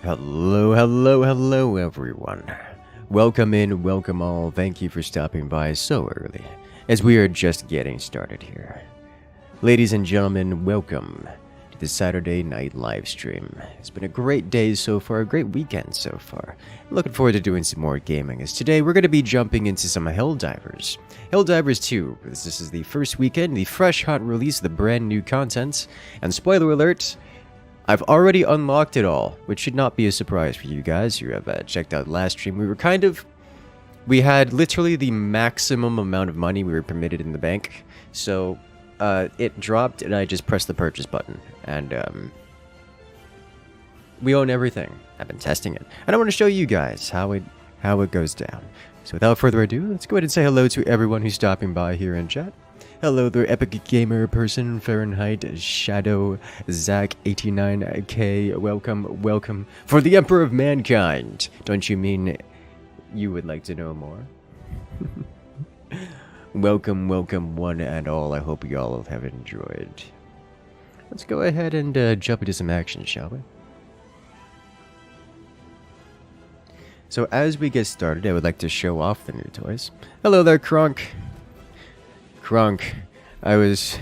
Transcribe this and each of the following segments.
Hello, hello, hello, everyone. Welcome in, welcome all. Thank you for stopping by so early, as we are just getting started here. Ladies and gentlemen, welcome to the Saturday night live stream. It's been a great day so far, a great weekend so far. I'm looking forward to doing some more gaming, as today we're going to be jumping into some Helldivers. Helldivers 2, this is the first weekend, the fresh hot release of the brand new content, and spoiler alert, I've already unlocked it all, which should not be a surprise for you guys who have checked out last stream. We had literally the maximum amount of money we were permitted in the bank, so it dropped and I just pressed the purchase button, and we own everything. I've been testing it, and I want to show you guys how it goes down. So without further ado, let's go ahead and say hello to everyone who's stopping by here in chat. Hello there, Epic Gamer Person, Fahrenheit, Shadow, Zach89K, welcome. For the Emperor of Mankind! Don't you mean you would like to know more? Welcome one and all. I hope you all have enjoyed. Let's go ahead and jump into some action, shall we? So as we get started, I would like to show off the new toys. Hello there, Kronk. I was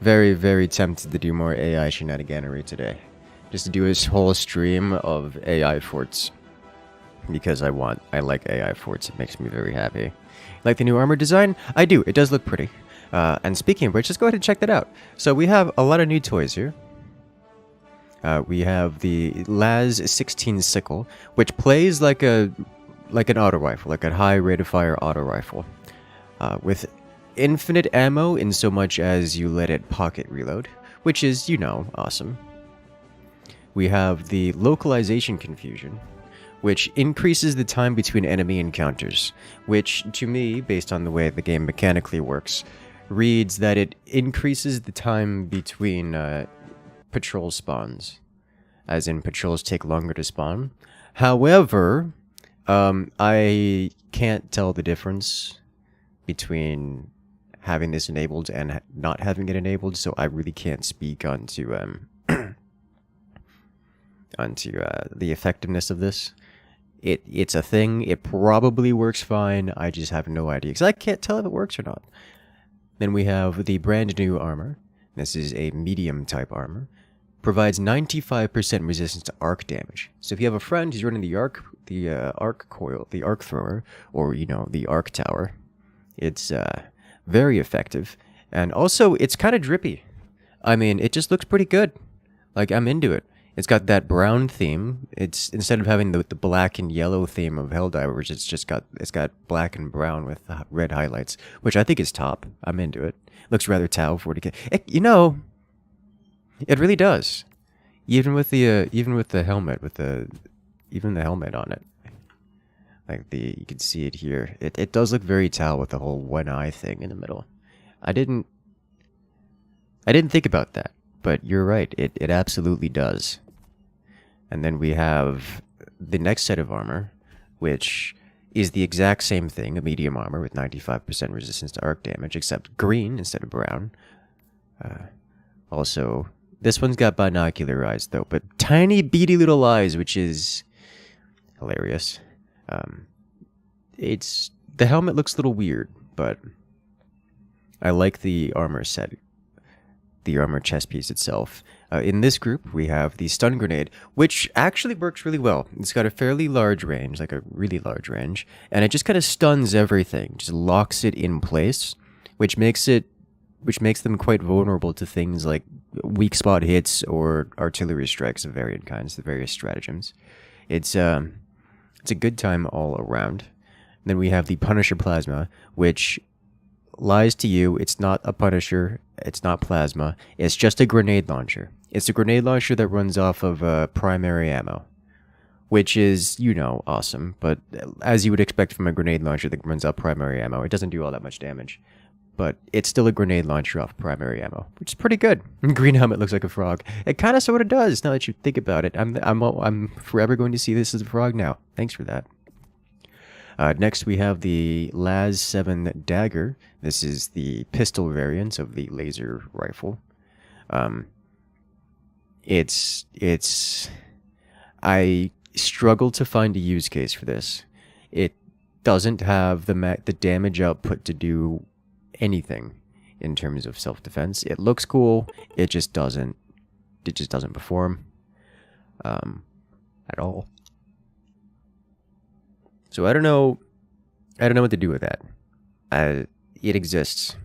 very, very tempted to do more AI shenaniganery today. Just to do a whole stream of AI forts. Because I like AI forts, it makes me very happy. Like the new armor design? I do, it does look pretty. And speaking of which, let's go ahead and check that out. So we have a lot of new toys here. We have the Laz 16 sickle, which plays like an auto rifle, like a high rate of fire auto rifle. With infinite ammo in so much as you let it pocket reload, which is, you know, awesome. We have the localization confusion, which increases the time between enemy encounters, which to me, based on the way the game mechanically works, reads that it increases the time between patrol spawns, as in patrols take longer to spawn. However, I can't tell the difference between having this enabled and not having it enabled, so I really can't speak onto the effectiveness of this. It's a thing. It probably works fine. I just have no idea because I can't tell if it works or not. Then we have the brand new armor. This is a medium type armor. Provides 95% resistance to arc damage. So if you have a friend who's running the arc coil, the arc thrower, or you know the arc tower, it's very effective. And also, it's kind of drippy. I mean, it just looks pretty good. Like, I'm into it. It's got that brown theme. It's instead of having the black and yellow theme of Helldivers, it's got black and brown with red highlights, which I think is top. I'm into it. Looks rather Tau 40k. You know, it really does. Even with the helmet, even the helmet on it. Like you can see it here. It does look very Tau with the whole one eye thing in the middle. I didn't think about that, but you're right. It absolutely does. And then we have the next set of armor, which is the exact same thing, a medium armor with 95% resistance to arc damage, except green instead of brown. Also, this one's got binocular eyes though, but tiny beady little eyes, which is hilarious. The helmet looks a little weird, but I like the armor set, the armor chest piece itself. In this group, we have the stun grenade, which actually works really well. It's got a fairly large range, like a really large range, and it just kind of stuns everything, just locks it in place, which makes them quite vulnerable to things like weak spot hits or artillery strikes of various kinds, the various stratagems. It's a good time all around. Then we have the Punisher Plasma, which lies to you. It's not a Punisher. It's not plasma. It's just a grenade launcher. It's a grenade launcher that runs off of primary ammo, which is, you know, awesome. But as you would expect from a grenade launcher that runs off primary ammo, it doesn't do all that much damage. But it's still a grenade launcher off primary ammo, which is pretty good. Green helmet looks like a frog. It kind of sort of does, now that you think about it. I'm forever going to see this as a frog now. Thanks for that. Next, we have the Laz 7 Dagger. This is the pistol variant of the laser rifle. I struggle to find a use case for this. It doesn't have the damage output to do anything in terms of self-defense. It looks cool. It just doesn't perform at all. So I don't know what to do with that. It exists.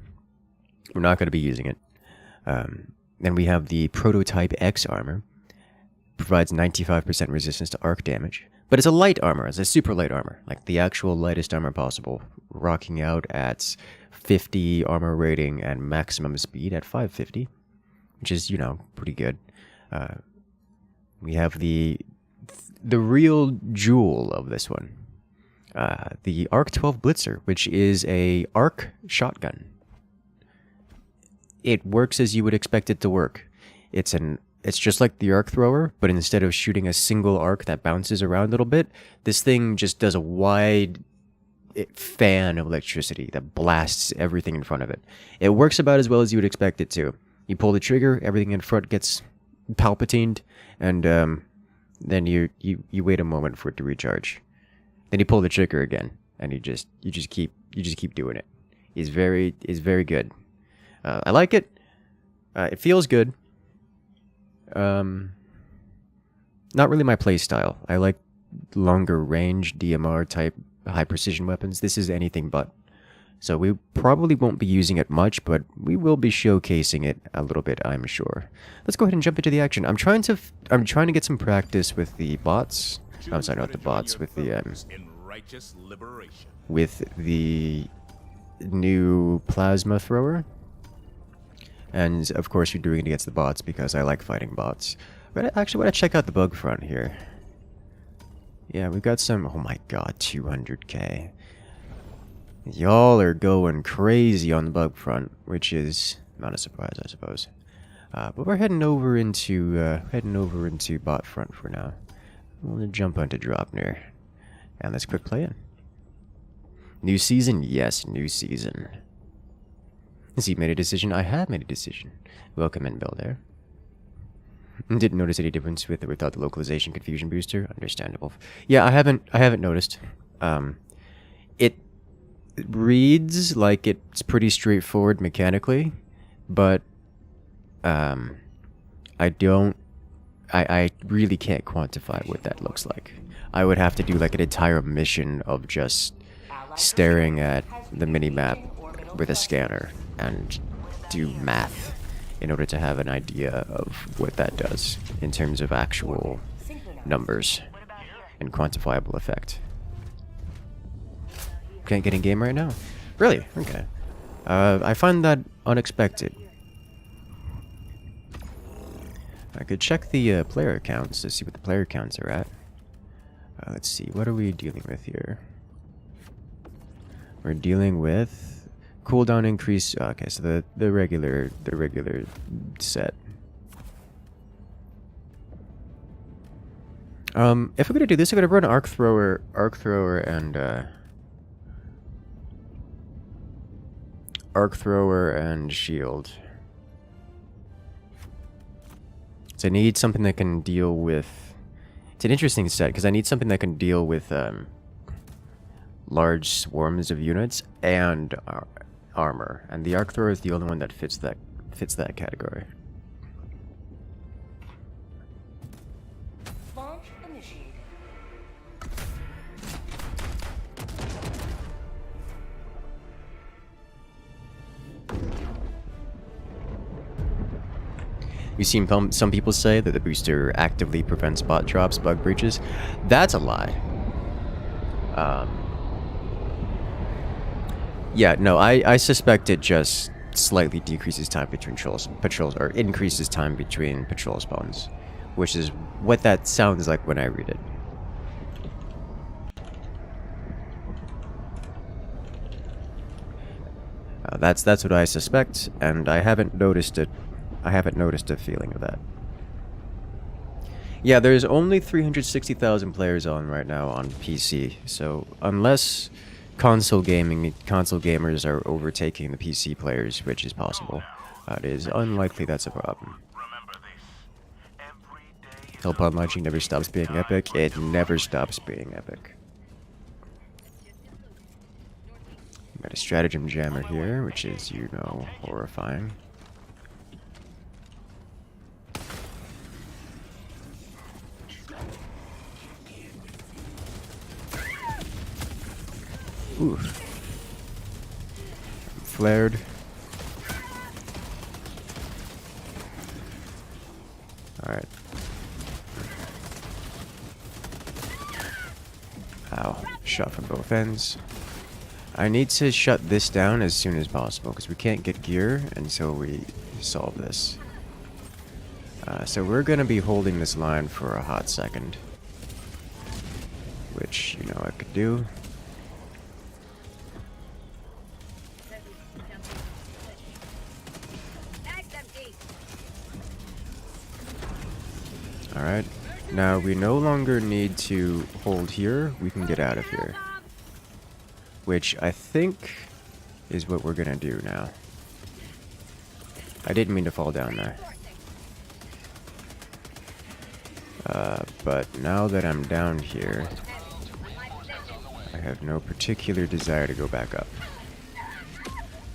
We're not going to be using it. Then we have the Prototype X armor. Provides 95% resistance to arc damage. But it's a light armor. It's a super light armor. Like the actual lightest armor possible. Rocking out at 50 armor rating and maximum speed at 550. Which is, you know, pretty good. We have the real jewel of this one. The Arc 12 Blitzer, which is a arc shotgun. It works as you would expect it to work. It's just like the arc thrower, but instead of shooting a single arc that bounces around a little bit, this thing just does a wide fan of electricity that blasts everything in front of it. It works about as well as you would expect it to. You pull the trigger, everything in front gets palpatined, and then you wait a moment for it to recharge. Then you pull the trigger again, and you just keep doing it. It's very good. I like it. It feels good. Not really my play style. I like longer range DMR type high precision weapons. This is anything but. So we probably won't be using it much, but we will be showcasing it a little bit, I'm sure. Let's go ahead and jump into the action. I'm trying to get some practice with the bots. I'm sorry, not the bots, with the new plasma thrower. And of course you're doing it against the bots because I like fighting bots. But I actually want to check out the bug front here. Yeah, we've got some... Oh my god, 200k. Y'all are going crazy on the bug front, which is not a surprise, I suppose. But we're heading over into bot front for now. We'll jump onto Dropner. And let's quick play in. New season? Yes, new season. Has he made a decision? I have made a decision. Welcome in, Builder. Didn't notice any difference without the localization confusion booster. Understandable. Yeah, I haven't noticed. It reads like it's pretty straightforward mechanically, but I really can't quantify what that looks like. I would have to do like an entire mission of just staring at the mini-map with a scanner and do math in order to have an idea of what that does in terms of actual numbers and quantifiable effect. Can't get in game right now? Really? Okay. I find that unexpected. I could check the player accounts to see what the player accounts are at. Let's see, what are we dealing with here? We're dealing with cooldown increase. Okay, so the regular set. If we're gonna do this, we're gonna run arc thrower, and shield. So I need something that can deal with... It's an interesting set, because I need something that can deal with large swarms of units and armor. And the arc thrower is the only one that fits that category. Launch initiated. We've seen some people say that the booster actively prevents bot drops, bug breaches. That's a lie. Yeah, no, I suspect it just slightly decreases time between patrols, or increases time between patrol spawns, which is what that sounds like when I read it. That's what I suspect, and I haven't noticed it. I haven't noticed a feeling of that. Yeah, there's only 360,000 players on right now on PC, so unless console gamers are overtaking the PC players, which is possible, it is unlikely that's a problem. Hellpod launching never stops being epic. It never stops being epic. Got a stratagem jammer here, which is, you know, horrifying. Ooh. Flared. Alright. Ow. Shot from both ends. I need to shut this down as soon as possible, because we can't get gear until we solve this. So we're going to be holding this line for a hot second. Which, you know, I could do. Alright. Now we no longer need to hold here. We can get out of here. Which I think is what we're gonna do now. I didn't mean to fall down there. But now that I'm down here, I have no particular desire to go back up.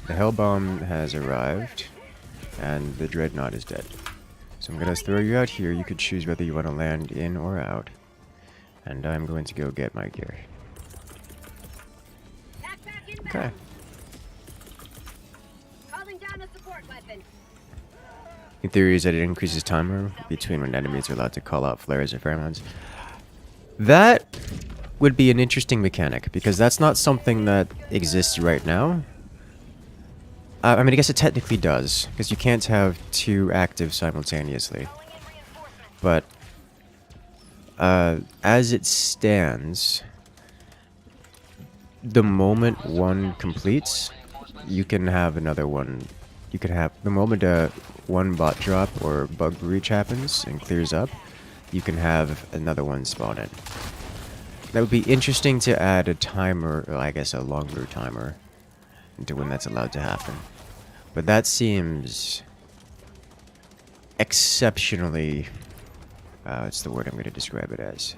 The Hell Bomb has arrived, and the Dreadnought is dead. So I'm gonna throw you out here. You could choose whether you want to land in or out. And I'm going to go get my gear. Okay. The theory is that it increases timer between when enemies are allowed to call out flares or pheromones. That would be an interesting mechanic, because that's not something that exists right now. I mean, I guess it technically does, because you can't have two active simultaneously. But, as it stands, the moment one completes, you can have another one. You could have, the moment one bot drop or bug breach happens and clears up, you can have another one spawn in. That would be interesting to add a timer, or I guess a longer timer, into when that's allowed to happen. But that seems exceptionally, what's the word I'm going to describe it as?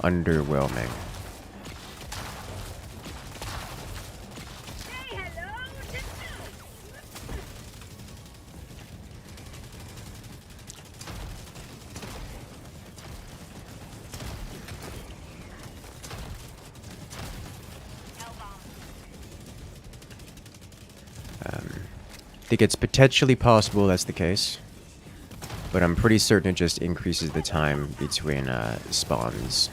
Underwhelming. I think it's potentially possible that's the case, but I'm pretty certain it just increases the time between spawns.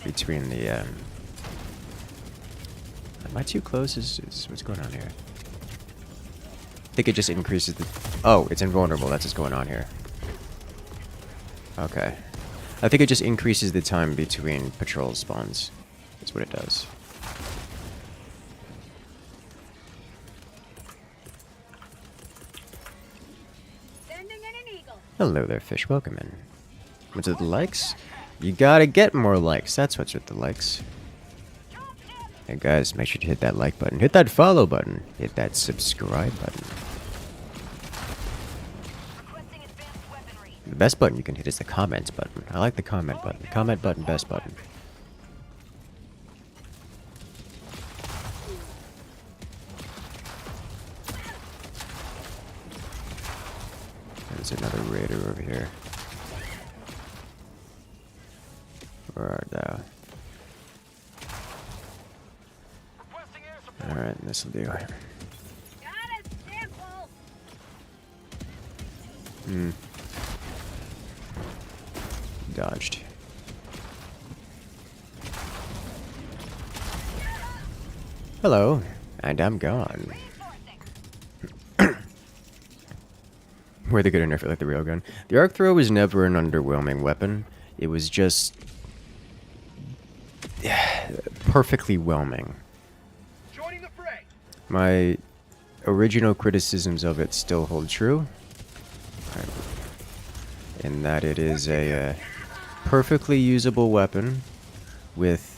Between the am I too close? Is what's going on here? I think it just increases the... Oh, it's invulnerable. That's what's going on here. Okay. I think it just increases the time between patrol spawns. That's what it does. Hello there, fish. Welcome in. What's with the likes? You gotta get more likes. That's what's with the likes. Hey guys, make sure to hit that like button. Hit that follow button. Hit that subscribe button. The best button you can hit is the comments button. I like the comment button. Comment button, best button. There's another raider over here. Where art thou? Alright, this'll do. Dodged. Hello, and I'm gone. Were they good enough for like the real gun? The arc throw was never an underwhelming weapon. It was just perfectly whelming. My original criticisms of it still hold true, in that it is a perfectly usable weapon with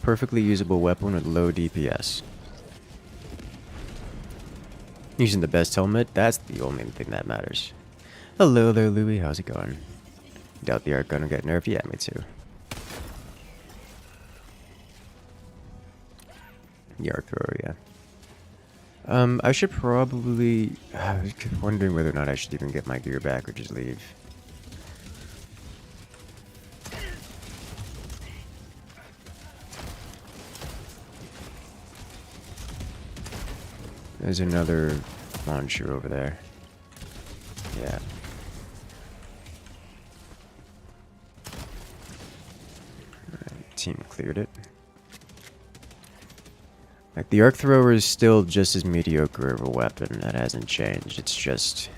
low DPS. Using the best helmet, that's the only thing that matters. Hello there, Louie. How's it going? Doubt the arc gonna get nerfed. Yeah, me too. The arc thrower, yeah. I should probably... I was wondering whether or not I should even get my gear back or just leave. There's another launcher over there. Yeah. Alright, team cleared it. Like, the arc thrower is still just as mediocre of a weapon. That hasn't changed. It's just...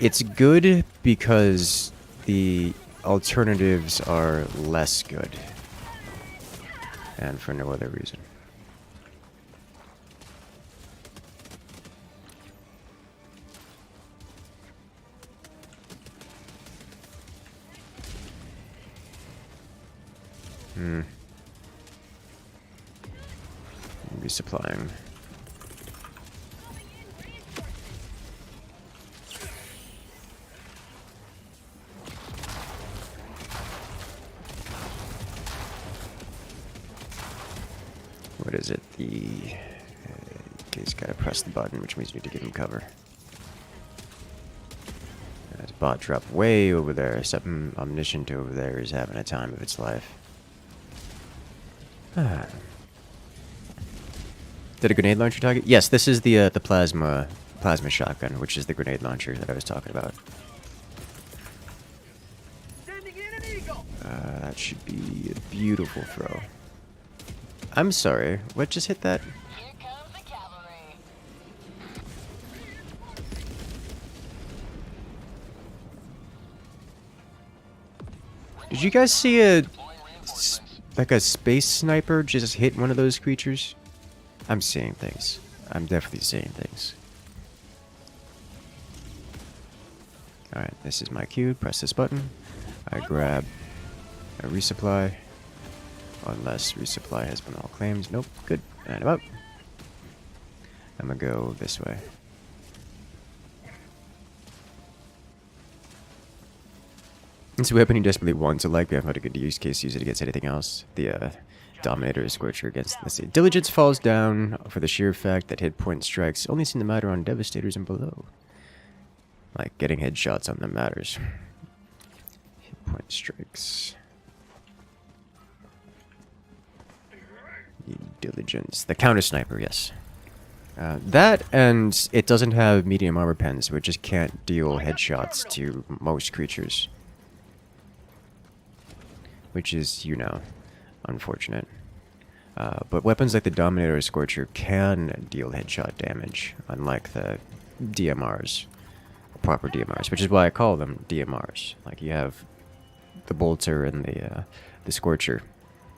It's good because the alternatives are less good. And for no other reason. Resupplying. What is it? He's gotta press the button, which means you need to give him cover. His bot dropped way over there. Something omniscient over there is having a time of its life. Did a grenade launcher target? Yes, this is the plasma shotgun, which is the grenade launcher that I was talking about. That should be a beautiful throw. I'm sorry, what just hit that? Here comes the cavalry. Did you guys see a space sniper just hit one of those creatures? I'm seeing things. I'm definitely seeing things. Alright, this is my cue. Press this button. I grab a resupply. Unless resupply has been all claimed. Nope. Good. And I'm up. I'm gonna go this way. It's a weapon you desperately want to like. We haven't had a good use case to use it against anything else. The Dominator Scorcher against, let's see. Diligence falls down for the sheer fact that hit point strikes only seem to matter on Devastators and below. Like, getting headshots on them matters. Hit point strikes. Diligence. The counter sniper, yes. That, and it doesn't have medium armor pen, so it just can't deal headshots to most creatures. Which is, you know, unfortunate. But weapons like the Dominator or Scorcher can deal headshot damage, unlike the DMRs, proper DMRs, which is why I call them DMRs. Like, you have the Bolter and the Scorcher.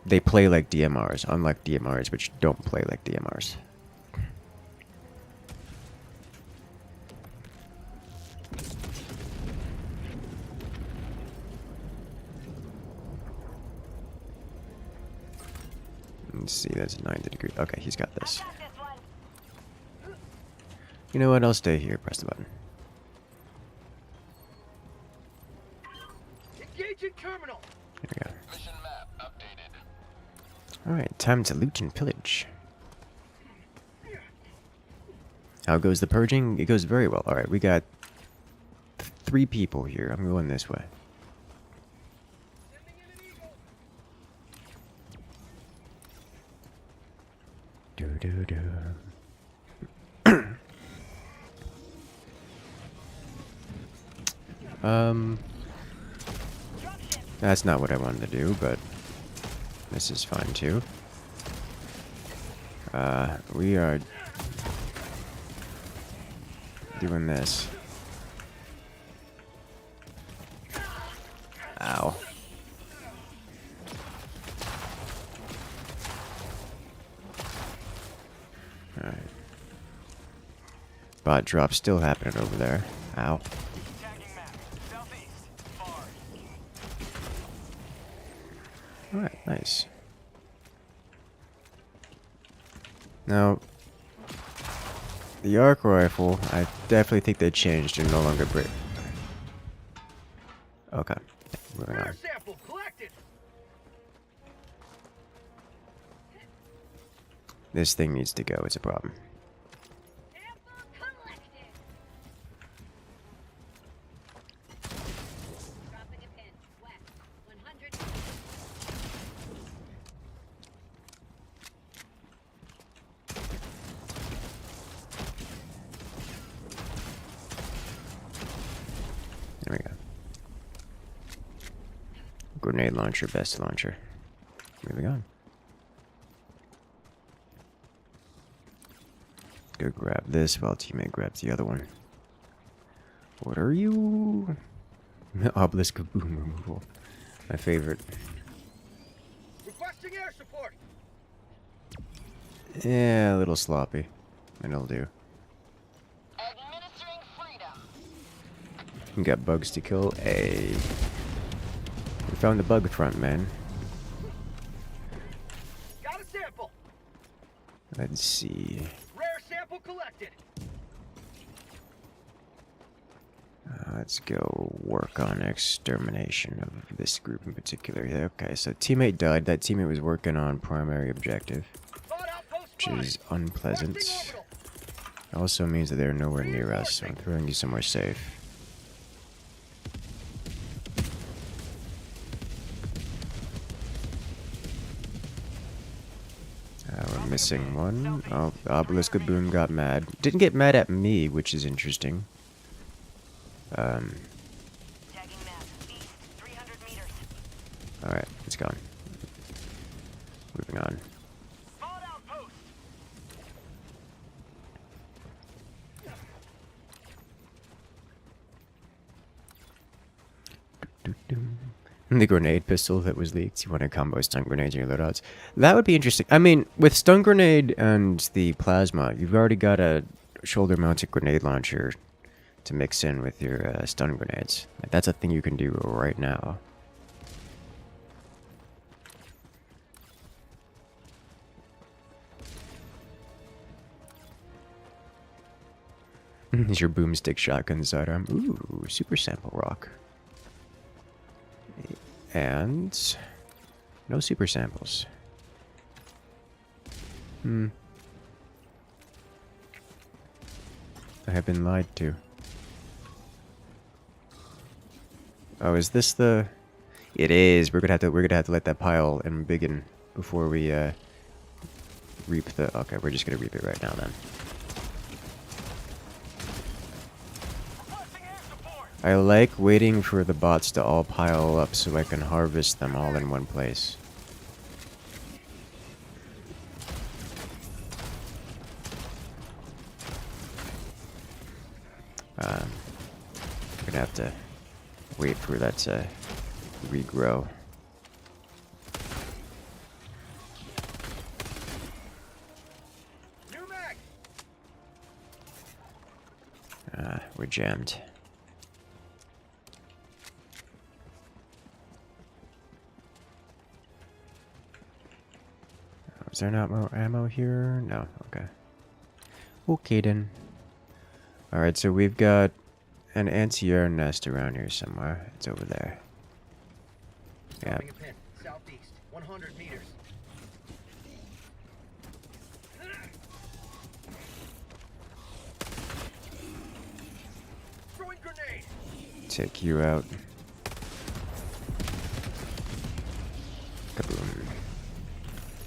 They play like DMRs, unlike DMRs, which don't play like DMRs. Let's see, that's 90 degrees. Okay, he's got this. You know what? I'll stay here. Press the button. Engaging terminal. There we go. Mission map updated. Alright, time to loot and pillage. How goes the purging? It goes very well. Alright, we got 3 people here. I'm going this way. That's not what I wanted to do, but this is fine too. We are doing this. Ow. Alright. Bot drop still happening over there. Ow. Alright, nice. The arc rifle, I definitely think they changed and no longer break. Okay, moving on. Rare sample collected. This thing needs to go, it's a problem. Sample collected. Dropping a pin. West. 100. There we go. Grenade launcher, best launcher. Moving on. Go grab this while teammate grabs the other one. What are you? Obelisk of boom removal. My favorite. Requesting air support. Yeah, a little sloppy. And it'll do. Administering freedom. We got bugs to kill. Hey. We found the bug front, man. Got a sample. Let's see. Rare sample collected. Let's go work on extermination of this group in particular. Yeah, okay, so teammate died. That teammate was working on primary objective, Thought outpost which spotted. is unpleasant. Requesting orbital. Also means that they're nowhere near us, so I'm throwing you somewhere safe. We're missing one. Oh, the Obelisk of Boom got mad. Didn't get mad at me, which is interesting. Tagging map. East 300 meters. Alright, it's gone. Moving on. Thought outpost. The grenade pistol that was leaked. You want to combo stun grenades in your loadouts? That would be interesting. I mean, with stun grenade and the plasma, you've already got a shoulder-mounted grenade launcher to mix in with your stun grenades. Like, that's a thing you can do right now. Is your boomstick shotgun sidearm? Ooh, super sample rock. And no super samples. I have been lied to. Oh, is this the? It is. We're gonna have to let that pile embiggen before we reap the. Okay, we're just gonna reap it right now then. Requesting air support. I like waiting for the bots to all pile up so I can harvest them all in one place. We're gonna have to wait for that to regrow. New mag. We're jammed. Is there not more ammo here? No, okay. Okay then. Alright, so we've got an anti-air nest around here somewhere. It's over there. Yeah. Dropping a pin. Southeast 100 meters. Throwing grenade. Take you out. Kaboom.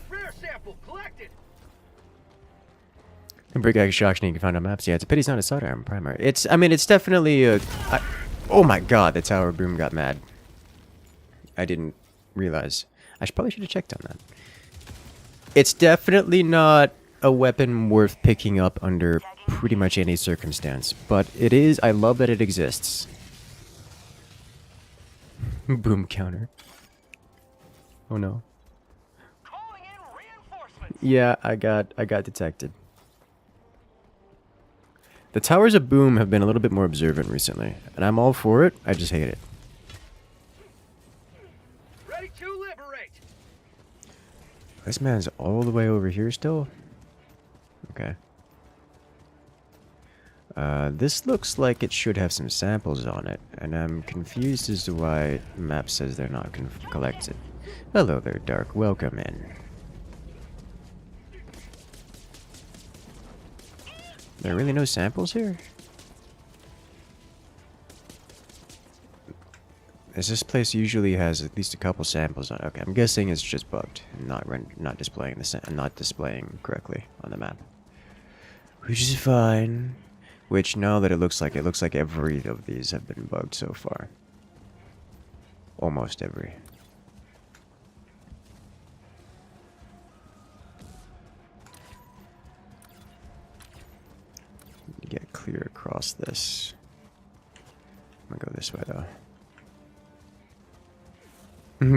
Rare sample collected. And Brick Egg Shock you can find on maps. Yeah, it's a pity it's not a sidearm primary. It's, I mean, it's definitely a... oh my god, the tower boom got mad. I didn't realize. Probably should have checked on that. It's definitely not a weapon worth picking up under pretty much any circumstance. But it is, I love that it exists. Boom counter. Oh no. Calling in reinforcements. Yeah, I got detected. The towers of boom have been a little bit more observant recently, and I'm all for it. I just hate it. Ready to liberate. This man's all the way over here still? Okay. This looks like it should have some samples on it, and I'm confused as to why the map says they're not collected. Hello there, Dark. Welcome in. There are really no samples here? As this place usually has at least a couple samples on it. Okay, I'm guessing it's just bugged, and not displaying not displaying correctly on the map, which is fine. Which, now that it looks like every of these have been bugged so far. Almost every. Get clear across this. I'm gonna go this way though.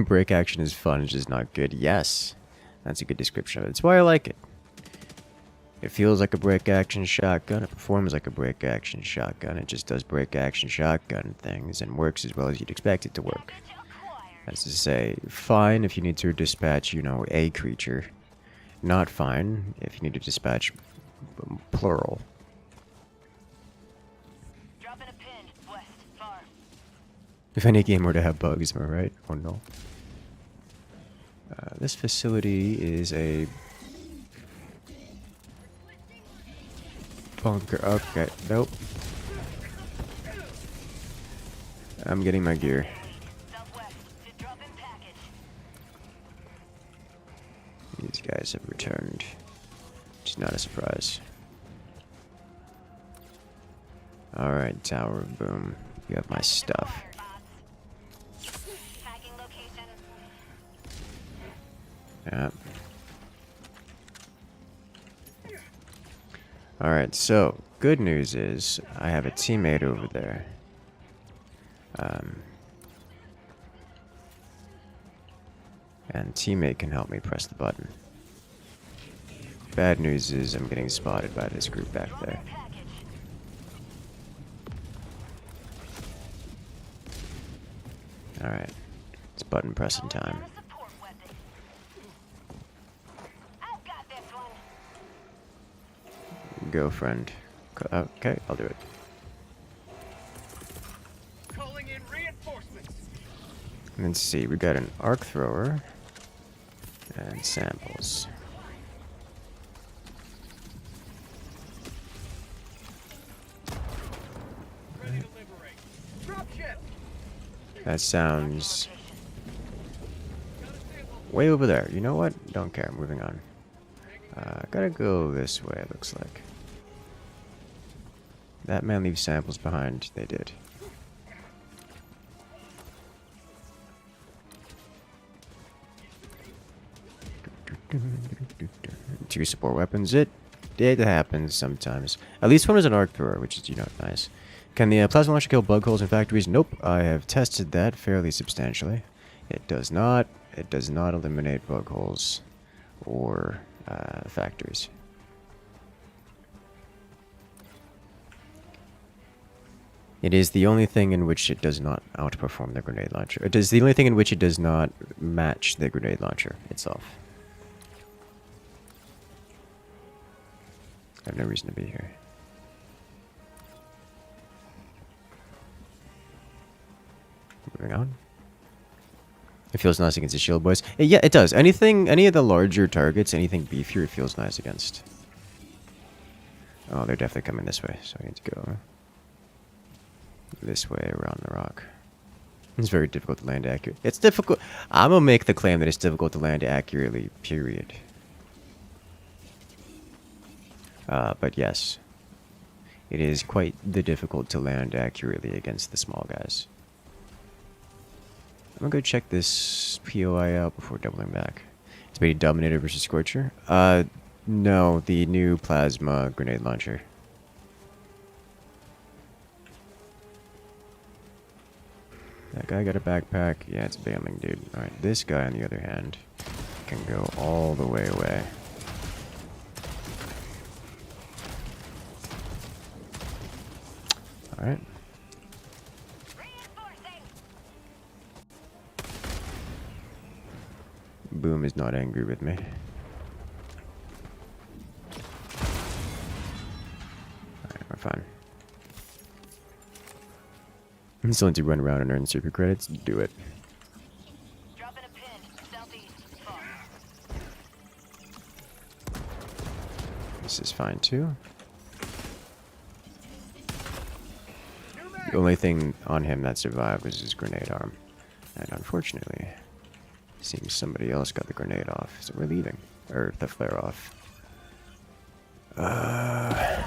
Break action is fun, it's just not good. Yes, that's a good description of it. That's why I like it. It feels like a break action shotgun. It performs like a break action shotgun. It just does break action shotgun things and works as well as you'd expect it to work. That's to say, fine if you need to dispatch, you know, a creature. Not fine if you need to dispatch plural. Dropping a pin, west, far. If any game were to have bugs, am I right? Oh no. This facility is a bunker. Okay, nope. I'm getting my gear. Southwest, to drop in package. These guys have returned. Which is not a surprise. Alright, Tower Boom. You have my stuff. Tagging location. Yeah. Alright, so, good news is, I have a teammate over there. And teammate can help me press the button. Bad news is, I'm getting spotted by this group back there. Alright, it's button pressing time. Support weapon. I've got this one. Go, friend. Okay, I'll do it. Calling in reinforcements. Let's see, we got an arc thrower and samples. Ready to liberate. Dropship. That sounds way over there. You know what? Don't care. Moving on. Gotta go this way, it looks like. That man leaves samples behind. They did. Two support weapons. It happens sometimes. At least one is an arc thrower, which is, you know, nice. Can the plasma launcher kill bug holes in factories? Nope. I have tested that fairly substantially. It does not. It does not eliminate bug holes or factories. It is the only thing in which it does not outperform the grenade launcher. It is the only thing in which it does not match the grenade launcher itself. I have no reason to be here. Moving on. It feels nice against the shield boys. Yeah, it does. Any of the larger targets, anything beefier, it feels nice against. Oh, they're definitely coming this way, so I need to go this way around the rock. It's very difficult to land accurate. It's difficult. I'm gonna make the claim that it's difficult to land accurately, period. But yes, it is quite difficult to land accurately against the small guys. I'm gonna go check this POI out before doubling back. It's maybe Dominator versus Scorcher. No, the new plasma grenade launcher. That guy got a backpack. Yeah, it's bailing, dude. Alright, this guy, on the other hand, can go all the way away. Alright. Boom is not angry with me. Alright, we're fine. So once you run around and earn super credits, do it. Dropping a pin. Southeast. Far. This is fine too. The only thing on him that survived was his grenade arm. And unfortunately, seems somebody else got the grenade off. So we're leaving. Or the flare off. Huh.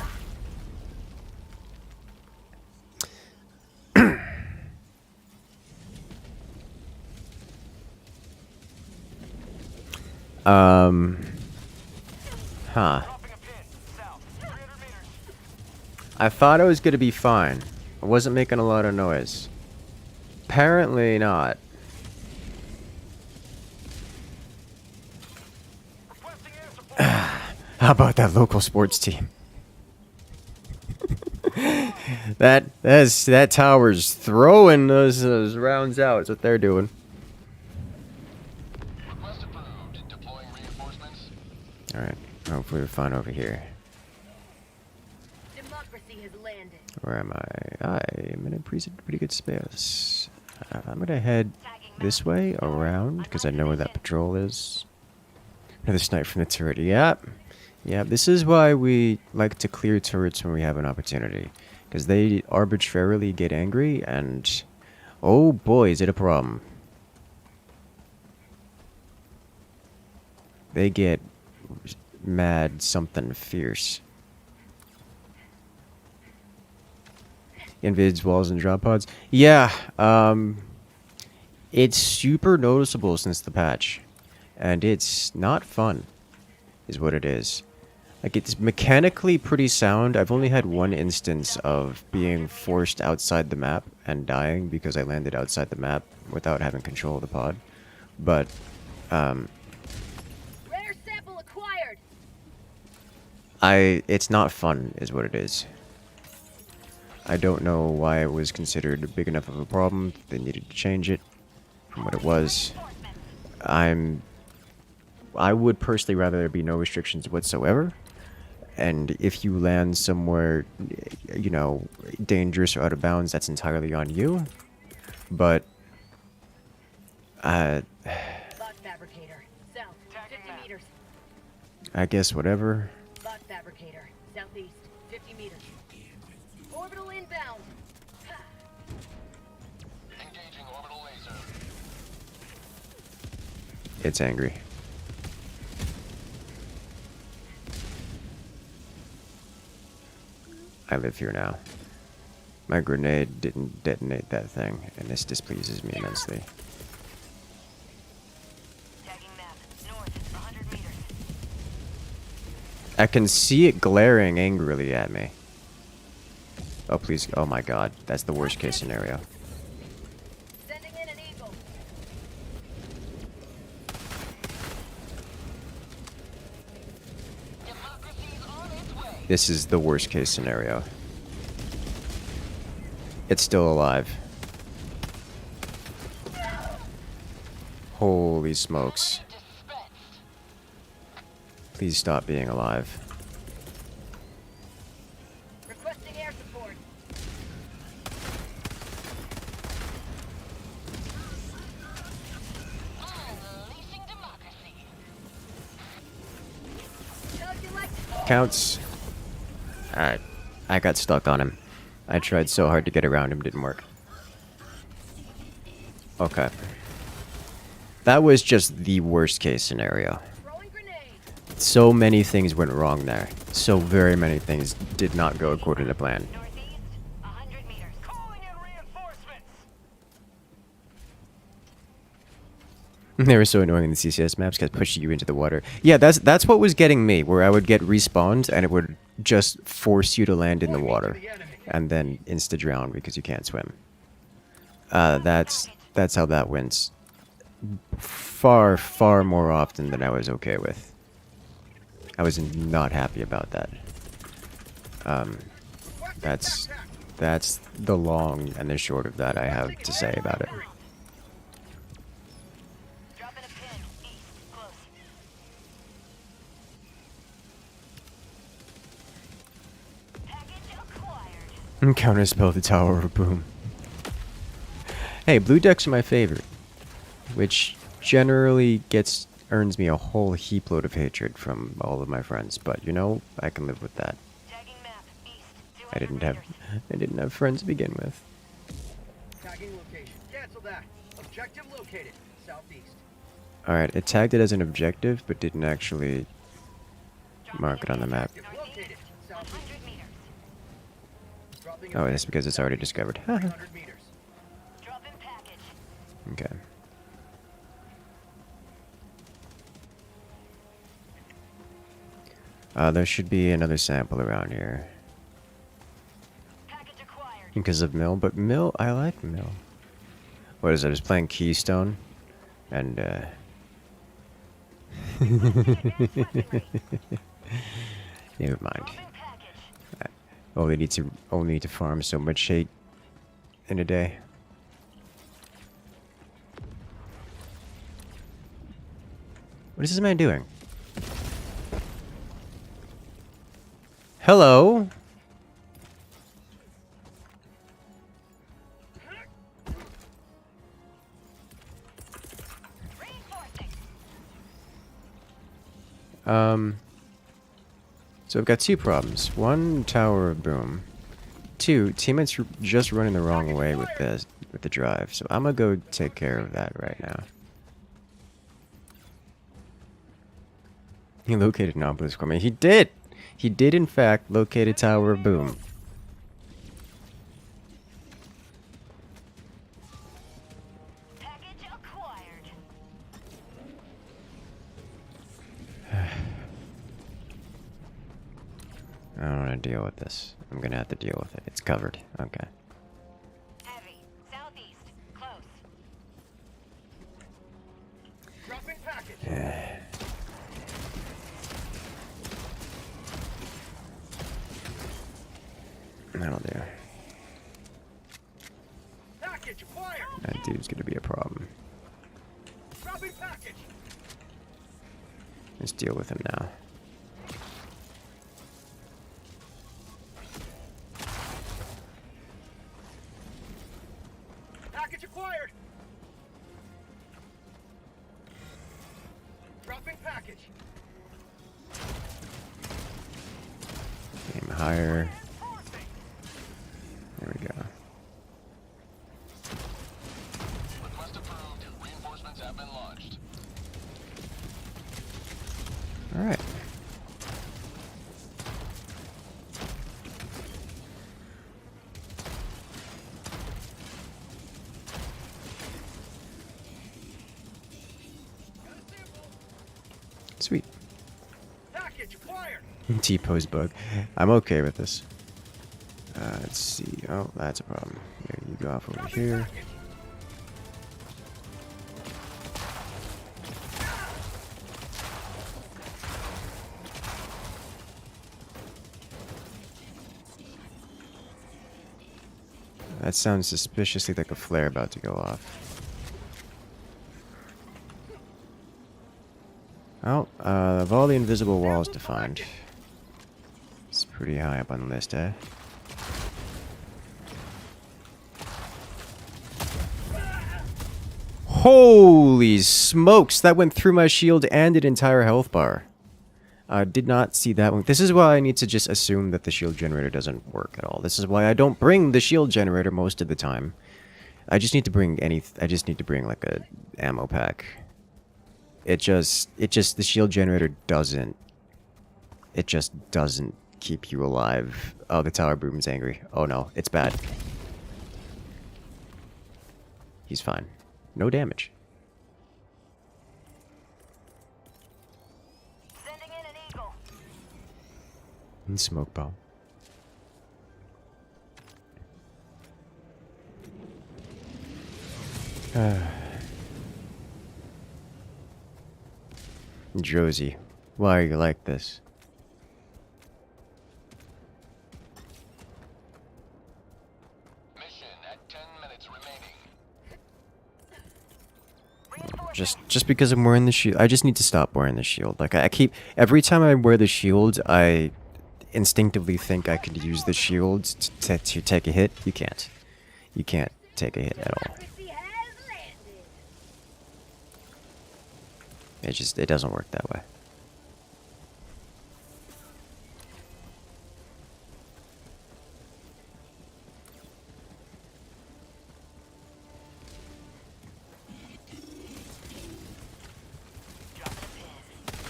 Dropping a pin. South. 300 meters. I thought it was gonna be fine. I wasn't making a lot of noise. Apparently not. Requesting air support. How about that local sports team? that tower's throwing those rounds out. That's what they're doing. Request approved. Deploying reinforcements. All right. Hopefully we're fine over here. Democracy has landed. Where am I? I am in a pretty good space. I'm gonna head this way around because I know where that patrol is. Another snipe from the turret. Yep. Yep. This is why we like to clear turrets when we have an opportunity, because they arbitrarily get angry and, oh boy, is it a problem. They get mad something fierce. Invids, walls, and drop pods. Yeah, it's super noticeable since the patch, and it's not fun, is what it is. Like, it's mechanically pretty sound. I've only had one instance of being forced outside the map and dying because I landed outside the map without having control of the pod. But, Rare sample acquired. it's not fun, is what it is. I don't know why it was considered big enough of a problem. They needed to change it from what it was. I would personally rather there be no restrictions whatsoever. And if you land somewhere, you know, dangerous or out of bounds, that's entirely on you. But, Bot fabricator. South. 50 meters. I guess whatever. Bot fabricator. Southeast. 50 meters. Orbital inbound. Engaging orbital laser. It's angry. I live here now. My grenade didn't detonate that thing, and this displeases me immensely. Tagging map. North. 100 meters. I can see it glaring angrily at me. Oh, please. Oh my god. That's the worst case scenario. Sending in an eagle. Democracy's on its way. This is the worst case scenario. It's still alive. Holy smokes. Please stop being alive. Requesting air support. Unleashing democracy. Counts. I got stuck on him. I tried so hard to get around him, didn't work. Okay. That was just the worst case scenario. Throwing grenade. So many things went wrong there. So very many things did not go according to plan. Northeast. 100 meters. Calling in reinforcements. They were so annoying in the CCS maps, kept pushing you into the water. Yeah, that's what was getting me, where I would get respawned and it would just force you to land in the water, and then insta drown because you can't swim. That's how that wins. Far, far more often than I was okay with. I was not happy about that. That's the long and the short of that I have to say about it. Dropping a pin. East. Close. Package acquired. Counterspell the Tower of Boom. Hey, blue decks are my favorite, which generally earns me a whole heap load of hatred from all of my friends. But you know, I can live with that. Tagging map. East. I 200 didn't have friends to begin with. Tagging location. Cancel that. Objective located. Southeast. All right, it tagged it as an objective, but didn't actually mark it on the map. Objective located. Southeast. 100 meters. Dropping Oh, that's objective because it's already southeast. discovered. 300 meters. Dropping package. Okay. There should be another sample around here. Package acquired. Because of Mill, but Mill, I like Mill. What is it? I was playing Keystone, and never mind. Dropping package. Only need to farm so much hate in a day. What is this man doing? Hello? Reinforcing. So I've got two problems. One, Tower of Boom. Two, teammates just running the wrong way with the drive. So I'm gonna go take care of that right now. He located an obelisk for me. He did! He did in fact locate a Tower of Boom. Package acquired. I don't want to deal with this. I'm gonna have to deal with it. It's covered. Okay. Heavy. Southeast. Close. Dropping package. That'll do. Package acquired. That dude's gonna be a problem. Dropping package. Let's deal with him now. Package acquired. Dropping package. Aim higher. There we go. Request approved. Reinforcements have been launched. Alright. Sweet. Package acquired. T-pose bug. I'm okay with this. Let's see. Oh, that's a problem. Here, you go off over Dropping here. package. That sounds suspiciously like a flare about to go off. Oh, of all the invisible walls defined, it's pretty high up on the list, eh? Holy smokes! That went through my shield and an entire health bar. I did not see that one. This is why I need to just assume that the shield generator doesn't work at all. This is why I don't bring the shield generator most of the time. I just need to bring I just need to bring like a ammo pack. The shield generator doesn't. It just doesn't keep you alive. Oh, the tower boom's angry. Oh no, it's bad. He's fine. No damage. Sending in an eagle. And smoke bomb. Josie, why are you like this? Mission at 10 minutes remaining. Just because I'm wearing the shield, I just need to stop wearing the shield. Like I keep every time I wear the shield, I instinctively think I could use the shield to take a hit. You can't. You can't take a hit at all. It doesn't work that way. Dropping a pin.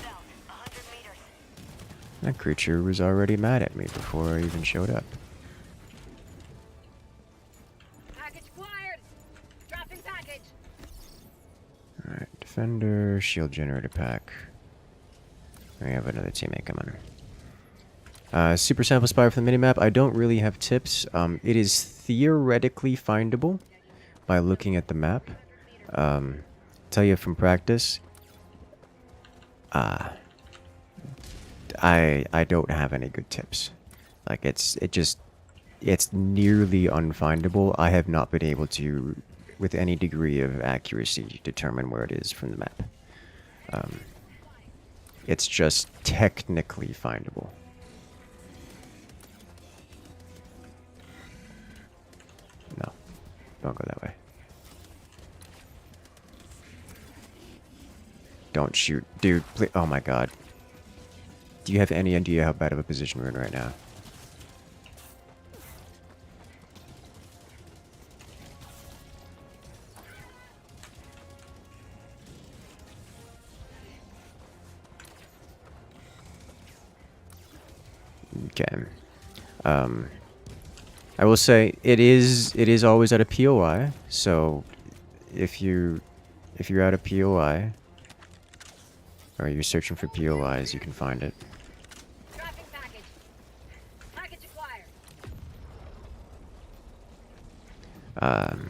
South, 100 meters. That creature was already mad at me before I even showed up. Package acquired. Dropping package. Alright, defender, shield generator pack. We have another teammate coming. Super sample spire for the minimap. I don't really have tips. It is theoretically findable by looking at the map. Tell you from practice. I don't have any good tips. Like it's nearly unfindable. I have not been able to, with any degree of accuracy, determine where it is from the map. It's just technically findable. No, don't go that way. Don't shoot, dude. Please. Oh my god. Do you have any idea how bad of a position we're in right now? Okay. I will say it is always at a POI. So if you're at a POI or you're searching for POIs, you can find it. Dropping package. Package acquired.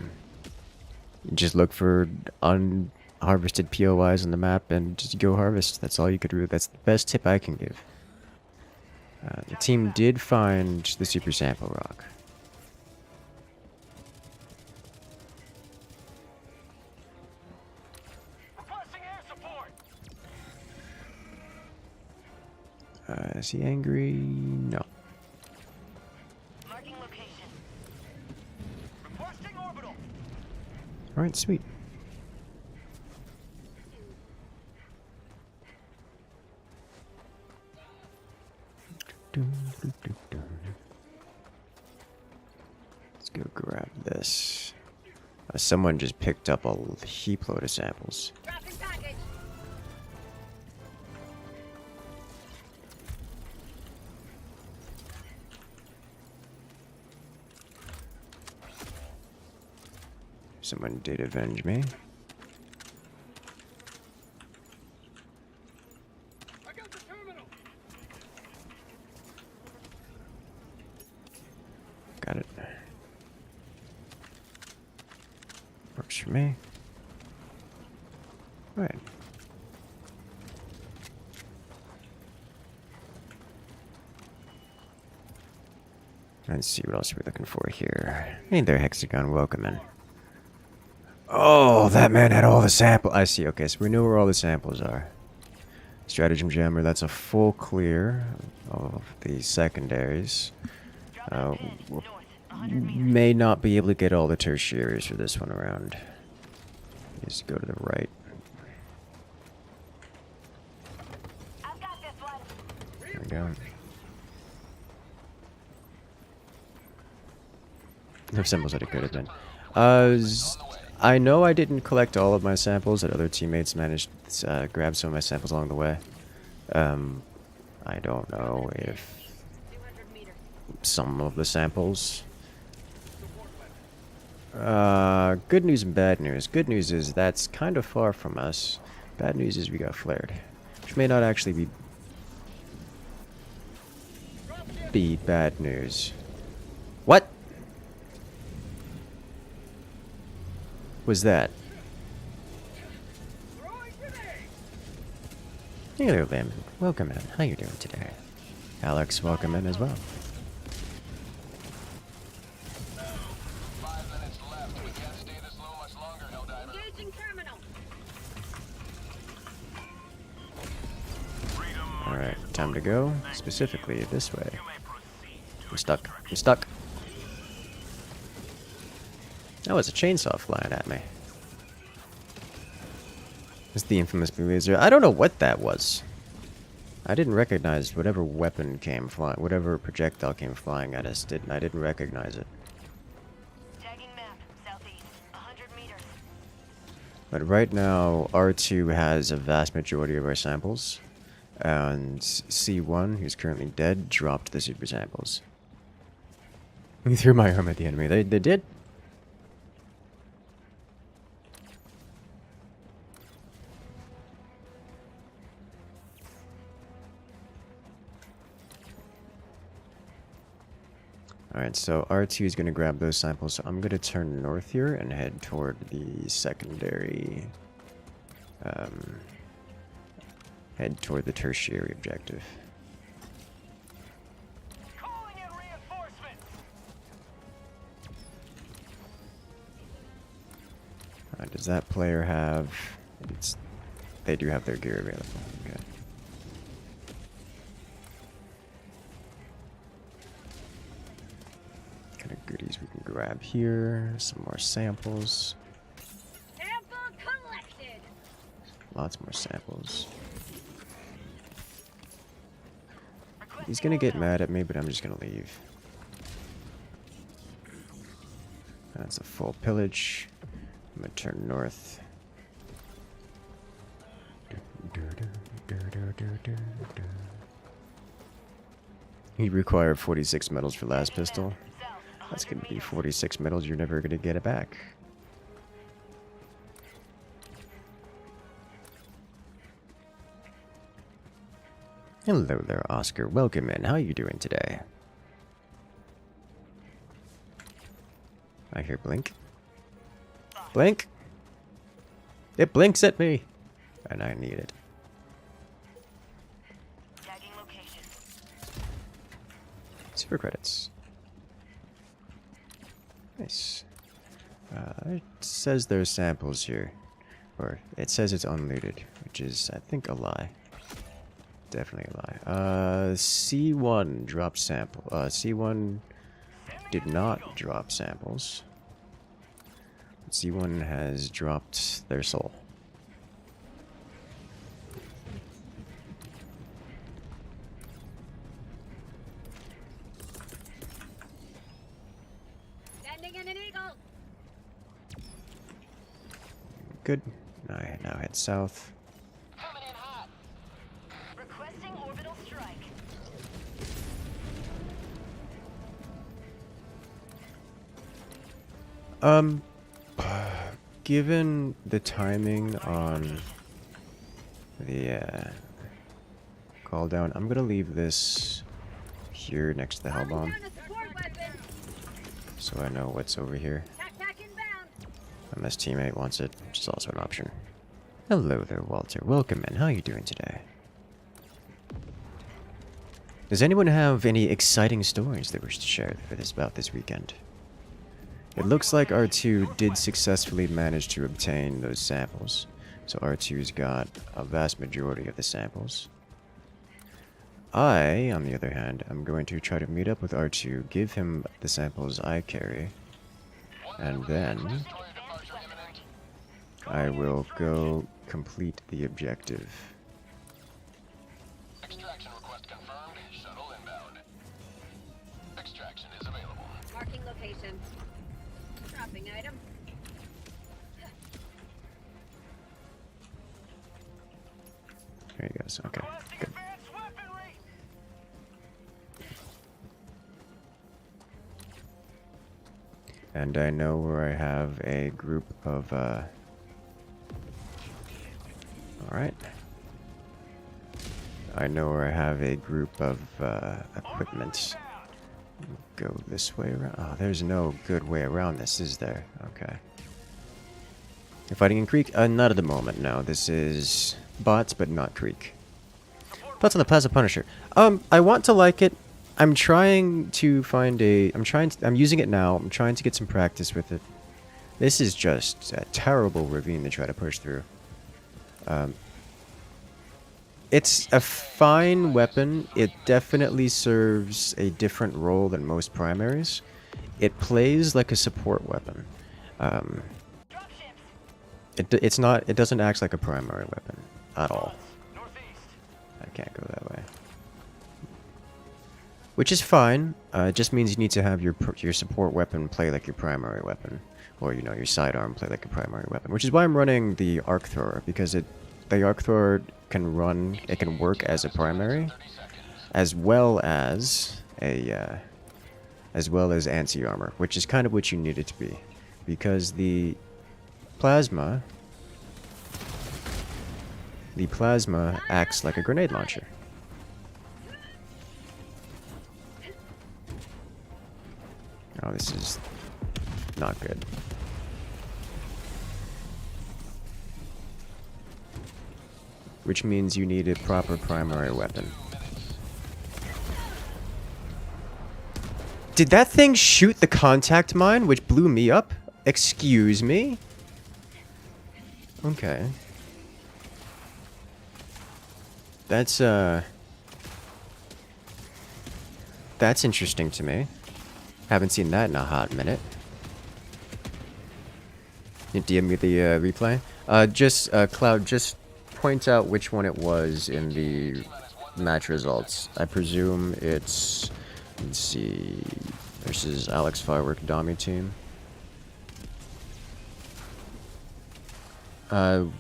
Just look for unharvested POIs on the map and just go harvest. That's all you could do. That's the best tip I can give. The team did find the super sample rock. Requesting air support. Is he angry? No. Marking location. Requesting orbital. Alright, sweet. Let's go grab this. Someone just picked up a heap load of samples. Dropping package. Someone did avenge me. I got the terminal. Got it. Works for me. Right. Let's see what else we're looking for here. Hey there, Hexagon. Welcome in. Oh, that man had all the samples. I see. Okay, so we know where all the samples are. Stratagem Jammer, that's a full clear of the secondaries. Dropping a pin. We'll North, 100 meters. may not be able to get all the tertiaries for this one around. Just go to the right. I've got this one. There we go. No samples that it could have been. I know I didn't collect all of my samples, that other teammates managed to grab some of my samples along the way. I don't know if 200 meters. some of the samples. Good news and bad news. Good news is that's kind of far from us. Bad news is we got flared, which may not actually be bad news. What was that? Throwing grenade. Hey there, Lim. Welcome in. How you doing today? Alex, welcome in as well. 5 minutes left. We can't stay this low much longer, Helldiver. Engaging terminal. Alright, time to go. Specifically this way. I'm stuck. I'm stuck. That was a chainsaw flying at me. It's the infamous blue laser. I don't know what that was. I didn't recognize whatever weapon came flying, whatever projectile came flying at us. I didn't recognize it. Tagging map, southeast, 100 meters. But right now, R2 has a vast majority of our samples, and C1, who's currently dead, dropped the super samples. We threw my arm at the enemy. They did. Alright, so R2 is going to grab those samples, so I'm going to turn north here and head toward the secondary, head toward the tertiary objective. Calling in reinforcements. Does that player have... they do have their gear available. Okay. Kind of goodies we can grab here. Some more samples. Sample collected. Lots more samples. He's gonna get mad at me, but I'm just gonna leave. That's a full pillage. I'm gonna turn north. He required 46 medals for last pistol. That's gonna be 46 medals you're never gonna get it back. Hello there, Oscar. Welcome in. How are you doing today? I hear blink. Blink! It blinks at me! And I need it. Tagging location. Super credits. Nice. It says there's samples here. Or, it says it's unlooted, which is, I think, a lie. Definitely a lie. C1 dropped sample. C1 did not drop samples. C1 has dropped their soul. Landing in an eagle. Good. I now head south. Coming in hot. Requesting orbital strike. Given the timing on the call down, I'm gonna leave this here next to the hell bomb, so I know what's over here. Unless teammate wants it, which is also an option. Hello there, Walter. Welcome in. How are you doing today? Does anyone have any exciting stories they wish to share for this about this weekend? It looks like R2 did successfully manage to obtain those samples. So R2's got a vast majority of the samples. I, on the other hand, am going to try to meet up with R2, give him the samples I carry, and then I will go complete the objective. Extraction request confirmed. Shuttle inbound. Extraction is available. Marking location. Dropping item. There he goes. Okay, good. Advanced weaponry. And I know where I have a group of, alright. I know where I have a group of, equipment. Go this way around. Oh, there's no good way around this, is there? Okay. You're fighting in Creek? Not at the moment, no. This is bots, but not Creek. Thoughts on the Plaza Punisher? I want to like it. I'm trying to find a... I'm using it now. I'm trying to get some practice with it. This is just a terrible ravine to try to push through. It's a fine weapon. It definitely serves a different role than most primaries. It plays like a support weapon. It's not. It doesn't act like a primary weapon at all. Northeast. I can't go that way. Which is fine. It just means you need to have your support weapon play like your primary weapon, or you know your sidearm play like a primary weapon. Which is why I'm running the arc thrower, because the arc thrower can run. It can work as a primary, as well as anti-armor, which is kind of what you need it to be, because the plasma acts like a grenade launcher. Oh, this is not good. Which means you need a proper primary weapon. Did that thing shoot the contact mine, which blew me up? Excuse me? Okay. That's interesting to me. Haven't seen that in a hot minute. You DM me the replay? Cloud, just point out which one it was in the match results. I presume it's, let's see, versus Alex Firework Dami team.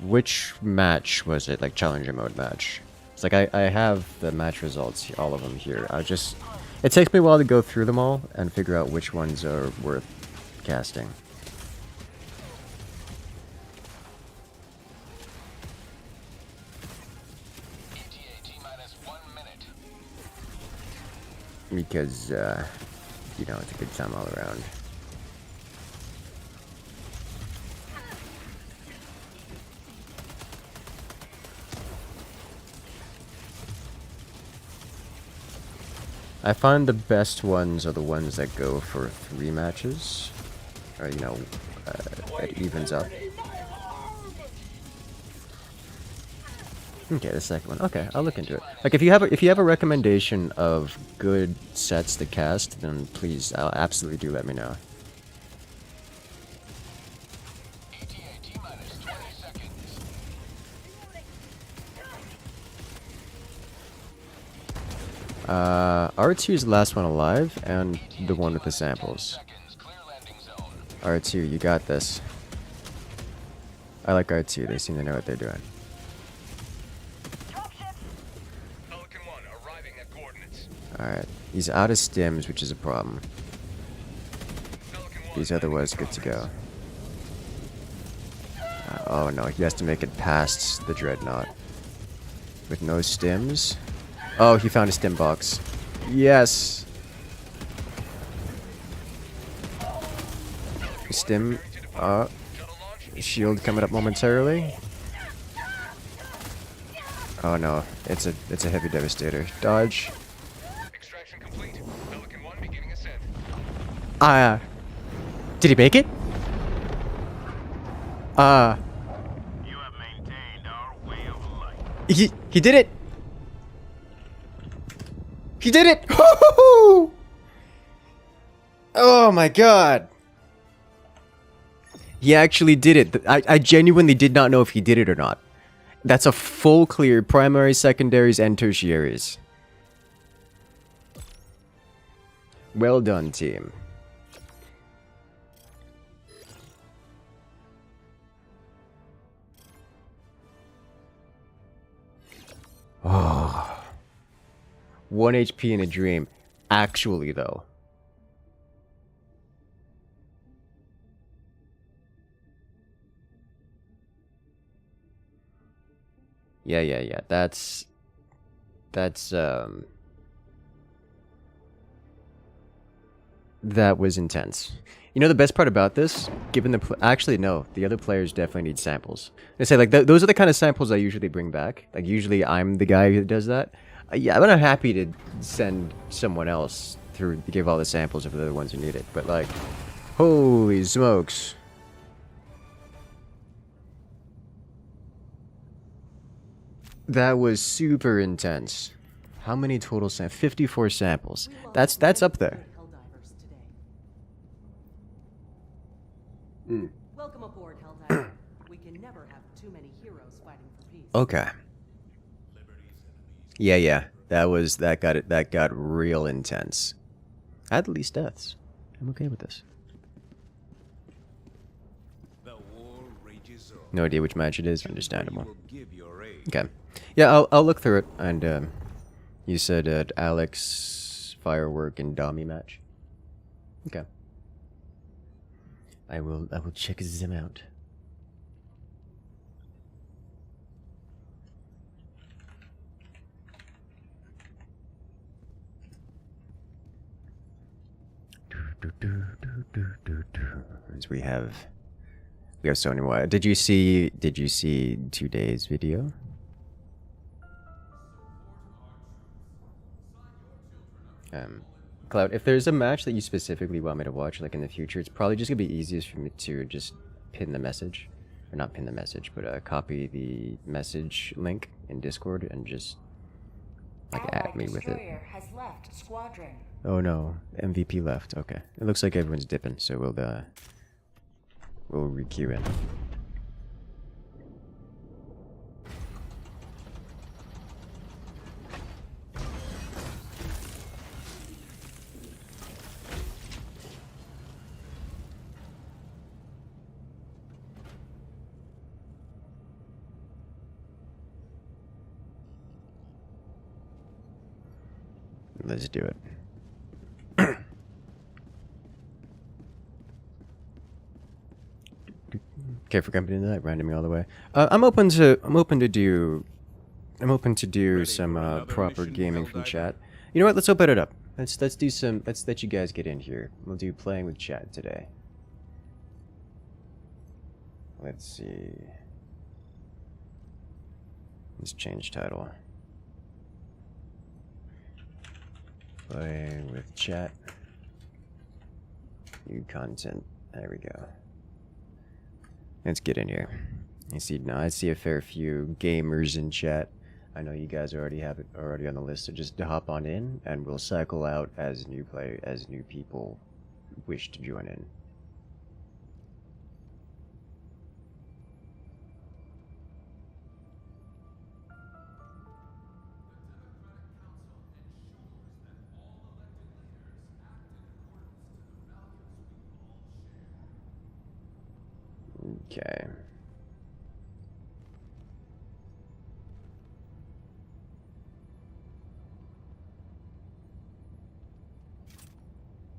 Which match was it? Like challenger mode match? It's like I have the match results, all of them here. It takes me a while to go through them all and figure out which ones are worth casting. Because, you know, it's a good time all around. I find the best ones are the ones that go for 3 matches. Or, you know, it evens up. Okay, the second one. Okay, I'll look into it. Like, if you have a recommendation of good sets to cast, then please, absolutely do let me know. R2 is the last one alive, and the one with the samples. R2, you got this. I like R2, they seem to know what they're doing. Alright, he's out of stims, which is a problem. He's otherwise good to go. Oh no, he has to make it past the dreadnought. With no stims. Oh, he found a stim box. Yes! Stim. Shield coming up momentarily. Oh no, it's a heavy devastator. Dodge. Extraction complete. Pelican 1 beginning ascent. Did he make it? You have maintained our way of life. He did it! He did it! Oh my god! He actually did it. I genuinely did not know if he did it or not. That's a full clear, primaries, secondaries, and tertiaries. Well done, team. Oh. 1 HP in a dream. Actually, though. Yeah. That's that was intense. You know the best part about this? Given the actually no, the other players definitely need samples. I say like those are the kind of samples I usually bring back. Like usually I'm the guy who does that. Yeah, I'm happy to send someone else through to give all the samples if they're the ones who need it. But like, holy smokes. That was super intense. How many total samples? 54 samples. That's up there. Helldivers today. Mm. Welcome aboard, Helldiver. We can never have too many heroes fighting for peace. Okay. Yeah. That got real intense. I had the least deaths. I'm okay with this. The war rages on. No idea which match it is. Understandable. Will give your aid. Okay. Yeah, I'll look through it. And you said Alex, Firework, and Dami match. Okay. I will check them out. As we have so many more. Did you see today's video? Cloud, if there's a match that you specifically want me to watch, like in the future, it's probably just gonna be easiest for me to just pin the message, or not pin the message, but copy the message link in Discord and just like add me with it. Has left squadron. Oh no, MVP left. Okay, it looks like everyone's dipping, so we'll re-queue in. Let's do it. Okay, for company tonight, randoming all the way. I'm open to do some proper gaming from chat. You know what? Let's open it up. Let's let you guys get in here. We'll do playing with chat today. Let's see. Let's change title. Play with chat. New content. There we go. Let's get in here. I see a fair few gamers in chat. I know you guys already have it on the list, so just hop on in, and we'll cycle out as new people wish to join in. Okay.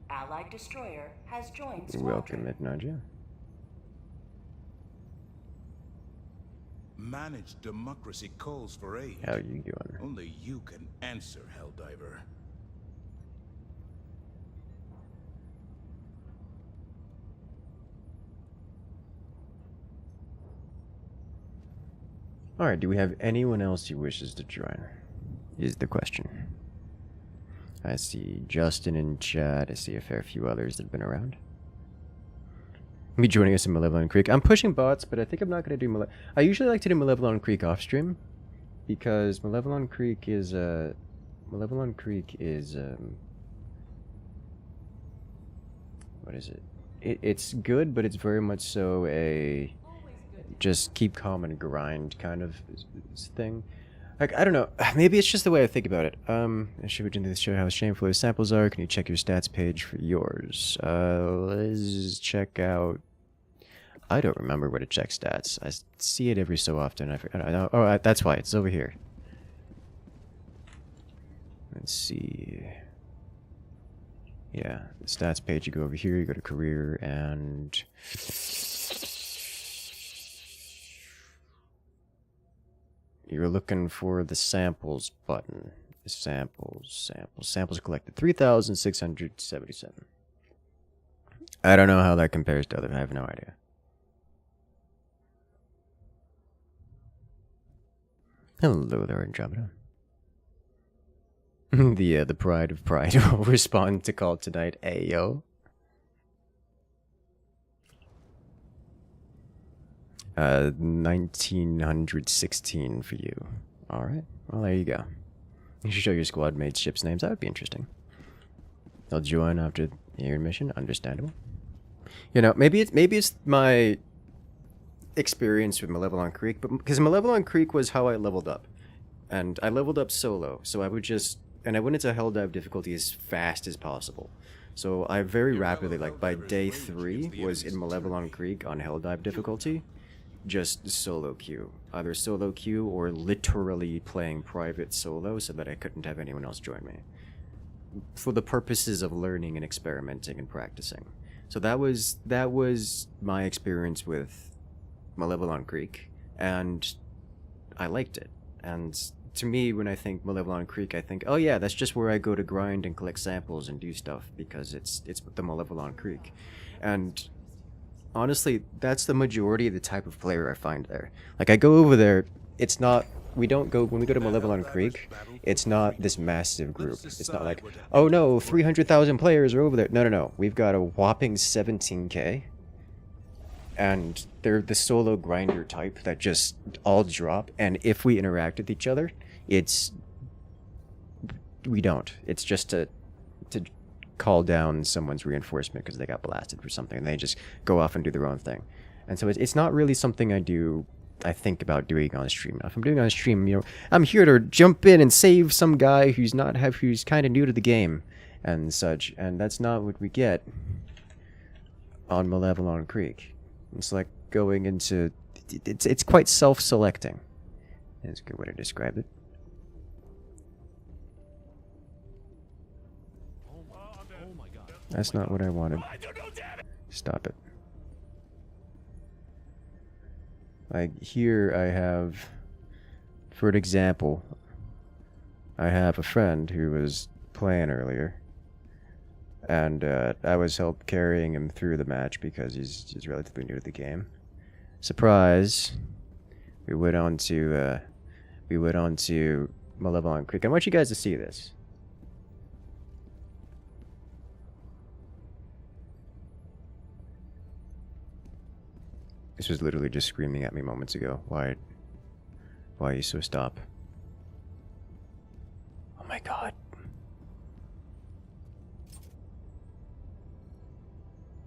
Allied destroyer has joined squadron. Welcome, Midnaja. Managed democracy calls for aid. How you doing? Only you can answer, Helldiver. Alright, do we have anyone else who wishes to join? Is the question. I see Justin in chat. I see a fair few others that have been around. Be joining us in Malevolent Creek. I'm pushing bots, but I think I'm not going to do I usually like to do Malevolent Creek off stream, because Malevolent Creek is what is it? It's good, but it's very much so a just keep calm and grind kind of thing. Like, I don't know, maybe it's just the way I think about it. Should we do this show how shameful his samples are? Can you check your stats page for yours? Let's check out. I don't remember where to check stats. I see it every so often. I know. Oh, that's why it's over here. Let's see. Yeah, the stats page. You go over here. You go to career and. You're looking for the samples button. Samples collected 3,677. I don't know how that compares to other. I have no idea. Hello there, Andromeda. The pride of pride will respond to call tonight. Ayo. 1916 for you. Alright. Well, there you go. You should show your squad mates ships' names. That would be interesting. They'll join after your mission. Understandable. You know, maybe it's my experience with Malevolon Creek, but because Malevolon Creek was how I leveled up, and I leveled up solo, so I would just I went into Helldive difficulty as fast as possible. So I very rapidly, like by day 3, was in Malevolon Creek on Helldive difficulty, just solo queue, either solo queue or literally playing private solo so that I couldn't have anyone else join me, for the purposes of learning and experimenting and practicing. So that was my experience with Malevolon Creek, and I liked it. And to me, when I think Malevolon Creek, I think, oh yeah, that's just where I go to grind and collect samples and do stuff because it's the Malevolon Creek. And honestly, that's the majority of the type of player I find there. Like, I go over there, it's not, when we go to Malevolon Creek, it's not this massive group. It's not like, oh no, 300,000 players are over there. No. We've got a whopping 17k. And they're the solo grinder type that just all drop. And if we interact with each other, we don't. It's just to call down someone's reinforcement because they got blasted for something, and they just go off and do their own thing. And so it's not really something I think about doing on stream. If I'm doing on stream, I'm here to jump in and save some guy who's kind of new to the game and such, and that's not what we get on Malevolon Creek. It's like going into it's quite self-selecting. That's a good way to describe it. That's not what I wanted. Stop it. Like, here I have, for an example, I have a friend who was playing earlier, and I was carrying him through the match because he's relatively new to the game. Surprise! We went on to Malevolon Creek. I want you guys to see this. This was literally just screaming at me moments ago. Why are you so stop? Oh my god.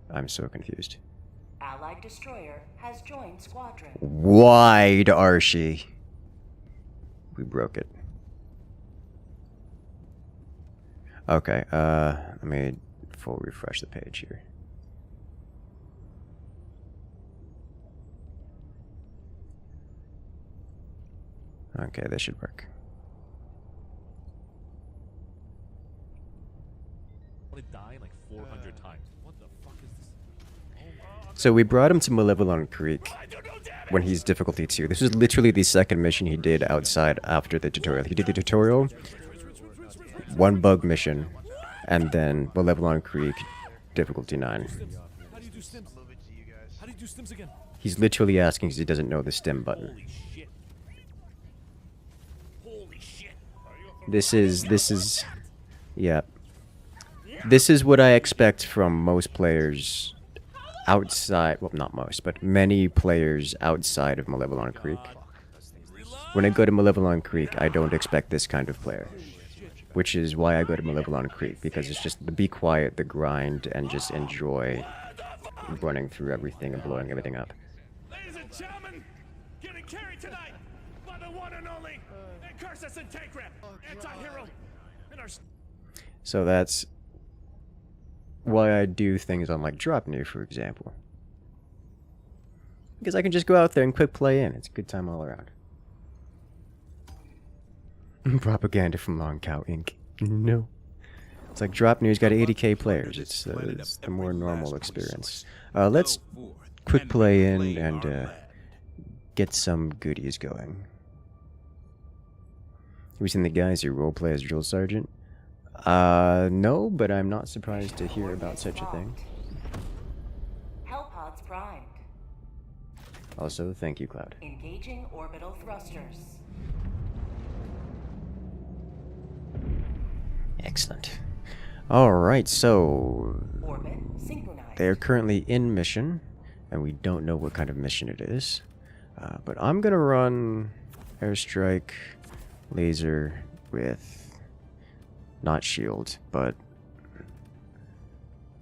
I'm so confused. Allied destroyer has joined squadron. Wide Archie. We broke it. Okay, let me full refresh the page here. Okay, this should work. Like 400 times. What the fuck is this? So we brought him to Malevolon Creek when he's difficulty 2. This was literally the second mission he did outside after the tutorial. He did the tutorial, one bug mission, and then Malevolon Creek difficulty 9. How do you do stims? How do you do stims again? He's literally asking because he doesn't know the stim button. Holy shit. Holy shit. This is yeah. This is what I expect from most players outside, well, not most, but many players outside of Malevolon Creek. When I go to Malevolon Creek, I don't expect this kind of player, which is why I go to Malevolon Creek, because it's just the be quiet, the grind, and just enjoy running through everything and blowing everything up. Ladies and gentlemen, getting carried tonight by the one and only Incursus and tank rep, anti-hero, and our... So that's why I do things on like Drop New, for example. Because I can just go out there and quick play in. It's a good time all around. Propaganda from Long Cow Inc. No. It's like Drop New's got 80k players. It's the more normal experience. Let's quick play in and get some goodies going. Have you seen the guys who roleplay as Drill Sergeant? No, but I'm not surprised to hear about such a thing. Hellpods primed. Also, thank you, Cloud. Engaging orbital thrusters. Excellent. Alright, so Orbit synchronized. they're currently in mission, and we don't know what kind of mission it is. But I'm gonna run airstrike, laser with not shield, but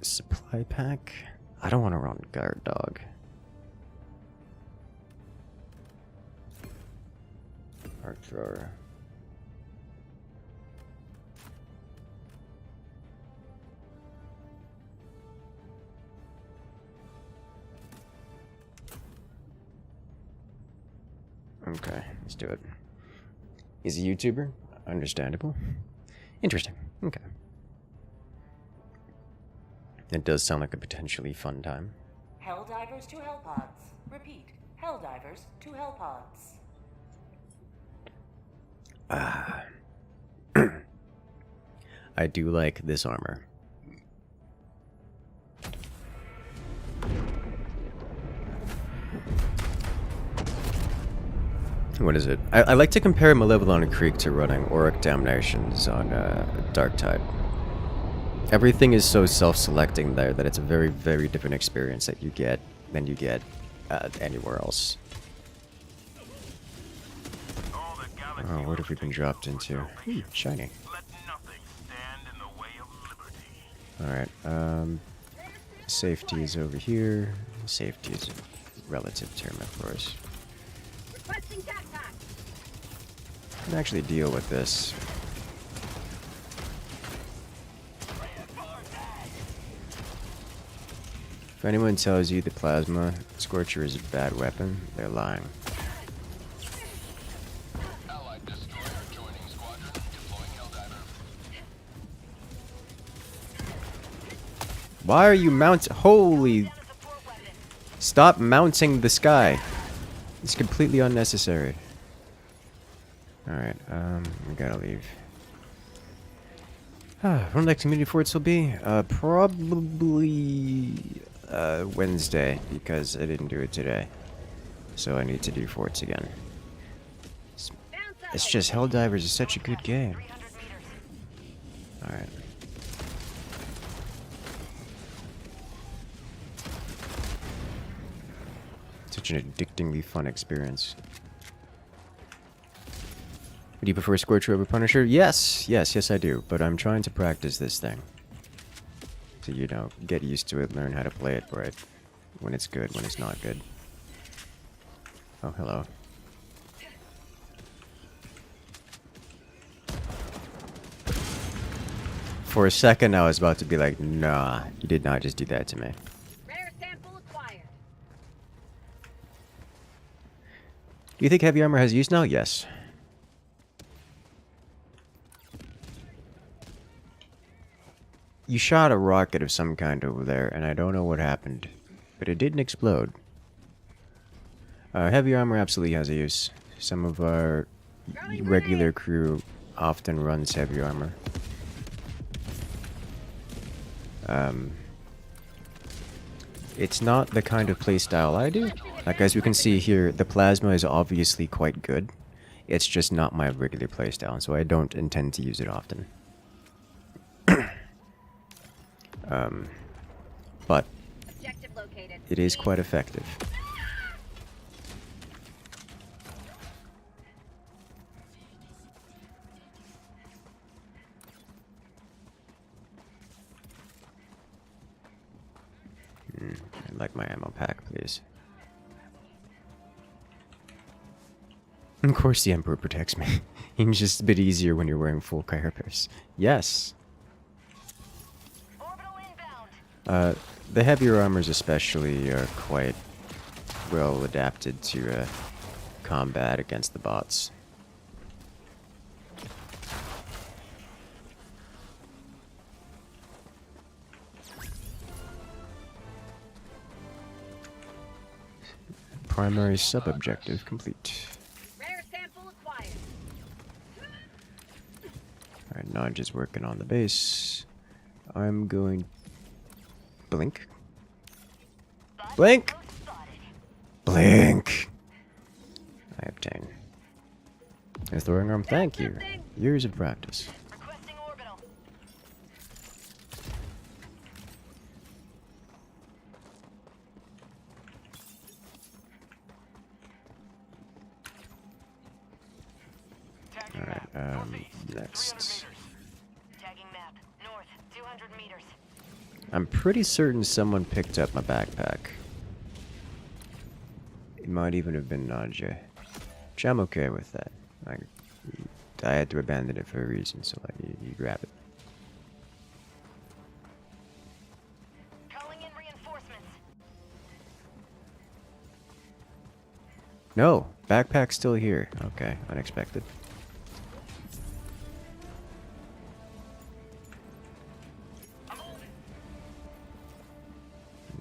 supply pack. I don't want to run guard dog. Arc thrower. Okay, let's do it. He's a YouTuber? Understandable. Interesting. Okay. It does sound like a potentially fun time. Helldivers to Hellpods. Repeat. Helldivers to Hellpods. I do like this armor. What is it? I like to compare Malevolon Creek to running Auric Damnations on Dark Tide. Everything is so self-selecting there that it's a very, very different experience that you get than you get anywhere else. Oh, what have we been dropped into? Shiny. Alright, safety is over here. Safety is a relative term, of course. I can actually deal with this. If anyone tells you the plasma scorcher is a bad weapon, they're lying. Allied destroyer joining squadron. Deploying Helldiver. Why are you Holy... Stop mounting the sky. It's completely unnecessary. Alright, we gotta leave. When next community forts will be? Probably Wednesday, because I didn't do it today. So I need to do forts again. It's just Helldivers is such a good game. Alright. Such an addictingly fun experience. Do you prefer Scorcher over Punisher? Yes, I do. But I'm trying to practice this thing. So, you know, get used to it, learn how to play it right. When it's good, when it's not good. Oh, hello. For a second, I was about to be like, nah, you did not just do that to me. Rare sample acquired. Do you think heavy armor has use now? Yes. You shot a rocket of some kind over there, and I don't know what happened. But it didn't explode. Heavy armor absolutely has a use. Some of our regular crew often runs heavy armor. It's not the kind of playstyle I do. Like, as you can see here, the plasma is obviously quite good. It's just not my regular playstyle, so I don't intend to use it often. But Objective located. it is quite effective. I'd like my ammo pack, please. Of course the Emperor protects me. It's just a bit easier when you're wearing full carapace. Yes! Orbital inbound. The heavier armors especially are quite well adapted to combat against the bots. Primary sub-objective complete. Rare sample acquired. Alright, Nodge is working on the base. I'm going... Blink. Blink! Blink! I obtain. A throwing arm, thank you. Years of practice. Requesting orbital. Alright, next. Tagging map. North, 200 meters. I'm pretty certain someone picked up my backpack. It might even have been Nadja. Which I'm okay with that. I had to abandon it for a reason, so you grab it. Calling in reinforcements. No, backpack's still here. Okay, unexpected.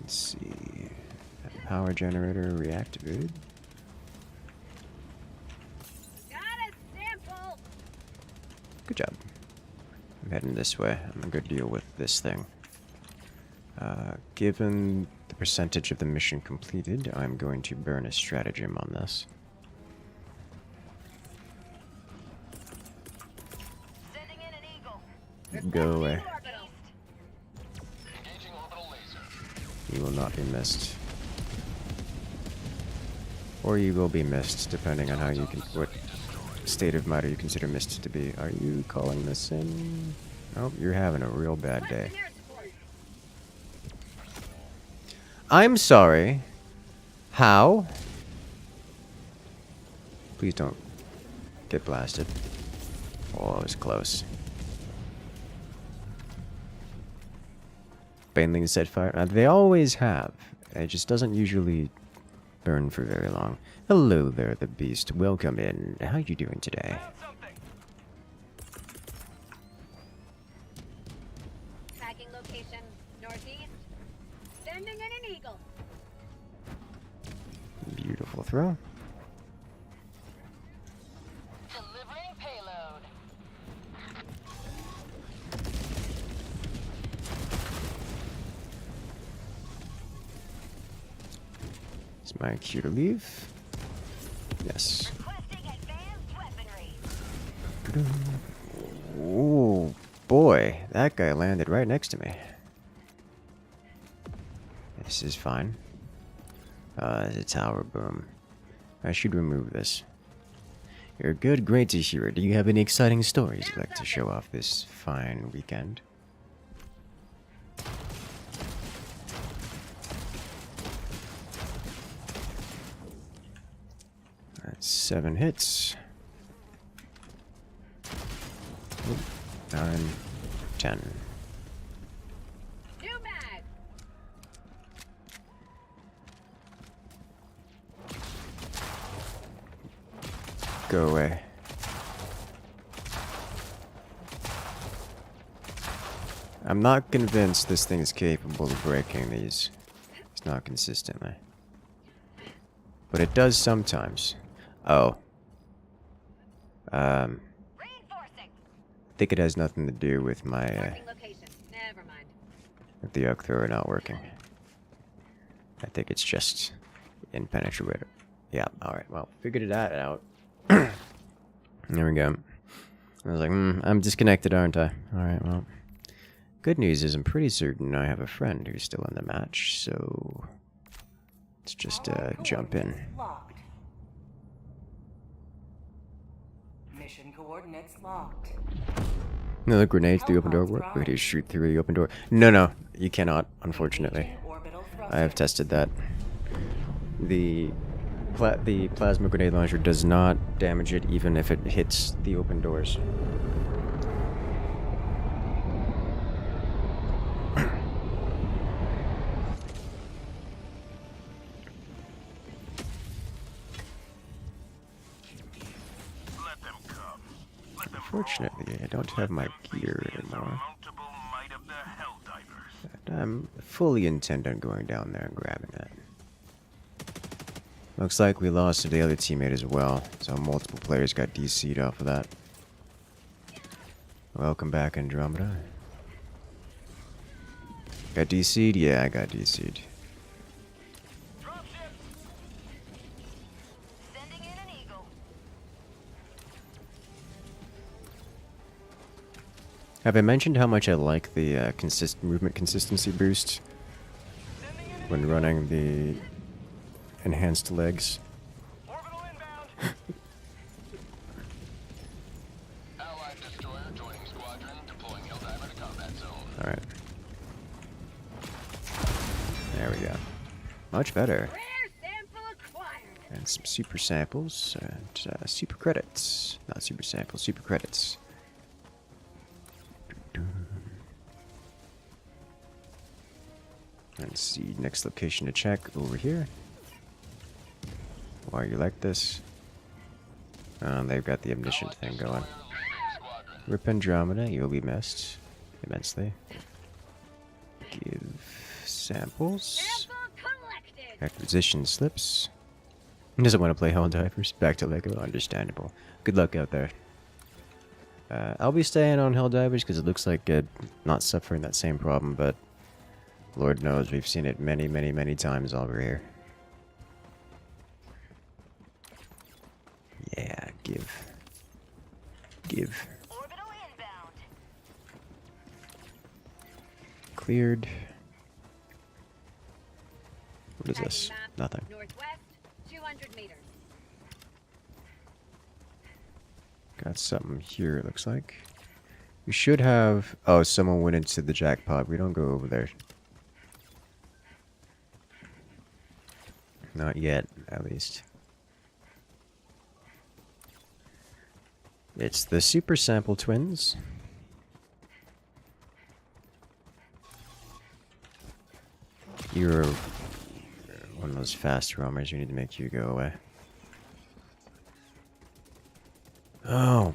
Let's see. Power generator reactivated. Got a sample. Good job. I'm heading this way. I'm gonna go deal with this thing. Given the percentage of the mission completed, I'm going to burn a stratagem on this. Sending in an eagle. Go away. Orbital. Engaging orbital laser. You will not be missed. Or you will be missed, depending on how you can, what state of matter you consider missed to be. Are you calling this in? Oh, you're having a real bad day. I'm sorry. How? Please don't get blasted. Oh, it was close. Banelings set fire. They always have. It just doesn't usually burn for very long. Hello there, the beast. Welcome in. How you doing today? Tracking location northeast. Sending in an eagle. Beautiful throw. Delivering payload. Is my cue to leave? Yes. Requesting advanced weaponry. Oh boy, that guy landed right next to me. This is fine. There's a tower boom. I should remove this. You're good, great to hear. Do you have any exciting stories you'd like to show off this fine weekend? That's 7 hits. Oop, 9, 10. New mag. Go away. I'm not convinced this thing is capable of breaking these. It's not consistently. But it does sometimes. Oh. Reinforcing. I think it has nothing to do with my, Marking location. Never mind. with the arc thrower not working. I think it's just impenetrable. Yeah, alright, well, figured that out. There we go. I was like, I'm disconnected, aren't I? Alright, well. Good news is I'm pretty certain I have a friend who's still in the match, so let's just jump in. Locked. Mission coordinates locked. No, the grenades, the open door work. Wait, you shoot through the open door. No, you cannot, unfortunately. Engaging orbital I have thrusters. tested that. The plasma grenade launcher does not damage it even if it hits the open doors. Let them come. Let them Fortunately, I don't have my gear anymore. multiple might of the Helldivers. But I'm fully intent on going down there and grabbing that. Looks like we lost to the other teammate as well, so multiple players got DC'd off of that. Welcome back, Andromeda. Got DC'd? Yeah, I got DC'd. Dropship. Sending in an eagle. Have I mentioned how much I like the movement consistency boost when running the enhanced legs? Orbital inbound. Allied destroyer joining squadron, deploying Helldiver to combat zone. Alright. There we go. Much better. Rare sample acquired. And some super samples and super credits. Not super samples, super credits. Let's see, next location to check over here. Why are you like this? They've got the omniscient thing going. Rip Andromeda, you'll be missed immensely. Give samples. Sample collected. Acquisition slips. Doesn't want to play Helldivers. Back to Lego, understandable. Good luck out there. I'll be staying on Helldivers because it looks like not suffering that same problem, but Lord knows we've seen it many, many, many times over here. Yeah, give. Give. Orbital inbound. Cleared. What is Tagging this? map, Nothing. Northwest, 200 meters. Got something here, it looks like. We should have... Oh, someone went into the jackpot. We don't go over there. Not yet, at least. It's the Super Sample Twins. You're one of those fast roamers. We need to make you go away. Oh,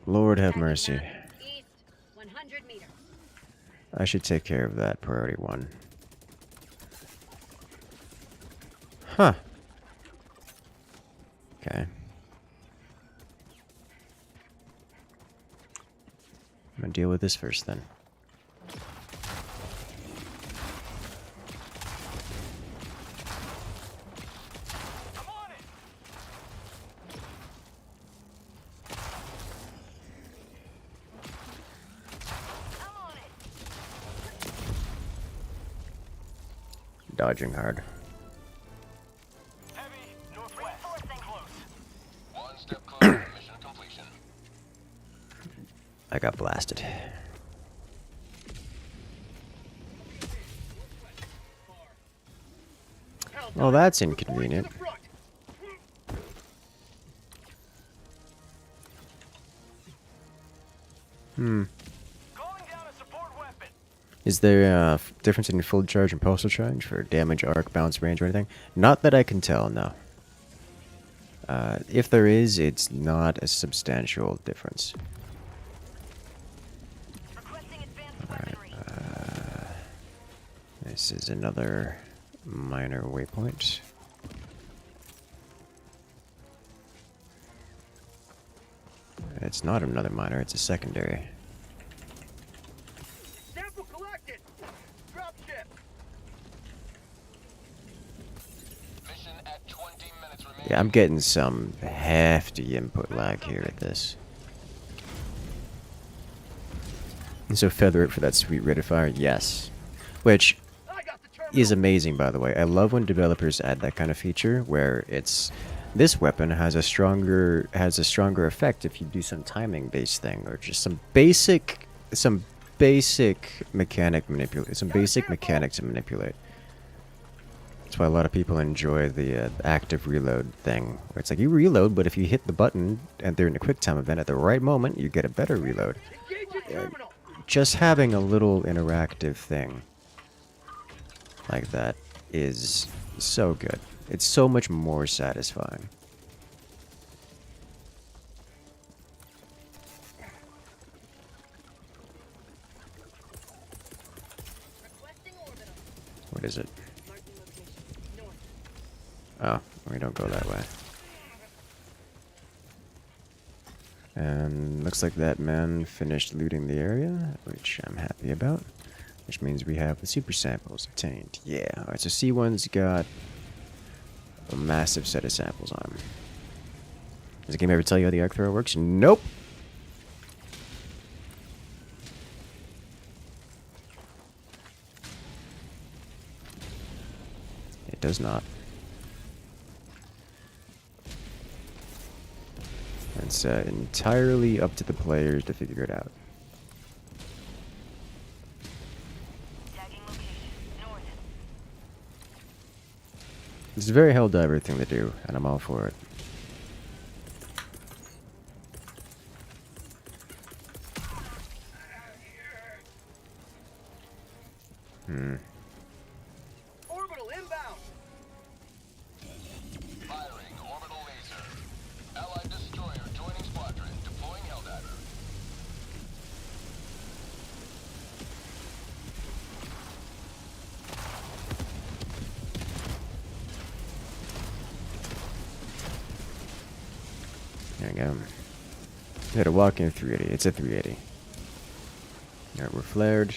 Lord have Tagging mercy. map, East, 100 meters. I should take care of that priority one. Huh. Okay. I'm gonna deal with this first then. I'm on it. I'm on it. Dodging hard. Heavy northwest. Reinforcing. Close. One step closer to mission completion. I got blasted. Well, that's inconvenient. Calling down a support weapon. Is there a difference in full charge and postal charge for damage, arc, bounce, range, or anything? Not that I can tell, no. If there is, it's not a substantial difference. Requesting advanced weaponry. This is another minor waypoint. It's not another minor, it's a secondary. Sample collected. Drop ship. Mission at 20 minutes remaining. Yeah, I'm getting some hefty input lag here at this. And so feather it for that sweet rate of fire, yes. Which I got the terminal. is amazing, by the way. I love when developers add that kind of feature where it's this weapon has a stronger effect if you do some timing based thing or just some basic mechanic manipulate, some basic mechanics to manipulate. That's why a lot of people enjoy the active reload thing, where it's like you reload, but if you hit the button and during a quick time event at the right moment, you get a better reload. Engage the terminal. Just having a little interactive thing like that is so good. It's so much more satisfying. Requesting orbital. What is it? Marking location. North. Oh, we don't go that way. And looks like that man finished looting the area, which I'm happy about. Which means we have the super samples obtained. Yeah, alright, so C1's got a massive set of samples on him. Does the game ever tell you how the arc thrower works? Nope! It does not. It's entirely up to the players to figure it out. Tagging location. North. It's a very Helldiver thing to do, and I'm all for it. Orbital inbound. Firing orbital laser. Allied destroyer joining squadron. Deploying Helldiver. There we go. We had a walk-in 380. It's a 380. Alright, we're flared.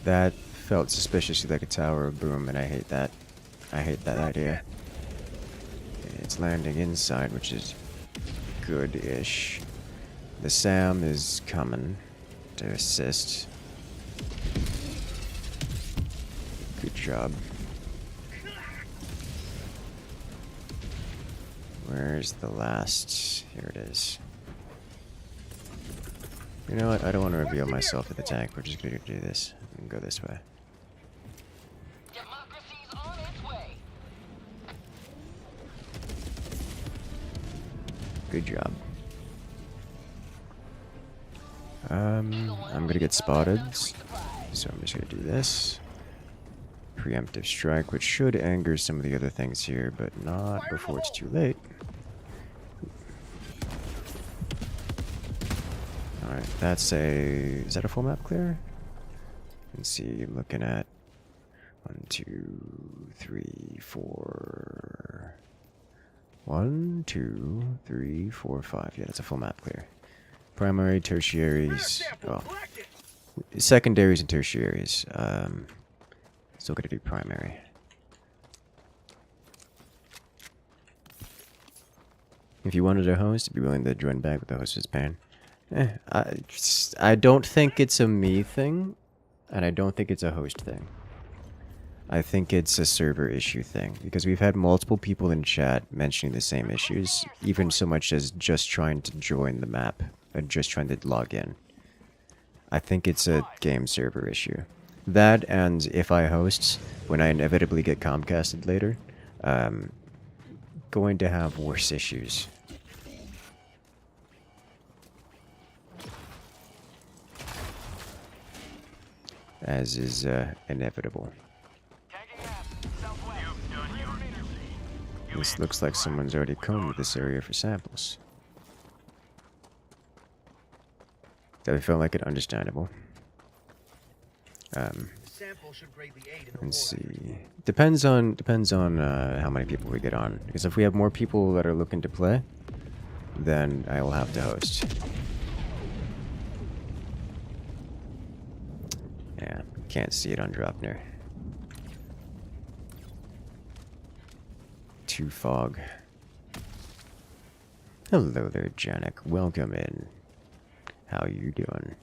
That felt suspiciously like a tower of boom, and I hate that. I hate that idea. It's landing inside, which is good-ish. The SAM is coming to assist. Good job. Where's the last? Here it is. You know what? I don't want to reveal myself at the tank. We're just going to do this and go this way. Democracy's on its way. Good job. I'm gonna get spotted, so I'm just gonna do this. Preemptive strike, which should anger some of the other things here, but not before it's too late. Alright, that's a... is that a full map clear? Let's see, I'm looking at 1, 2, 3, 4... 1, 2, 3, 4, 5. Yeah, that's a full map clear. Primary, tertiaries, well, secondaries and tertiaries. Still gonna do primary. If you wanted a host, be willing to join back with the host's pan. I don't think it's a me thing, and I don't think it's a host thing. I think it's a server issue thing, because we've had multiple people in chat mentioning the same issues, even so much as just trying to join the map, and just trying to log in. I think it's a game server issue. That, and if I host, when I inevitably get Comcasted later, going to have worse issues. As is inevitable. This looks like someone's already combed this area for samples. That felt like it understandable. Let's see. Depends on how many people we get on. Because if we have more people that are looking to play, then I will have to host. Yeah, can't see it on Dropner. Too fog. Hello there, Janik. Welcome in. How you doing?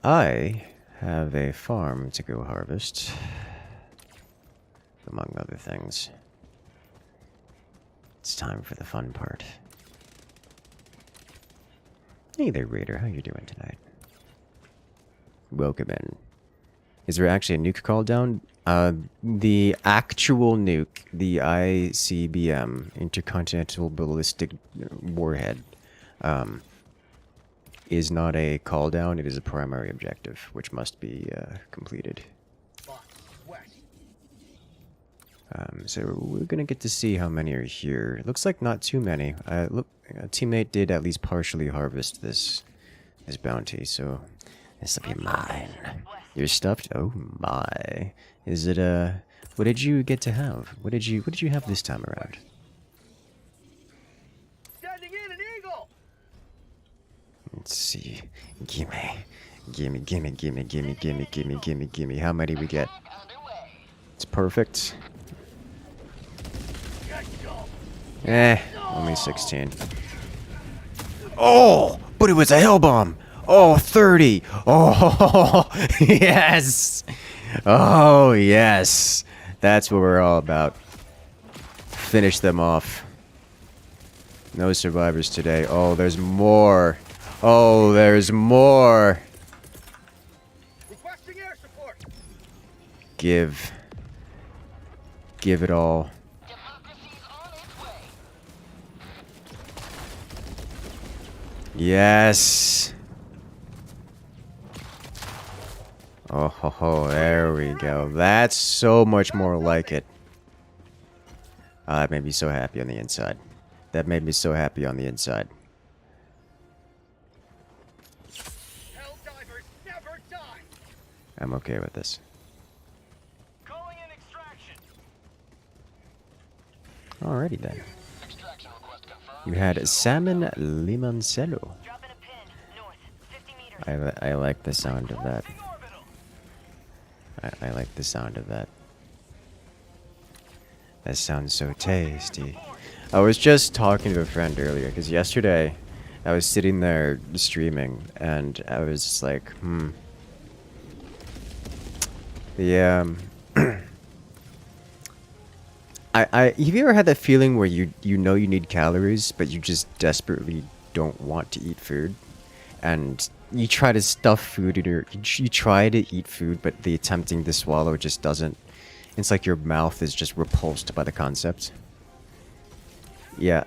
I have a farm to go harvest, among other things. It's time for the fun part. Hey there, Raider. How you doing tonight? Welcome in. Is there actually a nuke called down? The actual nuke, the ICBM, Intercontinental Ballistic Warhead, is not a call down, it is a primary objective, which must be completed. So we're gonna get to see how many are here. It looks like not too many. Look, a teammate did at least partially harvest this bounty, so this will be mine. You're stuffed? Oh my. Is it what did you get to have? What did you have this time around? Standing in an eagle. Let's see. Gimme. How many we get? It's perfect. Only 16. Oh, but it was a hell bomb. Oh, 30. Oh, yes. Oh, yes. That's what we're all about. Finish them off. No survivors today. Oh, there's more. Oh, there's more. Requesting air support. Give it all. Democracy's on its way. Yes. Oh ho ho, there we go. That's so much more like it. Oh, that made me so happy on the inside. That made me so happy on the inside. Helldivers never die. I'm okay with this. Calling in extraction. Alrighty then. Extraction request confirmed. You had salmon limoncello. Drop in a pin. North. 50 meters. I like the sound of that. Crossing orbital. I like the sound of that. That sounds so tasty. I was just talking to a friend earlier because yesterday I was sitting there streaming and I was just like, Yeah. Have you ever had that feeling where you know you need calories, but you just desperately don't want to eat food? And you try to stuff food in your... You try to eat food, but the attempting to swallow just doesn't... It's like your mouth is just repulsed by the concept. Yeah,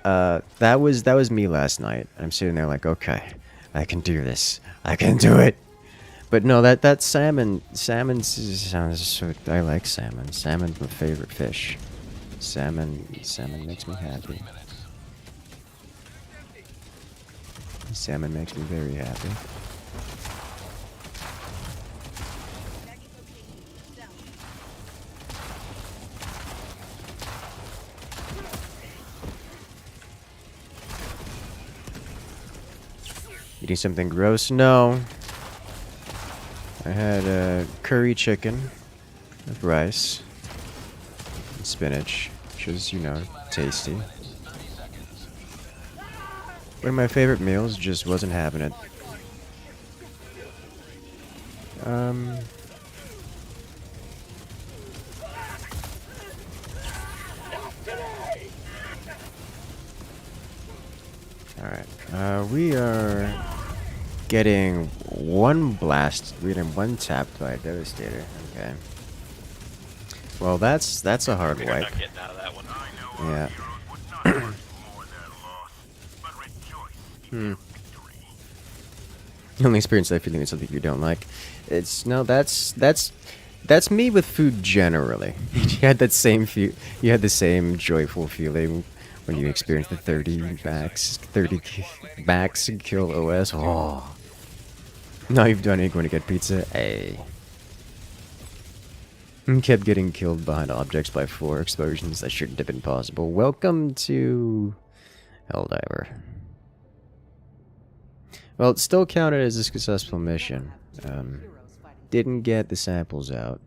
that was me last night. I'm sitting there like, okay, I can do this. I can do it. But no, that salmon sounds so... I like salmon. Salmon's my favorite fish. Salmon makes me happy. Salmon makes me very happy. Eating something gross? No. I had curry chicken with rice and spinach, which is, you know, tasty. One of my favorite meals, just wasn't having it. Alright, we are getting one blast, we're getting one tapped by a Devastator, okay. Well, that's a hard wipe. Not getting out of that one. I know Yeah. our heroes would not want more than loss, but rejoice in their victory. You only experience that feeling in something you don't like. It's no, that's me with food generally. You had that same you had the same joyful feeling when you experienced the 30 max kill OS. Oh. Now you've done it, going to get pizza. Hey. Kept getting killed behind objects by 4 explosions that shouldn't have been possible. Welcome to Helldiver. Well, it still counted as a successful mission. Didn't get the samples out,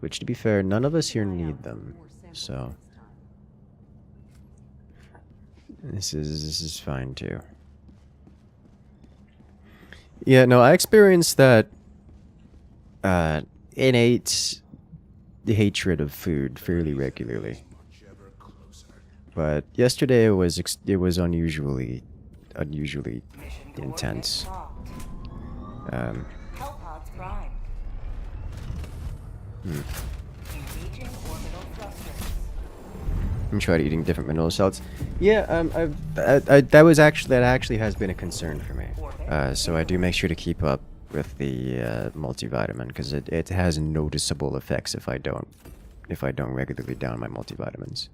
which, to be fair, none of us here need them. So this is fine too. Yeah, no, I experienced that innate hatred of food fairly regularly, but yesterday it was unusually intense. Hellpods primed. Engaging orbital thrusters. I'm trying eating different mineral salts. Yeah, that actually has been a concern for me. So I do make sure to keep up with the multivitamin because it has noticeable effects if I don't regularly down my multivitamins.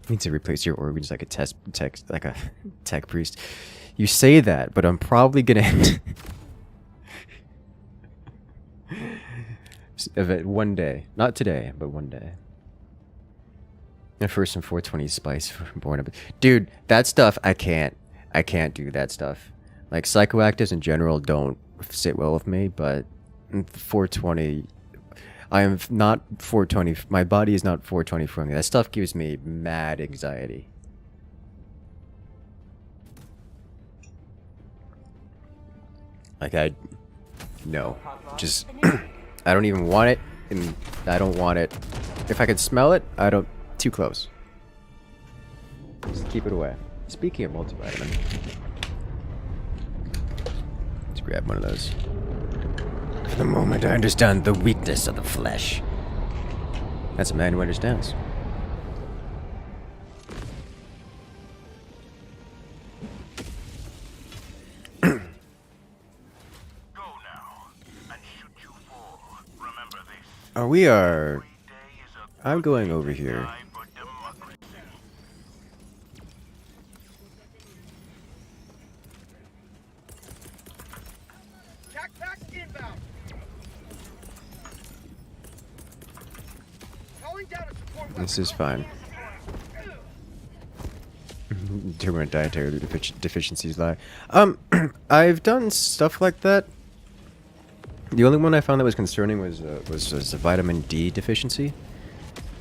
You need to replace your organs like a tech priest. You say that, but I'm probably gonna one day, not today, but one day. And first some 420 spice born up. Dude, that stuff I can't do that stuff. Like psychoactives in general don't sit well with me, but 420, I am not 420. My body is not 420 friendly. That stuff gives me mad anxiety. Like no, just I don't even want it, and I don't want it. If I could smell it, too close. Just keep it away. Speaking of multivitamin, let's grab one of those. For the moment, I understand the weakness of the flesh. That's a man who understands. Go now and shoot you fall. Remember this. Oh, we are. Every day is a I'm going over here. time for democracy. Tac pack inbound. Calling down a support weapon. This is fine. Where dietary deficiencies lie. I've done stuff like that. The only one I found that was concerning was a vitamin D deficiency.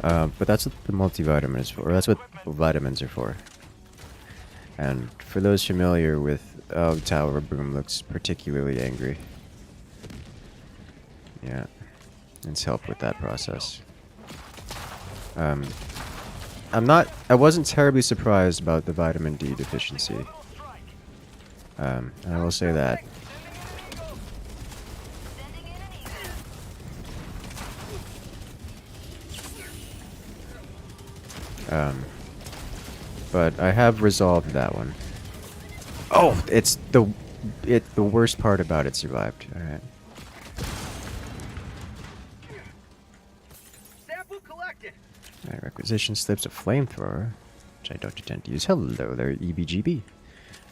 But that's what the multivitamin is for. Or that's what vitamins are for. And for those familiar with, Tower of Boom looks particularly angry. Yeah, it's helped with that process. I wasn't terribly surprised about the vitamin D deficiency. I will say that. But I have resolved that one. Oh, it's the worst part about it survived. All right. Sample collected. Alright, requisition slips a flamethrower, which I don't intend to use. Hello there, EBGB.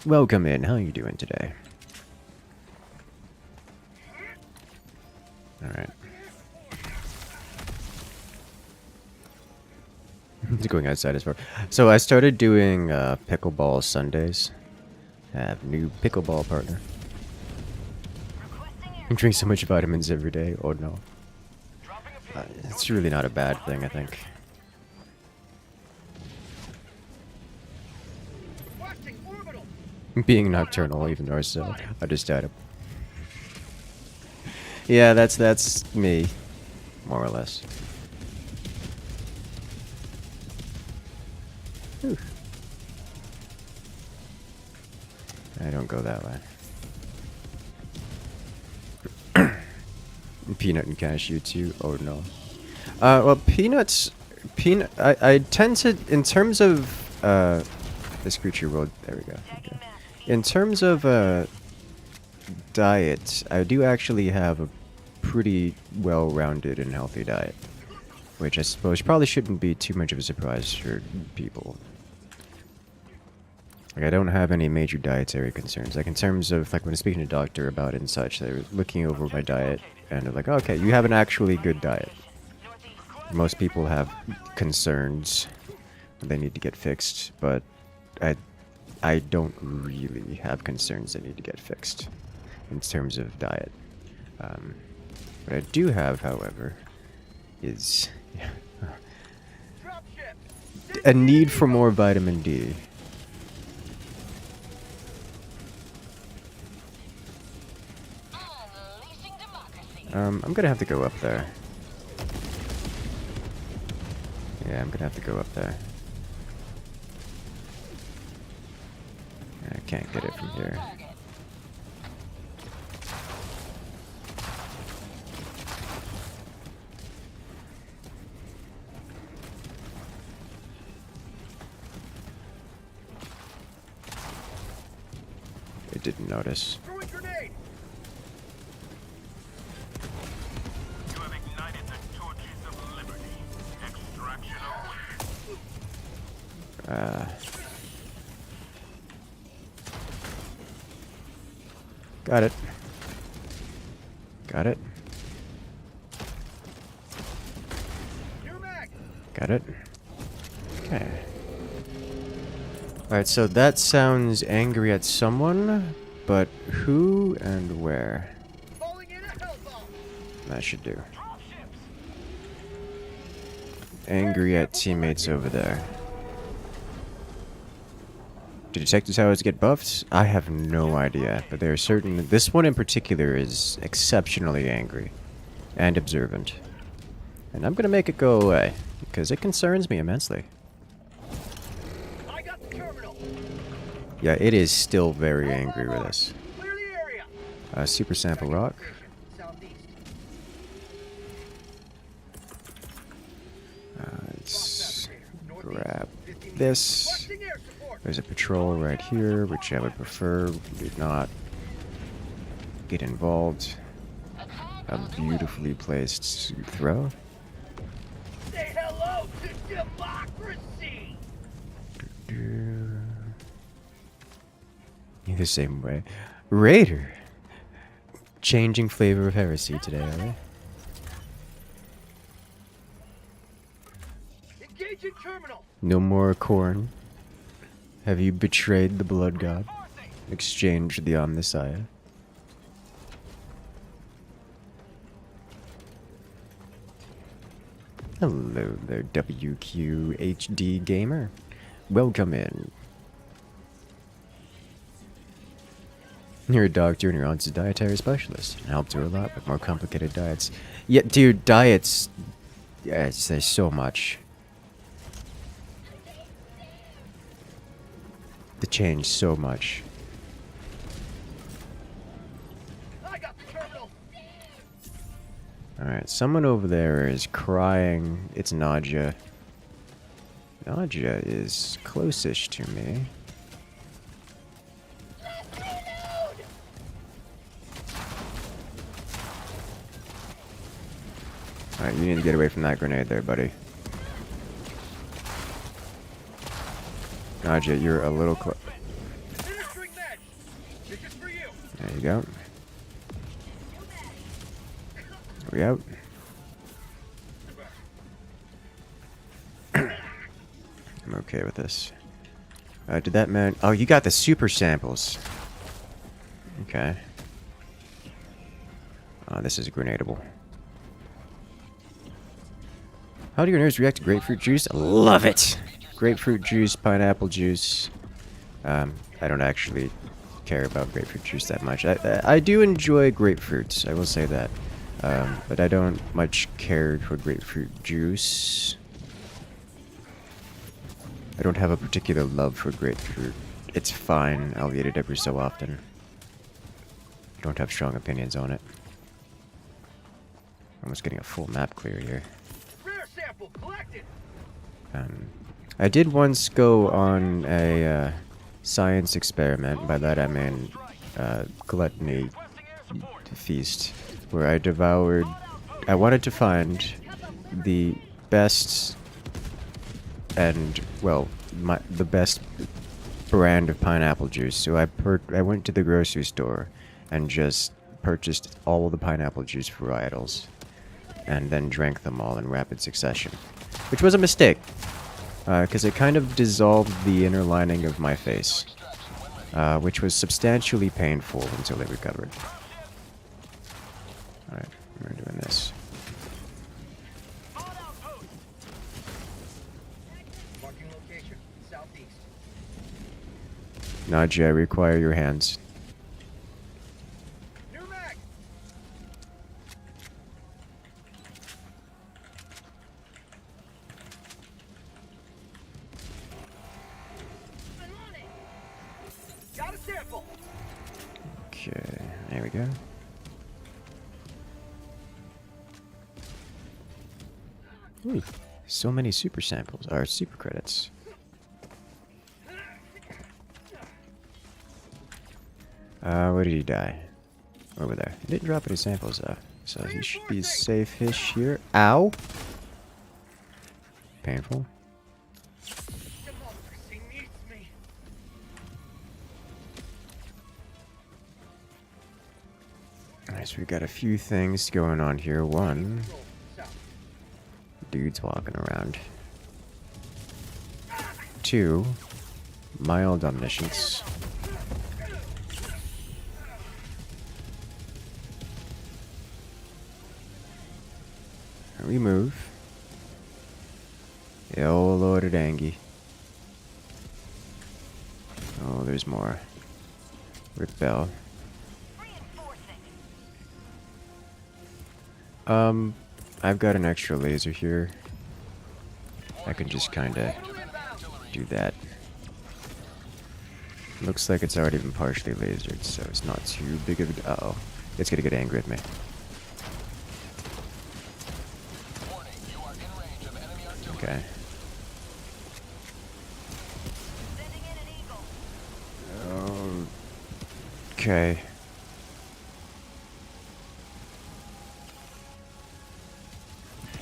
Welcome in. How are you doing today? Alright. Going outside as far. So I started doing pickleball Sundays. I have a new pickleball partner. I drink so much vitamins every day. Oh no. It's really not a bad thing, I think. Watching orbital. Being nocturnal, even more so. I just died. Yeah, that's me, more or less. Whew. I don't go that way. Peanut and cashew too. Oh no. Well, peanuts. I tend to, in terms of this creature road. There we go. Okay. In terms of diet, I do actually have a pretty well-rounded and healthy diet, which I suppose probably shouldn't be too much of a surprise for people. Like, I don't have any major dietary concerns. Like, in terms of, like, when I'm speaking to a doctor about it and such, they're looking over my diet, and they're like, okay, you have an actually good diet. Most people have concerns they need to get fixed, but I don't really have concerns that need to get fixed in terms of diet. What I do have, however, is a need for more vitamin D. I'm gonna have to go up there. Yeah, I'm gonna have to go up there. I can't get it from here. It didn't notice. Throwing grenade. You have ignited the torches of liberty. Extraction awaits. Got it. Got it. New mag. Got it. Okay. Alright, so that sounds angry at someone, but who and where? Falling in a hell bomb. That should do. Angry at teammates over there. Do detector towers get buffed? I have no idea, but there are certain... This one in particular is exceptionally angry and observant. And I'm gonna make it go away, because it concerns me immensely. I got terminal. Yeah, it is still very angry with us. Clear the area. Super sample rock. Southeast. Let's Northeast. grab 15 this. Requesting air support. There's a patrol right here, which I would prefer did not get involved. A beautifully placed throw. Say hello to democracy. The same way. Raider! Changing flavor of heresy today, are they? Engaging terminal. No more corn. Have you betrayed the blood god? Exchanged the Omnissiah. Hello there, WQHD gamer. Welcome in. You're a doctor and your aunt's a dietary specialist. It helped her a lot with more complicated diets. Yeah, dude, diets... Yes, there's so much. To change so much. I got the terminal. Alright, someone over there is crying. It's Nadja. Nadja is closest to me. Alright, you need to get away from that grenade there, buddy. Nadja, you're a little close. Administering meds. This is for you. There you go. We out. I'm okay with this. Did that man... Oh, you got the super samples. Okay. This is grenadable. How do your nerves react to grapefruit juice? Love it! Grapefruit juice, pineapple juice. I don't actually care about grapefruit juice that much. I do enjoy grapefruits, I will say that. But I don't much care for grapefruit juice. I don't have a particular love for grapefruit. It's fine, I'll eat it every so often. I don't have strong opinions on it. Almost getting a full map clear here. Rare sample collected. I did once go on a science experiment. By that I mean gluttony feast, where I devoured... I wanted to find the best and, well, the best brand of pineapple juice. So I went to the grocery store and just purchased all of the pineapple juice varietals and then drank them all in rapid succession, which was a mistake because it kind of dissolved the inner lining of my face, which was substantially painful until it recovered. Alright, we're doing this. Marking location. Southeast. Nadja, I require your hands. New mag. Got a sample. Okay, there we go. Ooh, so many super samples, or super credits. Where did he die? Over there. He didn't drop any samples though, so he should be safe-ish here. Ow! Painful. Democracy needs me. Alright, so we've got a few things going on here. One, South. dudes walking around. Two, mild omniscience. We move. Oh, Lord of Dangy. Oh, there's more. Repel. I've got an extra laser here. I can just kinda do that. Looks like it's already been partially lasered, so it's not too big of a... Uh-oh. It's gonna get angry at me. Warning, you are in range of enemy artillery. Okay. Sending in an eagle. Okay.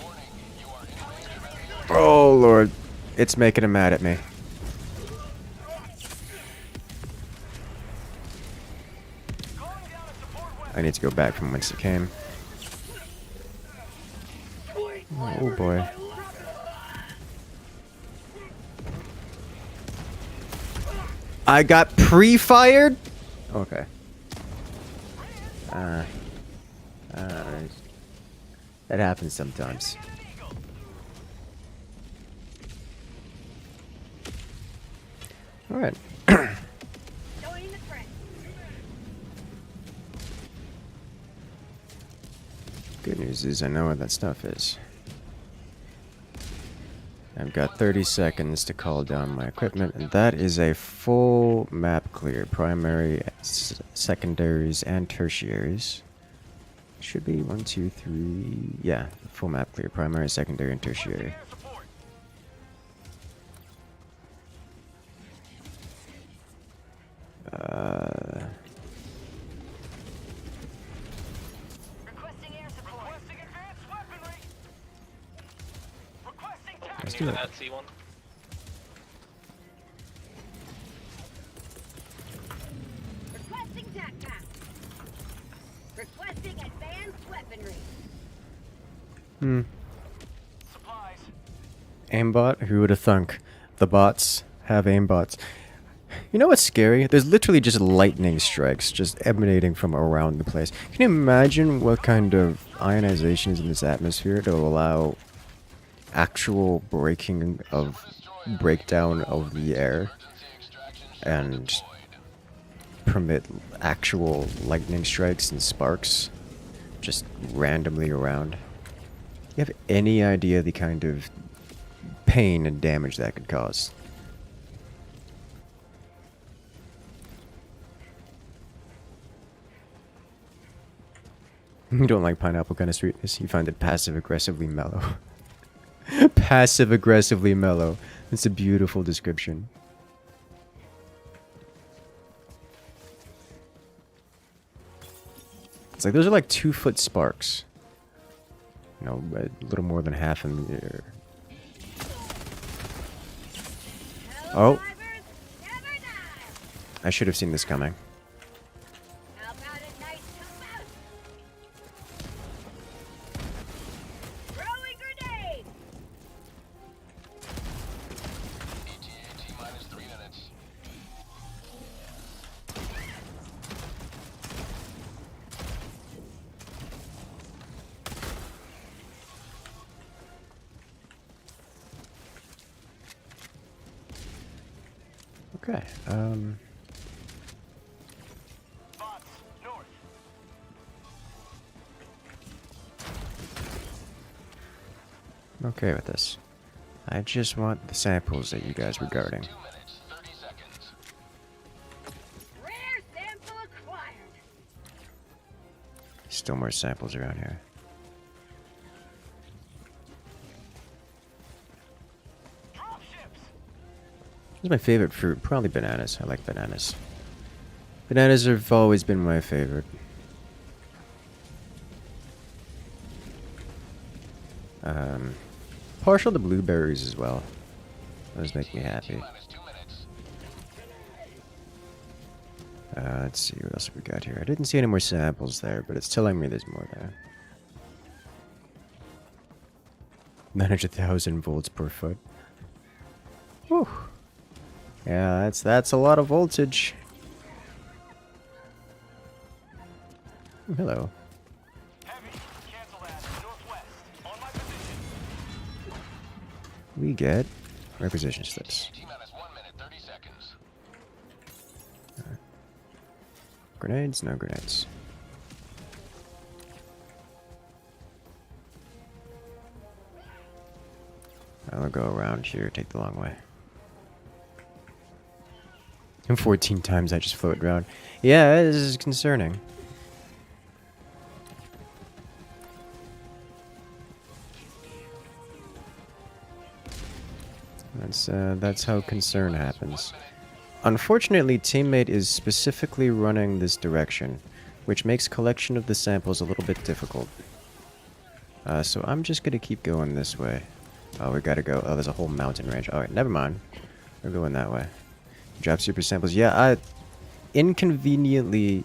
Warning, you are in range of enemy artillery. Oh, Lord. It's making him mad at me. I need to go back from whence it came. Oh, boy. I got pre-fired? Okay. That happens sometimes. Alright. Joining the press. Good news is I know where that stuff is. I've got 30 seconds to call down my equipment, and that is a full map clear. Primary, secondaries, and tertiaries. Should be 1, 2, 3... Yeah, full map clear. Primary, secondary, and tertiary. Requesting air support. Requesting advanced weaponry. Requesting Let's do it. That C1. Requesting tac pack. Requesting advanced weaponry. supplies. Aimbot? Who would have thunk? The bots have aimbots. You know what's scary? There's literally just lightning strikes just emanating from around the place. Can you imagine what kind of ionization is in this atmosphere to allow actual breakdown of the air and permit actual lightning strikes and sparks just randomly around? You have any idea the kind of pain and damage that could cause? You don't like pineapple kind of sweetness. You find it passive-aggressively mellow. Passive-aggressively mellow. It's a beautiful description. It's like those are like 2-foot sparks. You know, a little more than half in the air. Oh. Helldivers never die. I should have seen this coming. How about a nice combat? Throwing grenade. ETA T-minus 3 minutes. Okay, Bots, north. I'm okay with this. I just want the samples that you guys were guarding. 2 minutes, 30 seconds. Rare sample acquired. Still more samples around here. Dropships. This is my favorite fruit. Probably bananas. I like bananas. Bananas have always been my favorite. Partial to blueberries as well. Those make me happy. T-minus 2 minutes. Let's see what else we got here. I didn't see any more samples there, but it's telling me there's more there. 900,000 volts per foot. Whew. Yeah, that's a lot of voltage. Oh, hello. Heavy. Cancel that. Northwest. On my position. We get requisition slips. T-minus 1 minute, 30 seconds. Grenades? No grenades. I'll go around here, take the long way. And 14 times I just floated around. Yeah, this is concerning. That's how concern happens. Unfortunately, Teammate is specifically running this direction, which makes collection of the samples a little bit difficult. So I'm just gonna keep going this way. Oh, we gotta go. Oh, there's a whole mountain range. Alright, never mind. We're going that way. Drop super samples. Yeah, I inconveniently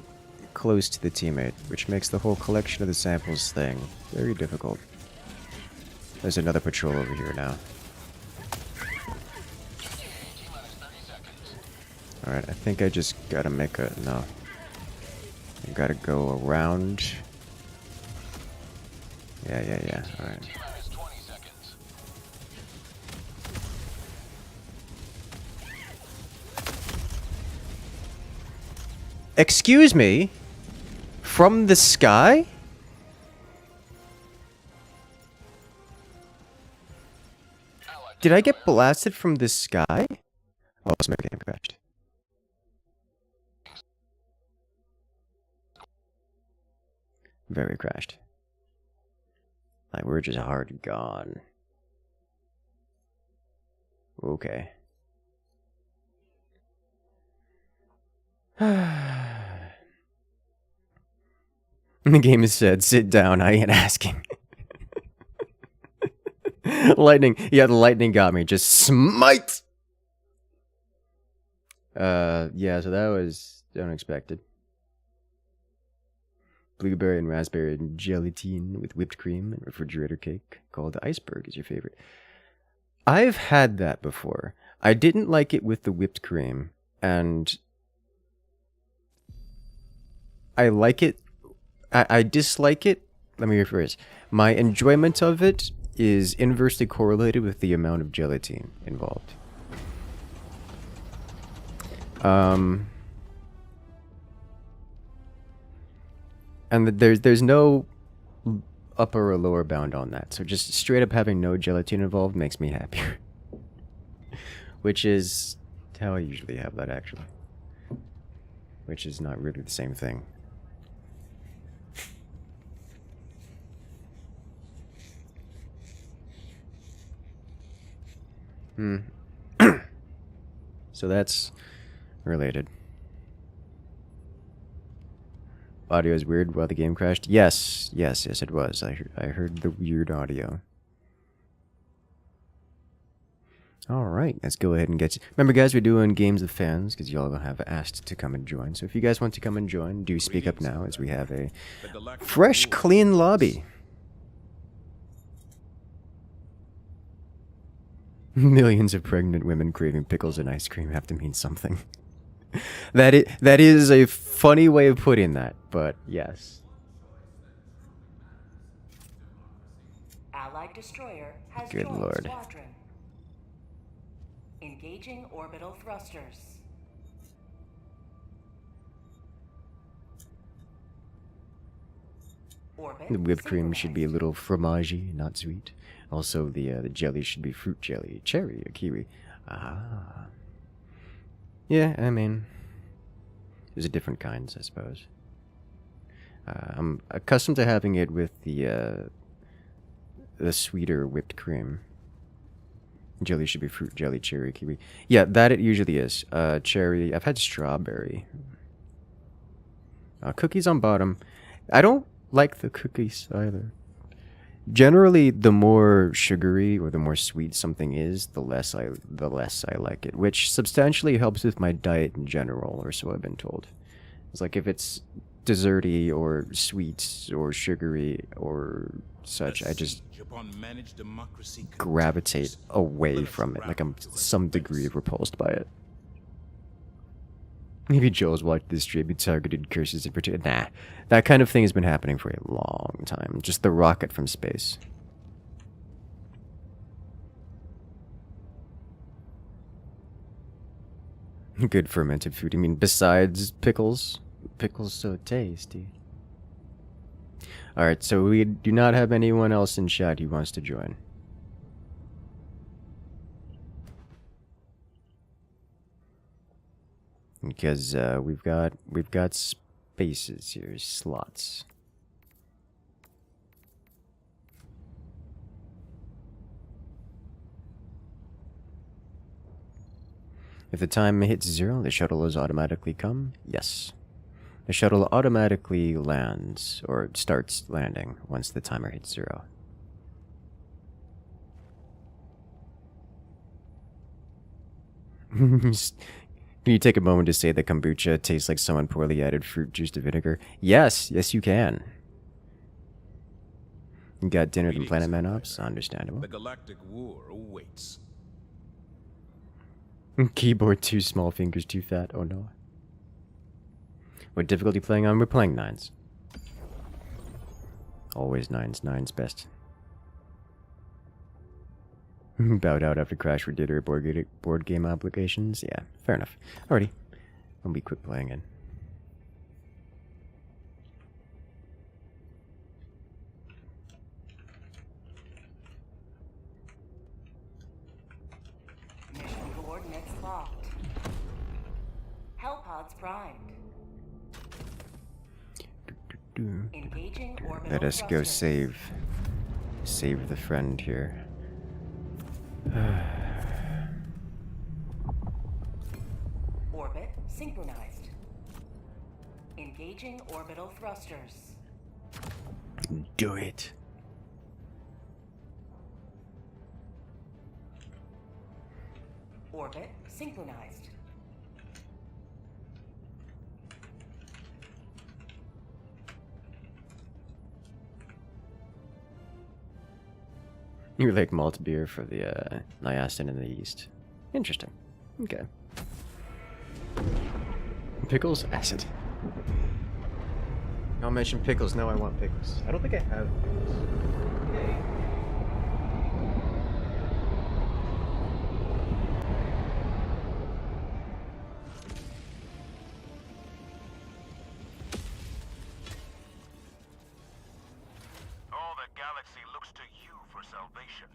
close to the Teammate, which makes the whole collection of the samples thing very difficult. There's another patrol over here now. Alright, I think I just gotta make a... no. I gotta go around. Yeah. Alright. Excuse me? From the sky? Did I get blasted from the sky? Oh, it's my game crashed. Very crashed. Like, we're just hard gone. Okay. The game has said, sit down, I ain't asking. Lightning. Yeah, the lightning got me. Just smite! Yeah, so that was unexpected. Blueberry and raspberry and gelatine with whipped cream and refrigerator cake called the iceberg is your favorite. I've had that before. I didn't like it with the whipped cream, and I like it. I dislike it. Let me rephrase. My enjoyment of it is inversely correlated with the amount of gelatine involved. And there's no upper or lower bound on that. So just straight up having no gelatine involved makes me happier. Which is how I usually have that, actually. Which is not really the same thing. So that's related. Audio is weird while the game crashed. Yes, it was. I heard the weird audio. Alright, let's go ahead and get... Remember, guys, we're doing games of fans, because y'all have asked to come and join. So if you guys want to come and join, do speak up now, as we have a fresh, clean lobby. Millions of pregnant women craving pickles and ice cream have to mean something. That is a funny way of putting that, but yes. Allied destroyer has Good joined lord. squadron. Engaging orbital thrusters. Orbit The whipped cream should be a synchronized. little fromagey, not sweet. Also, the jelly should be fruit jelly, cherry or kiwi. Ah. Yeah, I mean, there's different kinds, I suppose. I'm accustomed to having it with the sweeter whipped cream. Jelly should be fruit jelly, cherry, kiwi. Yeah, that it usually is. Cherry. I've had strawberry. Cookies on bottom. I don't like the cookies either. Generally, the more sugary or the more sweet something is, the less I like it, which substantially helps with my diet in general, or so I've been told. It's like if it's desserty or sweet or sugary or such, I just gravitate away from it, like I'm some degree repulsed by it. Maybe Joel's watched this stream and targeted curses in particular. Nah, that kind of thing has been happening for a long time. Just the rocket from space. Good fermented food. I mean, besides pickles? Pickles so tasty. Alright, so we do not have anyone else in chat who wants to join. Because we've got spaces here, slots. If the time hits 0, the shuttle is automatically come? Yes. The shuttle automatically lands, or starts landing, once the timer hits 0. Can you take a moment to say that kombucha tastes like someone poorly added fruit juice to vinegar? Yes, yes you can. You got dinner than Planet Man Ops? Understandable. The galactic war awaits. Keyboard too small, fingers too fat. Oh no. What difficulty playing on? We're playing 9s. Always 9s. 9's best. Bowed out after Crash for Ditter board game applications? Yeah, fair enough. Alrighty. I'll be quit playing in. Mission coordinates locked. Hellpods primed. Engaging orbital Let us go thrusters. save the friend here. Orbit synchronized. Engaging orbital thrusters. Do it. Orbit synchronized. You like malt beer for the Nyastin in the East. Interesting. Okay. Pickles? Acid. I'll mention pickles. No, I want pickles. I don't think I have pickles. Yay. All the galaxy looks to you for salvation.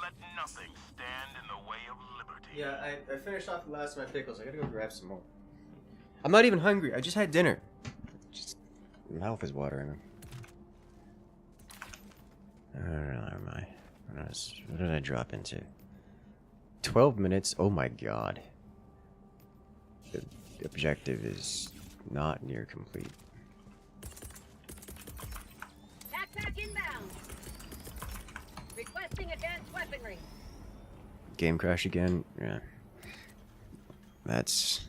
Let nothing stand in the way of liberty. Yeah, I finished off the last of my pickles. I gotta go grab some more. I'm not even hungry. I just had dinner. Just my mouth is watering. I don't know, never mind. What did I drop into? 12 minutes? Oh my god. The objective is not near complete. Backpack inbound. Requesting advanced weaponry. Game crash again? Yeah. That's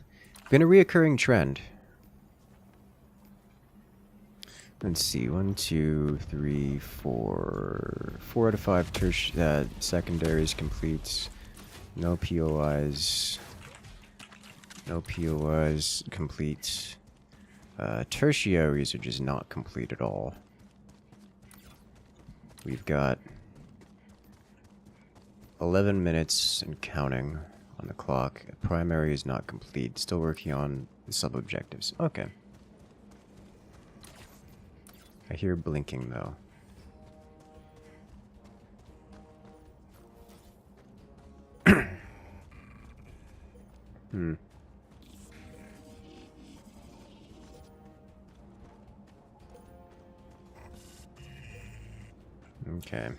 been a reoccurring trend. Let's see, 1, 2, 3, 4. 4 out of 5 secondaries complete. No POIs. No POIs complete. Tertiaries are just not complete at all. We've got 11 minutes and counting on the clock. Primary is not complete. Still working on the sub-objectives. Okay. I hear blinking, though. Okay.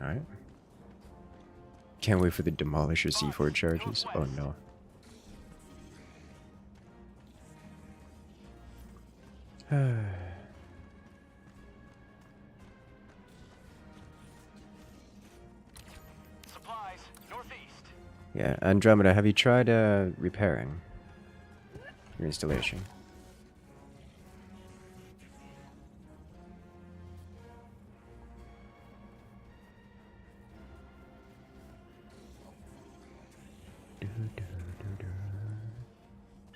Alright. Can't wait for the Demolisher C4 charges. Oh no. Supplies, northeast. Yeah, Andromeda, have you tried repairing your installation?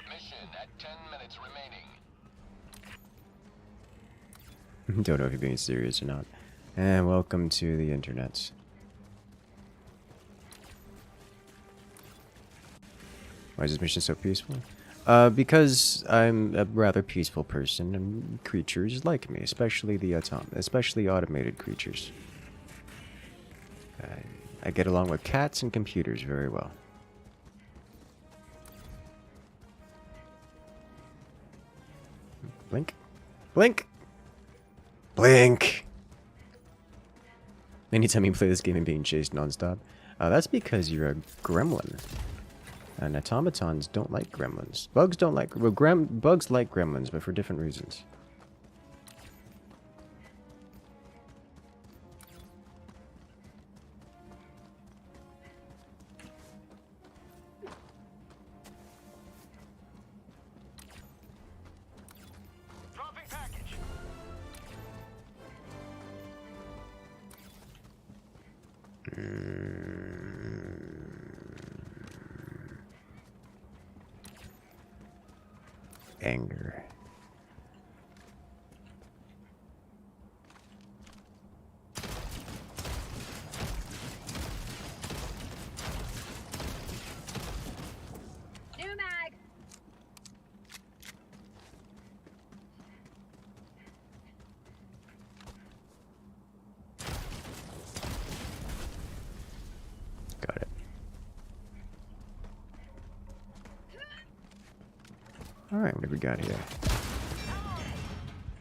Mission at 10 minutes remaining. Don't know if you're being serious or not. And welcome to the internet. Why is this mission so peaceful? Because I'm a rather peaceful person, and creatures like me, especially the especially automated creatures. I get along with cats and computers very well. Blink. Blink! Blink! Anytime you play this game and being chased non-stop. That's because you're a gremlin. And automatons don't like gremlins. Bugs don't like... Well, bugs like gremlins, but for different reasons. Dropping package. Anger. New mag. Got it. Alright, what do we got here?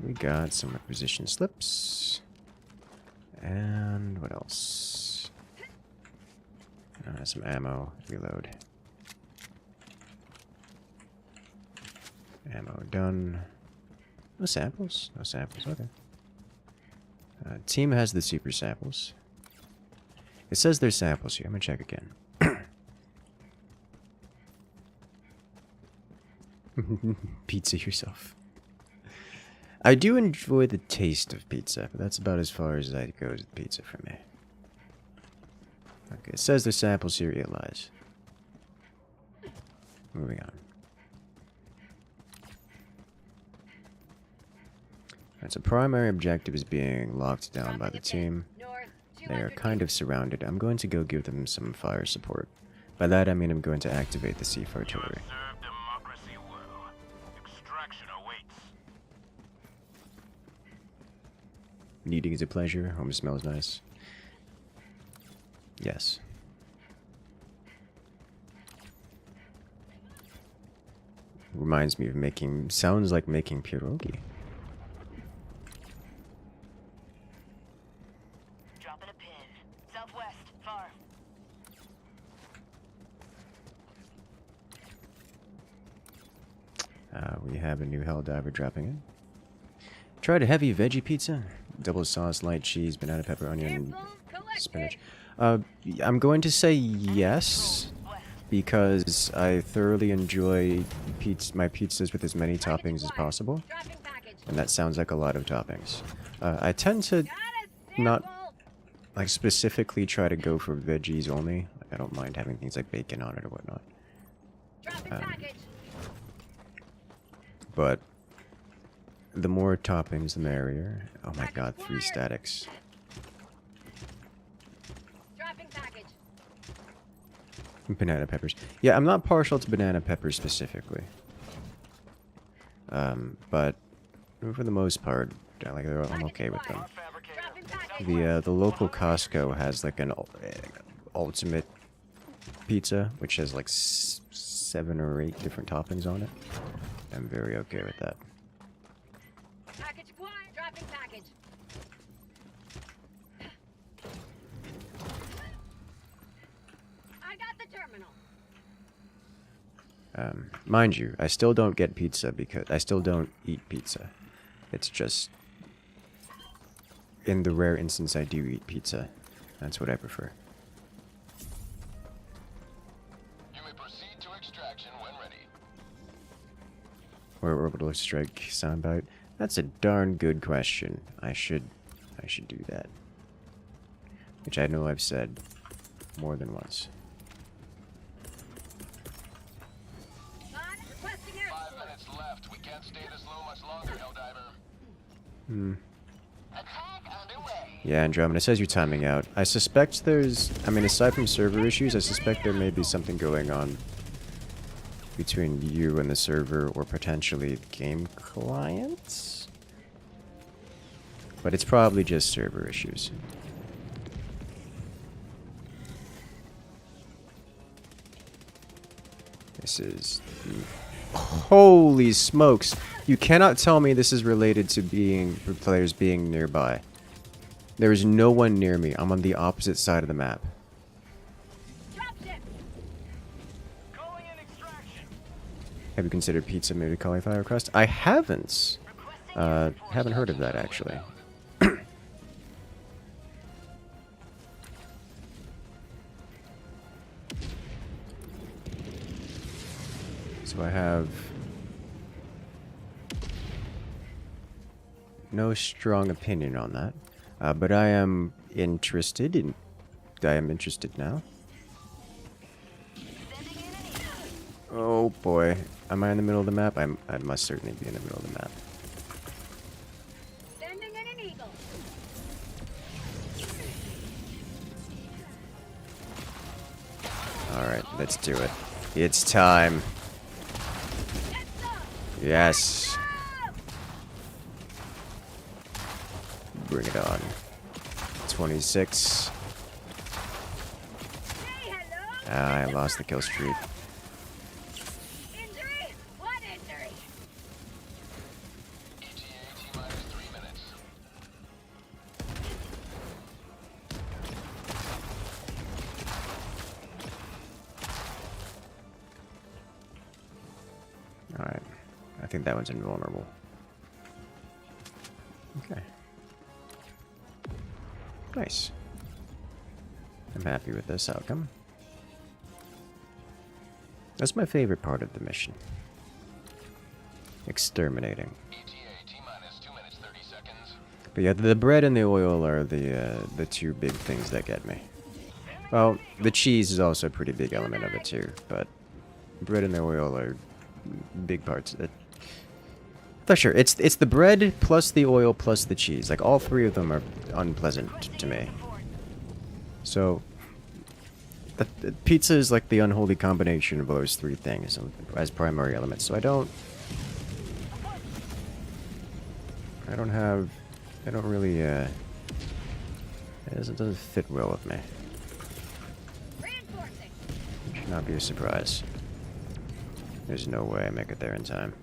We got some reposition slips. And what else? Some ammo. Reload. Ammo done. No samples? No samples, okay. Team has the super samples. It says there's samples here. I'm gonna check again. Pizza yourself. I do enjoy the taste of pizza, but that's about as far as I go with pizza for me. Okay, it says there's samples here. It lies. Moving on. Alright, so primary objective is being locked down by the team. North. They are 200 kind of surrounded. I'm going to go give them some fire support. By that I mean I'm going to activate the siege artillery. Serve democracy well. Extraction awaits. Kneading is a pleasure. Home smells nice. Yes. Reminds me of making... Sounds like making pierogi. Dropping a pin. Southwest, far. We have a new Helldiver dropping in. Tried a heavy veggie pizza. Double sauce, light cheese, banana pepper, onion, spinach. I'm going to say yes, because I thoroughly enjoy my pizzas with as many toppings as possible. Dropping package. And that sounds like a lot of toppings. I tend to Got a not sample. like specifically try to go for veggies only. Like, I don't mind having things like bacon on it or whatnot. Dropping package. But the more toppings, the merrier. Oh my god, 3 statics. Dropping package. Banana peppers. Yeah, I'm not partial to banana peppers specifically. But for the most part, I'm okay with them. Dropping package. The local Costco has like an ultimate pizza, which has like 7 or 8 different toppings on it. I'm very okay with that. Package acquired. Dropping package. I got the terminal. Mind you, I still don't get pizza because I still don't eat pizza. It's just in the rare instance I do eat pizza. That's what I prefer. You may proceed to extraction when ready. Or orbital strike soundbite? That's a darn good question. I should do that. Which I know I've said more than once. Requesting air 5 support. minutes left. We can't stay this low much longer, Helldiver. Attack underway. Yeah, Andromeda, it says you're timing out. I suspect there's... I mean, aside from server issues, I suspect there may be something going on between you and the server, or potentially game clients. But it's probably just server issues. This is... Holy smokes! You cannot tell me this is related to players being nearby. There is no one near me. I'm on the opposite side of the map. Calling in extraction. Have you considered pizza maybe cauliflower crust? I haven't. Haven't heard of that actually. So I have no strong opinion on that, but I am interested now. Oh boy, am I in the middle of the map? I must certainly be in the middle of the map. Sending in an eagle. All right, let's do it. It's time. Yes. Bring it on. 26. Say hello. Ah, I lost the kill streak. Injury? What injury? ETA T-minus 3 minutes. Alright. I think that one's invulnerable. Okay. Nice. I'm happy with this outcome. That's my favorite part of the mission. Exterminating. ETA T-minus 2 minutes 30 seconds. But yeah, the bread and the oil are the two big things that get me. Well, the cheese is also a pretty big element of it too, but bread and the oil are big parts of it. For sure, it's the bread plus the oil plus the cheese. Like, all three of them are unpleasant to me. So, the pizza is like the unholy combination of those three things as primary elements. So I don't really, it doesn't fit well with me. Reinforcing. Should not be a surprise. There's no way I make it there in time.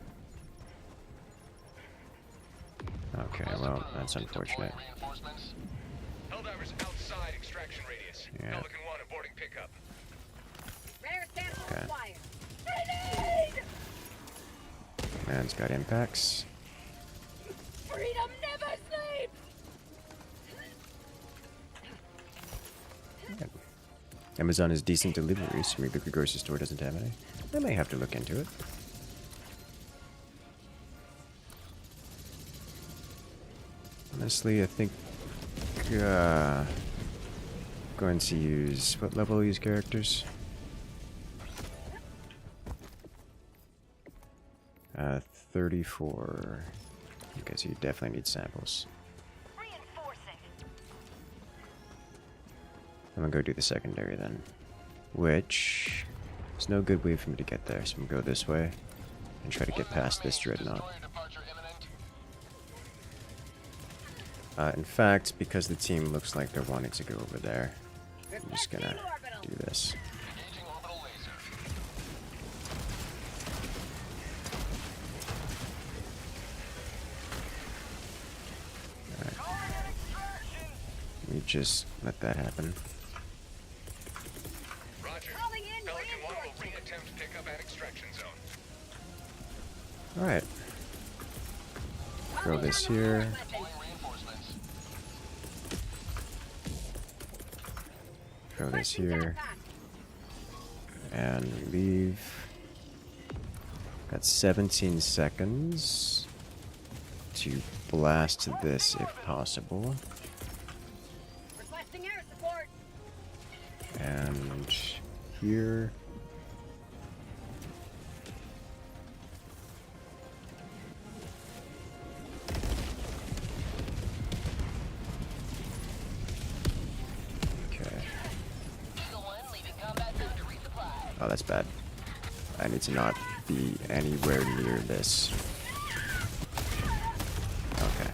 Okay, well, that's unfortunate. Reinforcements. Helldivers outside extraction radius. Yeah. Pelican 1 aborting pickup. Rare sample Okay. required. Grenade! Man's got impacts. Freedom never sleeps! Amazon has decent deliveries. Maybe the grocery store doesn't have any. I may have to look into it. Honestly, I think going to use what level are these characters? 34. Okay, so you definitely need samples. Reinforcing. I'm gonna go do the secondary then. Which there's no good way for me to get there, so I'm gonna go this way and try to get past this dreadnought. Destroyer departure imminent. In fact, because the team looks like they're wanting to go over there, I'm just gonna do this. Engaging orbital laser. Let me just let that happen. Roger. Calling in Pelican 1 will reinforcements. re-attempt pickup at extraction zone. Alright. Throw this here. Deploying reinforcements. Throw this here. And leave. Got 17 seconds to blast this if possible. Requesting air support. And here. Okay. Eagle 1 leaving combat zone to resupply. Oh, that's bad. I need to not be anywhere near this. Okay.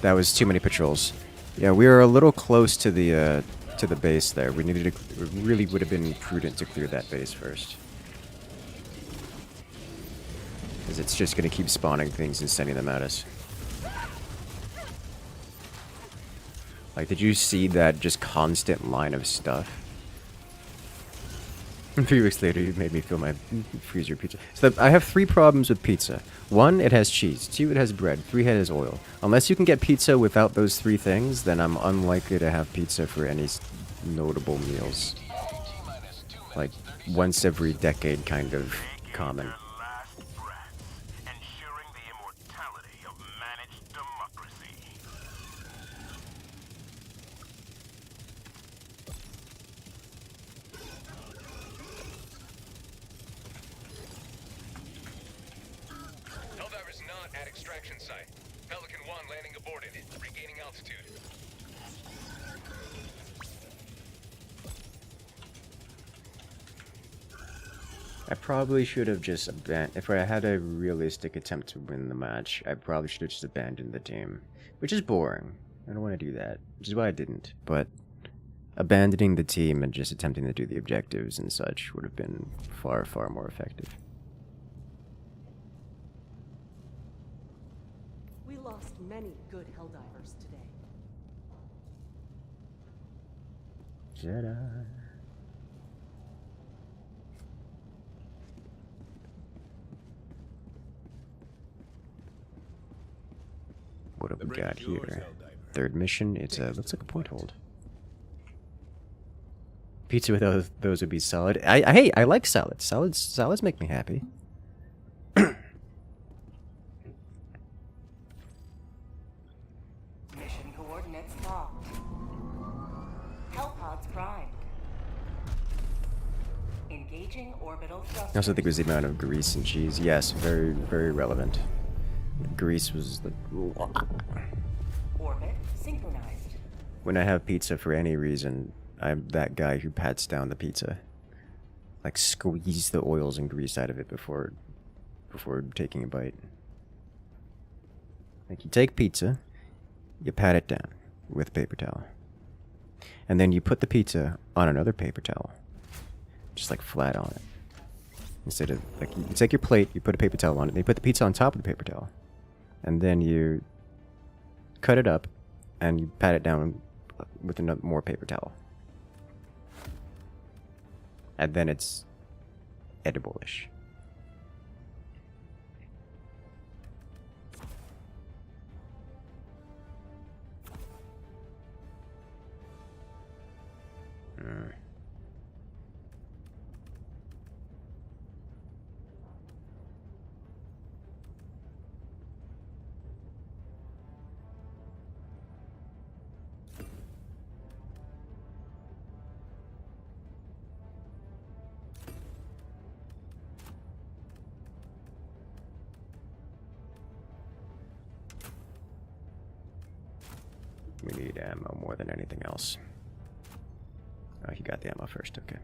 That was too many patrols. Yeah, we were a little close to the base there. We needed to, it really would have been prudent to clear that base first. Because it's just going to keep spawning things and sending them at us. Like, did you see that just constant line of stuff? 3 weeks later, you made me feel my freezer pizza. So I have 3 problems with pizza. 1, it has cheese. 2, it has bread. 3, it has oil. Unless you can get pizza without those 3 things, then I'm unlikely to have pizza for any notable meals. Like, once every decade kind of common. Their last breaths, ensuring the immortality of managed democracy. Helldivers not at extraction site. Pelican 1 landing aborted. Regaining altitude. I probably should have just abandoned... If I had a realistic attempt to win the match, I probably should have just abandoned the team. Which is boring. I don't want to do that. Which is why I didn't. But abandoning the team and just attempting to do the objectives and such would have been far, far more effective. We lost many good Helldivers today. Jedi. What have we got here? Third mission. It's a looks like a point hold. Pizza with those would be solid. Hey, I like salads. Salads make me happy. Mission coordinates locked. Hellpods primed. Engaging orbital thrusters. I also think it was the amount of grease and cheese. Yes, very, very relevant. Grease was the... Orbit synchronized. When I have pizza for any reason, I'm that guy who pats down the pizza. Like, squeeze the oils and grease out of it before taking a bite. Like, you take pizza, you pat it down with a paper towel. And then you put the pizza on another paper towel. Just, like, flat on it. Instead of, like, you take your plate, you put a paper towel on it, and you put the pizza on top of the paper towel. And then you cut it up, and you pat it down with another more paper towel. And then it's edible-ish. We need ammo more than anything else. Oh, he got the ammo first, okay.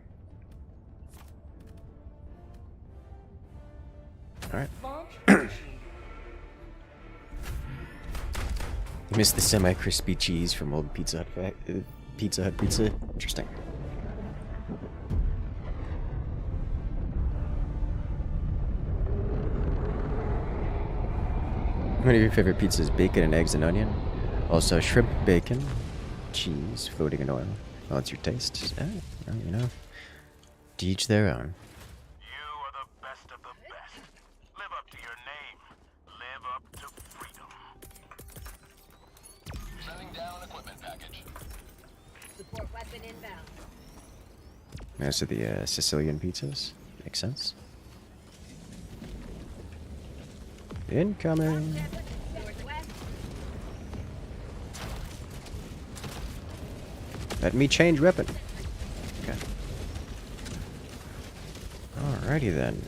Alright. You missed the semi-crispy cheese from old Pizza Hut pizza. Interesting. One of your favorite pizzas, bacon and eggs and onion? Also shrimp, bacon, cheese, floating in oil. Well, it's your taste. Well, you know, to each their own. You are the best of the best. Live up to your name. Live up to freedom. Sending down equipment package. Support weapon inbound. As to the Sicilian pizzas. Makes sense. Incoming! Northwest. Let me change weapon. Okay. Alrighty then.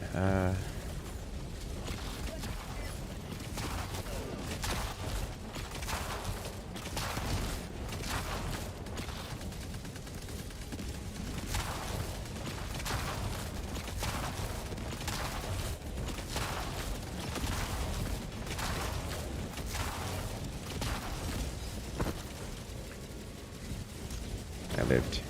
lived.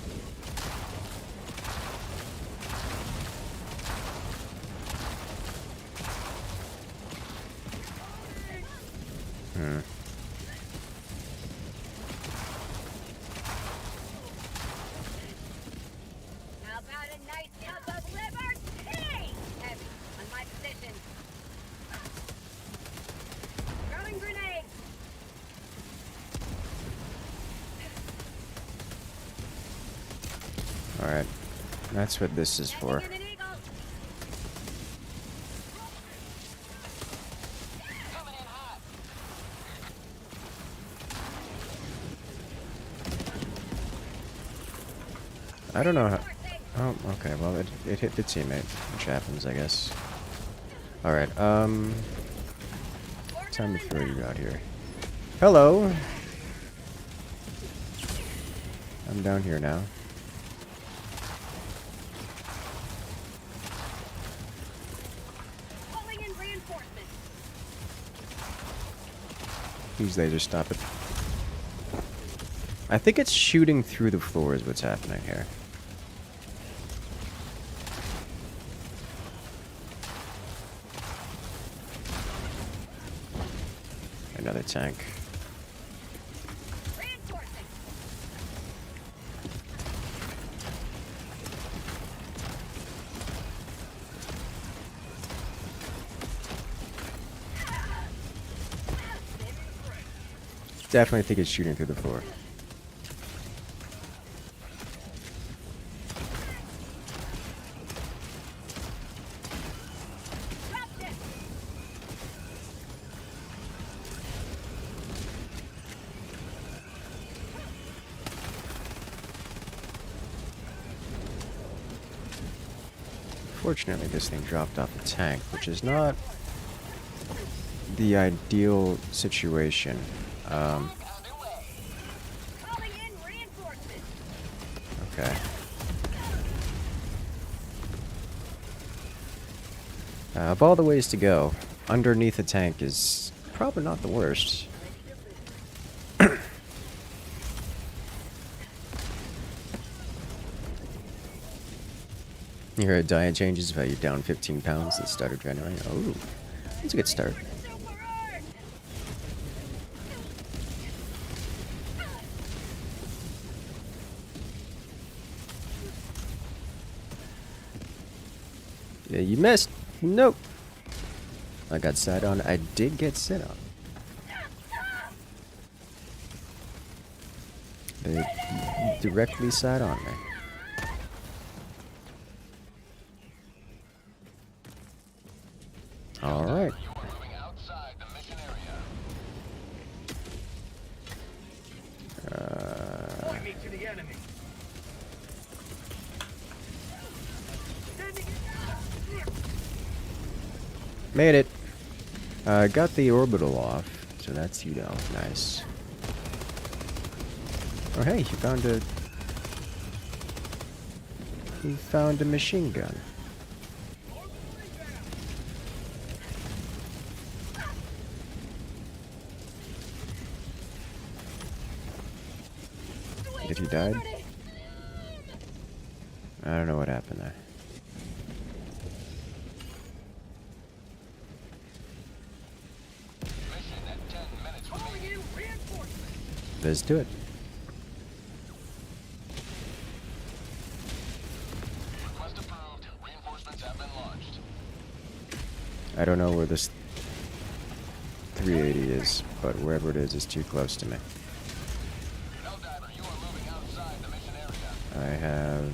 How about a nice cup of liberty? Heavy on my position. Throwing grenade. Alright. That's what this is for. Sending in an eagle. Coming in hot. I don't know how... Forcing. Oh, okay, well, it hit the teammate, which happens, I guess. Alright, time to throw you out here. Hello! I'm down here now. Calling in reinforcements. These lasers, stop it. I think it's shooting through the floor is what's happening here. Another tank. Reinforcing. Definitely think it's shooting through the floor. Dropped it. Fortunately, this thing dropped off a tank, which is not the ideal situation. Calling in reinforcements. Okay. Of all the ways to go, underneath a tank is probably not the worst. Your diet changes if you're down 15 pounds and start adrenaline. Oh, that's a good start. Super Earth. Yeah, you missed. Nope. I got sat on. I did get sit on. They directly sat on me. Alright. You are moving outside the mission area. Point me to the enemy. Made it. Got the orbital off, so that's, you know, nice. Oh hey, you found a... You found a machine gun. Did he die? I don't know what happened there. Mission at 10 minutes Calling remaining. in reinforcements. Let's do it. Request approved. Reinforcements have been launched. I don't know where this 380 is, but wherever it is, it's too close to me. Helldiver, you are moving outside the mission area. I have...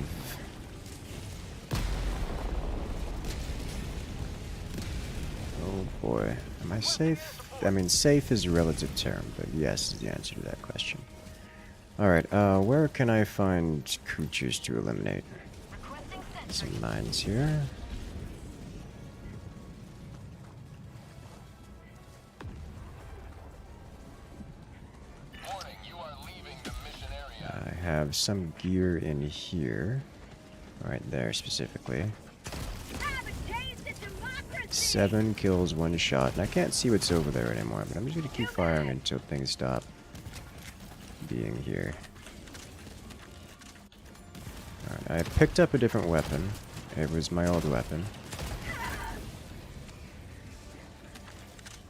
Oh boy. Am I safe? I mean, safe is a relative term, but yes is the answer to that question. Alright, where can I find creatures to eliminate? Some mines here. Warning, you are leaving the mission area. I have some gear in here. Right there, specifically. Have a taste of democracy. 7 kills, 1 shot. And I can't see what's over there anymore, but I'm just gonna keep firing until things stop being here. Alright, I picked up a different weapon. It was my old weapon.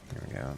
There we go.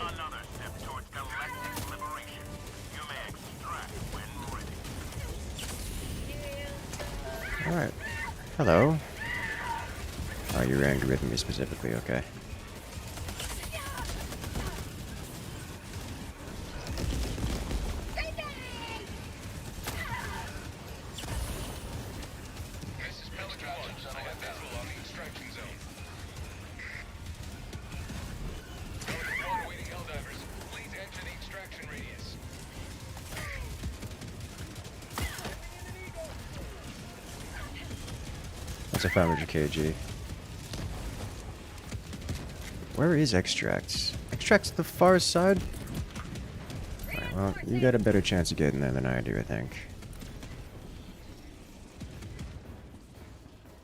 Another step towards galactic liberation. You may extract when ready. Alright. Hello. Oh, you're angry with me specifically, okay. This is Pelican 1. I have visual on the extraction zone. Pelican 1 awaiting Helldivers. Please enter the extraction radius. That's a 500 kg. Where is Extracts? Extracts the far side? Alright, well, you got a better chance of getting there than I do, I think.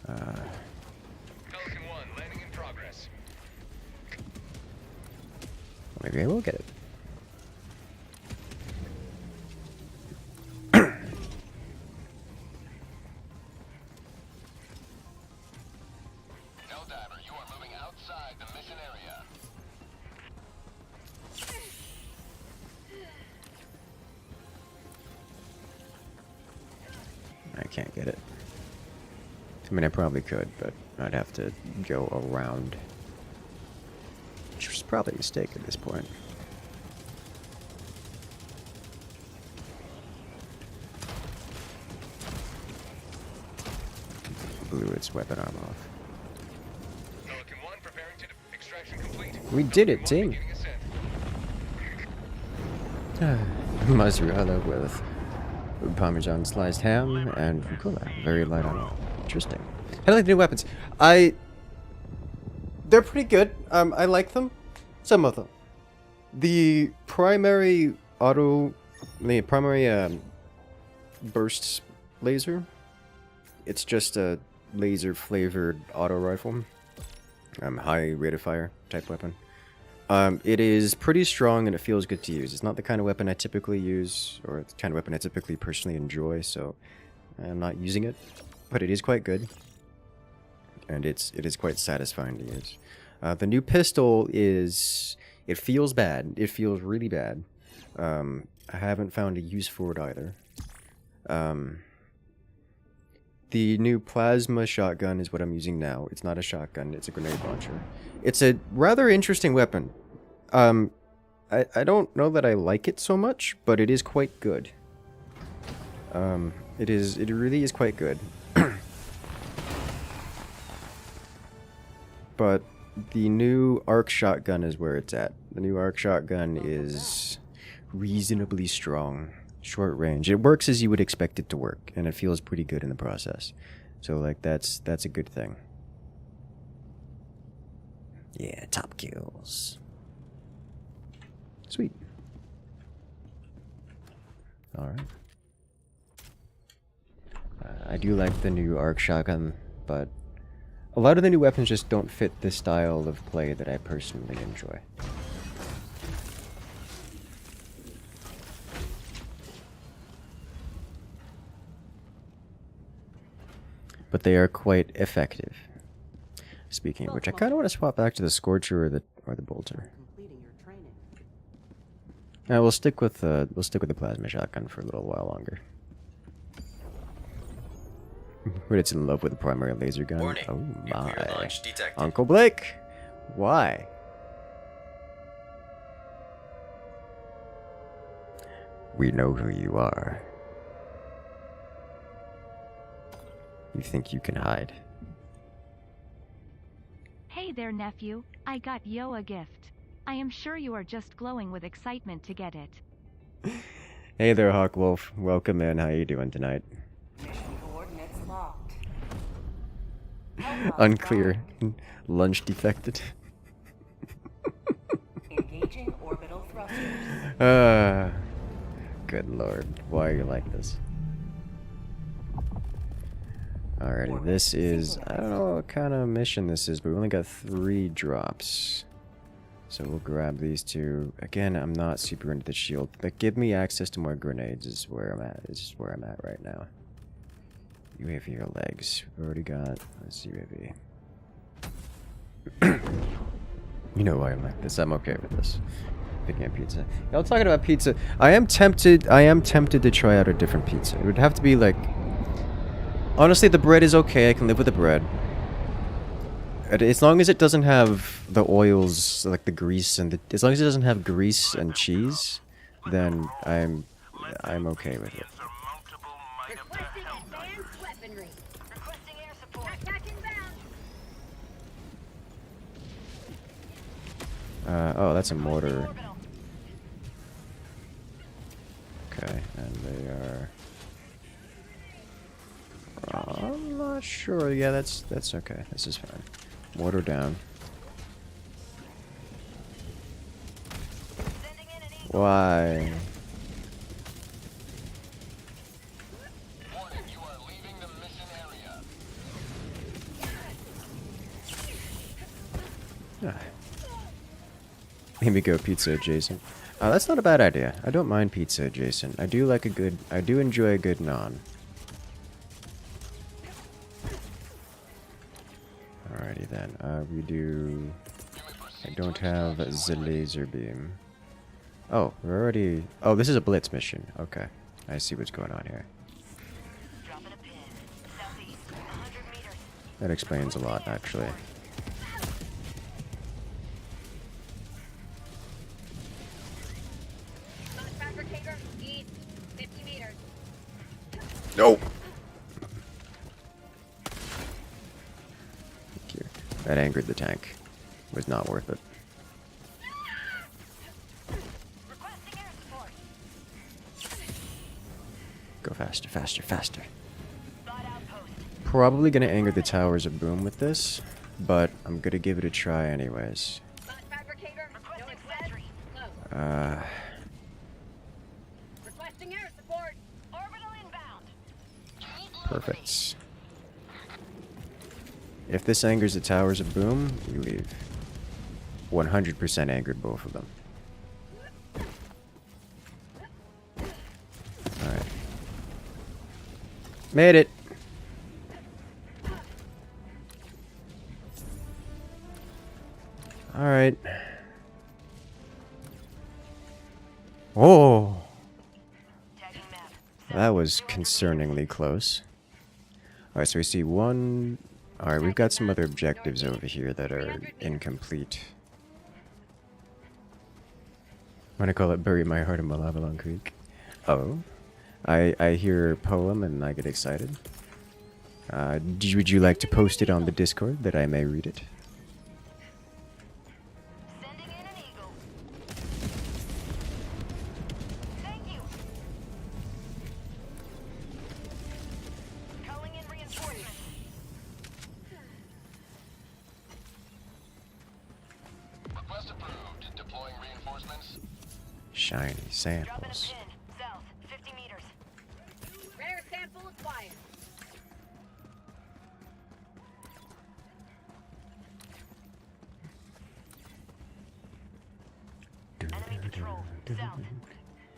Pelican 1 landing in progress. Maybe I will get it. Helldiver, you are moving outside the mission area. I can't get it. I mean, I probably could, but I'd have to go around. Which was probably a mistake at this point. Blew its weapon arm off. Pelican 1 preparing to extraction complete. We did it, team! Beginning ascent. Mozzarella with Parmesan sliced ham and rucola. Very light on oil. Interesting. I like the new weapons. They're pretty good. I like them. Some of them. The primary burst laser. It's just a laser flavored auto rifle. High rate of fire type weapon. It is pretty strong and it feels good to use. It's not the kind of weapon I typically use, or the kind of weapon I typically personally enjoy, so I'm not using it. But it is quite good. And it is quite satisfying to use. The new pistol is... It feels bad. It feels really bad. I haven't found a use for it either. The new plasma shotgun is what I'm using now. It's not a shotgun, it's a grenade launcher. It's a rather interesting weapon. I don't know that I like it so much, but it is quite good. It really is quite good. But the new arc shotgun is where it's at. The new arc shotgun is reasonably strong. Short range. It works as you would expect it to work, and it feels pretty good in the process. So, like, that's a good thing. Yeah, top kills. Sweet. Alright. I do like the new arc shotgun, but a lot of the new weapons just don't fit the style of play that I personally enjoy. But they are quite effective. Speaking of which, I kind of want to swap back to the Scorcher or the Bolter. We'll stick with the plasma shotgun for a little while longer. But it's in love with the primary laser gun. Warning. Oh Nuclear my! launch detected. Uncle Blake, why? We know who you are. You think you can hide? Hey there, nephew. I got Yo a gift. I am sure you are just glowing with excitement to get it. Hey there, Hawkwolf. Welcome in. How you doing tonight? Mission coordinates locked. Hellpods Unclear. primed. Lunch defected. Engaging orbital thrusters. Good lord. Why are you like this? Alrighty, this is... I don't know what kind of mission this is, but we only got 3 drops. So we'll grab these 2. Again, I'm not super into the shield, but give me access to more grenades is where I'm at. Is where I'm at right now. UAV or legs. We've already got... Let's see, UAV. You know why I'm like this. I'm okay with this. Picking up pizza. Y'all talking about pizza. I am tempted to try out a different pizza. It would have to be like... Honestly, the bread is okay. I can live with the bread. As long as it doesn't have the oils, like the grease and as long as it doesn't have grease and cheese, then I'm okay with it. Requesting advanced weaponry. Requesting air support. Backpack inbound. Oh, that's a mortar. Okay, and they are... I'm not sure. Yeah, that's okay. This is fine. Mortar down. Why? Warning, you are leaving the mission area. Maybe go pizza adjacent. That's not a bad idea. I don't mind pizza adjacent. I do enjoy a good naan. Alrighty then. We do... I don't have the laser beam. Oh, we're already... Oh, this is a blitz mission. Okay. I see what's going on here. Dropping a pin. Southeast, 100 meters. That explains a lot, actually. Box fabricator, east, 50 meters. No! That angered the tank. It was not worth it. Requesting air support. Go faster, faster, faster. Spot outpost. Probably gonna anger the towers of boom with this, but I'm gonna give it a try anyways. Box fabricator, no access. Close. Requesting air support. Orbital inbound. Perfect. If this angers the towers of boom, we leave. 100% angered both of them. Alright. Made it! Alright. Oh! Tagging map. That was concerningly close. Alright, so we see one... Alright, we've got some other objectives over here that are incomplete. I'm gonna call it Bury My Heart in Malavalon Creek. Oh. I hear a poem and I get excited. Would you like to post it on the Discord that I may read it? Sending in an eagle. Thank you. Calling in reinforcements. Request approved. Deploying reinforcements. Shiny Dropping a samples. pin. South, 50 meters. Rare sample acquired. Enemy patrol. South.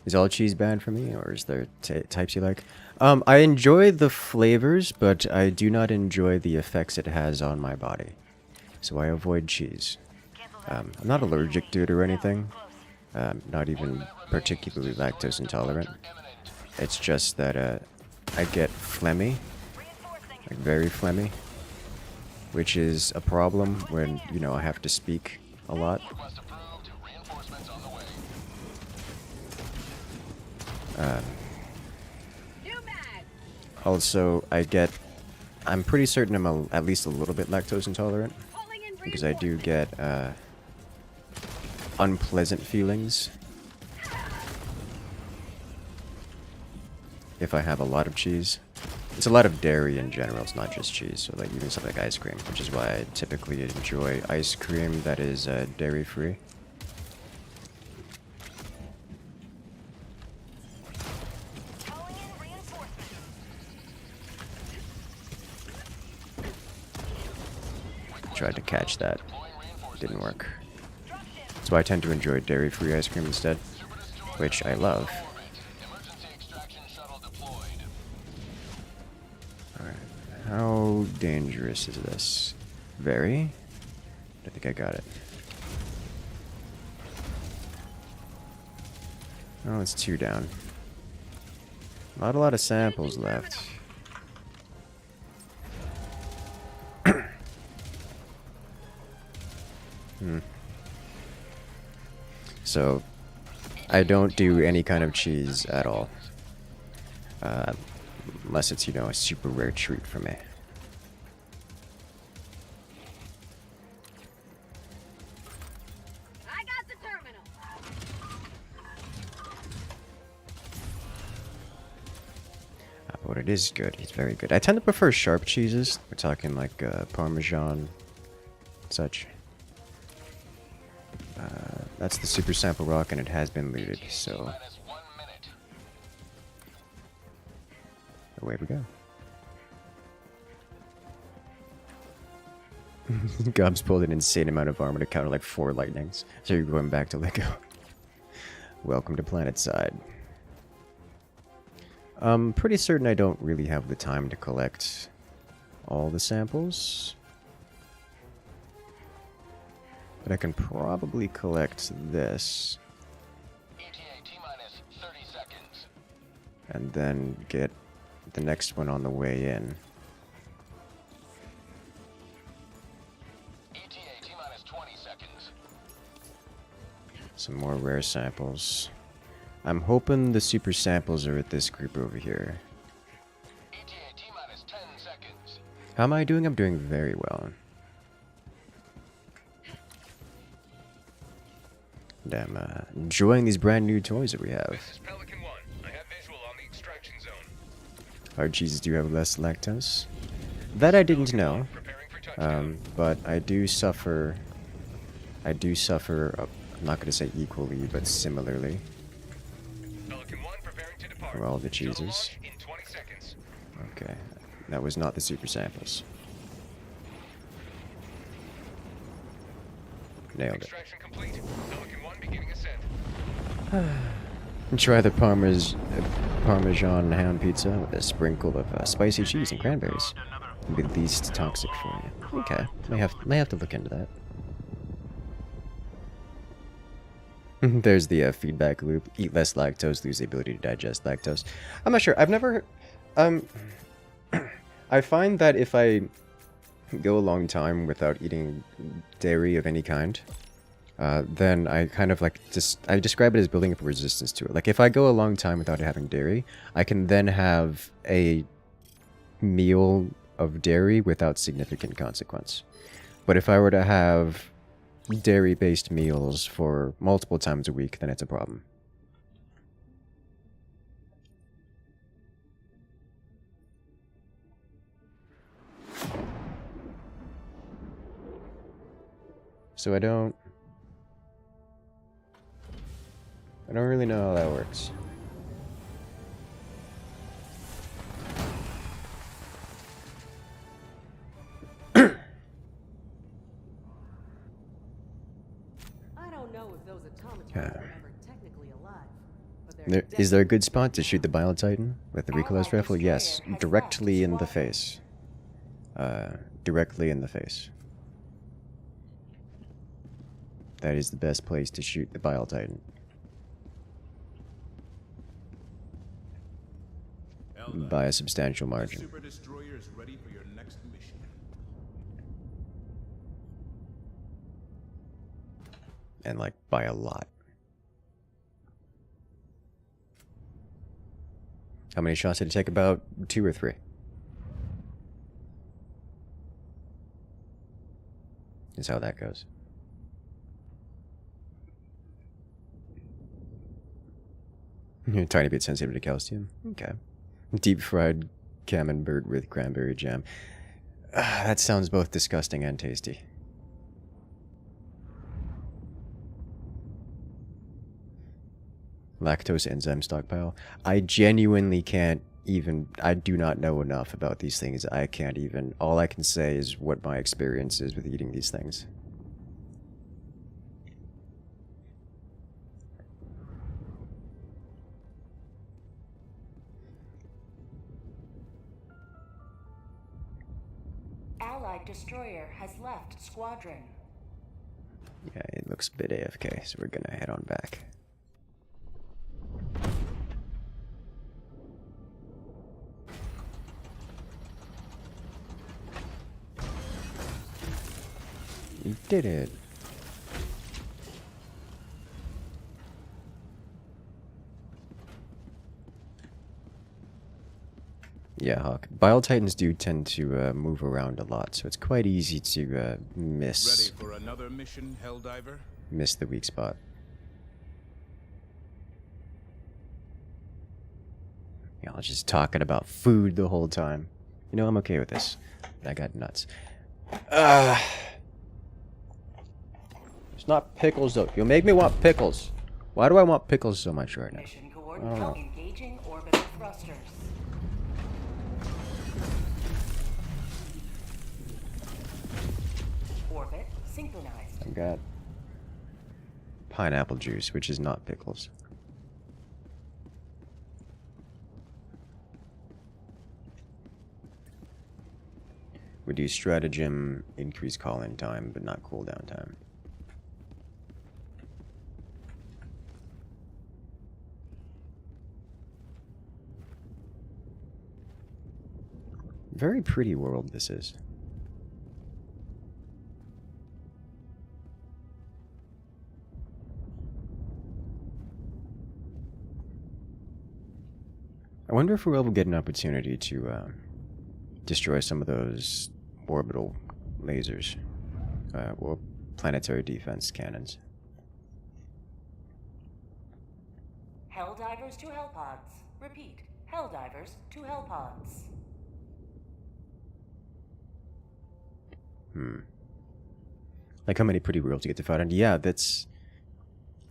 Is all cheese bad for me, or is there types you like? I enjoy the flavors, but I do not enjoy the effects it has on my body. So I avoid cheese. I'm not allergic to it or anything. Not even particularly lactose intolerant. It's just that I get phlegmy, like very phlegmy, which is a problem when, you know, I have to speak a lot. Request approved. Reinforcements on the way. New mag. Also, I'm pretty certain I'm at least a little bit lactose intolerant, Calling in because I do get unpleasant feelings if I have a lot of cheese. It's a lot of dairy in general, it's not just cheese, so like even stuff like ice cream, which is why I typically enjoy ice cream that is dairy free. Calling in reinforcements. Tried to catch that, didn't work. That's why I tend to enjoy dairy free ice cream instead, which I love. Emergency extraction shuttle deployed. Alright, how dangerous is this? Very? I think I got it. Oh, it's 2 down. Not a lot of samples left. So, I don't do any kind of cheese at all. Unless it's, you know, a super rare treat for me. I got the terminal. But it is good. It's very good. I tend to prefer sharp cheeses. We're talking like Parmesan, such. That's the super sample rock, and it has been looted. So Minus 1 minute. away we go. Gobs pulled an insane amount of armor to counter like 4 lightnings. So you're going back to Lego. Welcome to Planetside. I'm pretty certain I don't really have the time to collect all the samples. But I can probably collect this. ETA T-minus 30 seconds. And then get the next one on the way in. ETA T-minus 20 seconds. Some more rare samples. I'm hoping the super samples are at this group over here. ETA T-minus 10 seconds. How am I doing? I'm doing very well. And I'm enjoying these brand new toys that we have. This is Pelican 1. I have visual on the extraction zone. Our cheeses do have less lactose. That I didn't know. Preparing for touchdown. But I do suffer. I'm not going to say equally, but similarly. Pelican 1 preparing to depart. For all the Shuttle cheeses. launch in 20 seconds. Okay. That was not the super samples. Nailed it. Extraction complete. Pelican 1 beginning ascent. Try the Parmesan ham pizza with a sprinkle of spicy cheese and cranberries. It'll be least toxic for you. Okay, may have to look into that. There's the feedback loop. Eat less lactose, lose the ability to digest lactose. I'm not sure. I've never. I find that if I go a long time without eating dairy of any kind, then I kind of like I describe it as building up a resistance to it. Like if I go a long time without having dairy, I can then have a meal of dairy without significant consequence. But if I were to have dairy-based meals for multiple times a week, then it's a problem. So I don't really know how that works. I don't know if those automatons Yeah. are ever technically alive, but they're Is there a good spot to shoot the Bile Titan with the recoilless rifle? Yes, directly in the face. Directly in the face. That is the best place to shoot the Bile Titan. By a substantial margin. Super destroyer is ready for your next mission. And like by a lot. How many shots did it take? About 2 or 3. Is how that goes. You're a tiny bit sensitive to calcium. Okay. Deep fried camembert with cranberry jam. That sounds both disgusting and tasty. Lactose enzyme stockpile. I genuinely can't even... I do not know enough about these things. I can't even... All I can say is what my experience is with eating these things. Allied destroyer has left squadron. Yeah, it looks a bit AFK, so we're gonna head on back. You did it. Yeah, Hawk. Bile Titans do tend to move around a lot, so it's quite easy to miss Ready for another mission, Helldiver? the weak spot. Yeah, I was just talking about food the whole time. You know, I'm okay with this. I got nuts. It's not pickles, though. You'll make me want pickles. Why do I want pickles so much right now? Mission I don't know. coordinates engaging orbital thrusters. Orbit synchronized. I've got pineapple juice, which is not pickles. Reduce stratagem, increase call-in time, but not cooldown time. Very pretty world this is. I wonder if we'll ever get an opportunity to destroy some of those orbital lasers, or planetary defense cannons. Helldivers to Hellpods. Repeat. Helldivers to Hellpods. Like how many pretty worlds you get to fight on. Yeah, that's...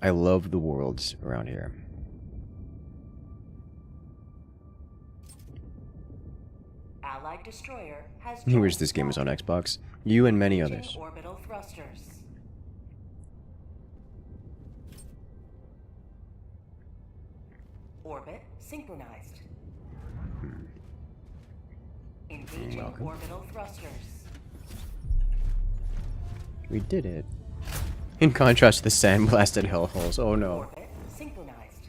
I love the worlds around here. Allied destroyer has He wish this game was on Xbox. You and many Engaging others. orbital thrusters. Orbit synchronized. Engaging welcome. orbital thrusters. We did it. In contrast to the sandblasted hellholes. Oh no. Orbit synchronized.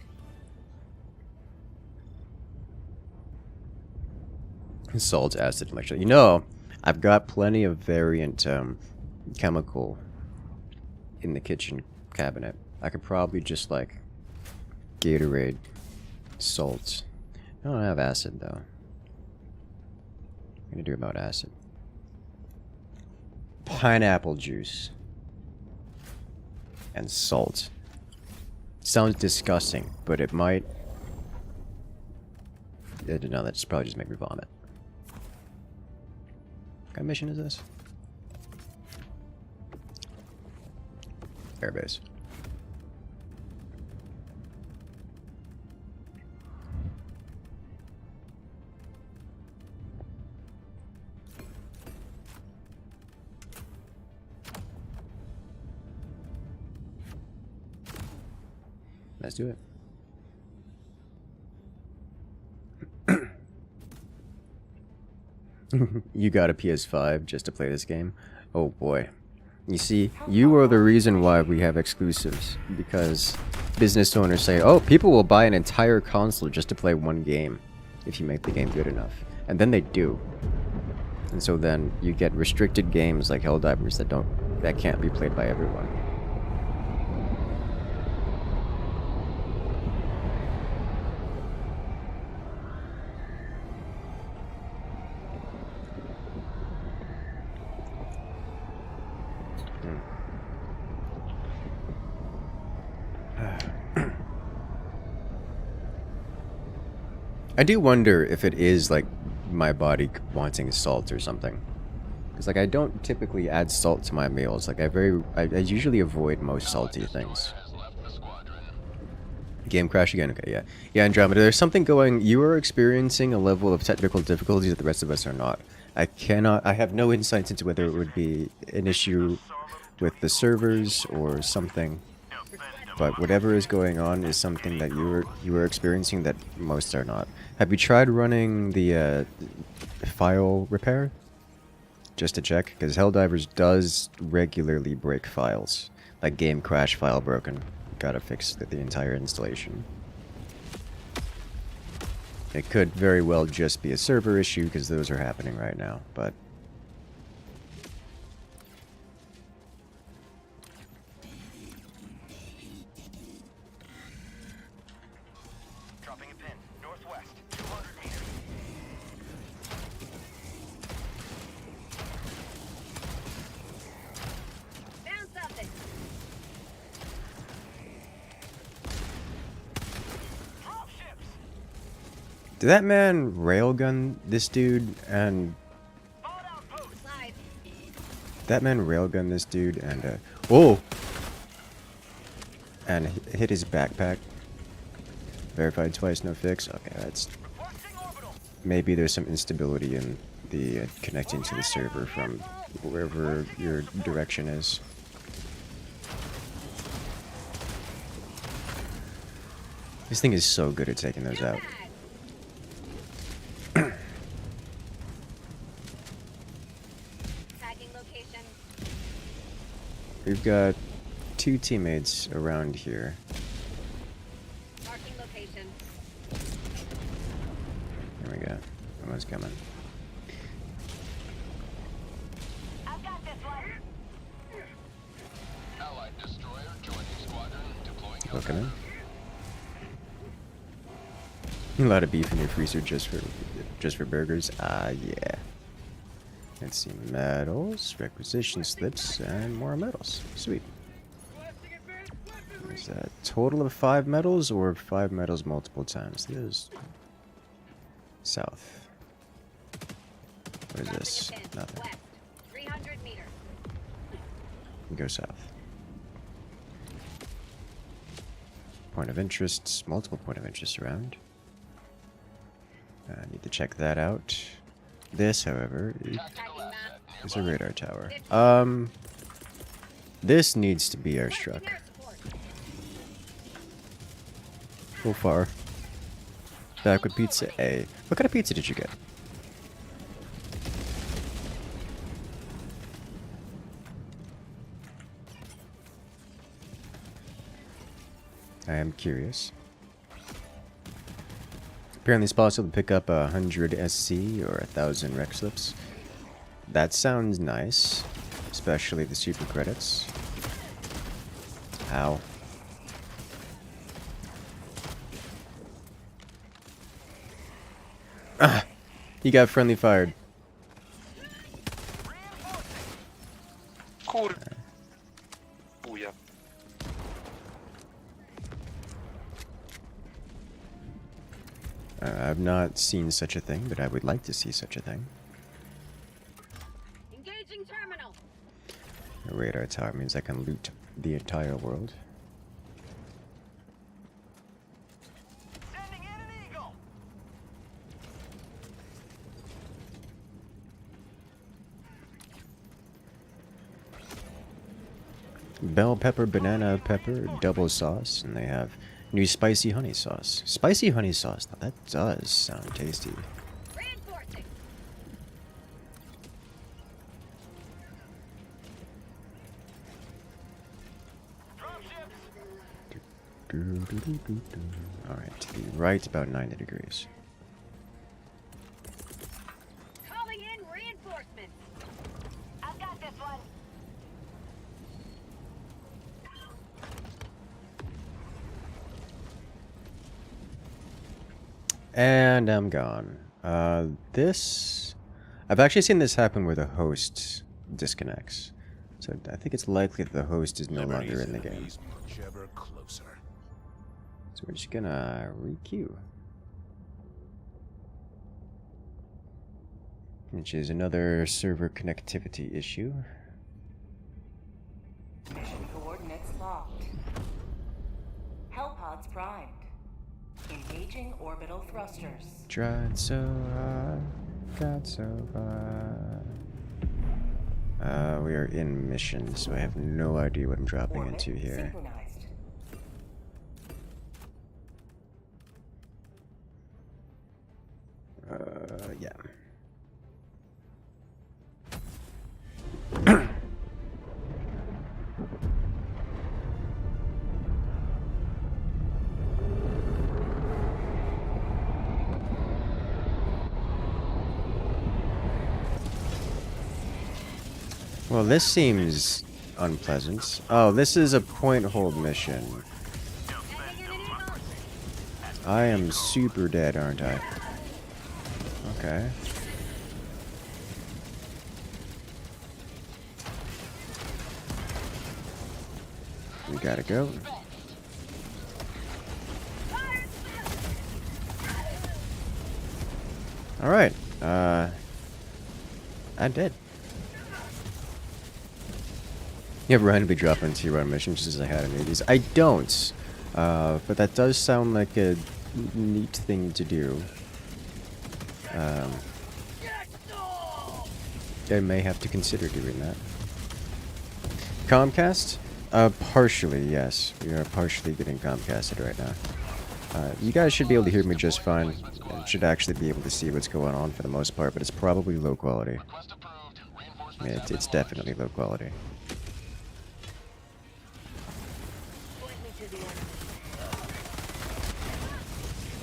Salt, acid, electrolyte. You know, I've got plenty of variant chemical in the kitchen cabinet. I could probably just like Gatorade, salt. I don't have acid though. What are you gonna do about acid? Pineapple juice and salt. Sounds disgusting, but it might. No, that's probably just make me vomit. What kind of mission is this? Airbase. Let's do it. You got a PS5 just to play this game? Oh boy. You see, you are the reason why we have exclusives. Because business owners say, oh, people will buy an entire console just to play one game if you make the game good enough. And then they do. And so then you get restricted games like Helldivers that can't be played by everyone. I do wonder if it is like my body wanting salt or something. Because like I don't typically add salt to my meals. Like I usually avoid most salty things. Has left the squadron. Game crash again. Okay, yeah, yeah. Andromeda, there's something going. You are experiencing a level of technical difficulty that the rest of us are not. I have no insights into whether it would be an issue with the servers or something. But whatever is going on is something that you are experiencing that most are not. Have you tried running the file repair? Just to check, because Helldivers does regularly break files. Like game crash, file broken. Gotta fix the entire installation. It could very well just be a server issue, because those are happening right now, but... Dropping a pin. Northwest. 200 meters. Found something. Dropships! Did that man railgun this dude and... Bought outpost! Supplies. That man railgun this dude and oh! And hit his backpack. Verified twice, no fix. Okay, that's... Requesting orbital! Maybe there's some instability in the connecting to the server from wherever your direction is. This thing is so good at taking those out. Tagging location. We've got 2 teammates around here. Marking location. There we go. Someone's coming. I've got this one. Allied destroyer joining squadron. Deploying Looking in. Helldiver. A lot of beef in your freezer just for burgers. Ah, yeah. Let's see, metals, requisition slips, and more metals. Sweet. Is that a total of 5 metals or 5 metals multiple times? This is south. What is this? Nothing. West. 300 meters. Go south. Point of interest, multiple point of interest around. I need to check that out. This, however, Tactical asset is a nearby. radar tower. This needs to be airstruck. Air support. So far. Back with pizza A. What kind of pizza did you get? I am curious. Apparently it's possible to pick up 100 SC or 1,000 rec slips. That sounds nice. Especially the super credits. Ow. Ah! He got friendly fired. Kur... Buja. I've not seen such a thing, but I would like to see such a thing. Engaging terminal. A radar tower means I can loot the entire world. Sending in an eagle! Bell pepper, banana pepper, double sauce, and they have new spicy honey sauce. Spicy honey sauce, now that does sound tasty. Reinforcing. Alright, to the right, about 90 degrees. Calling in reinforcements. I've got this one. And I'm gone. This... I've actually seen this happen where the host disconnects. So I think it's likely that the host is no longer in the game. Much ever closer. So we're just gonna requeue. Which is another server connectivity issue. Mission coordinates locked. Hellpods primed. Engaging orbital thrusters. Tried so hard, got so far. We are in mission, so I have no idea what I'm dropping Orbit into here. synchronized. Yeah. Well, this seems unpleasant. Oh, this is a point hold mission. I am super dead, aren't I? Okay. We gotta go. Alright. I'm dead. You ever randomly drop into your own mission just as I had in these? I don't. But that does sound like a neat thing to do. I may have to consider doing that. Comcast? Partially, yes. We are partially getting Comcasted right now. You guys should be able to hear me just fine. And should actually be able to see what's going on for the most part, but it's probably low quality. Yeah, it's definitely low quality.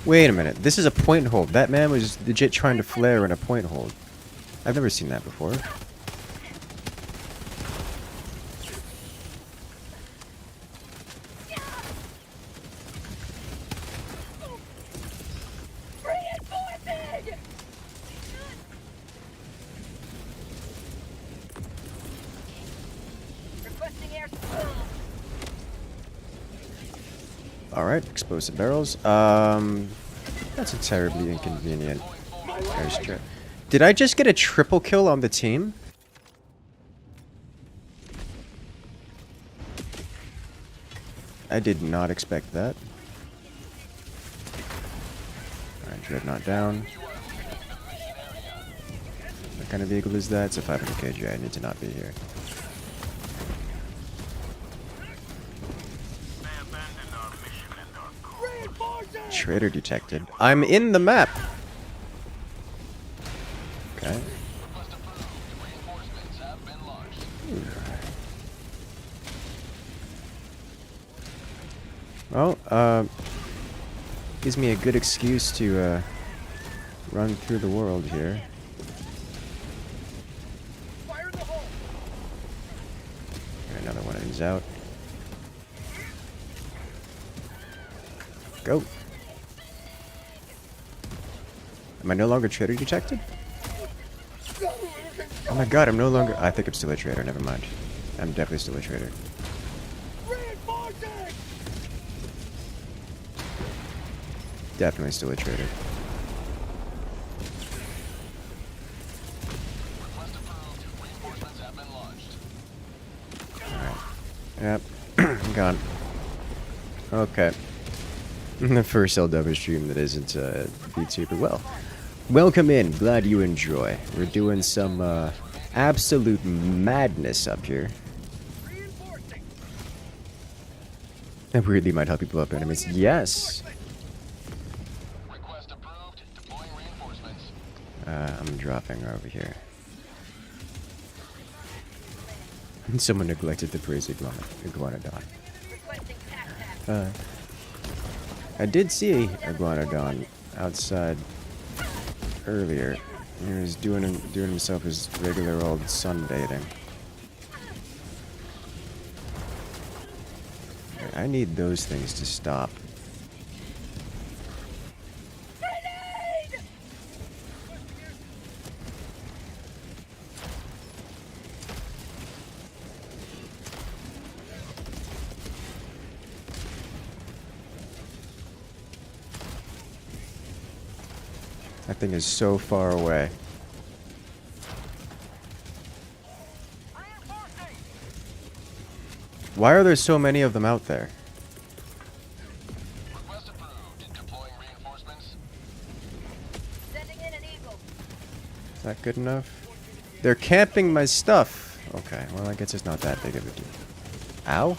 Wait a minute, this is a point hold. That man was legit trying to flare in a point hold. I've never seen that before. Alright, explosive barrels. That's a terribly inconvenient airstrip. Did I just get a triple kill on the team? I did not expect that. Alright, Dreadnought down. What kind of vehicle is that? It's a 500 kg. I need to not be here. Traitor detected. I'm in the map! Okay. Well, gives me a good excuse to, run through the world here. Get another one of these out. Go! Am I no longer traitor detected? Oh my god, I'm no longer... I think I'm still a traitor, never mind. I'm definitely still a traitor. Definitely still a traitor. Alright. Yep. I'm gone. Okay. The first Helldivers stream that isn't VTuber. Well, welcome in. Glad you enjoy. We're doing some absolute madness up here. That weirdly might help you blow up enemies. Yes. I'm dropping over here. Someone neglected to praise Iguanodon. I did see Iguanodon outside earlier. He was doing himself his regular old sunbathing. I need those things to stop. That thing is so far away. Why are there so many of them out there? Request approved. Deploying reinforcements. Sending in an eagle. Is that good enough? They're camping my stuff. Okay, well, I guess it's not that big of a deal. Ow?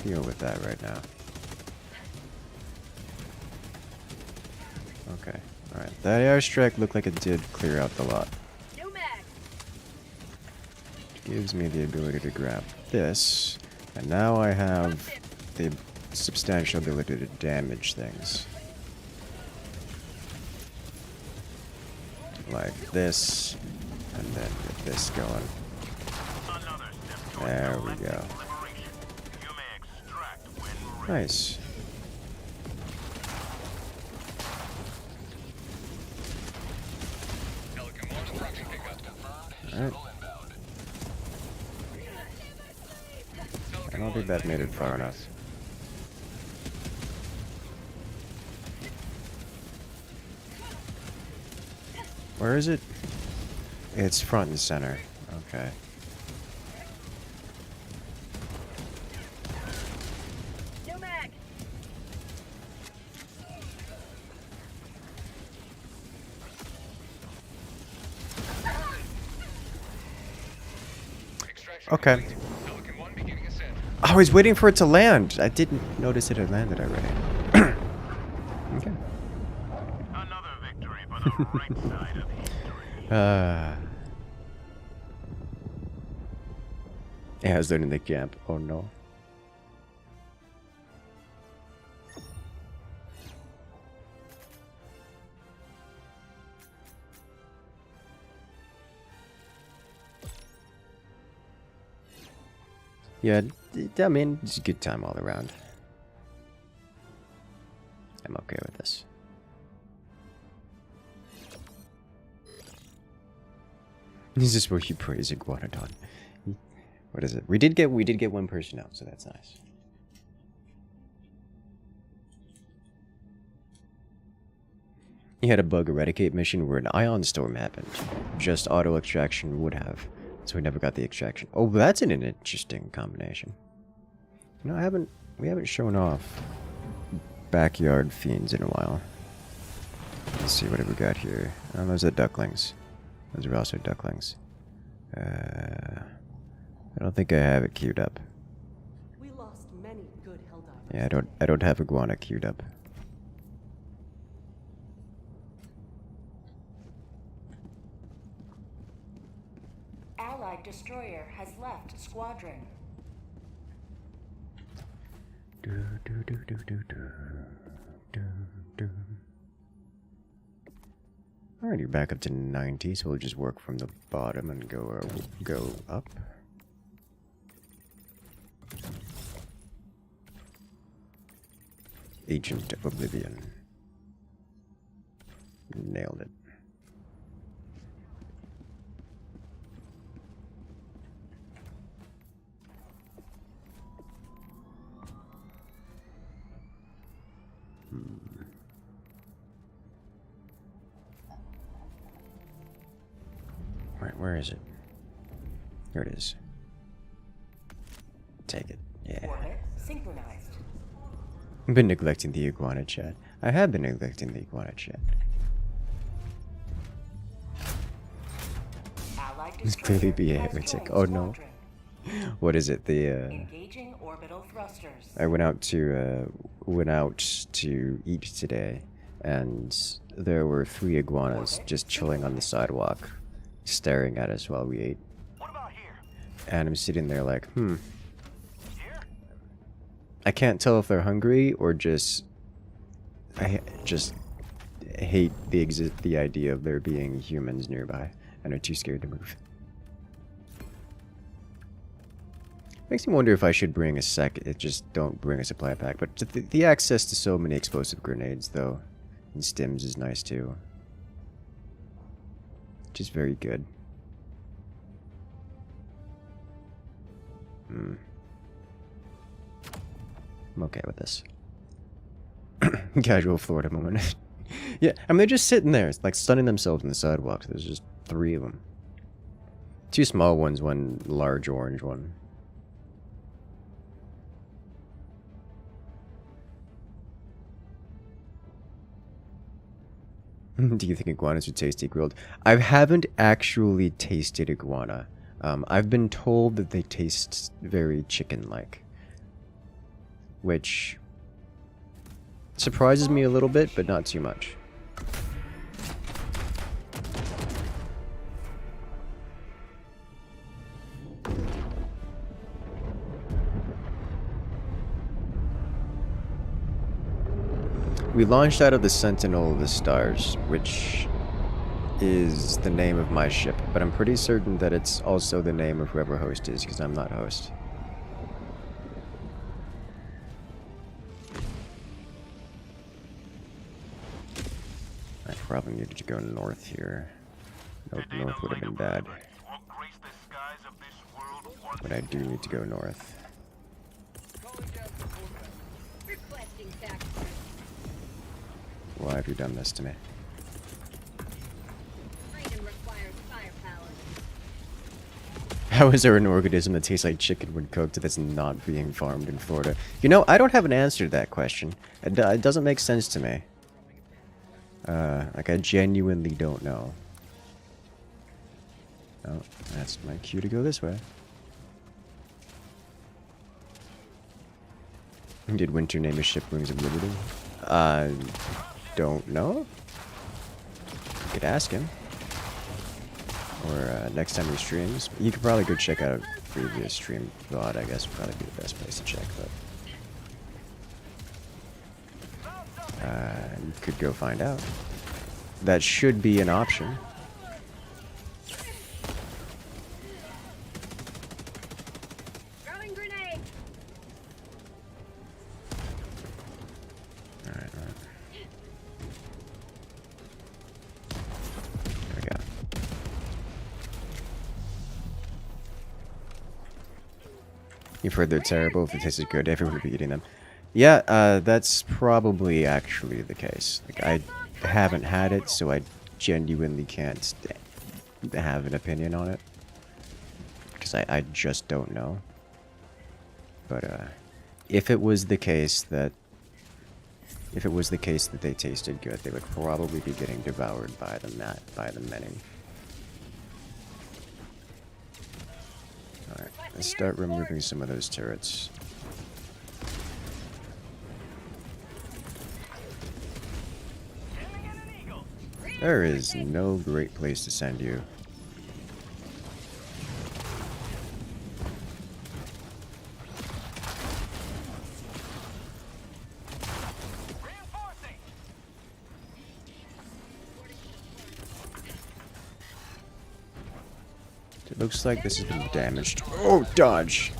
Deal with that right now. Okay, alright. That airstrike looked like it did clear out the lot. New mag. Gives me the ability to grab this. And now I have the substantial ability to damage things. Like this. And then get this going. There we go. Nice. Alright. I don't think that made it far enough. Where is it? It's front and center. Okay. New mag. Okay. I was waiting for it to land. I didn't notice it had landed already. Okay. Another victory for the right side of history. Yeah, I was learning the camp. Oh no. Yeah, I mean, it's a good time all around. I'm okay with this. This is where you praise Iguanodon. What is it? We did get one person out, so that's nice. He had a bug eradicate mission where an ion storm happened. Just auto extraction would have. So we never got the extraction. Oh, that's an interesting combination. You know, we haven't shown off backyard fiends in a while. Let's see what have we got here. Oh, those are ducklings. Those are also ducklings. I don't think I have it queued up. We lost many good Helldivers. Yeah, I don't have iguana queued up. Allied destroyer has left squadron. Alright, you're back up to 90, so we'll just work from the bottom and go up. Agent of Oblivion. Nailed it. Right, where is it? Here it is. Take it. Yeah. Orbit synchronized. I've been neglecting the iguana chat. I have been neglecting the iguana chat. Allied It's clearly destroyer be a has heretic. joined Oh no. squadron. What is it? The Engaging orbital thrusters. I went out to eat today, and there were 3 iguanas just chilling on the sidewalk, staring at us while we ate. What about here? And I'm sitting there like, Here? I can't tell if they're hungry or just just hate the idea of there being humans nearby and are too scared to move. Makes me wonder if I should bring just don't bring a supply pack, but the access to so many explosive grenades though and stims is nice too. Just very good. I'm okay with this. Casual Florida moment. Yeah, I mean, they're just sitting there, like sunning themselves on the sidewalk. There's just 3 of them. 2 small ones, 1 large orange one. Do you think iguanas are tasty grilled? I haven't actually tasted iguana. I've been told that they taste very chicken-like. Which surprises me a little bit, but not too much. We launched out of the Sentinel of the Stars, which is the name of my ship, but I'm pretty certain that it's also the name of whoever host is, because I'm not host. I probably needed to go north here. Nope, north would have been bad. But I do need to go north. Requesting sacrifice. Why have you done this to me? Freedom requires firepower. How is there an organism that tastes like chicken when cooked that's not being farmed in Florida? You know, I don't have an answer to that question. It doesn't make sense to me. Like, I genuinely don't know. Oh, that's my cue to go this way. Did Winter name his ship Wings of Liberty? Don't know. You could ask him. Or next time he streams. You could probably go check out a previous stream VOD, I guess would probably be the best place to check, but you could go find out. That should be an option. Throwing grenade. Alright. There we go. You've heard they're terrible. If it tasted good, everyone would be eating them. Yeah, that's probably actually the case. Like, I haven't had it, so I genuinely can't have an opinion on it. Because I just don't know. But, if it was the case that... If it was the case that they tasted good, they would probably be getting devoured by the many. Alright, let's start removing some of those turrets. There is no great place to send you. It looks like this has been damaged. Oh, dodge!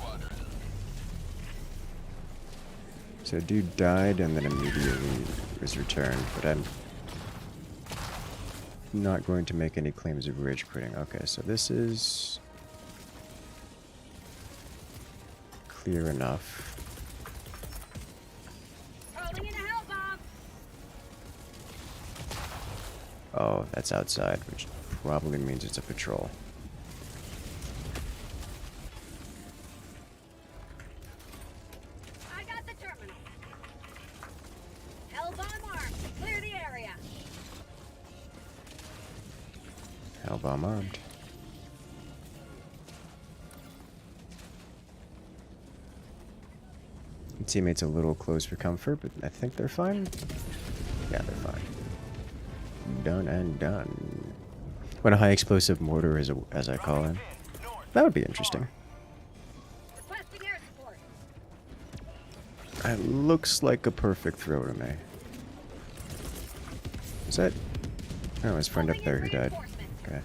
So dude died and then immediately was returned, but I'm not going to make any claims of rage quitting. Okay, so this is clear enough. Rolling in a hell bomb. Oh, that's outside, which probably means it's a patrol. I got the terminal. Hell bomb armed. Clear the area. Hellbomb armed. Teammates a little close for comfort, but I think they're fine. Yeah, they're fine. Done and done. When a high explosive mortar is, as I call it. That would be interesting. Requesting air support. It looks like a perfect throw to me. Is that... Oh, his friend up there who died. Okay.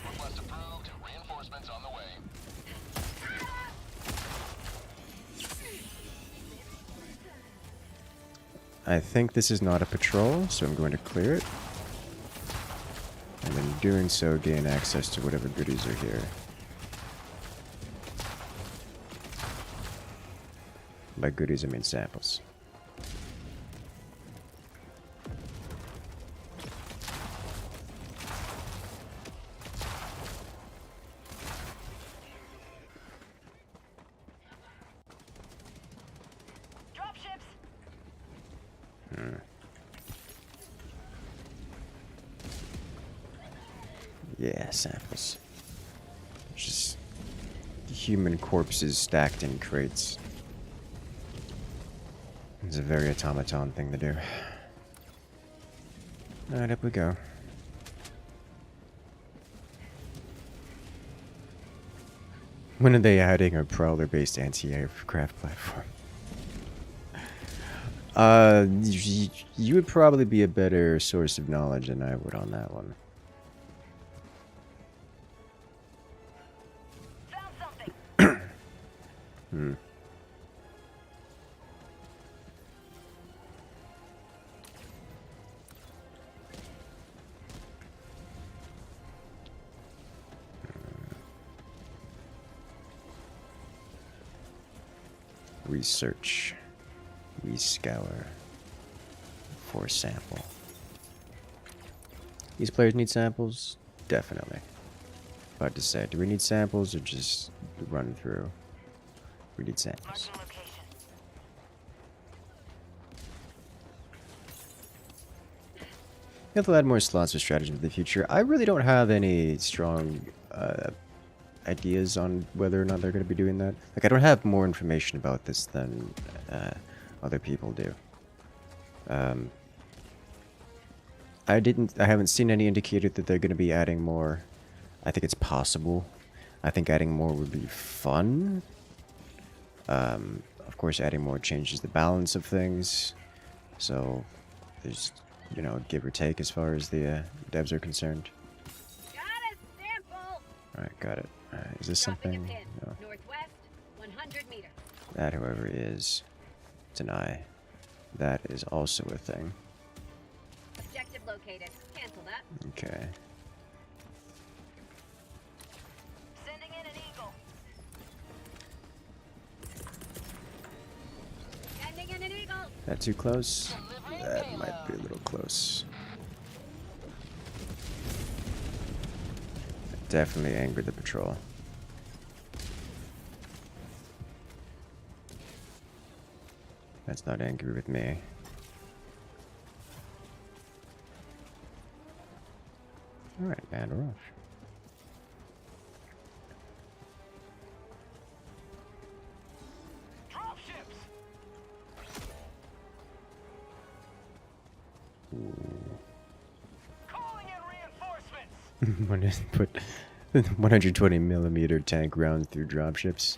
Request approved. Reinforcements on the way. I think this is not a patrol, so I'm going to clear it. And in doing so, gain access to whatever goodies are here. By goodies, I mean samples. Dropships. Yeah, samples. Just human corpses stacked in crates. It's a very automaton thing to do. Alright, up we go. When are they adding a prowler-based anti-aircraft platform? You would probably be a better source of knowledge than I would on that one. Found something. Hmm. Research. We scour for sample. These players need samples? Definitely. Hard to say. Do we need samples or just run through? We need samples. Marking location. We have to add more slots for strategy in the future. I really don't have any strong ideas on whether or not they're going to be doing that. Like, I don't have more information about this than other people do. I haven't seen any indicator that they're going to be adding more. I think it's possible. I think adding more would be fun. Of course, adding more changes the balance of things. So, there's, you know, give or take as far as the devs are concerned. Got a sample. Alright, got it. Is this Dropping something? a pin. No. Northwest, 100 meters. That, however, is deny. That is also a thing. Objective located. Cancel that. Okay. Sending in an eagle. Sending in an eagle. That too close? That might be a little close. Definitely angered the patrol. That's not angry with me. Alright, and we're off. Dropships! Calling in reinforcements! When it put 120mm tank rounds through dropships.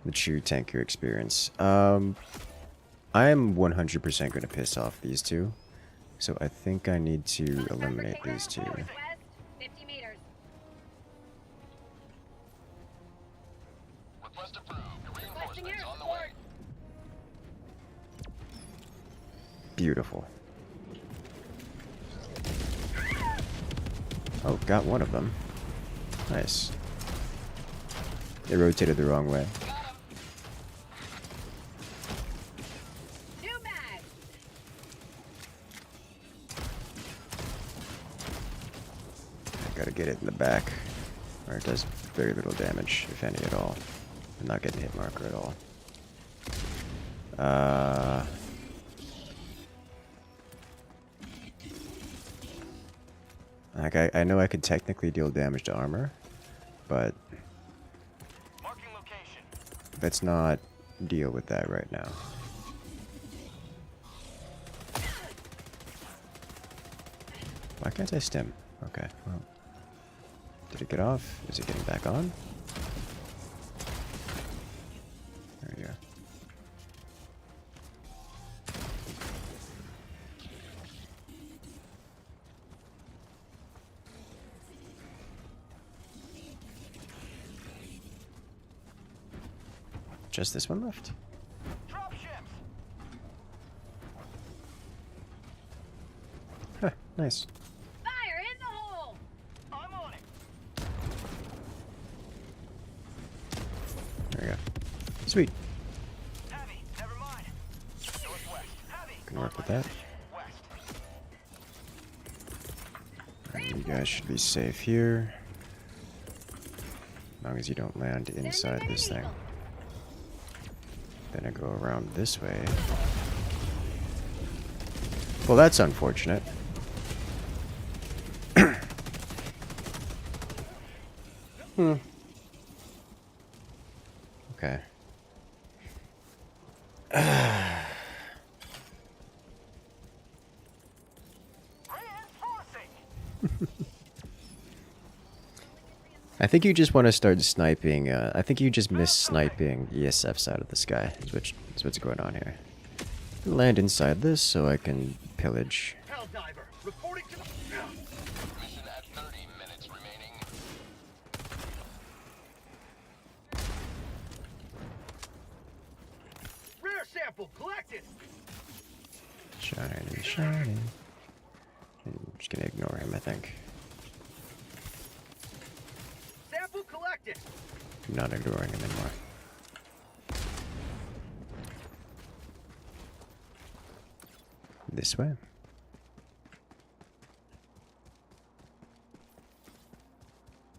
The true tanker experience. I am 100% going to piss off these two. So I think I need to eliminate these two. Northwest, 50 meters. Request approved. Requesting air Reinforcements on the way. support. Beautiful. Oh, got one of them. Nice. They rotated the wrong way. New mag. Gotta get it in the back, where it does very little damage, if any at all. I'm not getting hit marker at all. Like, I know I could technically deal damage to armor, but Marking location. let's not deal with that right now. Why can't I stim? Okay, well. Did it get off? Is it getting back on? There we go. Just this one left? Dropships! Huh, nice. Fire in the hole. I'm on it! There we go. Sweet. Heavy, never mind. Northwest. Heavy. Can work with that. West. Alright, you guys should be safe here. As long as you don't land inside this thing. Then I go around this way. Well, that's unfortunate. Okay. I think you just want to start sniping. I think you just miss sniping ESFs out of the sky. Is what's going on here. Land inside this so I can pillage. Helldiver, reporting to the... Mission at 30 minutes remaining. Rare sample collected. Shiny, shiny. I'm just gonna ignore him, I think. Sample collected. I'm not ignoring him anymore. This way.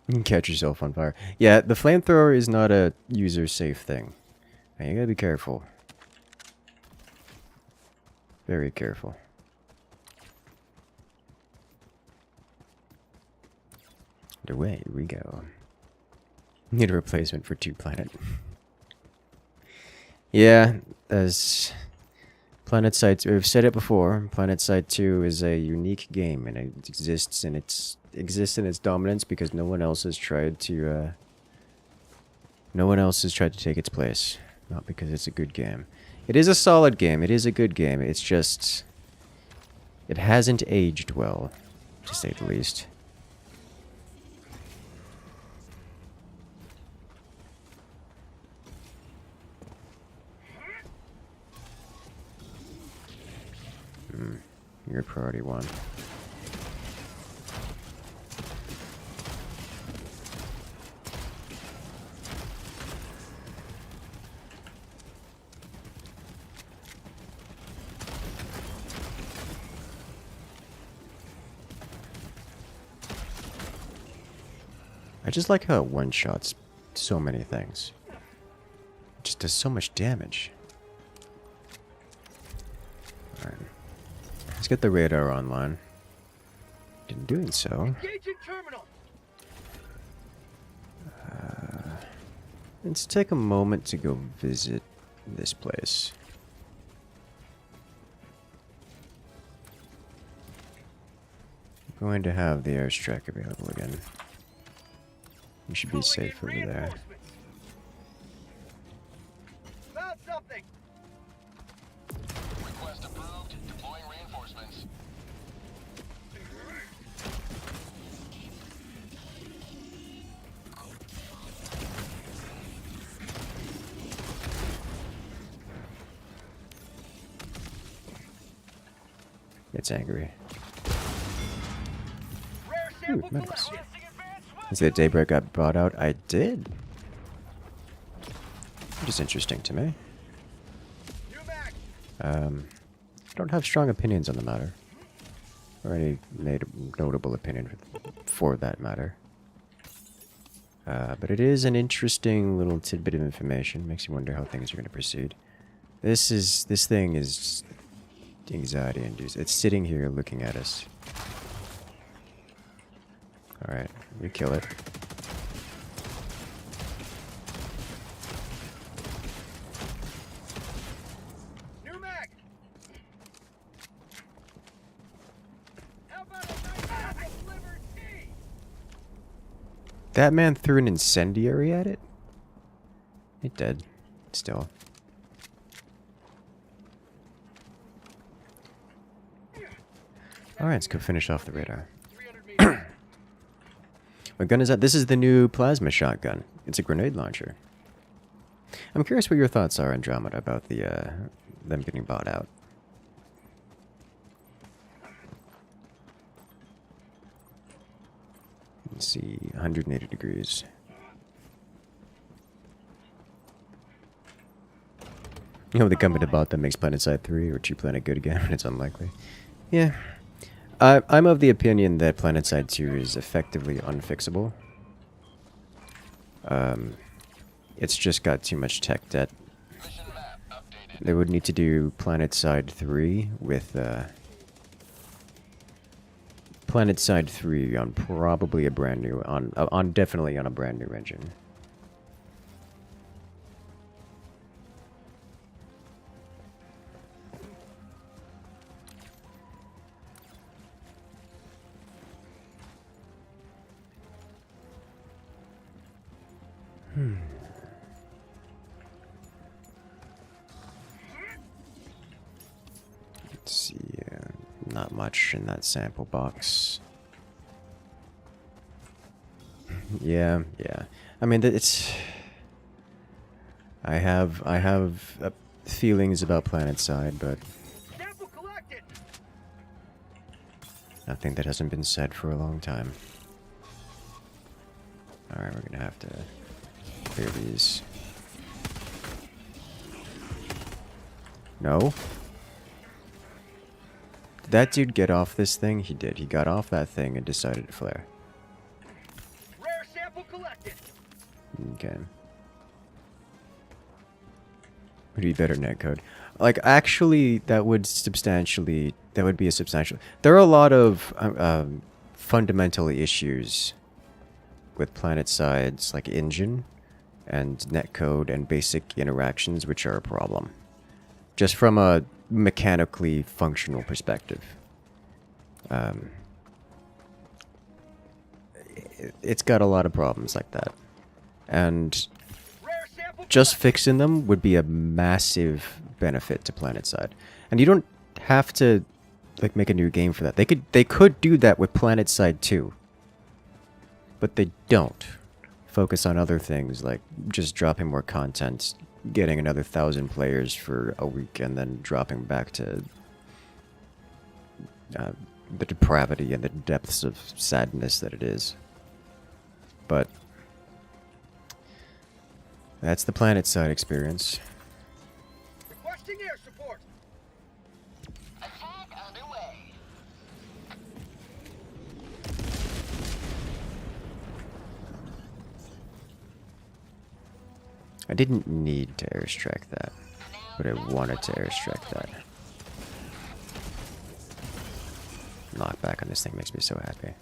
You can catch yourself on fire. Yeah, the flamethrower is not a user-safe thing. Now, you gotta be careful. Very careful. And away we go. Need a replacement for 2 Planet. Yeah, as Planet Side, we've said it before, Planet Side 2 is a unique game, and it exists in its dominance because no one else has tried to take its place. Not because it's a good game. It is a solid game, it is a good game, it's just it hasn't aged well, to say the least. You're priority 1. I just like how it one-shots so many things. It just does so much damage. Alright. Let's get the radar online. In doing so, Engaging terminal. let's take a moment to go visit this place. I'm going to have the airstrike available again. We should be safe over there. Found something. Request approved. Deploying reinforcements. It's angry. Rare Ooh, sample medals. collected. Is it Daybreak got brought out? I did. Which is interesting to me. New mag. I don't have strong opinions on the matter. Or any notable opinion for that matter. But it is an interesting little tidbit of information. Makes you wonder how things are going to proceed. This thing is anxiety induced. It's sitting here looking at us. Alright, we kill it. New mag. How about a nice apple liver tea? That man threw an incendiary at it? It dead. Still. Alright, let's go finish off the radar. 300 meters. What gun is that? This is the new plasma shotgun. It's a grenade launcher. I'm curious what your thoughts are, Andromeda, about the them getting bought out. Let's see, 180 degrees. You know, the company about that makes PlanetSide 3 or 2 Planet good again, and it's unlikely. Yeah. I'm of the opinion that PlanetSide 2 is effectively unfixable. It's just got too much tech debt. Mission map updated. They would need to do PlanetSide 3 with, PlanetSide 3 on probably a brand new, definitely on a brand new engine. Let's see, not much in that sample box. Yeah. I mean, it's. I have feelings about PlanetSide, but Sample collected. nothing that hasn't been said for a long time. All right, we're gonna have to clear these. No. Did that dude get off this thing? He did. He got off that thing and decided to flare. Rare sample collected. Okay. Would be better netcode. Like, actually, that would be a substantial. There are a lot of fundamental issues with PlanetSide's like engine and netcode and basic interactions, which are a problem. Just from a mechanically functional perspective. It's got a lot of problems like that. And just fixing them would be a massive benefit to PlanetSide. And you don't have to like make a new game for that. They could do that with PlanetSide 2. But they don't. Focus on other things like just dropping more content, getting another 1,000 players for a week, and then dropping back to the depravity and the depths of sadness that it is. But that's the PlanetSide experience. Requesting air support. Attack underway. I didn't need to airstrike that, but I wanted to airstrike that. Knockback on this thing makes me so happy.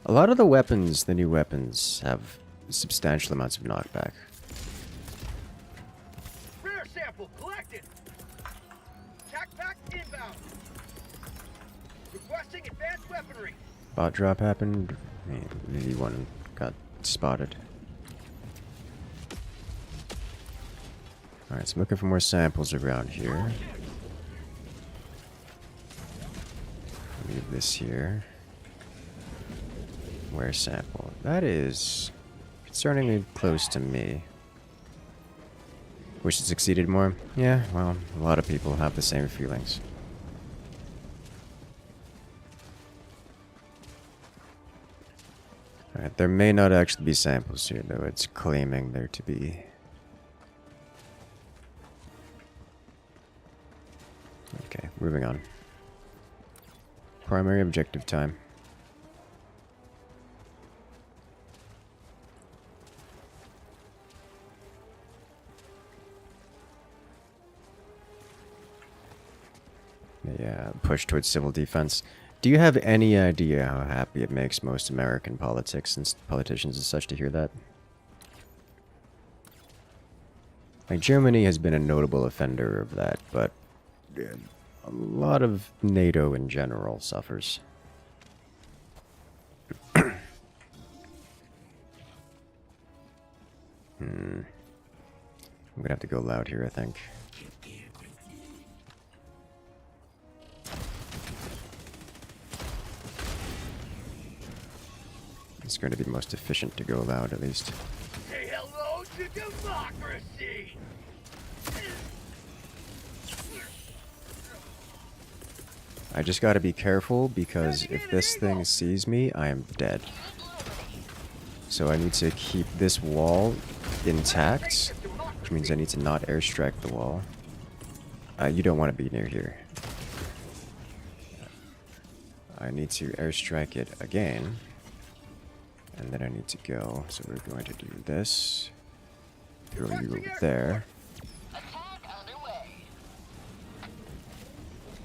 A lot of the weapons, the new weapons, have substantial amounts of knockback. Rare sample collected. Tac pack inbound. Requesting advanced weaponry. Bot drop happened. V1 got spotted. Alright, so I'm looking for more samples around here. Leave this here. Where sample? That is concerningly close to me. Wish it succeeded more? Yeah, well, a lot of people have the same feelings. Alright, there may not actually be samples here, though it's claiming there to be. Okay, moving on. Primary objective time. Yeah, push towards civil defense. Do you have any idea how happy it makes most American politics and politicians and such to hear that? Like, Germany has been a notable offender of that, but a lot of NATO in general suffers. I'm gonna have to go loud here, I think. It's going to be most efficient to go loud, at least. Say hello to democracy. I just gotta be careful, because if this thing sees me, I am dead. So I need to keep this wall intact which means I need to not airstrike the wall. You don't want to be near here. I need to airstrike it again. And then I need to go. So we're going to do this. Throw you over there.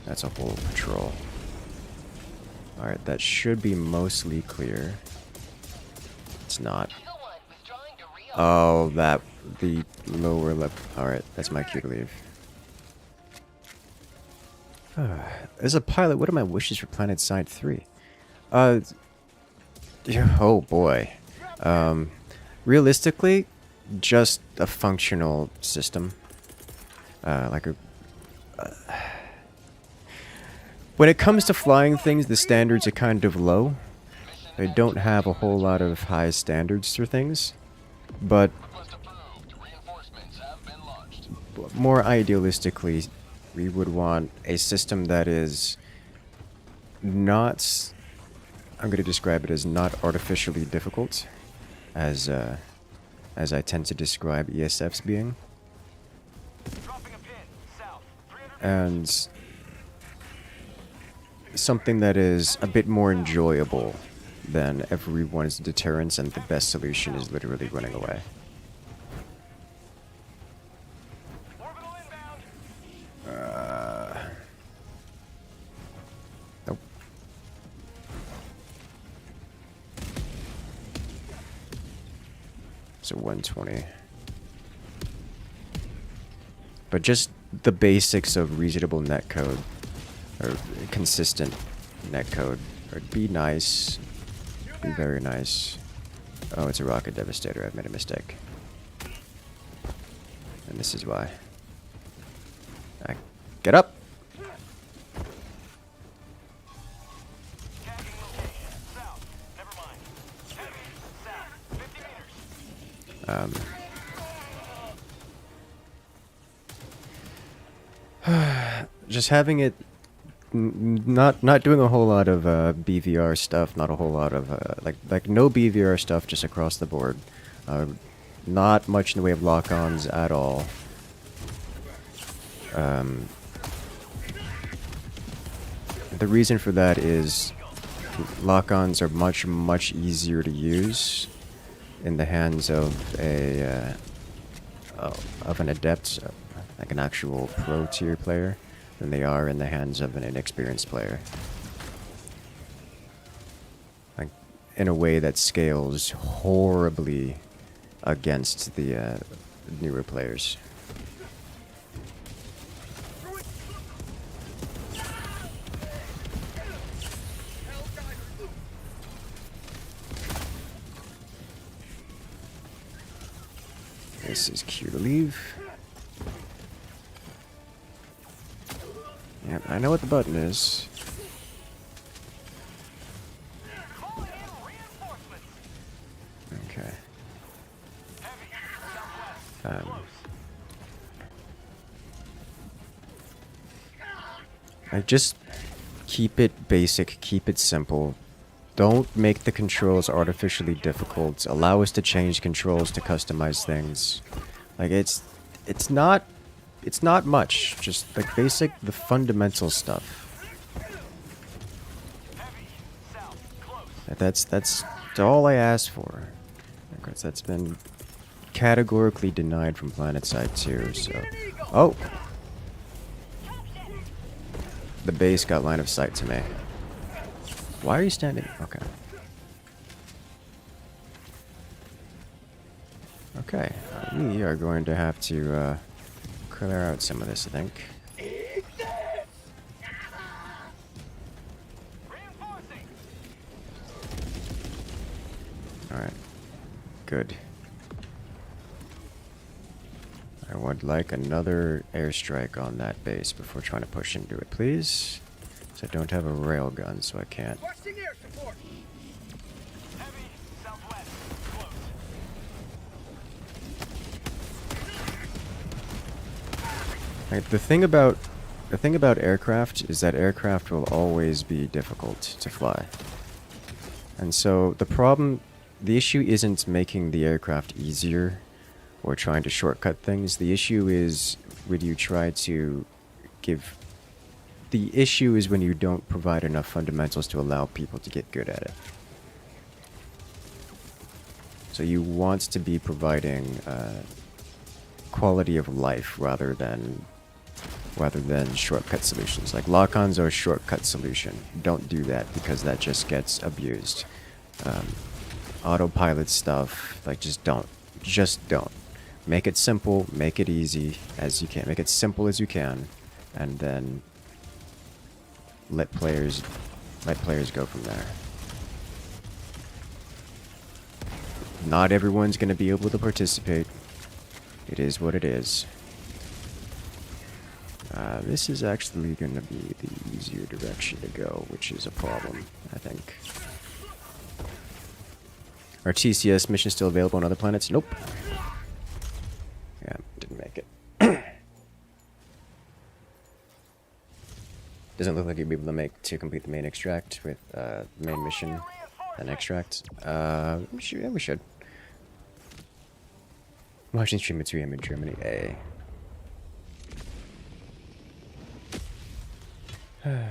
That's a whole patrol. Alright, that should be mostly clear. It's not. Oh, that... the lower left... Alright, that's my cue to leave. As a pilot, what are my wishes for Planet Side 3? Oh boy. Realistically, just a functional system. Like a... when it comes to flying things, the standards are kind of low. They don't have a whole lot of high standards for things. But more idealistically, we would want a system that is not... I'm going to describe it as not artificially difficult, as I tend to describe ESFs being. And something that is a bit more enjoyable than everyone's deterrence and the best solution is literally running away. Nope. So 120. But just the basics of reasonable netcode, or consistent netcode, would be nice. Be very nice. Oh, it's a rocket devastator. I've made a mistake. And this is why. Get up! Just having it not doing a whole lot of BVR stuff, not a whole lot of like no BVR stuff just across the board. Not much in the way of lock-ons at all. The reason for that is lock-ons are much easier to use in the hands of an adept, like an actual pro tier player, than they are in the hands of an inexperienced player. Like, in a way that scales horribly against the newer players. This is cue to leave. Yep, I know what the button is. Okay. I just keep it basic, keep it simple. Don't make the controls artificially difficult. Allow us to change controls to customize things. Like it's not much. Just like basic, the fundamental stuff. That's all I asked for. Because that's been categorically denied from PlanetSide 2. So, oh, the base got line of sight to me. Why are you standing? Okay. Okay, we are going to have to clear out some of this, I think. Alright. Good. I would like another airstrike on that base before trying to push into it, please. So I don't have a railgun, so I can't. Like, the thing about aircraft is that aircraft will always be difficult to fly. And so the issue isn't making the aircraft easier or trying to shortcut things. The issue is when you try to give... The issue is when you don't provide enough fundamentals to allow people to get good at it. So you want to be providing quality of life rather than shortcut solutions. Like lock-ons are a shortcut solution. Don't do that because that just gets abused. Autopilot stuff, like just don't. Just don't. Make it simple, make it easy as you can. Make it simple as you can, and then let players go from there. Not everyone's going to be able to participate. It is what it is. This is actually going to be the easier direction to go, which is a problem, I think. Are TCS missions still available on other planets? Nope. Yeah, didn't make it. Doesn't look like you'll be able to complete the main extract with main mission and extract. Yeah, we should. Watching stream at 2 AM in Germany. A. Joining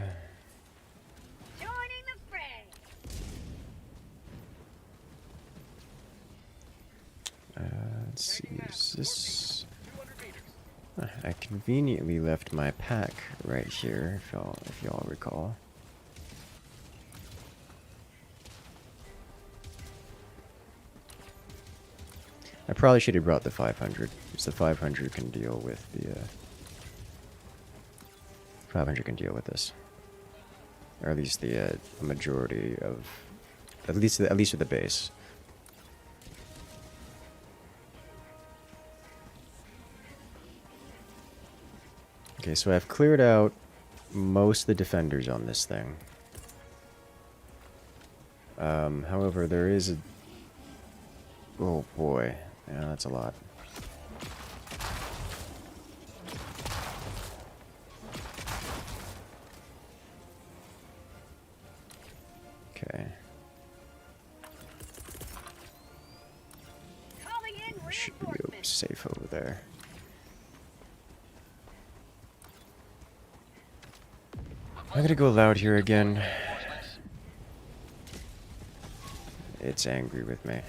the fray. Let's see. Is this? I conveniently left my pack right here, if y'all recall. I probably should have brought the 500, because the 500 can deal with the 500 can deal with this, or at least the majority of, at least with the base. Okay, so I've cleared out most of the defenders on this thing. However, there is a... Oh boy, yeah, that's a lot. Okay. Calling in Should be reinforcements. safe over there. I'm gonna go loud here again. It's angry with me.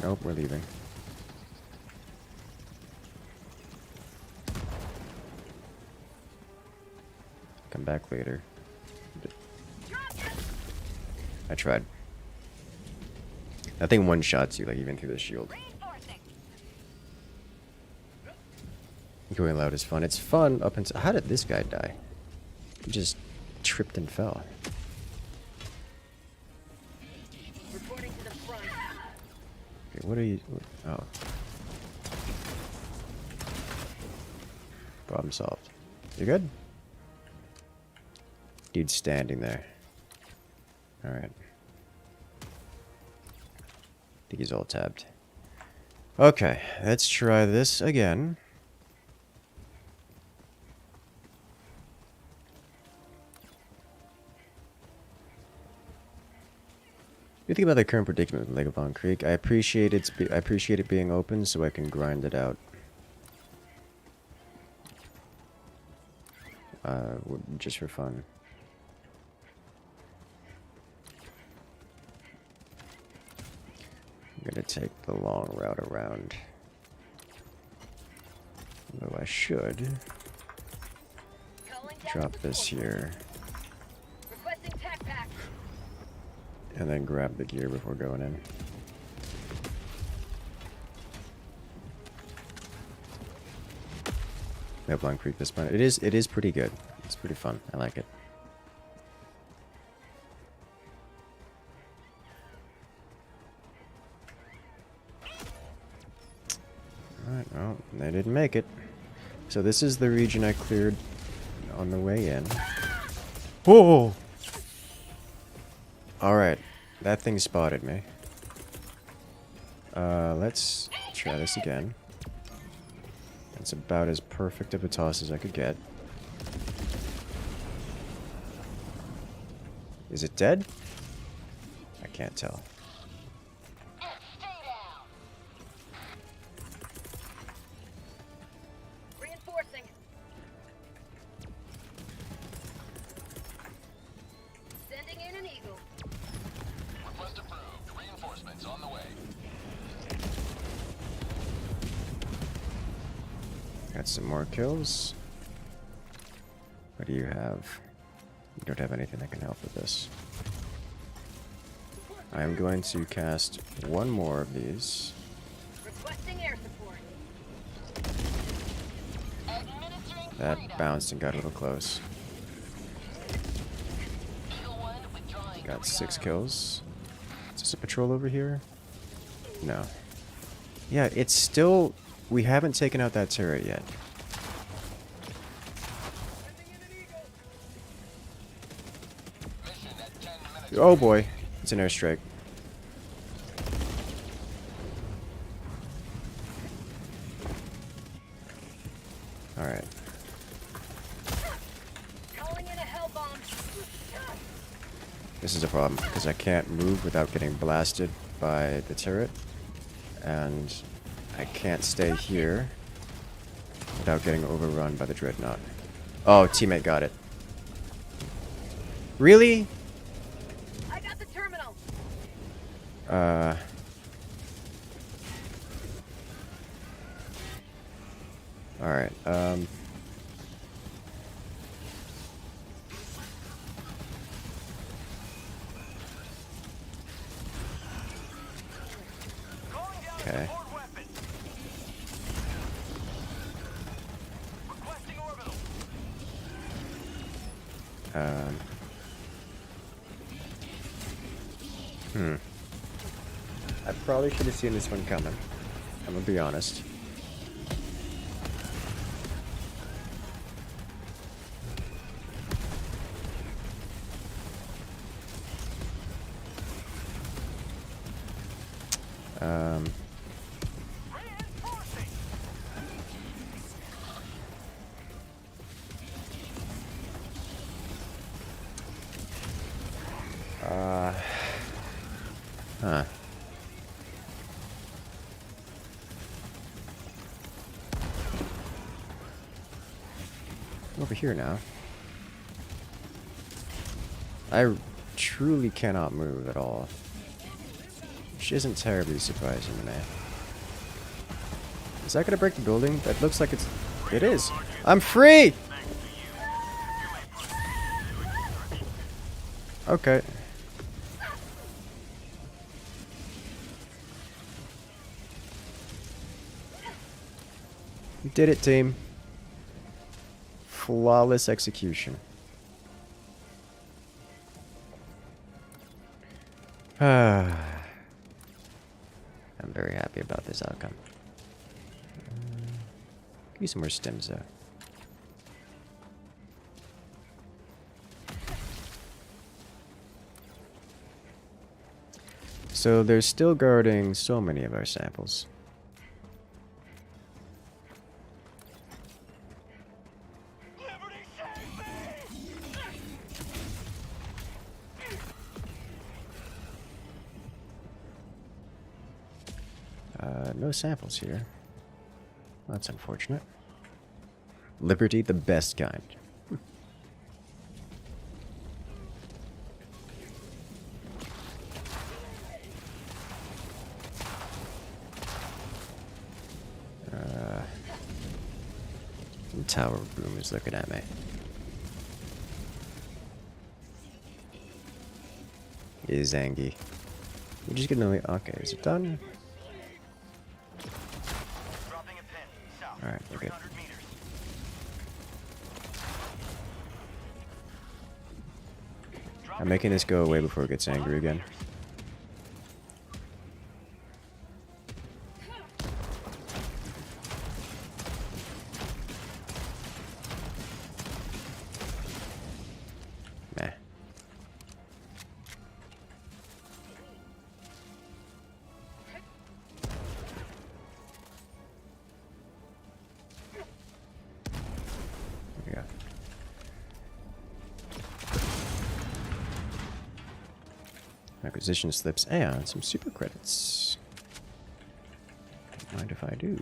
Nope, we're leaving. Come back later. I tried. That thing one-shots you, like, even through the shield. Reinforcing. Going loud is fun. It's fun up until... How did this guy die? He just tripped and fell. Reporting to the front. Okay, what are you... Oh. Problem solved. You good? Dude's standing there. Alright. I think he's all tabbed. Okay, let's try this again. What do you think about the current predicament with Legavon Creek? I appreciate it being open so I can grind it out. Just for fun. I'm gonna take the long route around. Although I should Calling down drop to this support. here Requesting tac pack. and then grab the gear before going in. Leblanc Creek this planet. It is pretty good. It's pretty fun. I like it. Alright, well, they didn't make it. So this is the region I cleared on the way in. Whoa! Alright, that thing spotted me. Let's try this again. That's about as perfect of a toss as I could get. Is it dead? I can't tell. hostile. Request approved. Reinforcements on the way. Got some more kills. What do you have? You don't have anything that can help with this. I am going to cast one more of these. Requesting air support. Administering That freedom. bounced and got a little close. Eagle 1 withdrawing. Got 6 kills. Is this a patrol over here? No. Yeah, it's still... We haven't taken out that turret yet. Mission at 10 minutes. Oh boy, it's an airstrike. Alright. Calling in a hell bomb. This is a problem, because I can't move without getting blasted by the turret. And I can't stay here without getting overrun by the dreadnought. Oh, teammate got it. Really? I got the terminal. Alright, okay. I probably should have seen this one coming. I'm gonna be honest. Huh. Over here now. I truly cannot move at all. Which isn't terribly surprising to me. Is that gonna break the building? That looks like it's... It is! I'm free! Okay. You did it, team. Flawless execution. I'm very happy about this outcome. Give me some more stems though. So they're still guarding so many of our samples. No samples here. That's unfortunate. Liberty, the best kind. The tower room is looking at me. Is Angie. We're just gonna... Okay, is it done? Alright, we're good. I'm making this go away before it gets angry again. Nah. There we go. Acquisition slips and some super credits. Don't mind if I do.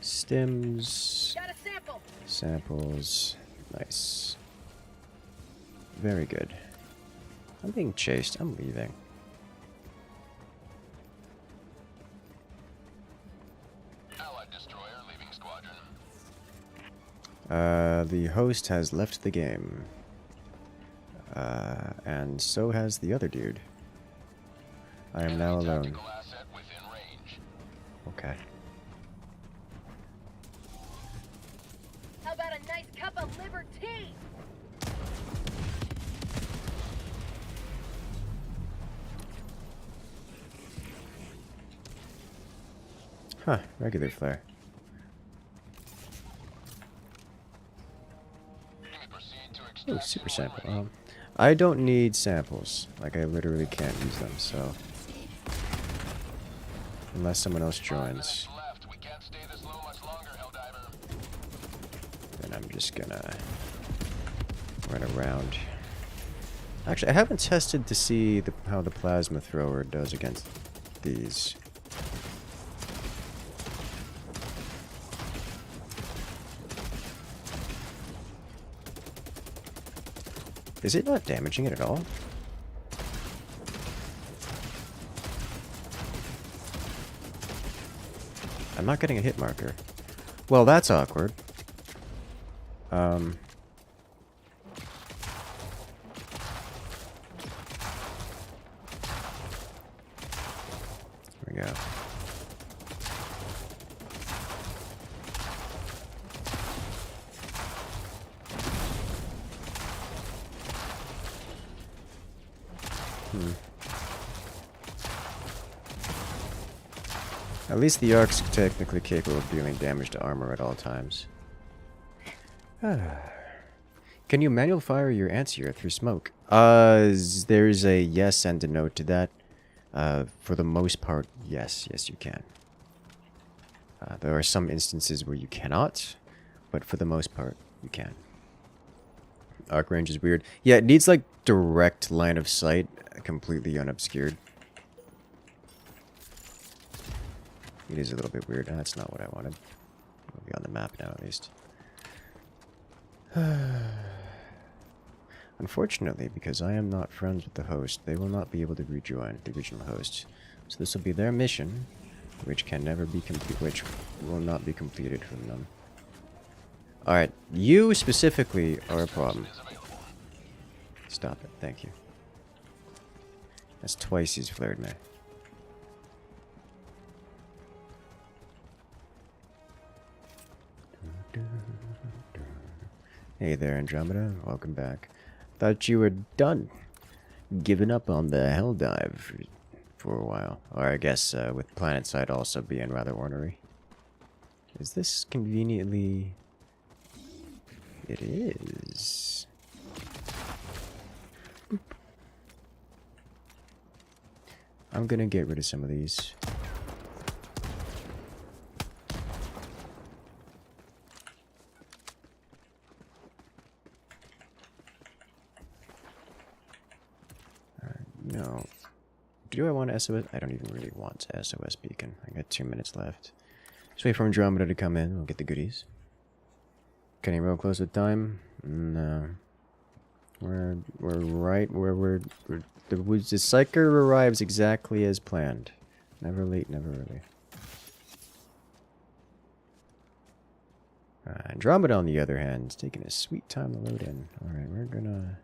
Stems, Got a sample. samples, nice. Very good. I'm being chased. I'm leaving. Allied destroyer leaving squadron. The host has left the game. And so has the other dude. I am now alone. Tactical asset within range. Okay. How about a nice cup of liver tea? Huh, regular flare. You may proceed to Oh, extract super and sample. eliminate. I don't need samples. Like, I literally can't use them, so... Unless someone else 5 joins, minutes left. We can't stay this low much longer, Helldiver. then I'm just gonna... run around. Actually, I haven't tested to see how the plasma thrower does against these. Is it not damaging it at all? I'm not getting a hit marker. Well, that's awkward. There we go. At least the Ark's technically capable of dealing damage to armor at all times. Can you manual fire your anti-air through smoke? There's a yes and a no to that. For the most part, yes. Yes, you can. There are some instances where you cannot, but for the most part, you can. Arc range is weird. Yeah, it needs, like, direct line of sight, completely unobscured. It is a little bit weird. That's not what I wanted. We'll be on the map now, at least. Unfortunately, because I am not friends with the host, they will not be able to rejoin the original host. So this will be their mission, which can never be which will not be completed from them. Alright, you specifically are a problem. Stop it, thank you. That's twice he's flared me. Hey there, Andromeda. Welcome back. Thought you were done. Giving up on the Helldive for a while. Or I guess with PlanetSide also being rather ornery. Is this conveniently... It is. Boop. I'm gonna get rid of some of these. No. Do I want SOS? I don't even really want SOS beacon. I got 2 minutes left. Just wait for Andromeda to come in. We'll get the goodies. Getting real close with time? No. We're right where the Psyker arrives exactly as planned. Never late, never early. Andromeda, on the other hand, is taking a sweet time to load in. Alright, we're gonna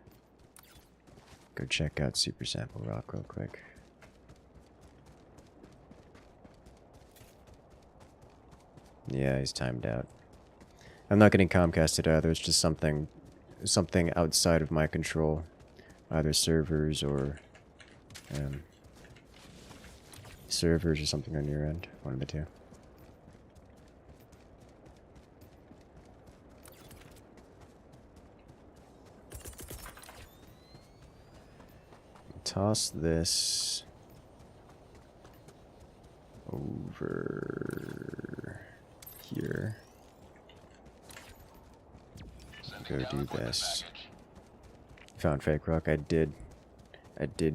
go check out Super Sample Rock real quick. Yeah, he's timed out. I'm not getting Comcasted either. It's just something outside of my control, either servers or servers or something on your end. One of the two. Toss this over here. Go do this. Found fake rock. I did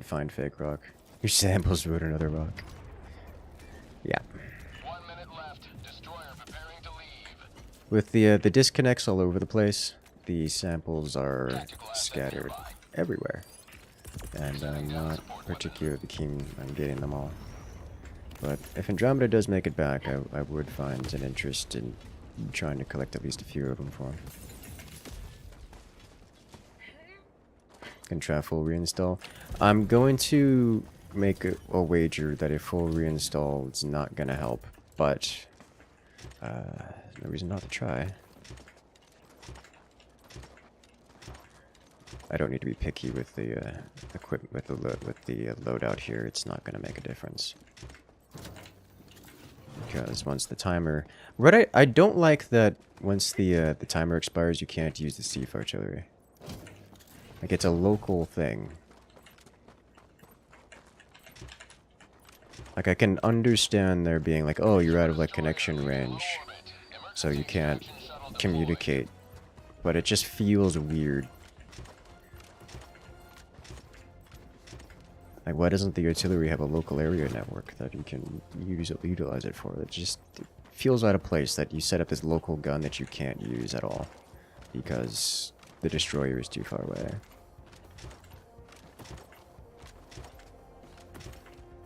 find fake rock. Your samples wrote another rock. Yeah. 1 minute left. Destroyer preparing to leave. With the disconnects all over the place, the samples are scattered everywhere. and I'm not particularly keen on getting them all. But if Andromeda does make it back, I would find an interest in trying to collect at least a few of them for him. Can try a full reinstall. I'm going to make a wager that a full reinstall is not going to help, but no reason not to try. I don't need to be picky with the equipment, with the loadout here. It's not going to make a difference. Because once the timer... What I don't like that once the timer expires, you can't use the siege artillery. Like, it's a local thing. Like, I can understand there being like, oh, you're out of, like, connection range, so you can't communicate. But it just feels weird. Like, why doesn't the artillery have a local area network that you can utilize it for? It just feels out of place that you set up this local gun that you can't use at all because the destroyer is too far away.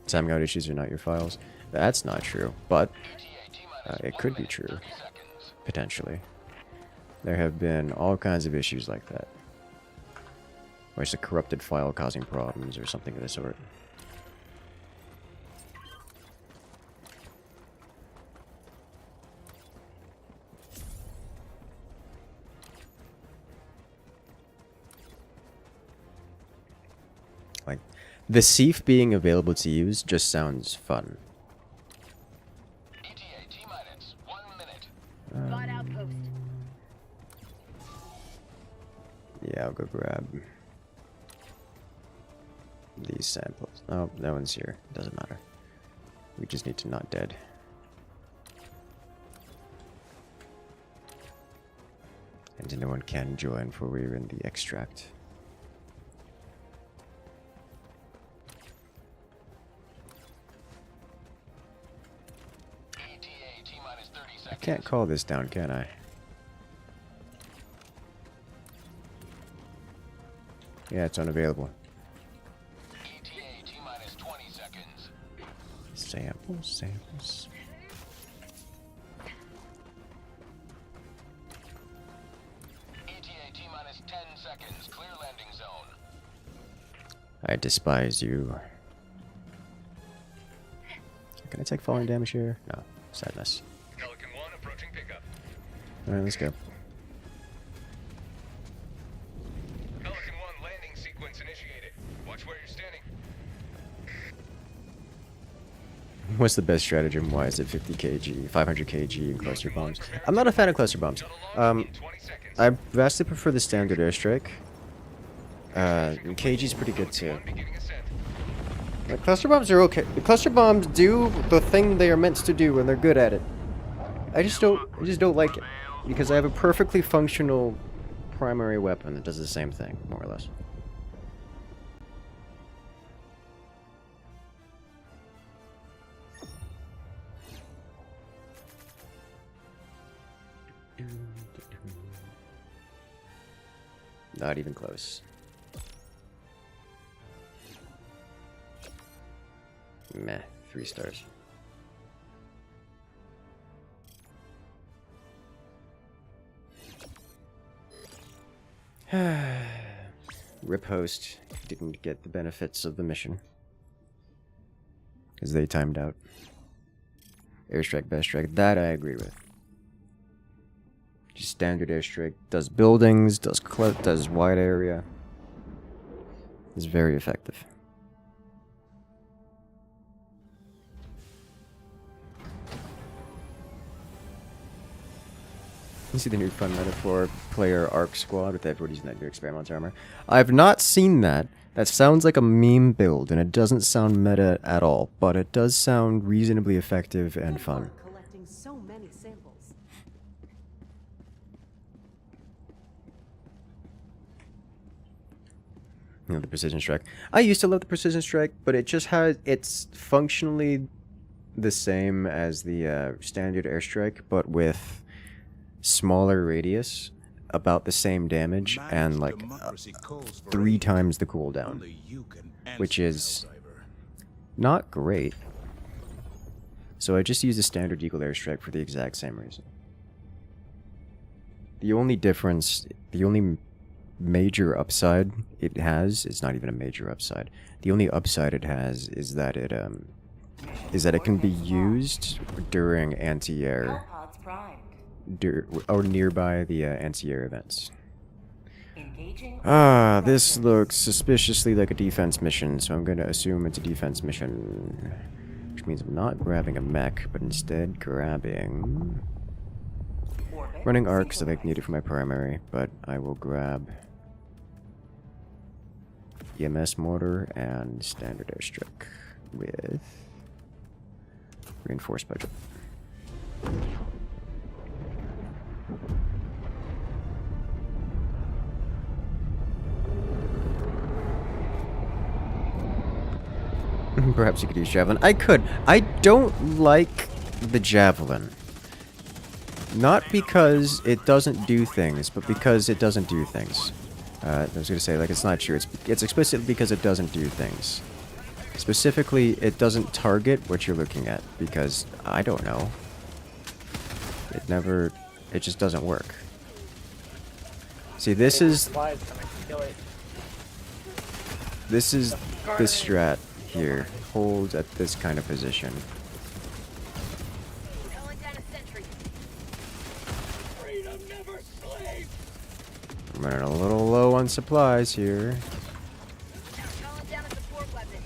Timeout issues are not your files. That's not true, but it could be true, potentially. There have been all kinds of issues like that. Or it's a corrupted file causing problems or something of the sort. Like, the Sief being available to use just sounds fun. ETA T-minus 1 minute. Spot outpost. Yeah, I'll go grab these samples. Oh, no one's here. Doesn't matter. We just need to not dead. And no one can join for we're in the extract. ETA T-minus 30 I seconds. can't call this down, can I? Yeah, it's unavailable. ETA T-minus 20 seconds. Samples. ETA T-minus 10 seconds. Clear landing zone. I despise you. Can I take falling damage here? No. Sadness. Pelican 1 approaching pickup. Alright, let's go. Pelican 1 landing sequence initiated. Watch where you're standing. What's the best stratagem? Why is it 50 kg, 500 kg, and cluster bombs? I'm not a fan of cluster bombs. I vastly prefer the standard airstrike. And kg's pretty good too. Beginning ascent. Like, cluster bombs are okay. The cluster bombs do the thing they are meant to do, and they're good at it. I just don't like it because I have a perfectly functional primary weapon that does the same thing, more or less. Not even close. Meh, 3 stars. Rip host didn't get the benefits of the mission because they timed out. Airstrike, best strike, that I agree with. Just standard airstrike does buildings, does wide area. It's very effective. You see the new fun metaphor player arc squad with everybody using that new experiment armor. I've not seen that. That sounds like a meme build, and it doesn't sound meta at all, but it does sound reasonably effective and fun. Collecting so many samples. You know, the precision strike. I used to love the precision strike, but it just has, it's functionally the same as the standard airstrike, but with smaller radius. about the same damage and like 3 times the cooldown, which is not great. So I just used a standard Eagle Airstrike for the exact same reason. The only difference, the only major upside it has, it's not even a major upside. The only upside it has is that it can be used during anti-air Hellpods primed. or nearby the anti-air events. Engaging. This looks suspiciously like a defense mission, so I'm gonna assume it's a defense mission. Which means I'm not grabbing a mech, but instead grabbing... Orbit Running arcs that I synchronized. needed for my primary, but I will grab... EMS mortar and standard airstrike with... reinforced budget. Perhaps you could use javelin. I could. I don't like the javelin. Not because it doesn't do things, but because it doesn't do things. I was gonna say, like, it's not true. It's explicitly because it doesn't do things. Specifically, it doesn't target what you're looking at, because, I don't know. It just doesn't work. See, this is the strat here. Hold at this kind of position. Calling down a sentry. Freedom never sleeps! I'm running a little low on supplies here. Calling down a support weapon.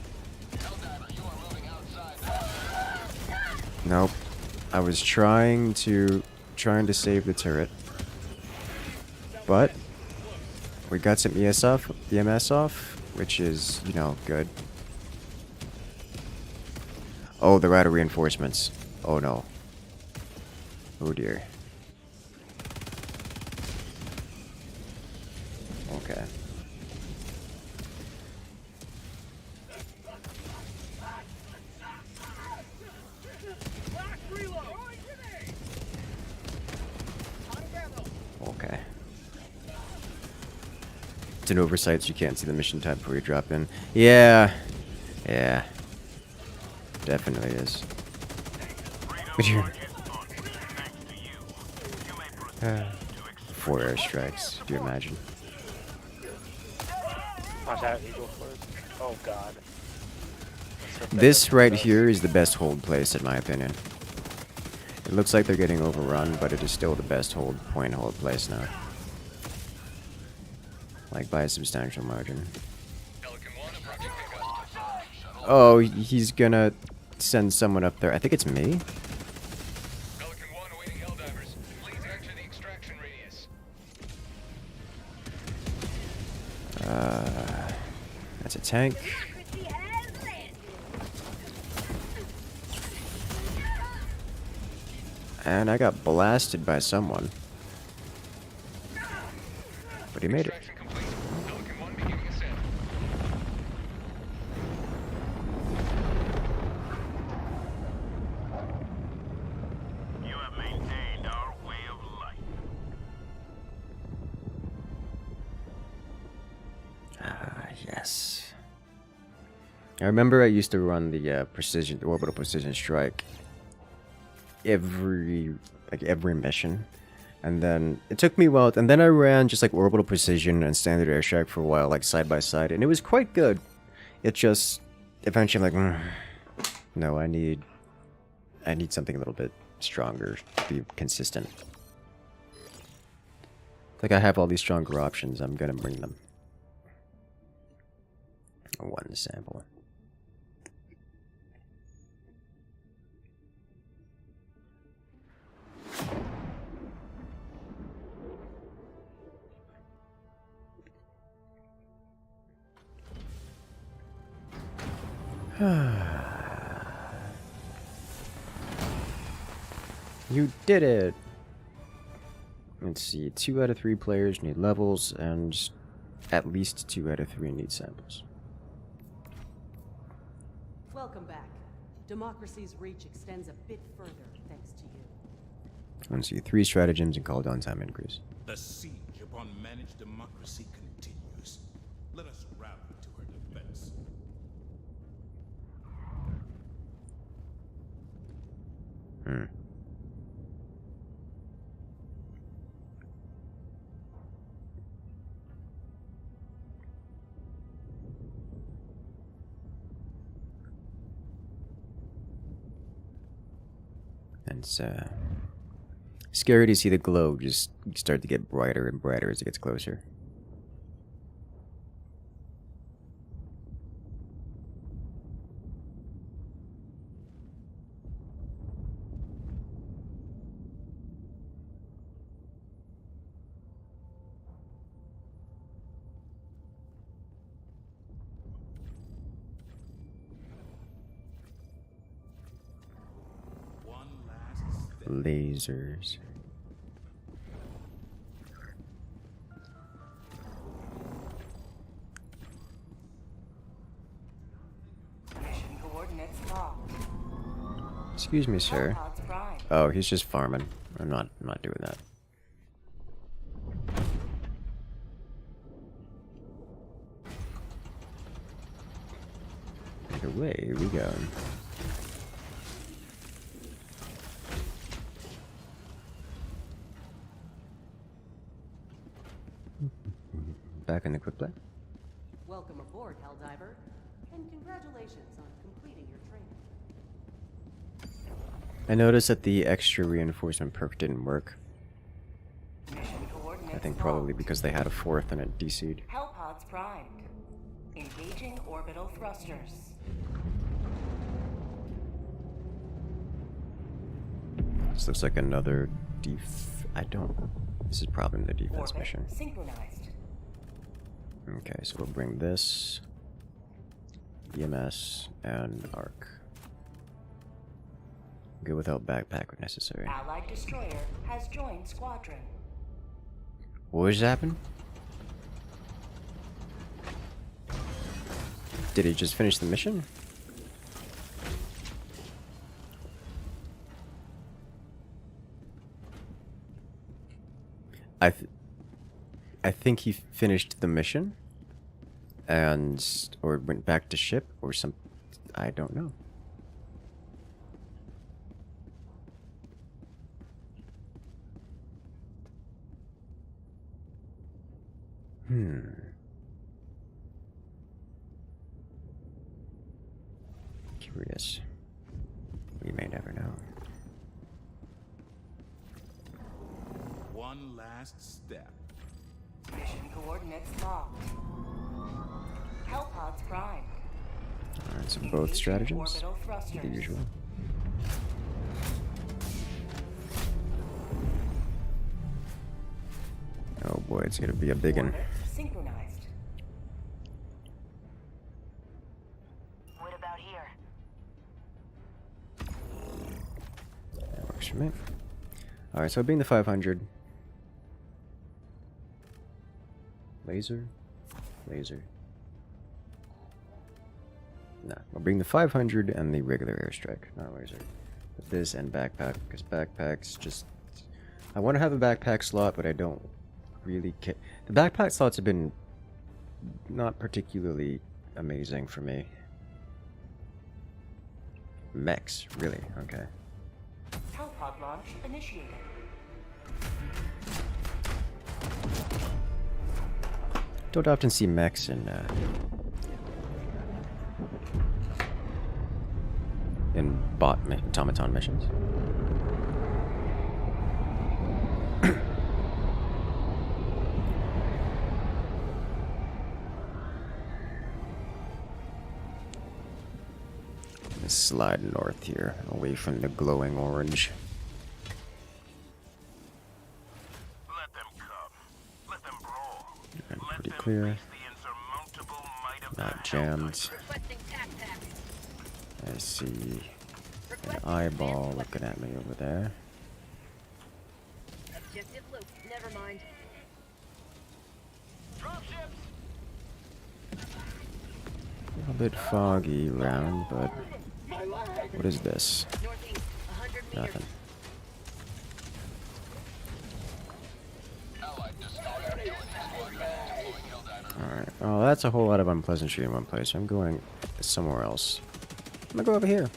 Helldiver, you are moving outside. Nope. I was trying to save the turret. But we got some EMS off, which is, you know, good. Oh, they're out of reinforcements. Oh no. Oh dear. Okay. Okay. It's an oversight, so you can't see the mission type before you drop in. Yeah. Yeah. Definitely is. But you're... 4 airstrikes, do you imagine? Watch out, Eagle first. Oh god. This right here is the best hold place, in my opinion. It looks like they're getting overrun, but it is still the best hold place now. Like, by a substantial margin. Oh, he's gonna send someone up there. I think it's me? Pelican 1 awaiting Helldivers. Please enter the extraction radius. That's a tank. Democracy has landed. And I got blasted by someone. But he made it. Extraction complete. Pelican 1 beginning ascent. You have maintained our way of life. Ah, yes. I remember I used to run the orbital precision strike every mission, and then it took me a while, and then I ran just like orbital precision and standard air strike for a while, like side by side, and it was quite good. It just eventually like, no, I need something a little bit stronger to be consistent. Like, I have all these stronger options, I'm gonna bring them. One sample. You did it! Let's see, 2 out of 3 players need levels, and at least 2 out of 3 need samples. Welcome back. Democracy's reach extends a bit further thanks to you. Let's see, 3 stratagems and call down time increase. The siege upon managed democracy continues. Let us rally to her defense. And it's scary to see the glow just start to get brighter and brighter as it gets closer. Lasers. Mission coordinates locked. Excuse me, sir. Hellpods prime. Oh, he's just farming. I'm not doing that. Away we go. Back in the quick play. Welcome aboard, Helldiver, and congratulations on completing your training. I noticed that the extra reinforcement perk didn't work. Mission coordinates I think probably locked. because they had a fourth and it DC'd. Hellpods primed. Engaging orbital thrusters. This looks like another this is probably the defense Orbit mission. synchronized. Okay, so we'll bring this, EMS, and ARC. Go without backpack if necessary. Allied destroyer has joined squadron. What just happened? Did he just finish the mission? I think he finished the mission or went back to ship or some. I don't know. Curious. We may never know. One last step. Mission coordinates locked. Hellpods primed. Alright, so both Engaging stratagems. orbital thrusters. The usual. Oh boy, it's gonna be a big one. Orbit synchronized. What about here? That works for me. Alright, so being the 500. Laser. Nah, we'll bring the 500 and the regular airstrike, not laser. But this and backpack, because backpacks just... I want to have a backpack slot, but I don't really care. The backpack slots have been not particularly amazing for me. Mechs, really, okay. Hellpod launch initiated. Don't often see mechs in bot automaton missions. Let's slide north here, away from the glowing orange. Let them come. Let them brawl. And Let pretty them clear. face the insurmountable might of Not the jammed. Requesting tac pack. I see an eyeball looking at me over there. Objective loop. Never mind. Dropships! A little bit foggy around, but what is this? Northeast, 100 meters. Nothing. Allied destroyer Oh, that's a whole lot of unpleasantry in one place. I'm going somewhere else. I'm gonna go over here.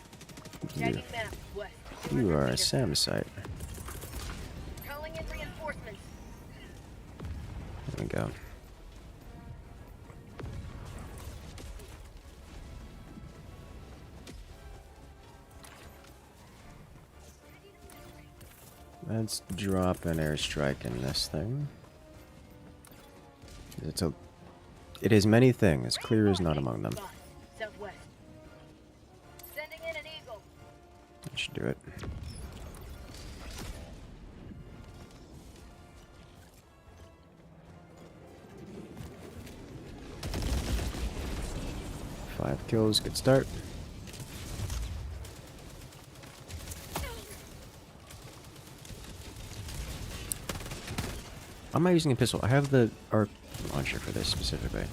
You, Tagging map, west. you 200 are a meters. SAM site. Calling in reinforcements. There we go. Let's drop an airstrike in this thing. It is many things. Clear is not among them. Southwest. Sending in an eagle. That should do it. Five kills, good start. I'm not using a pistol. I have the arc launcher for this specifically.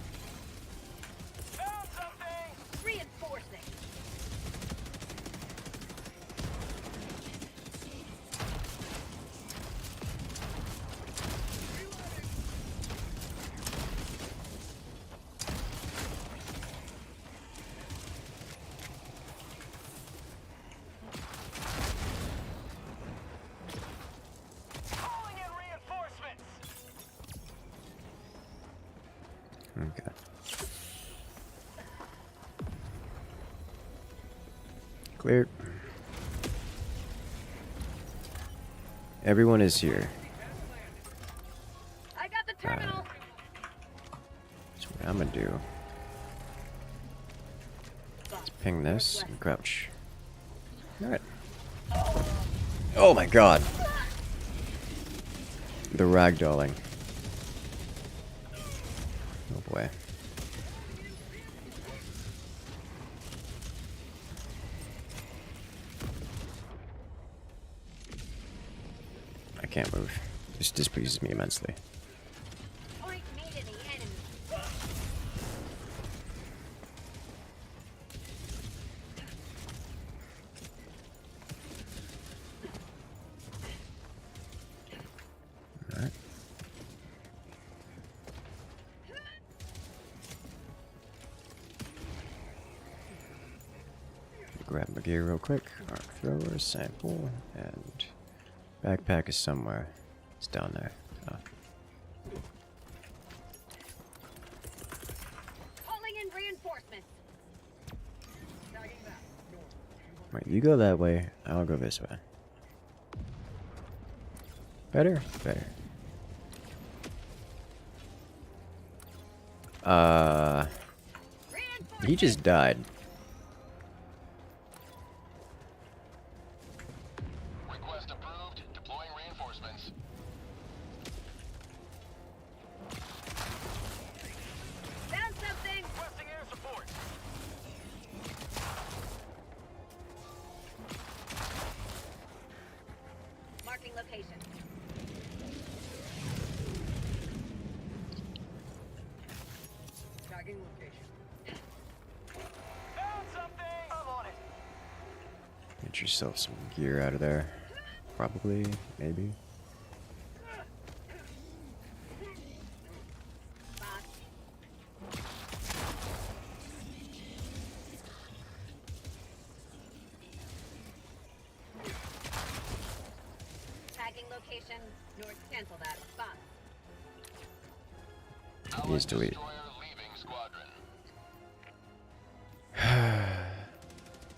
Reinforcing. Calling in reinforcements. Okay. Clear. Everyone is here. I got the terminal. So what I'm gonna do is ping this and crouch. Alright. Oh my god. The ragdolling. Oh boy. I can't move. This displeases me immensely. Point me to the enemy. Alright. Grab my gear real quick. Arc thrower, sample, and backpack is somewhere. It's down there. Oh. Calling in reinforcements. Tagging map. North. Right, you go that way, I'll go this way. Better? Better. He just died. Request approved. Deploying reinforcements. Found something. Requesting air support. Marking location. Tagging location. Found something. I'm on it. Get yourself some gear out of there. Probably, maybe. Boss. Tagging location. North. Cancel that. Boss. Needs to leave. Destroyer leaving squadron.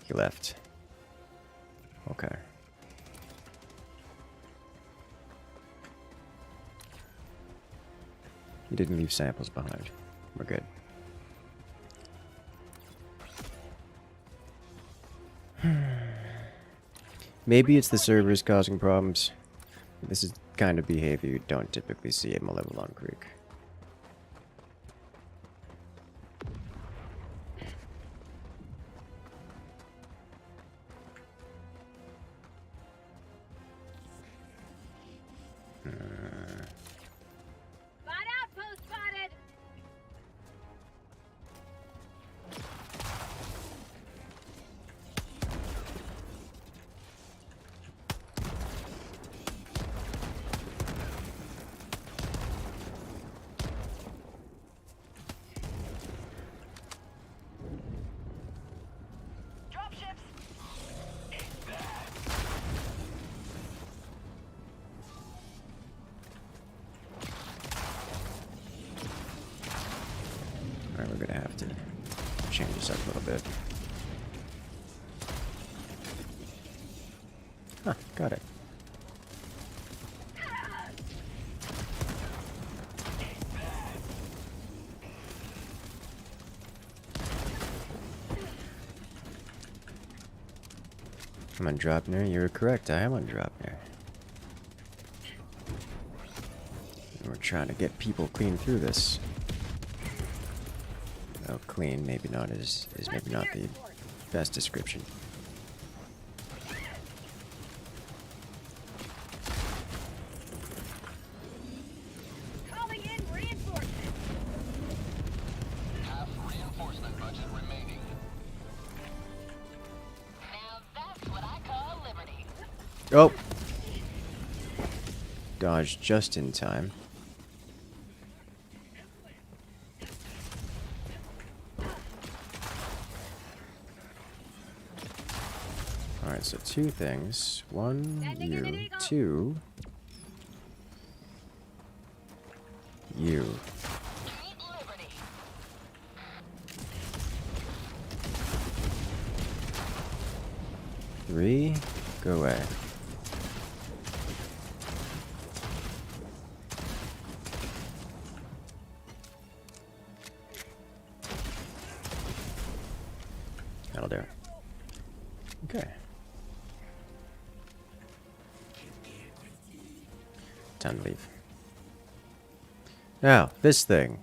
He left. Okay. He didn't leave samples behind. We're good. Maybe it's the servers causing problems. This is kind of behavior you don't typically see at Malevolon Creek. Spot outpost spotted. Alright, we're gonna have to change this up a little bit. Huh, got it. I'm on Dropner. You're correct. I am on Dropner. We're trying to get people clean through this. Well, clean maybe not is maybe not the best description. Calling in reinforcements. Half reinforcement budget remaining. Now that's what I call liberty. Oh! Dodged just in time. Alright, so two things. One, you. Two. You. Three. Go away. That'll do it. Okay. Time to leave. Now, this thing.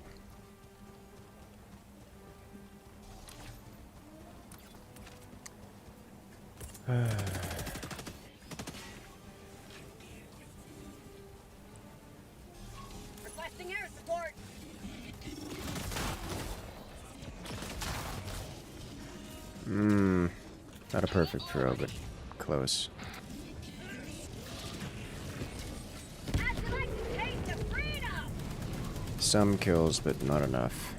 Requesting air support. Not a perfect throw, but close. How'd you like to taste the freedom? Some kills, but not enough.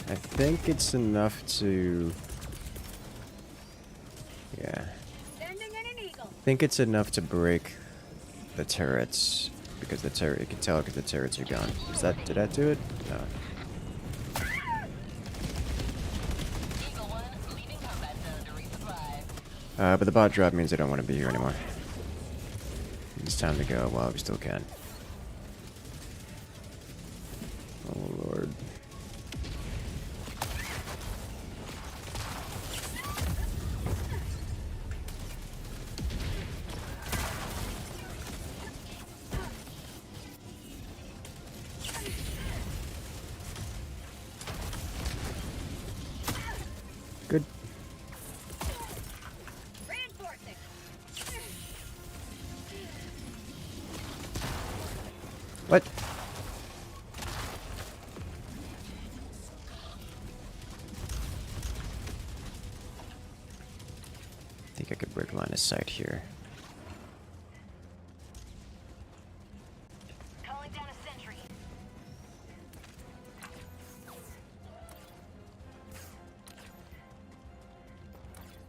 I think it's enough to... Yeah. Sending in an eagle. I think it's enough to break the turrets. Because the turret, you can tell because the turrets are gone. Did that do it? No. Eagle 1 leaving combat zone to resupply. But the bot drop means I don't want to be here anymore. It's time to go while we still can. Oh lord. Good. Reinforcing. What? I think I could break line of sight here. Calling down a sentry.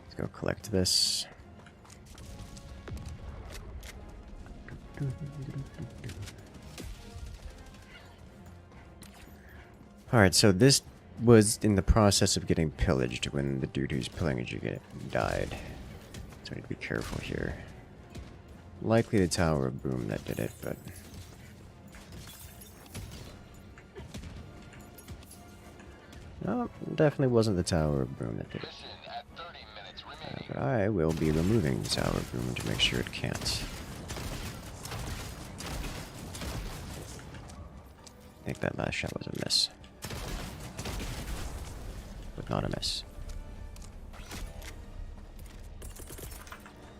Let's go collect this. Alright, so this was in the process of getting pillaged when the dude who's pillaging it died. So I need to be careful here. Likely the Tower of Boom that did it, but... No, definitely wasn't the Tower of Boom that did it. Mission at 30 minutes remaining. But I will be removing the Tower of Boom to make sure it can't. I think that last shot was a miss. But not a miss.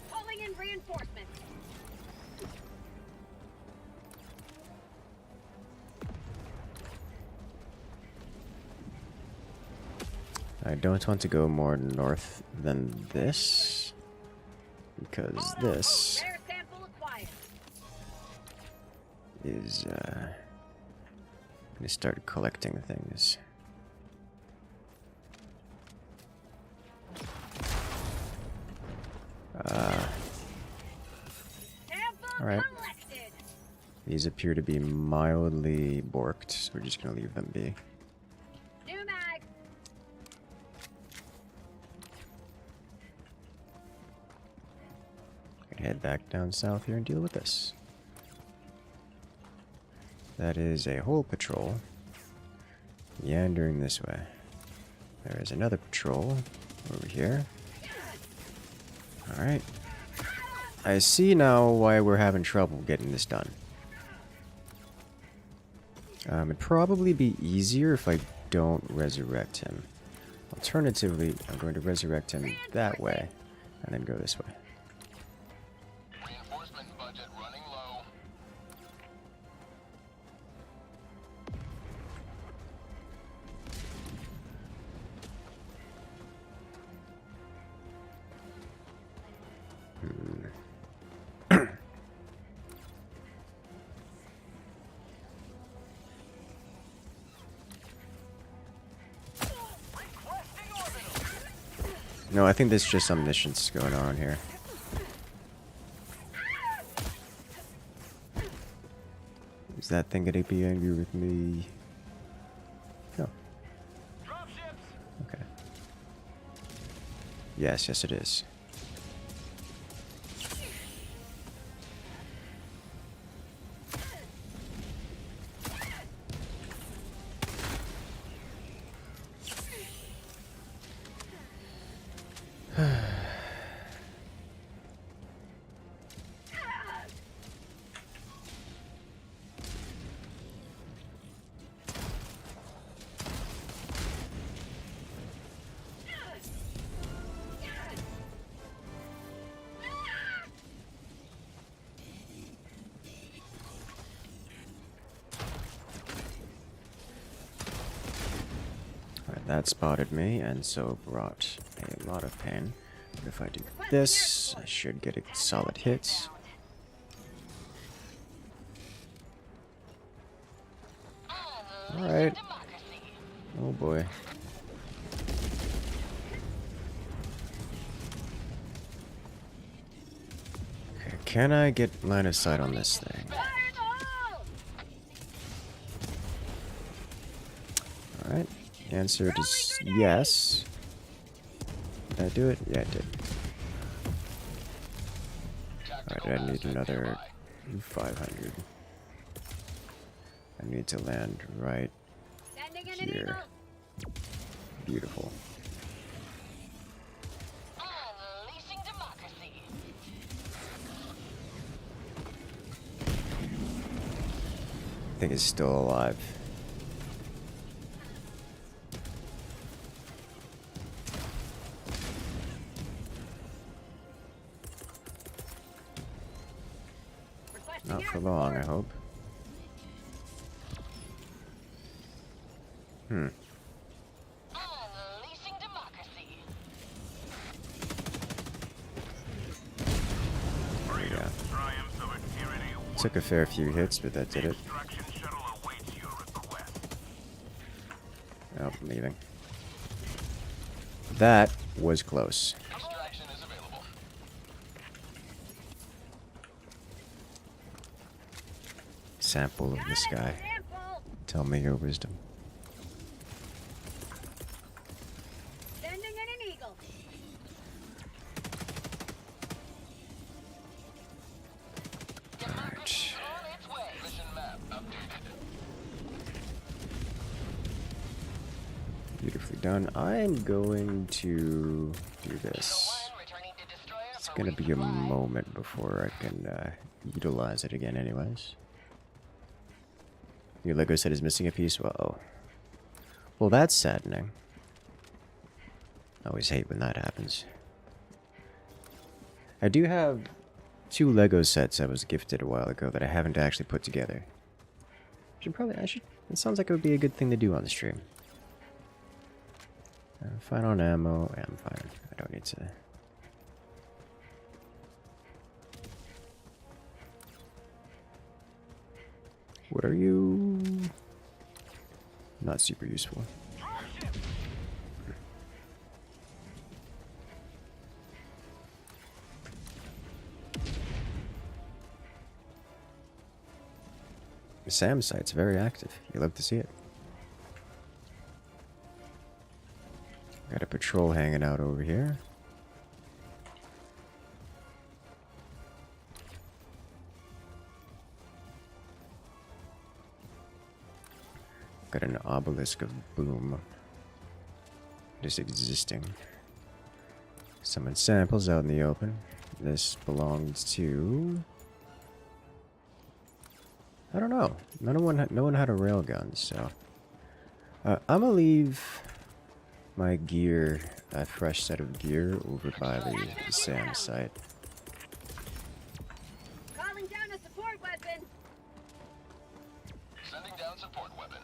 Calling in reinforcements. I don't want to go more north than this. Because this Rare sample acquired. is, gonna start collecting things. Sample Alright. collected. These appear to be mildly borked, so we're just gonna leave them be. New mag. I can head back down south here and deal with this. That is a whole patrol. Meandering this way. There is another patrol over here. Alright. I see now why we're having trouble getting this done. It'd probably be easier if I don't resurrect him. Alternatively, I'm going to resurrect him that way, and then go this way. Reinforcement budget running low. No, I think there's just omniscience going on here. Is that thing gonna be angry with me? No. Okay. Yes, yes it is. That spotted me, and so brought a lot of pain. But if I do this, I should get a solid hit. Alright. Oh boy. Okay, can I get line of sight on this thing? Alright. Answer is yes. Did I do it? Yeah, I did. Alright, I need another 500. I need to land right here. Beautiful. I think it's still alive. Not for long, I hope. Hmm. There we go. Took a fair few hits, but that did it. Oh, I'm leaving. That was close. Sample of the sky. Tell me your wisdom. Sending in an eagle. Alright. Beautifully done. I'm going to do this. It's gonna be a moment before I can utilize it again anyways. Your Lego set is missing a piece? Uh-oh. Well, that's saddening. I always hate when that happens. I do have 2 Lego sets I was gifted a while ago that I haven't actually put together. I should. It sounds like it would be a good thing to do on the stream. I'm fine on ammo. Yeah, I'm fine. I don't need to. What are you? Not super useful. The SAM site's very active. You love to see it. Got a patrol hanging out over here. Got an obelisk of boom. Just existing. Summon samples out in the open. This belongs to... I don't know. No one had a railgun, so... I'm gonna leave my gear, a fresh set of gear, over by the SAM site. Calling down a support weapon. Sending down support weapon.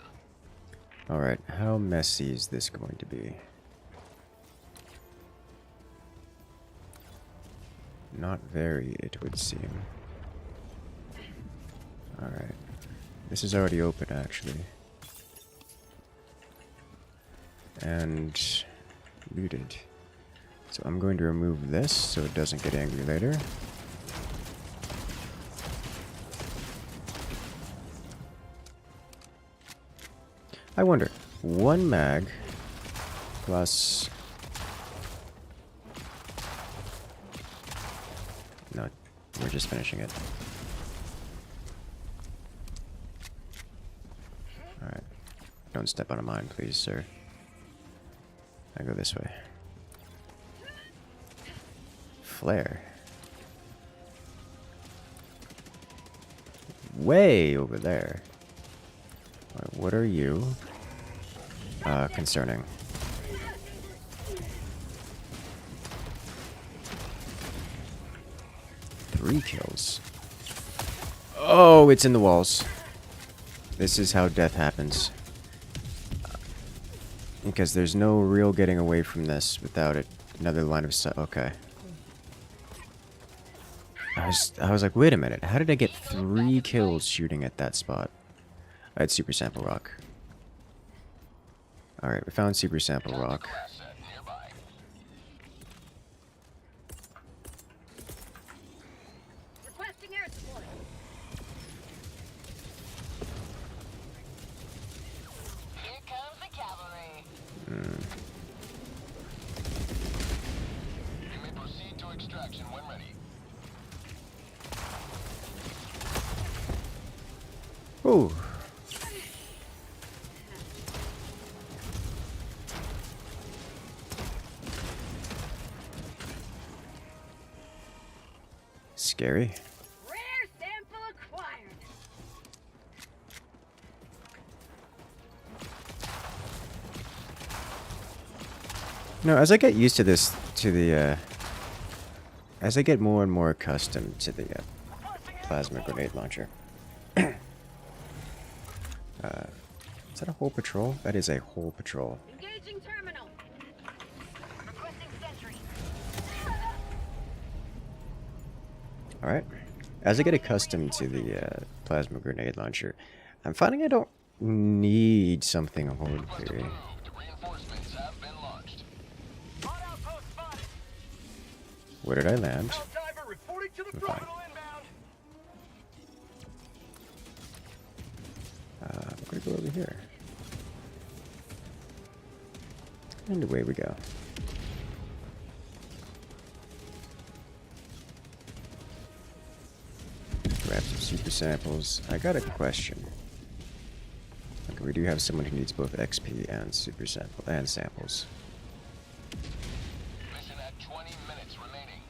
Alright, how messy is this going to be? Not very, it would seem. Alright. This is already open, actually. And looted. So I'm going to remove this so it doesn't get angry later. I wonder, 1 mag plus... No, we're just finishing it. Alright. Don't step on a mine, please, sir. I go this way. Flare. Way over there. Alright, what are you? Concerning. Three kills. Oh, it's in the walls. This is how death happens. Because there's no real getting away from this without it. Another line of sight. Okay. I was like, wait a minute. How did I get 3 kills shooting at that spot? I had super sample rock. Alright, we found super sample rock. Requesting air support. Here comes the cavalry. You may proceed to extraction when ready. Ooh. Scary. Rare sample acquired. No, as I get used to this, as I get more and more accustomed to the plasma grenade launcher. Is that a whole patrol? That is a whole patrol. Engaging terminal. Requesting sentry. Alright. As I get accustomed to the plasma grenade launcher, I'm finding I don't need something horribly. Reinforcements have been launched. Where did I land? Helldiver reporting to the I'm front. fine. We're gonna go over here. And away we go. Grab some super samples. I got a question. Okay, we do have someone who needs both XP and super sample and samples. Mission at 20 minutes remaining.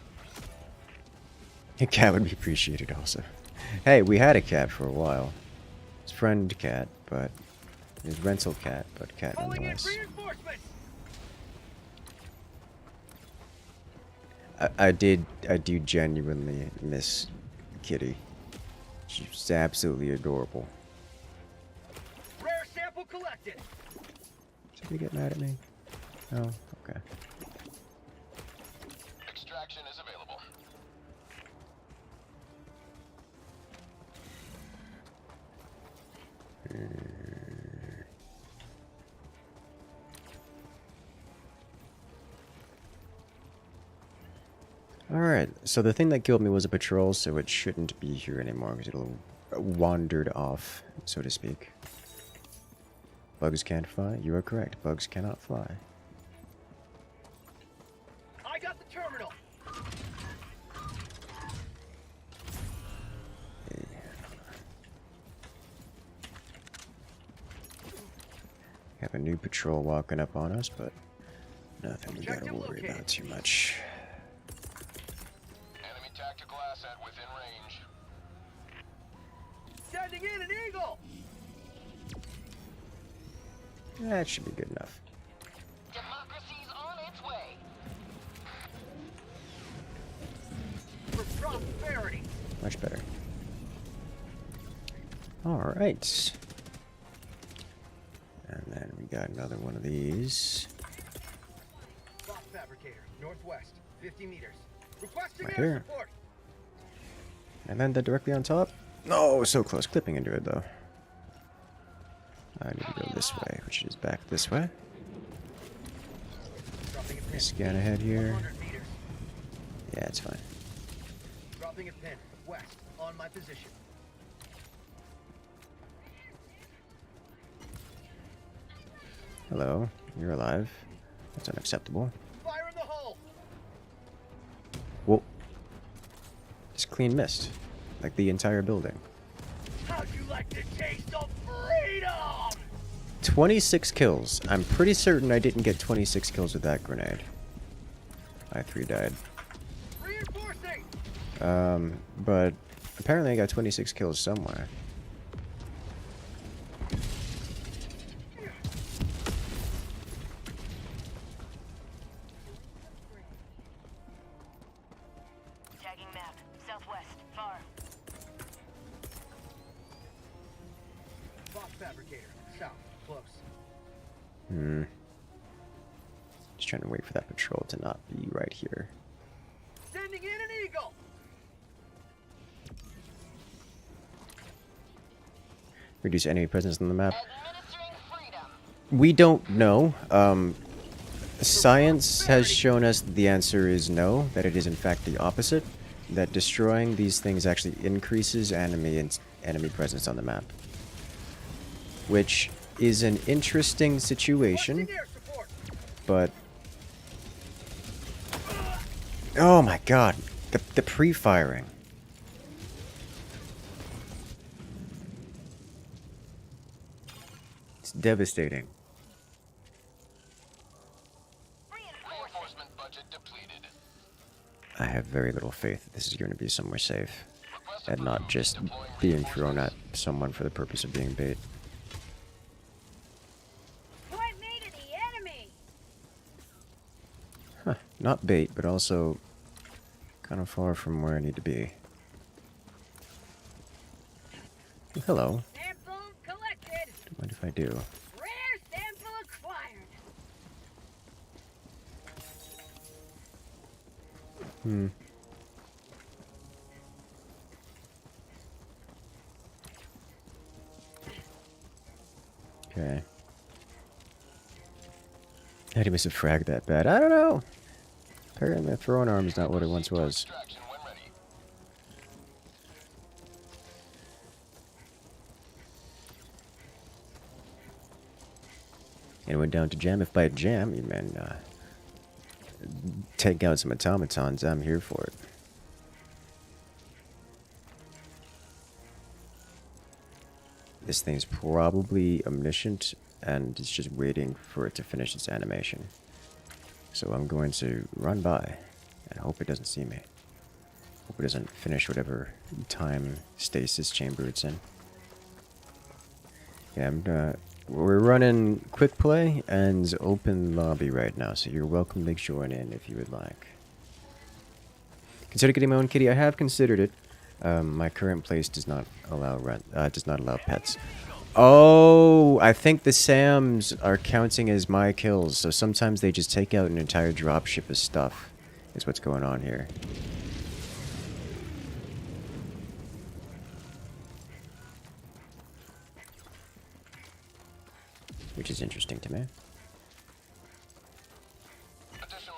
A cat would be appreciated also. Hey, we had a cat for a while. His friend cat, but his rental cat, but cat Calling in nonetheless. reinforcements. I do genuinely miss Kitty. She's absolutely adorable. Rare sample collected. Did he get mad at me? Oh, okay. Extraction is available. Alright, so the thing that killed me was a patrol, so it shouldn't be here anymore, because it'll wandered off, so to speak. Bugs can't fly? You are correct. Bugs cannot fly. I got the terminal. Have a new patrol walking up on us, but nothing we gotta worry about too much. Enemy tactical asset within range. Sending in an eagle. That should be good enough. Democracy's on its way. For prosperity. Much better. Alright. And then we got another one of these. Box fabricator, northwest, 50 meters. Requesting Right air here. support. And then they're directly on top. Oh, so close. Clipping into it, though. I need to go this way, which is back this way. Dropping a pin. Scan ahead here. 100 meters. Yeah, it's fine. Dropping a pin, west, on my position. Hello. You're alive. That's unacceptable. Fire in the hole. Whoa. Just clean mist. Like the entire building. How'd you like the taste of freedom? 26 kills. I'm pretty certain I didn't get 26 kills with that grenade. I3 died. Reinforcing. But apparently I got 26 kills somewhere. Tagging map. Southwest. Far. Box fabricator, south, close. Just trying to wait for that patrol to not be right here. Sending in an eagle. Reduce enemy presence on the map. Administering freedom. We don't know. Science has shown us that the answer is no, that it is in fact the opposite, that destroying these things actually increases enemy presence on the map. Which is an interesting situation, Requesting air support. but... Oh my god, the pre-firing. It's devastating. Reinforcement budget depleted. I have very little faith that this is going to be somewhere safe, and not just being thrown at someone for the purpose of being bait. Point me to the enemy. Huh, not bait, but also kind of far from where I need to be. Oh, hello. Sample collected. What if I do? Rare sample acquired. Okay. How do you miss a frag that bad? I don't know. Apparently, throwing arm's not what it once was. Extraction when ready. And went down to jam. If by jam you mean take out some automatons, I'm here for it. This thing's probably omniscient and it's just waiting for it to finish its animation. So I'm going to run by and hope it doesn't see me. Hope it doesn't finish whatever time stasis chamber it's in. Yeah, we're running quick play and open lobby right now, so you're welcome to join in if you would like. Consider getting my own kitty. I have considered it. My current place does not allow pets. Oh, I think the SAMs are counting as my kills, so sometimes they just take out an entire dropship of stuff, is what's going on here. Which is interesting to me.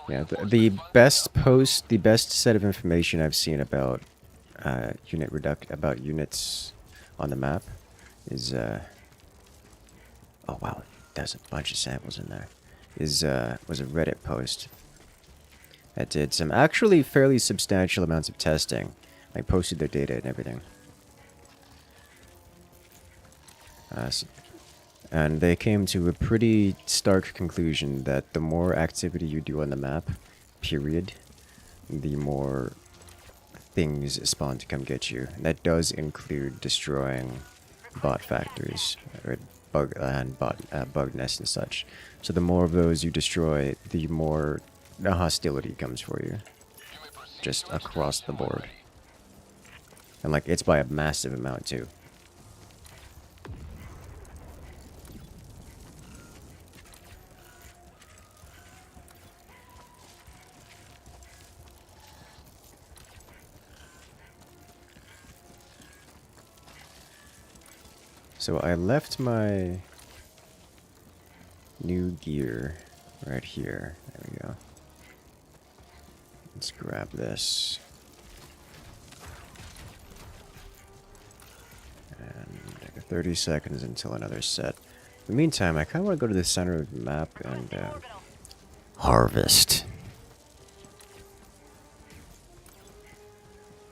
Yeah, the best post, the best set of information I've seen about units on the map is oh wow, there's a bunch of samples in there. Was a Reddit post that did some actually fairly substantial amounts of testing. Like posted their data and everything. And they came to a pretty stark conclusion that the more activity you do on the map, period, the more things spawn to come get you. And that does include destroying bot factories, or bug nests and such. So the more of those you destroy, the more hostility comes for you. Just across the board. And like, it's by a massive amount too. So I left my new gear right here. There we go. Let's grab this. And 30 seconds until another set. In the meantime, I kind of want to go to the center of the map and harvest.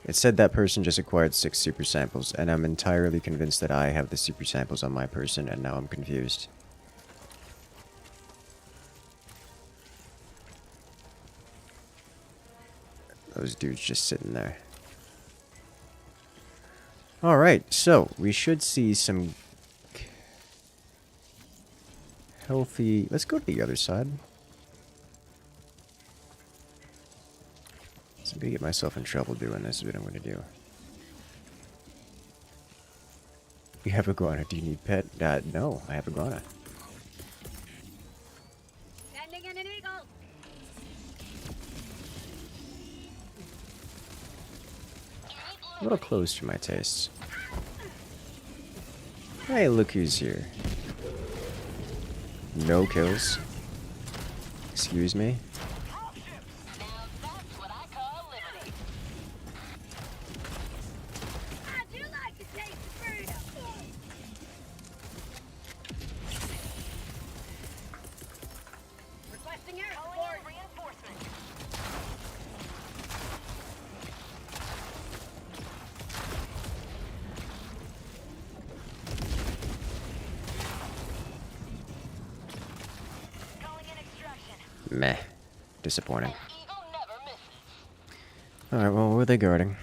It said that person just acquired 6 super samples, and I'm entirely convinced that I have the super samples on my person, and now I'm confused. Those dudes just sitting there. Alright, so we should see some healthy... Let's go to the other side. I'm gonna get myself in trouble doing this, is what I'm gonna do. You have a iguana. Do you need pet? No, I have a iguana. Sending in an eagle. A little close to my tastes. Hey, look who's here. No kills. Excuse me. Meh. Disappointing. Alright, well, what are they guarding?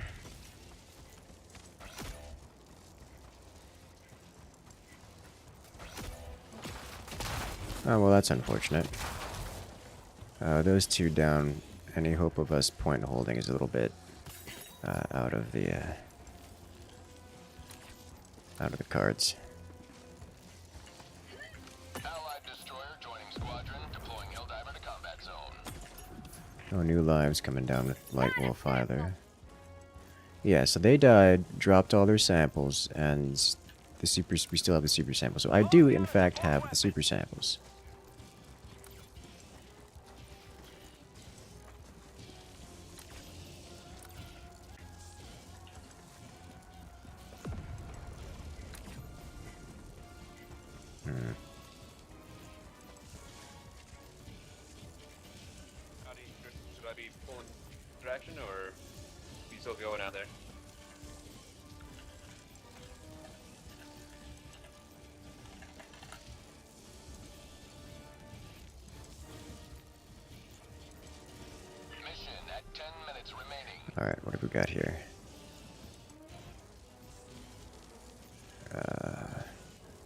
Oh, well, that's unfortunate. Those two down. Any hope of us point holding is a little bit out of the cards. Allied destroyer joining squadron, deploying Helldiver to combat zone. No new lives coming down with Light Wolf either. Yeah, so they died, dropped all their samples, and we still have the super samples. So I do, in fact, have the super samples. Should I be pulling traction, or you still going out there? Mission at 10 minutes remaining. Alright, what have we got here?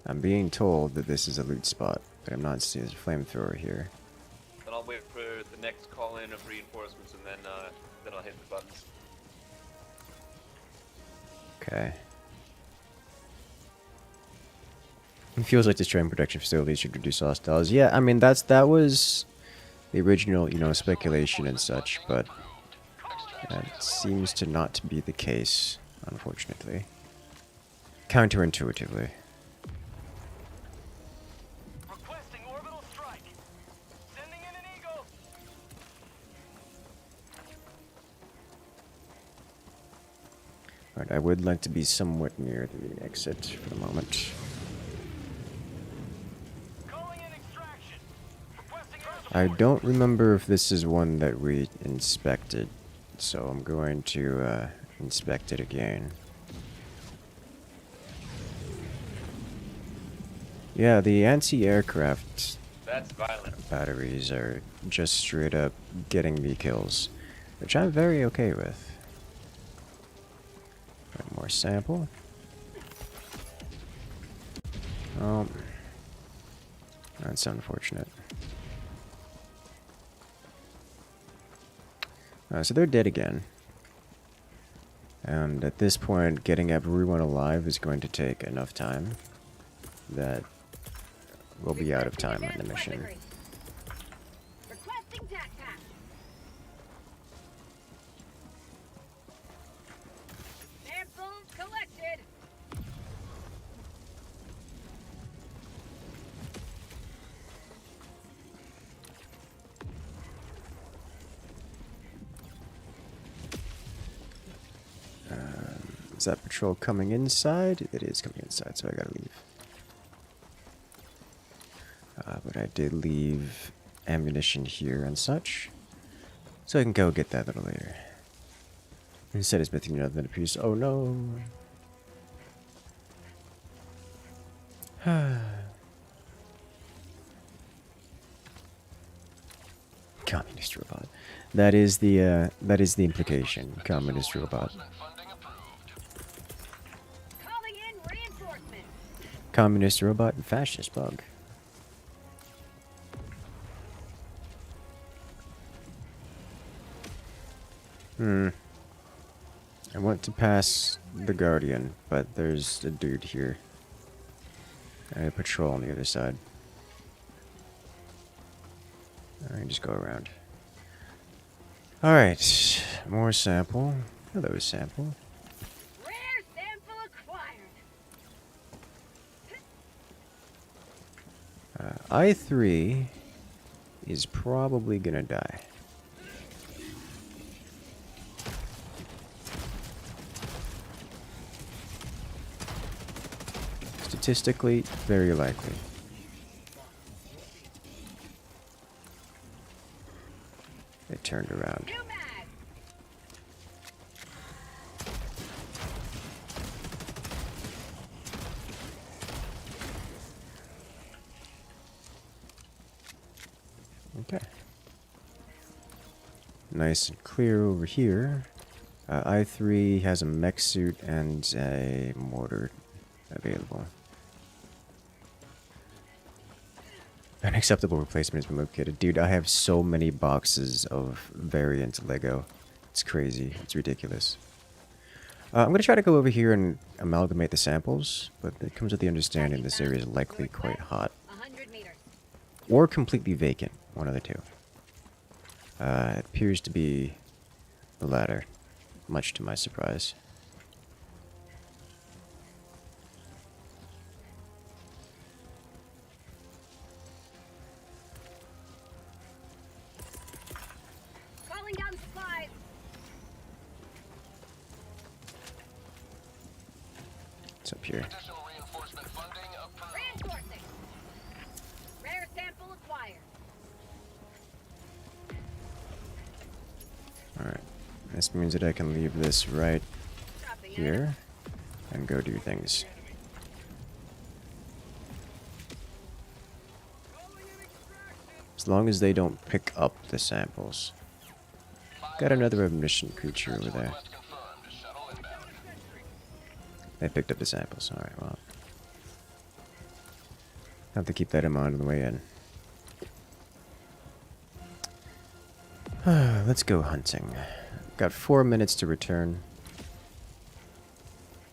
I'm being told that this is a loot spot, but I'm not seeing a flamethrower here. Then I'll wait for the next call in of reinforcements, and then I'll hit the buttons. Okay. It feels like destroying production facilities should reduce hostiles. Yeah, I mean that was the original, speculation and such, but that seems to not be the case, unfortunately. Counterintuitively. Requesting orbital strike. Sending in an eagle. Alright, I would like to be somewhat near the exit for the moment. I don't remember if this is one that we inspected, so I'm going to inspect it again. Yeah, the anti-aircraft That's violent. batteries are just straight up getting me kills, which I'm very okay with. One more sample. Oh, that's unfortunate. So they're dead again. And at this point, getting everyone alive is going to take enough time that we'll be out of time on the mission. Requesting tac pack. Samples collected. Is that patrol coming inside? It is coming inside, so I gotta leave. But I did leave ammunition here and such, so I can go get that a little later. Instead, it's missing another than a piece. Oh no! Communist robot. That is the implication. Communist robot. Calling in reinforcements. Communist robot and fascist bug. I want to pass the Guardian, but there's a dude here. And a patrol on the other side. I can just go around. Alright, more sample. Hello, sample. Rare sample acquired. I3 is probably gonna die. Statistically, very likely. It turned around. New mag. Okay. Nice and clear over here. I3 has a mech suit and a mortar available. An acceptable replacement has been located. Dude, I have so many boxes of variant Lego. It's crazy. It's ridiculous. I'm going to try to go over here and amalgamate the samples, but it comes with the understanding this area is likely quite hot. 100 meters. Or completely vacant. One of the two. It appears to be the latter, much to my surprise. Calling down supplies. It's up here. Additional reinforcement funding approved. Reinforcing. Rare sample acquired. Alright. This means that I can leave this right Dropping here and go do things. As long as they don't pick up the samples. Got another emission creature over there. Request confirmed. Shuttle inbound. They picked up the samples. Alright, well. Have to keep that in mind on the way in. Let's go hunting. Got 4 minutes to return.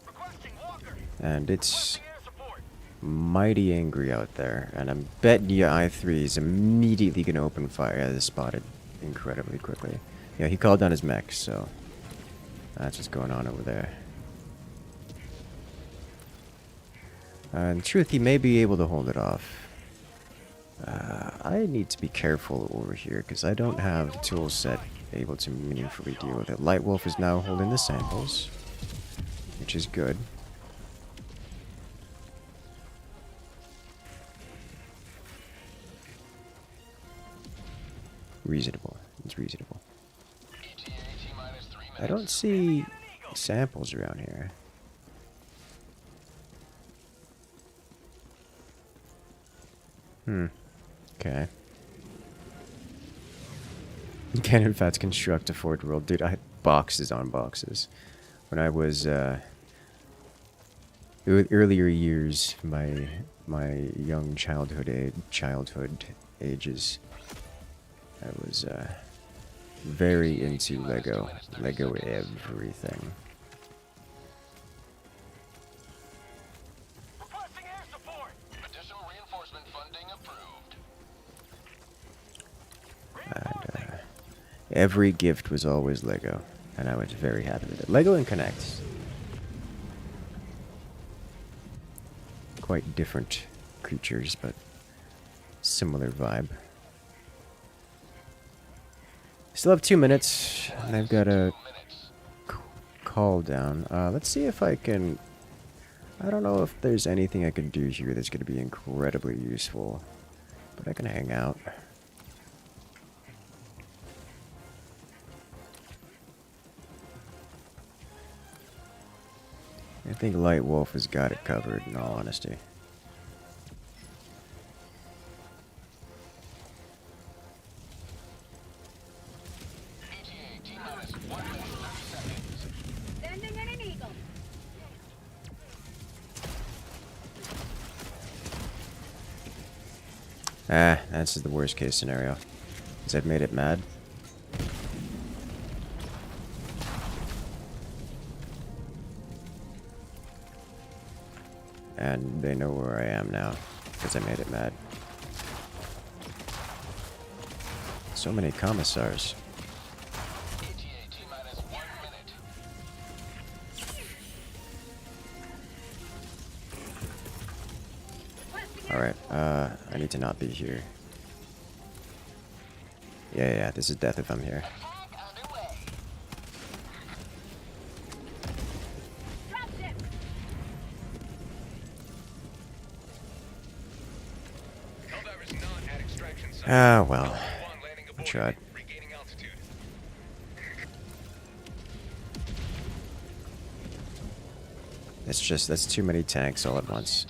Requesting walker. And it's Air support. mighty angry out there. And I'm betting you I3 is immediately going to open fire. Yeah, this spotted incredibly quickly. Yeah, he called down his mech, so that's what's going on over there. In truth, he may be able to hold it off. I need to be careful over here because I don't have the tool set able to meaningfully deal with it. Light Wolf is now holding the samples. which is good. Reasonable. It's reasonable. I don't see samples around here. Okay. You can in fact construct a fort world. Dude, I had boxes on boxes. When I was, earlier years, my young childhood ages, I was, very into Lego everything. Requesting air support. Additional reinforcement funding approved. And every gift was always Lego, and I was very happy with it. Lego and Connect. Quite different creatures, but similar vibe. Still have 2 minutes, and I've got a call down. Let's see if I can... I don't know if there's anything I can do here that's going to be incredibly useful, but I can hang out. I think Light Wolf has got it covered, in all honesty. Sending in an eagle. Ah, that's the worst case scenario. Because I've made it mad. And they know where I am now, because I made it mad. So many commissars. Alright, I need to not be here. Yeah, this is death if I'm here. Ah, well. I tried. It's just, that's too many tanks all at once.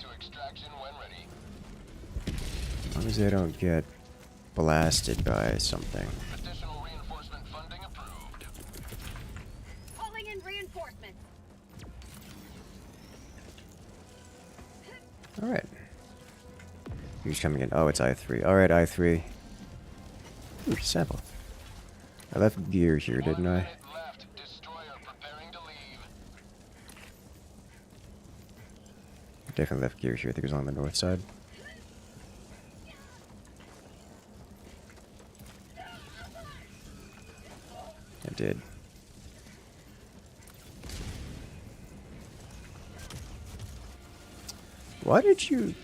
As long as they don't get blasted by something. Calling in reinforcements. Alright. Who's coming in? Oh, it's I3. Alright, I3. Ooh, sample. I left gear here, didn't I? Definitely left gear here. I think it was on the north side. I did. Why did you...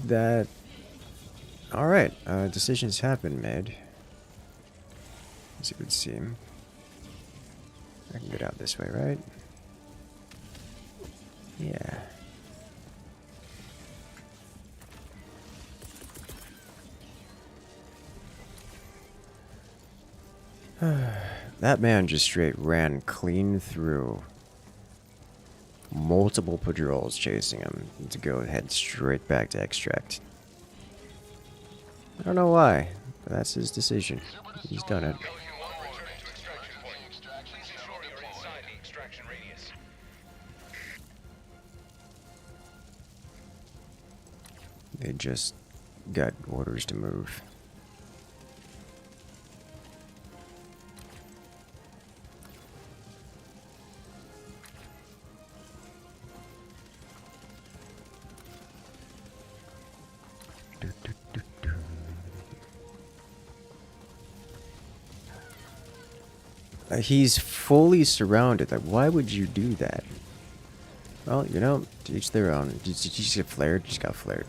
That... Alright, decisions have been made. As it would seem. I can get out this way, right? Yeah. That man just straight ran clean through multiple patrols chasing him to go head straight back to extract. I don't know why, but that's his decision. He's done it. They just got orders to move. He's fully surrounded. Like, why would you do that? Well, you know, to each their own. Did you just get flared? Just got flared.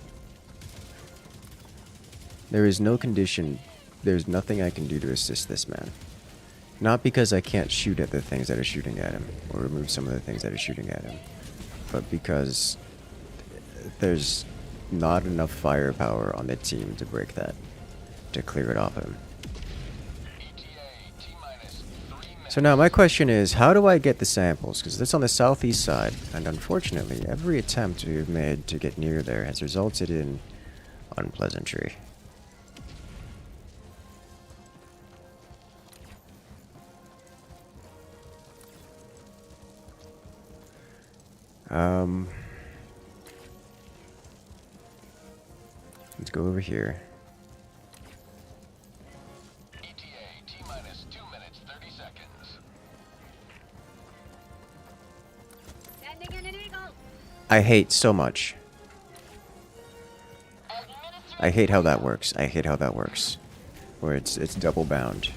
There is no condition. There's nothing I can do to assist this man. Not because I can't shoot at the things that are shooting at him, or remove some of the things that are shooting at him, but because there's not enough firepower on the team to break that, to clear it off him. So now my question is, how do I get the samples? Because it's on the southeast side, and unfortunately, every attempt we've made to get near there has resulted in unpleasantry. Let's go over here. ETA T-minus 2 minutes, 30 seconds. Sending in an eagle. I hate so much. I hate how that works. I hate how that works. Where it's double bound.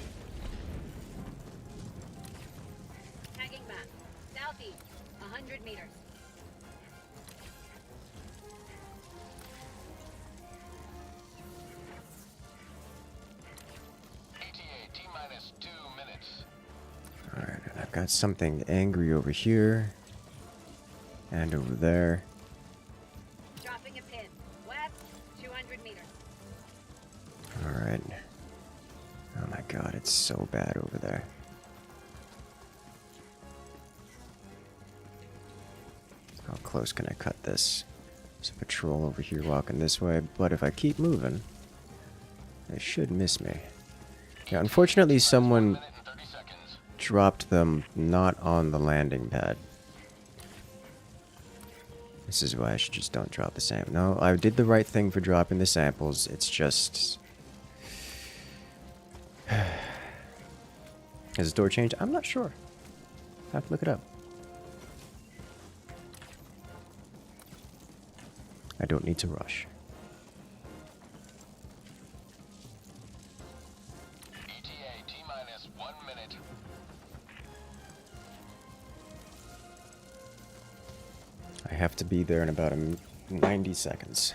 Tagging map. Southeast. 100 meters. ETA T-minus 2 minutes. Alright, and I've got something angry over here. And over there. Dropping a pin. West. 200 meters. Alright. Oh my god, it's so bad over there. How close can I cut this? There's a patrol over here walking this way, but if I keep moving, they should miss me. Yeah, unfortunately someone dropped them not on the landing pad. This is why I should just don't drop the sample. No, I did the right thing for dropping the samples. It's just... Has the door changed? I'm not sure. I have to look it up. I don't need to rush. ETA T-minus 1 minute. I have to be there in about 90 seconds.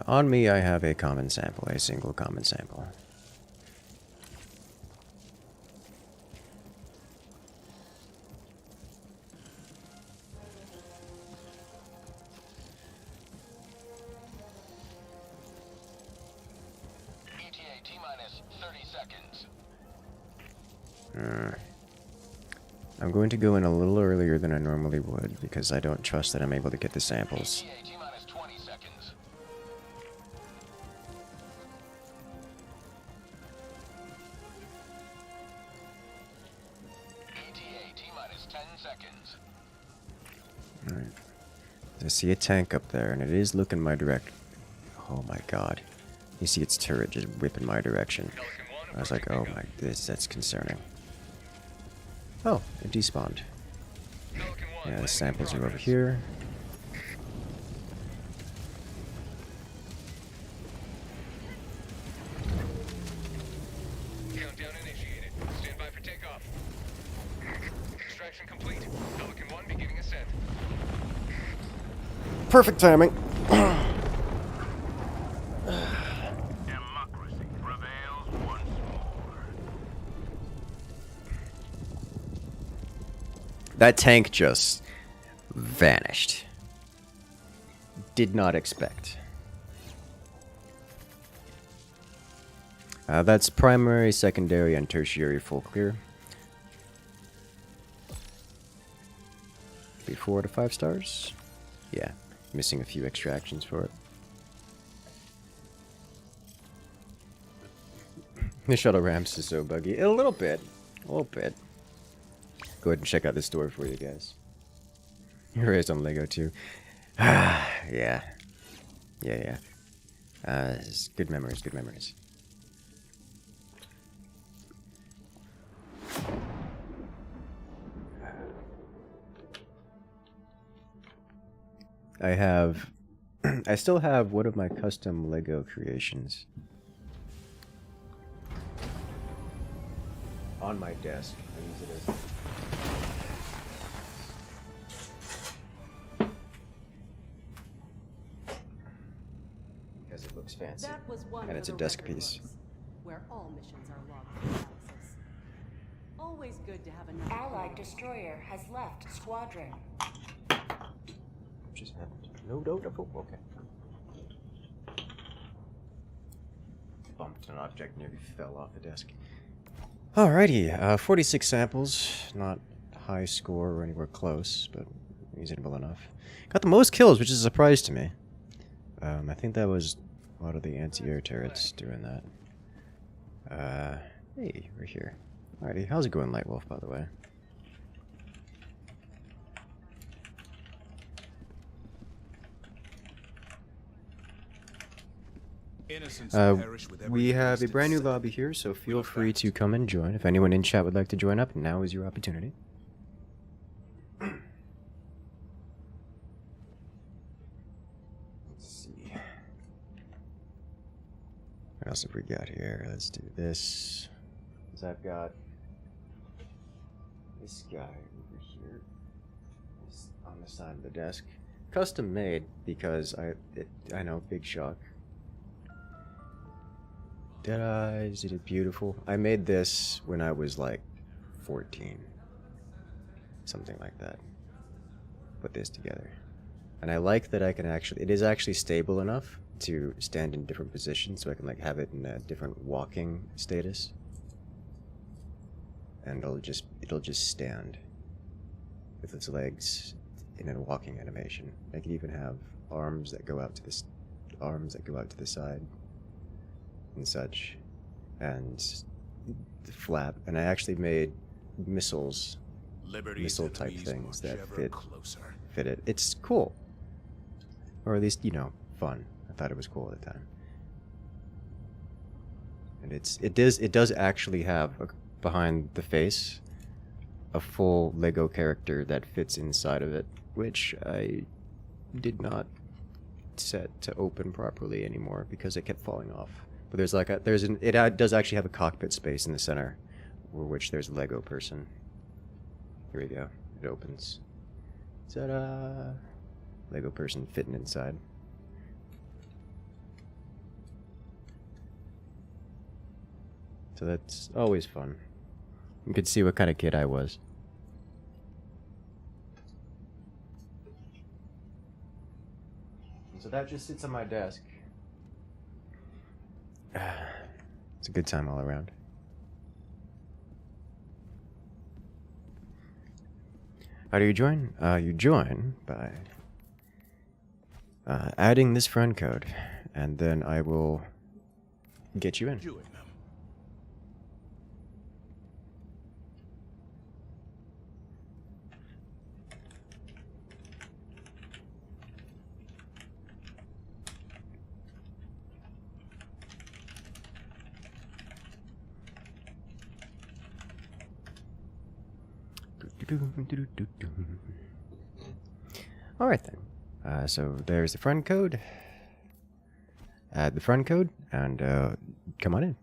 On me, I have a common sample, a single common sample. ETA T-minus 30 seconds. I'm going to go in a little earlier than I normally would because I don't trust that I'm able to get the samples. ETA T-minus 20 seconds. ETA T-minus 10 seconds. Alright. I see a tank up there, and it is looking my direction. Oh my god. You see its turret just whipping my direction. I was like, oh my, that's concerning. Oh, it despawned. Yeah, the samples are over here. Countdown initiated. Stand by for takeoff. Extraction complete. Pelican 1 beginning ascent. Perfect timing. Democracy prevails once more. That tank just vanished. Did not expect. That's primary, secondary, and tertiary full clear. Be 4 to 5 stars. Yeah, missing a few extractions for it. The shuttle ramps is so buggy. A little bit. A little bit. Go ahead and check out this store for you guys. Here is on Lego too. Yeah. It's good memories, good memories. I still have one of my custom Lego creations on my desk. I use it as because it looks fancy. That was one And for it's a the desk record piece. books. where all missions are logged for analysis. Always good to have another Allied destroyer has left squadron. Just happened. No, okay. Bumped an object, nearly fell off the desk. Alrighty, 46 samples, not high score or anywhere close, but reasonable enough. Got the most kills, which is a surprise to me. I think that was a lot of the anti-air turrets doing that. Hey, we're here. Alrighty, how's it going, Lightwolf, by the way? We have a brand new lobby here, so feel free to come and join. If anyone in chat would like to join up, now is your opportunity. Let's see. What else have we got here? Let's do this. Because I've got this guy over here. He's on the side of the desk. Custom made because I know, big shock. Dead Eyes did it beautiful. I made this when I was like 14. Something like that. Put this together. And I like that I can actually, it is actually stable enough to stand in different positions, so I can like have it in a different walking status. And it'll just stand with its legs in a walking animation. I can even have arms that go out to the side and such, and the flap. And I actually made missile type things that fit it. It's cool, or at least, you know, fun. I thought it was cool at the time. And it does actually have behind the face a full Lego character that fits inside of it, which I did not set to open properly anymore because it kept falling off. But there's like it does actually have a cockpit space in the center, which there's a Lego person. Here we go. It opens. Ta-da! Lego person fitting inside. So that's always fun. You could see what kind of kid I was. So that just sits on my desk. It's a good time all around. How do you join? You join by adding this friend code, and then I will get you in. Alright then. So there's the friend code. Add the friend code and come on in.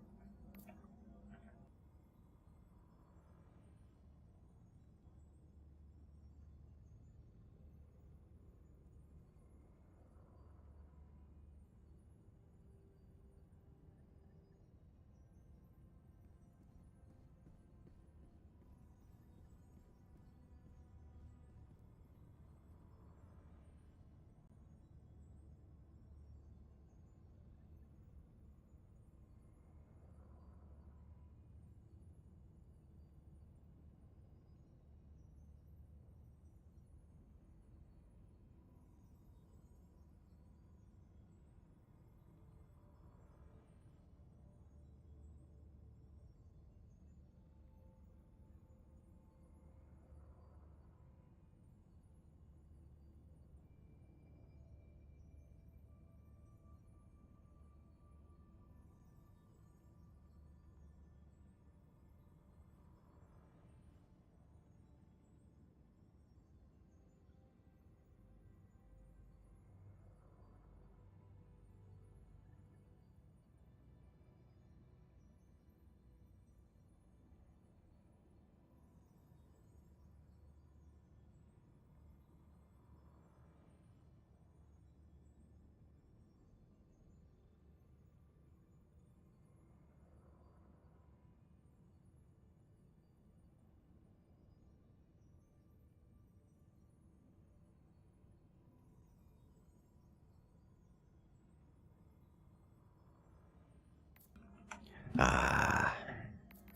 Ah,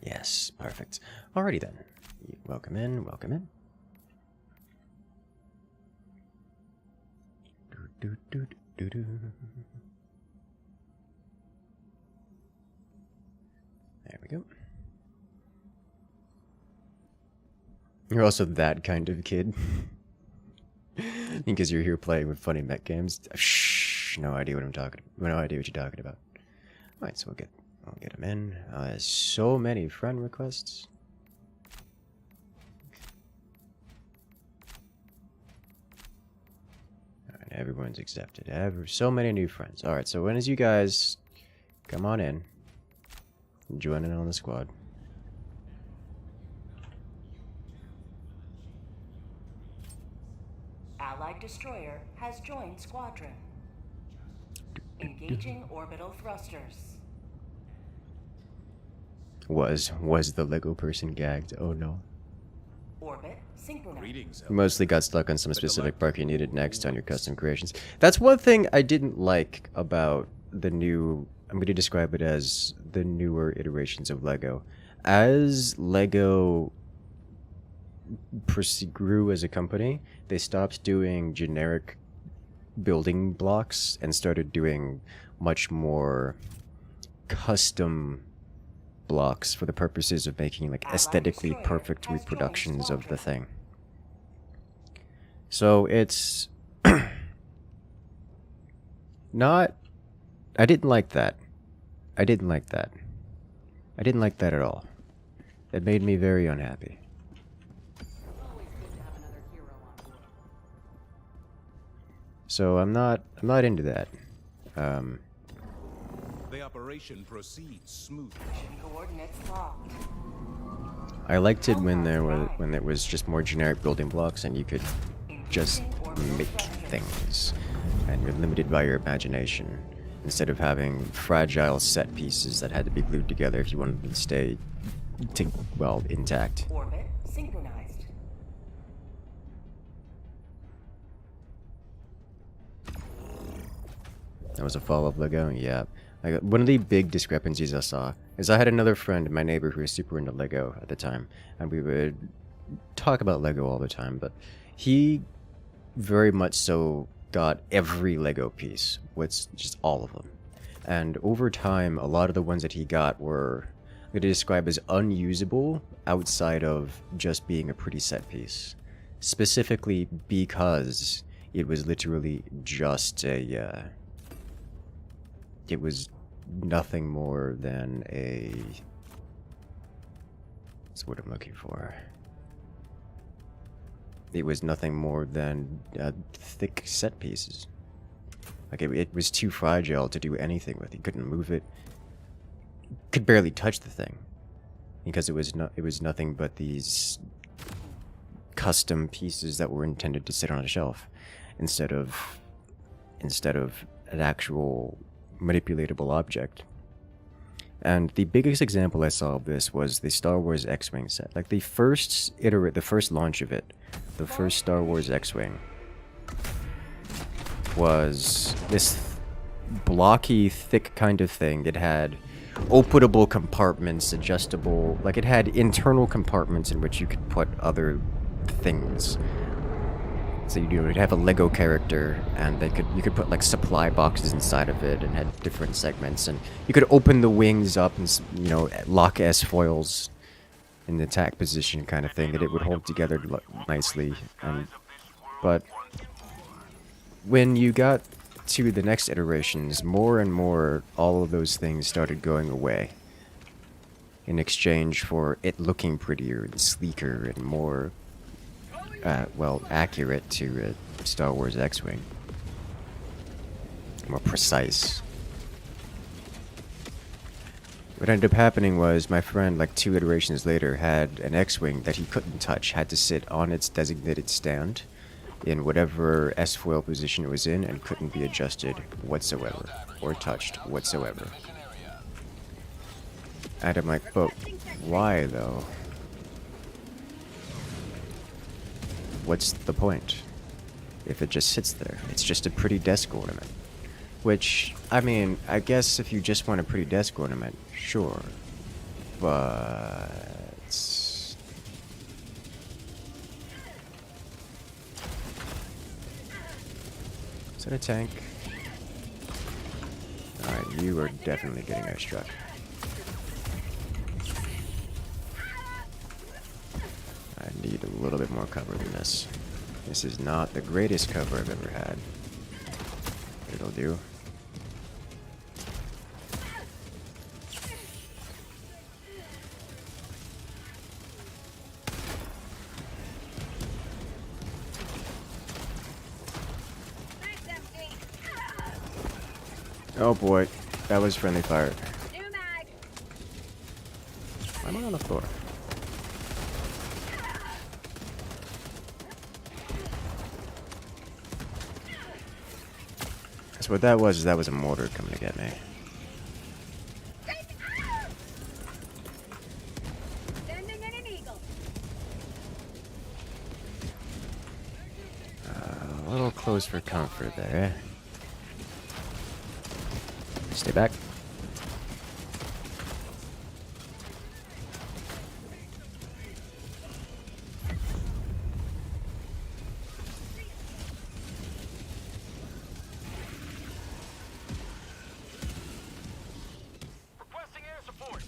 yes, perfect. Alrighty then. Welcome in, welcome in. Do, do, do, do, do. There we go. You're also that kind of kid. Because you're here playing with funny mech games. Shh, no idea what I'm talking about. No idea what you're talking about. Alright, so I'll get him in. So many friend requests. Alright, everyone's accepted. So many new friends. Alright, so when as you guys come on in, join in on the squad. Allied destroyer has joined squadron. Engaging orbital thrusters. Was the Lego person gagged? Oh no. Orbit synchronized. Greetings, You mostly got stuck on some specific part you needed next on your custom creations. That's one thing I didn't like about the new... I'm going to describe it as the newer iterations of Lego. As Lego grew as a company, they stopped doing generic building blocks and started doing much more custom blocks for the purposes of making like aesthetically perfect reproductions of the thing. So it's not... I didn't like that. I didn't like that. I didn't like that at all. It made me very unhappy. So I'm not into that. The operation proceeds smoothly. Coordinates locked. I liked it when there was just more generic building blocks and you could just make things, and you're limited by your imagination instead of having fragile set pieces that had to be glued together if you wanted them to stay intact. Orbit synchronized. That was a follow-up Lego? Yeah. Like, one of the big discrepancies I saw is I had another friend, my neighbor, who was super into Lego at the time, and we would talk about Lego all the time, but he very much so got every Lego piece, just all of them. And over time, a lot of the ones that he got were I'm going to describe as unusable outside of just being a pretty set piece. Specifically because it was literally just a... it was nothing more than a... That's what I'm looking for. It was nothing more than thick set pieces. Like, it was too fragile to do anything with. You couldn't move it. Could barely touch the thing. Because it was nothing but these custom pieces that were intended to sit on a shelf. Instead of an actual manipulatable object. And the biggest example I saw of this was the Star Wars X-Wing set. Like the first launch of it, the first Star Wars X-Wing was this blocky, thick kind of thing. It had openable compartments, adjustable, like it had internal compartments in which you could put other things. So you'd have a Lego character, and you could put like supply boxes inside of it, and had different segments, and you could open the wings up and lock S-foils in the attack position kind of thing, that it would hold together nicely. But when you got to the next iterations, more and more all of those things started going away in exchange for it looking prettier and sleeker and more accurate to a Star Wars X-Wing. More precise. What ended up happening was my friend, like 2 iterations later, had an X-Wing that he couldn't touch, had to sit on its designated stand in whatever S-foil position it was in, and couldn't be adjusted whatsoever, or touched whatsoever. And I'm like, but why though? What's the point if it just sits there? It's just a pretty desk ornament. Which, I mean, I guess if you just want a pretty desk ornament, sure. But... Is that a tank? Alright, you are definitely getting airstruck. I need a little bit more cover than this. This is not the greatest cover I've ever had. But it'll do. Oh boy, that was friendly fire. Why am I on the floor? So what that was is that was a mortar coming to get me. A little close for comfort there. Stay back. Requesting air support.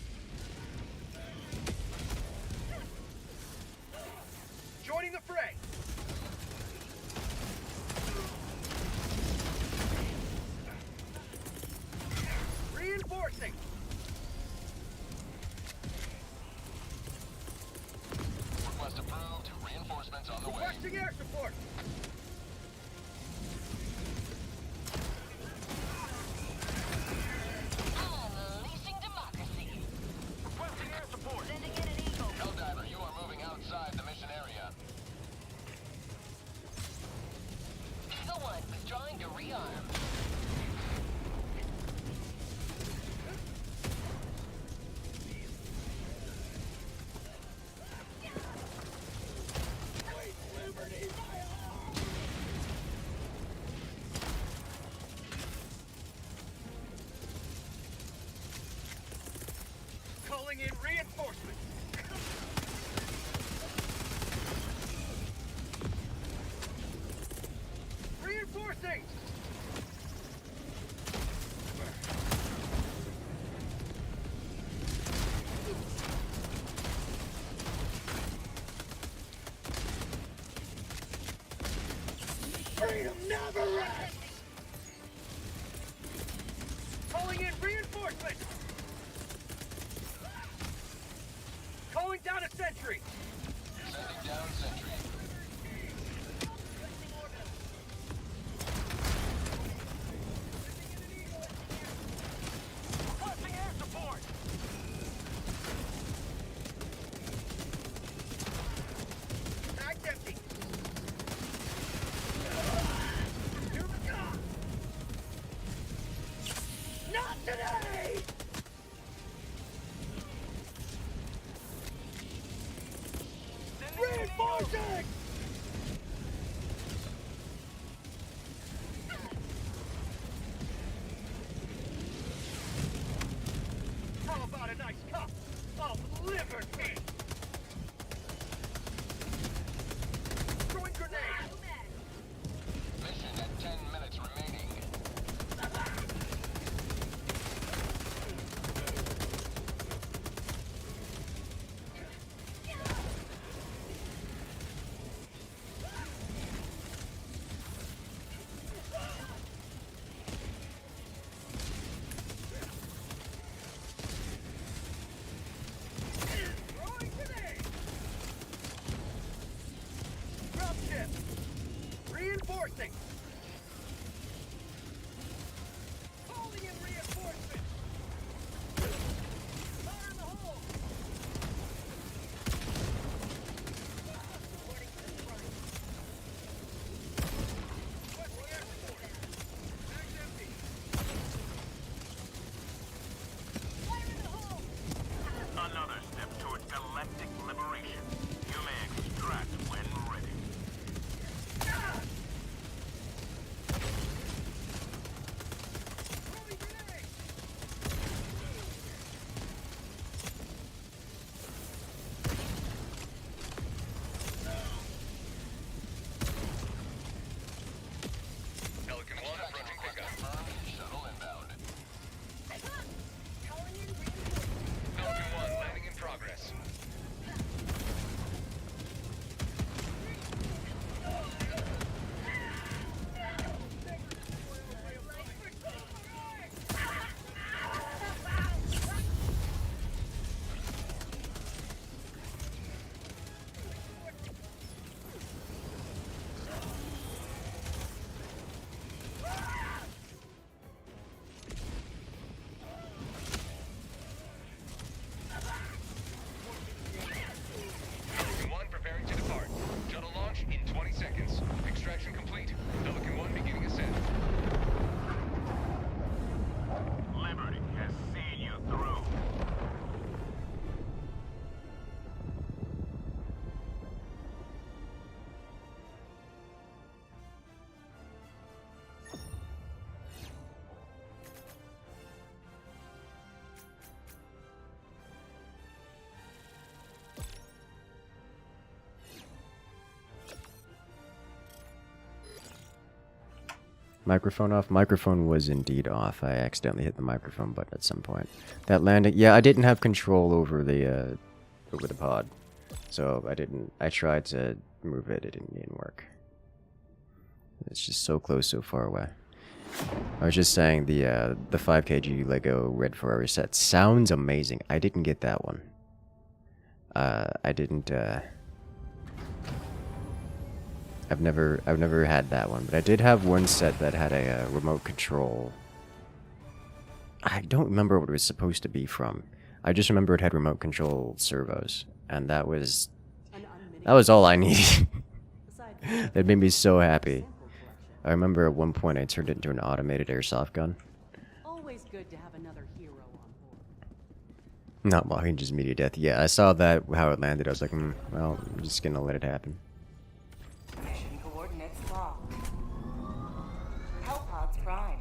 Joining the fray. Reinforcing. Request approved. Reinforcements on the way. Requesting air support. Unleashing democracy. Requesting air support. Sending in an eagle. Helldiver, you are moving outside the mission area. Eagle 1 withdrawing to rearm. Calling in reinforcements. Reinforcing. Freedom never rests. Calling in reinforcements. Calling down a sentry. Sending down sentry. Requesting air support. Mag's empty. Not today! Reinforcing! How about a nice cup of liberty? Throwing grenade! Mission at 10 minutes remaining. Throwing grenade! Drop ship! Reinforcing! Calling in reinforcements! Fire in the hole! Reporting to the front. Requesting air support. Mag's empty. Fire in the hole! Another step toward galactic liberation. You may extract when ready. Microphone off? Microphone was indeed off. I accidentally hit the microphone button at some point. That landing... Yeah, I didn't have control over the pod. So I tried to move it. It didn't work. It's just so close, so far away. I was just saying the 5 kg Lego Red Ferrari set sounds amazing. I didn't get that one. I didn't... I've never had that one, but I did have one set that had a remote control. I don't remember what it was supposed to be from. I just remember it had remote control servos, and that was all I needed. That made me so happy. I remember at one point I turned it into an automated airsoft gun. Always good to have another hero on board. Not mocking, just immediate death. Yeah, I saw that, how it landed. I was like, well, I'm just gonna let it happen. Mission coordinates locked. Hellpods prime.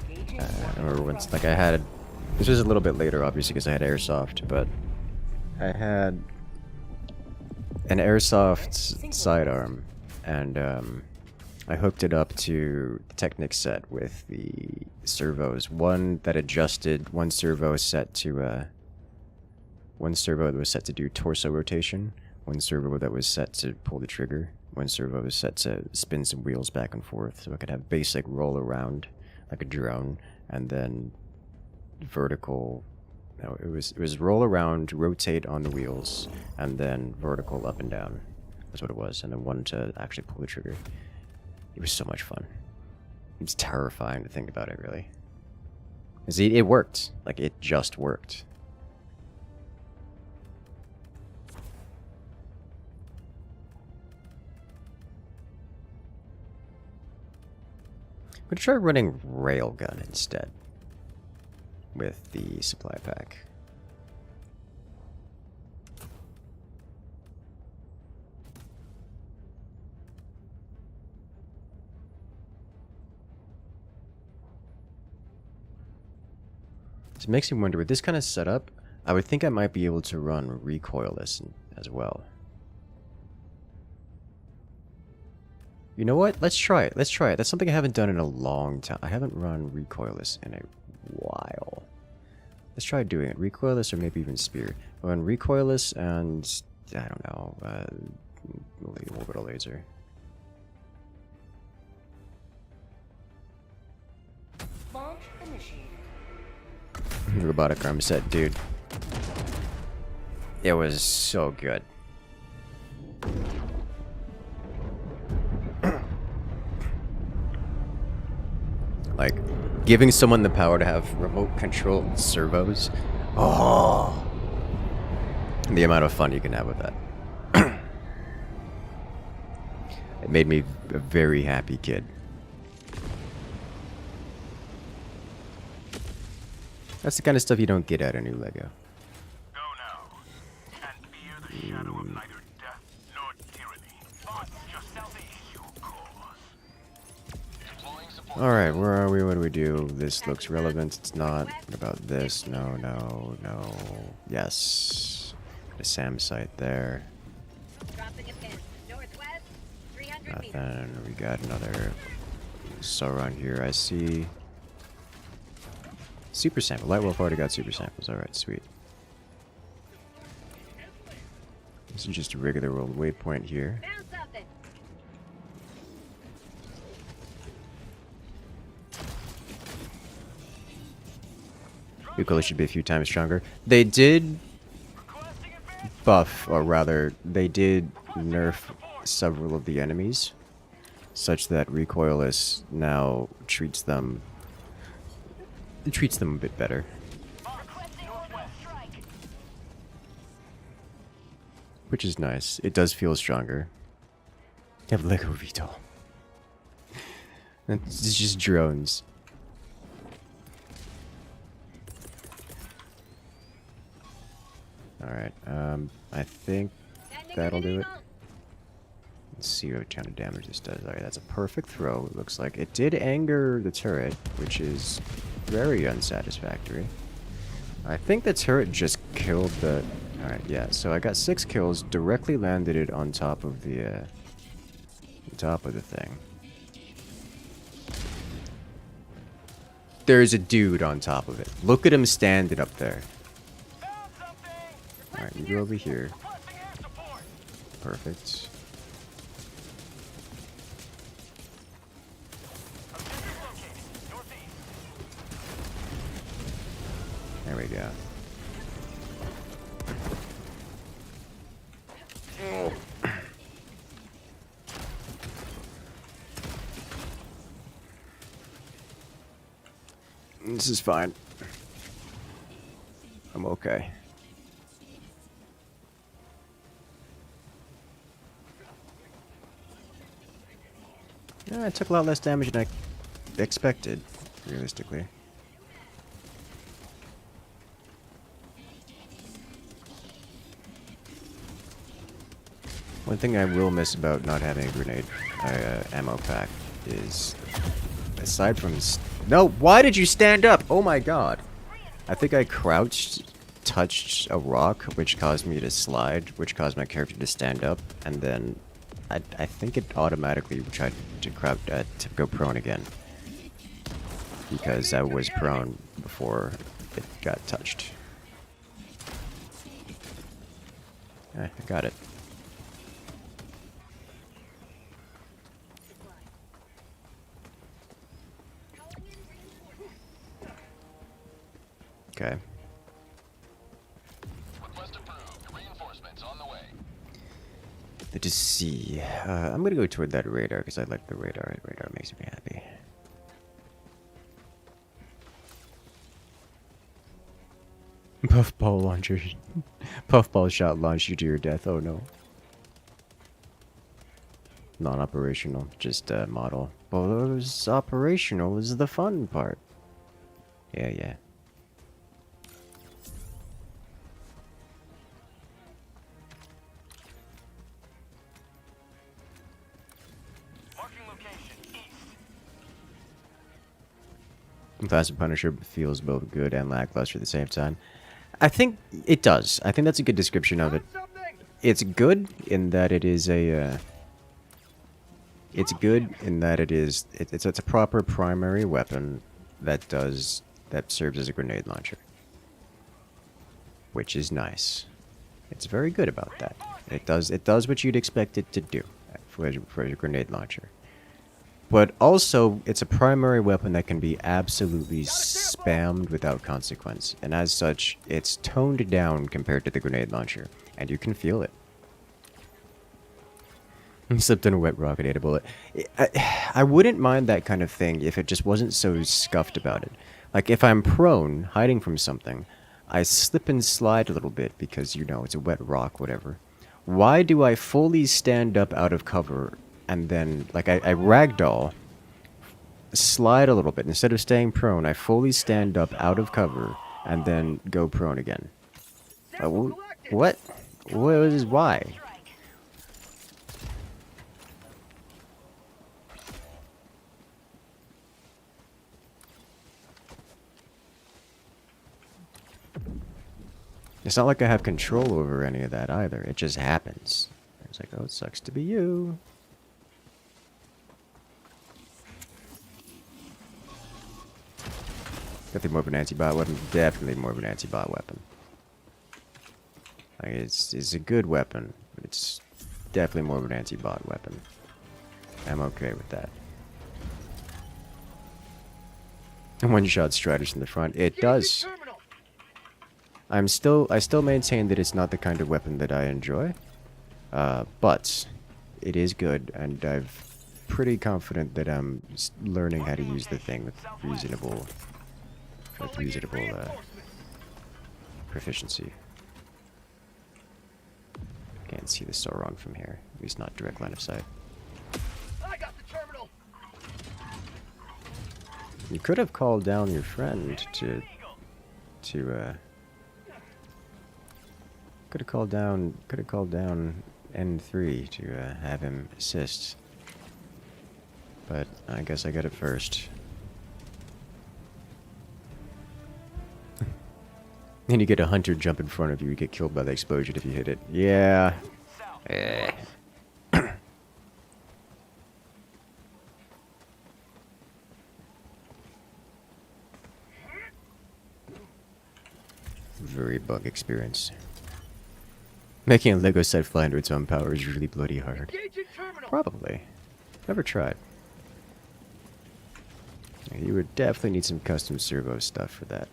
Engaging. I remember once, like I had, this was a little bit later obviously because I had airsoft, but I had an airsoft sidearm, and I hooked it up to the Technic set with the servos. One that adjusted, one servo set to one servo that was set to do torso rotation, one servo that was set to pull the trigger, one servo was set to spin some wheels back and forth, so I could have basic roll around like a drone, and then vertical. No, it was roll around, rotate on the wheels, and then vertical up and down. That's what it was, and then one to actually pull the trigger. It was so much fun. It's terrifying to think about it, really. See, it worked. Like, it just worked. I'm gonna try running Railgun instead with the supply pack. So it makes me wonder, with this kind of setup, I would think I might be able to run recoilless as well. You know what? Let's try it. Let's try it. That's something I haven't done in a long time. I haven't run recoilless in a while. Let's try doing it. Recoilless or maybe even spear. I'll run recoilless and, I don't know, orbital laser. Launch initiated. Robotic arm set, dude. It was so good. Like, giving someone the power to have remote controlled servos. Oh, the amount of fun you can have with that. It made me a very happy kid. That's the kind of stuff you don't get out of new Lego. Go now, and fear the shadow of neither death nor tyranny, but just the issue cause. Alright, where are we? What do we do? This looks relevant. It's not. What about this? No, no, no. Yes. The SAM site there. Dropping a pin. Northwest, 300 meters. Nothing. We got another Sauron here. I see. Super sample. Lightwolf already got super samples. Alright, sweet. This is just a regular old waypoint here. Found something. Recoil should be a few times stronger. They did buff, or rather, they did nerf several of the enemies, such that recoilless now treats them a bit better. Which is nice. It does feel stronger. You have Lego VTOL. It's just drones. Alright, I think that'll do it. Let's see what kind of damage this does. Alright, that's a perfect throw, it looks like. It did anger the turret, which is very unsatisfactory. I think the turret just killed the... Alright, yeah, so I got 6 kills, directly landed it on top of the On top of the thing. There's a dude on top of it. Look at him standing up there. Alright, you go over here. Perfect. There we go. This is fine. I'm okay. Yeah, I took a lot less damage than I expected, realistically. One thing I will miss about not having a grenade ammo pack is, aside from... No, why did you stand up? Oh my god. I think I crouched, touched a rock, which caused me to slide, which caused my character to stand up, and then I think it automatically tried to to go prone again. Because I was prone before it got touched. I got it. Okay. Request approved. Reinforcements on the way. Let's just see. I'm gonna go toward that radar because I like the radar. Radar makes me happy. Puffball launcher. Puffball shot launch you to your death. Oh no. Non-operational, just a model. Well, it was operational is the fun part. Yeah, yeah. Faster Punisher feels both good and lackluster at the same time. I think it does. I think that's a good description of it. It's good in that it is a... it's good in that it's a proper primary weapon that serves as a grenade launcher. Which is nice. It's very good about that. It does what you'd expect it to do for a grenade launcher. But also, it's a primary weapon that can be absolutely spammed without consequence. And as such, it's toned down compared to the grenade launcher. And you can feel it. Except in a wet rocket bullet. I wouldn't mind that kind of thing if it just wasn't so scuffed about it. Like, if I'm prone, hiding from something, I slip and slide a little bit because, you know, it's a wet rock, whatever. Why do I fully stand up out of cover and then, like, I ragdoll, slide a little bit. Instead of staying prone, I fully stand up out of cover and then go prone again. What? Why? It's not like I have control over any of that either. It just happens. It's like, oh, it sucks to be you. Definitely more of an anti-bot weapon. Definitely more of an anti-bot weapon. Like, it's a good weapon, but it's definitely more of an anti-bot weapon. I'm okay with that. And one-shot striders in the front. It does. I still maintain that it's not the kind of weapon that I enjoy. But it is good, and I'm pretty confident that I'm learning how to use the thing with reasonable proficiency. Can't see the Sauron from here. At least not direct line of sight. I got the terminal. You could have called down your friend to could have called down N3 to have him assist. But I guess I got it first. And you get a hunter jump in front of you, you get killed by the explosion if you hit it. Yeah. very bug experience. Making a Lego set fly under its own power is really bloody hard. Engaging terminal. Probably. Never tried. You would definitely need some custom servo stuff for that.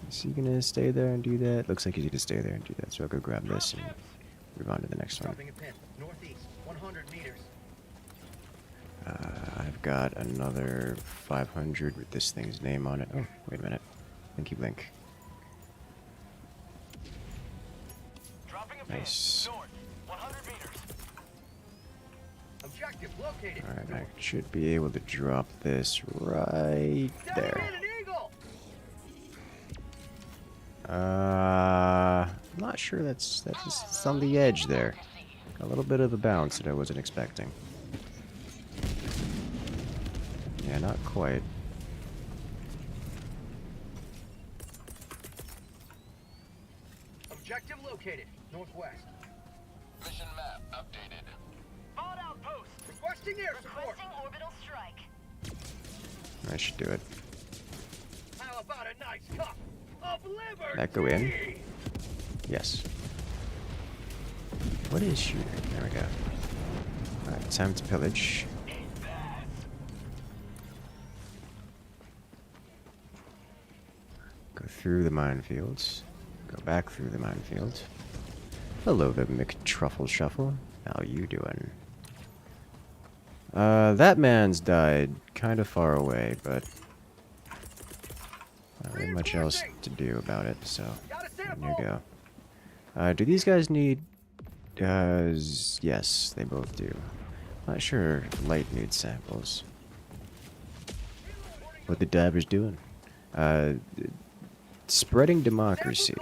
Is he gonna stay there and do that? Looks like he's gonna stay there and do that, so I'll go grab this and move on to the next one. Dropping a pin. Northeast, 100 meters. I've got another 500 with this thing's name on it. Oh, wait a minute. Thank you, Blink. Nice. Objective located. Alright, I should be able to drop this right there. I'm not sure that's just on the edge there. A little bit of a bounce that I wasn't expecting. Yeah, not quite. Objective located. Northwest. Mission map updated. On outpost. Requesting air support. orbital strike. I should do it. How about a nice cup of liver? That go in? Yes. What is shooter? There we go. Alright, time to pillage. Go through the minefields. Go back through the minefield. Hello there, McTruffle Shuffle. How you doing? That man's died kind of far away, but not really much else to do about it, so there you go. Do these guys need... yes, they both do. Not sure if Light needs samples. What the Dabbers doing? Spreading democracy.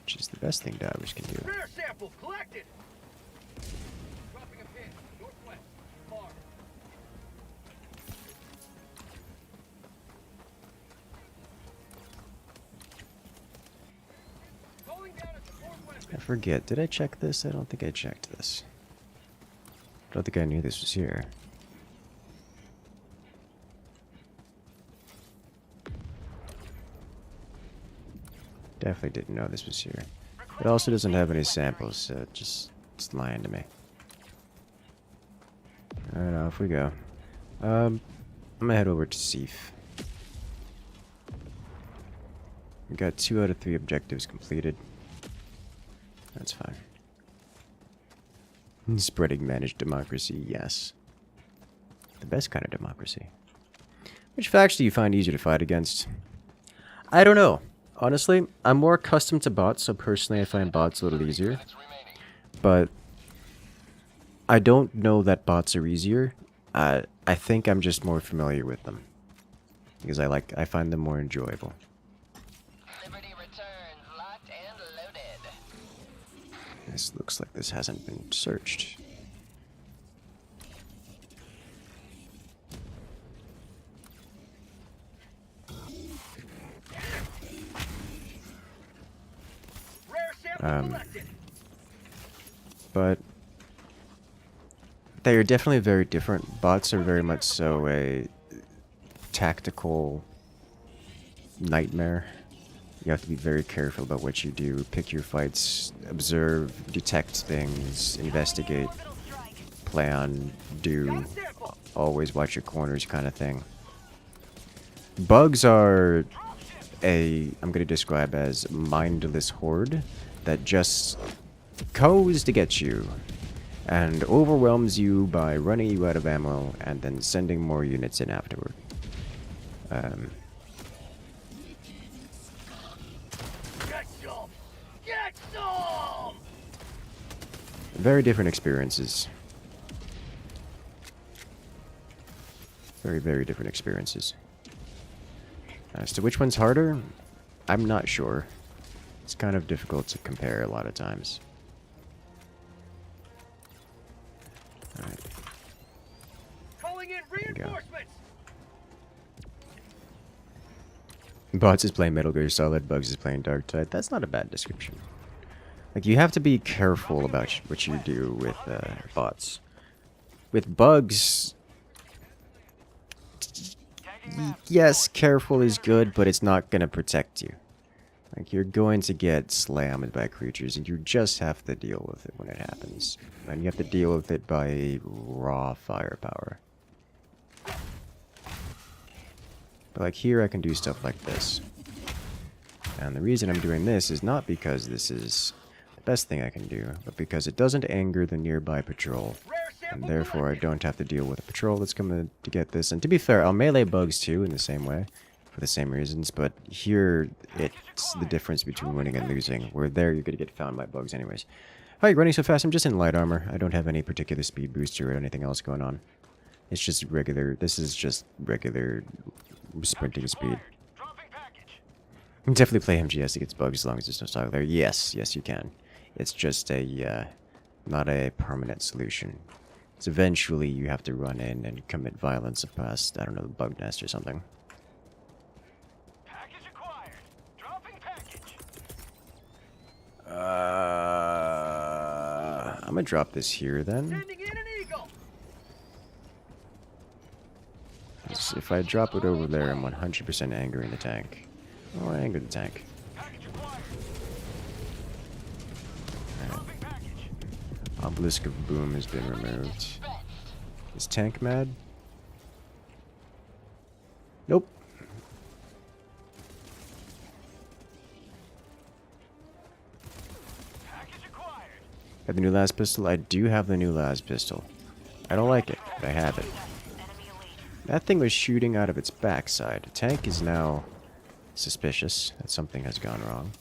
Which is the best thing Dabbers can do. Rare sample collected. Dropping a pin. Northwest. Far. Going down at the northwest. I forget. Did I check this? I don't think I checked this. I don't think I knew this was here. Definitely didn't know this was here. It also doesn't have any samples, so it's lying to me. Alright, off we go. I'm gonna head over to Seif. We got 2 out of 3 objectives completed. That's fine. Spreading managed democracy, yes. The best kind of democracy. Which facts do you find easier to fight against? I don't know. Honestly, I'm more accustomed to bots, so personally I find bots a little easier. But I don't know that bots are easier. I think I'm just more familiar with them. Because I find them more enjoyable. Liberty returns, locked and loaded. This looks like this hasn't been searched. But they are definitely very different. Bots are very much so a tactical nightmare. You have to be very careful about what you do. Pick your fights, observe, detect things, investigate, plan, do, always watch your corners kind of thing. Bugs are I'm going to describe as mindless horde that just goes to get you and overwhelms you by running you out of ammo and then sending more units in afterward. Get some! Get some! Very different experiences. Very, very different experiences. As to which one's harder, I'm not sure. It's kind of difficult to compare a lot of times. Alright. Calling in reinforcements! Bots is playing Metal Gear Solid, Bugs is playing Dark Tide. That's not a bad description. Like, you have to be careful about what you do with bots. With bugs, yes, careful is good, but it's not gonna protect you. Like, you're going to get slammed by creatures, and you just have to deal with it when it happens. And you have to deal with it by raw firepower. But like here, I can do stuff like this. And the reason I'm doing this is not because this is the best thing I can do, but because it doesn't anger the nearby patrol. And therefore, I don't have to deal with a patrol that's coming to get this. And to be fair, I'll melee bugs too in the same way, for the same reasons. But here, it's the difference between winning and losing. Where there, you're going to get found by bugs anyways. How are you running so fast? I'm just in light armor. I don't have any particular speed booster or anything else going on. It's just regular. This is just regular sprinting speed. You can definitely play MGS against bugs as long as there's no style there. Yes, yes you can. It's just a, not a permanent solution. So eventually you have to run in and commit violence past, I don't know, the bug nest or something. Package acquired. Dropping package. I'm gonna drop this here then. Sending in an eagle. 'Cause if I drop it over there, I'm 100% angering the tank. Oh, I angered the tank. Obelisk of Boom has been removed. Is tank mad? Nope. Have the new las pistol? I do have the new las pistol. I don't like it, but I have it. That thing was shooting out of its backside. The tank is now suspicious that something has gone wrong.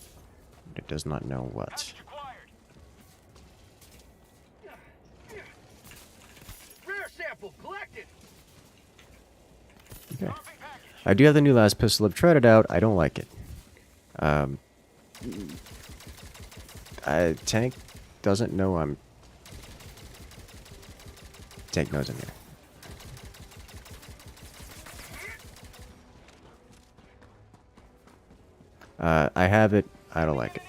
But it does not know what. Okay. I do have the new las pistol. I've tried it out. I don't like it. Tank doesn't know I'm... Tank knows I'm here. I have it. I don't like it.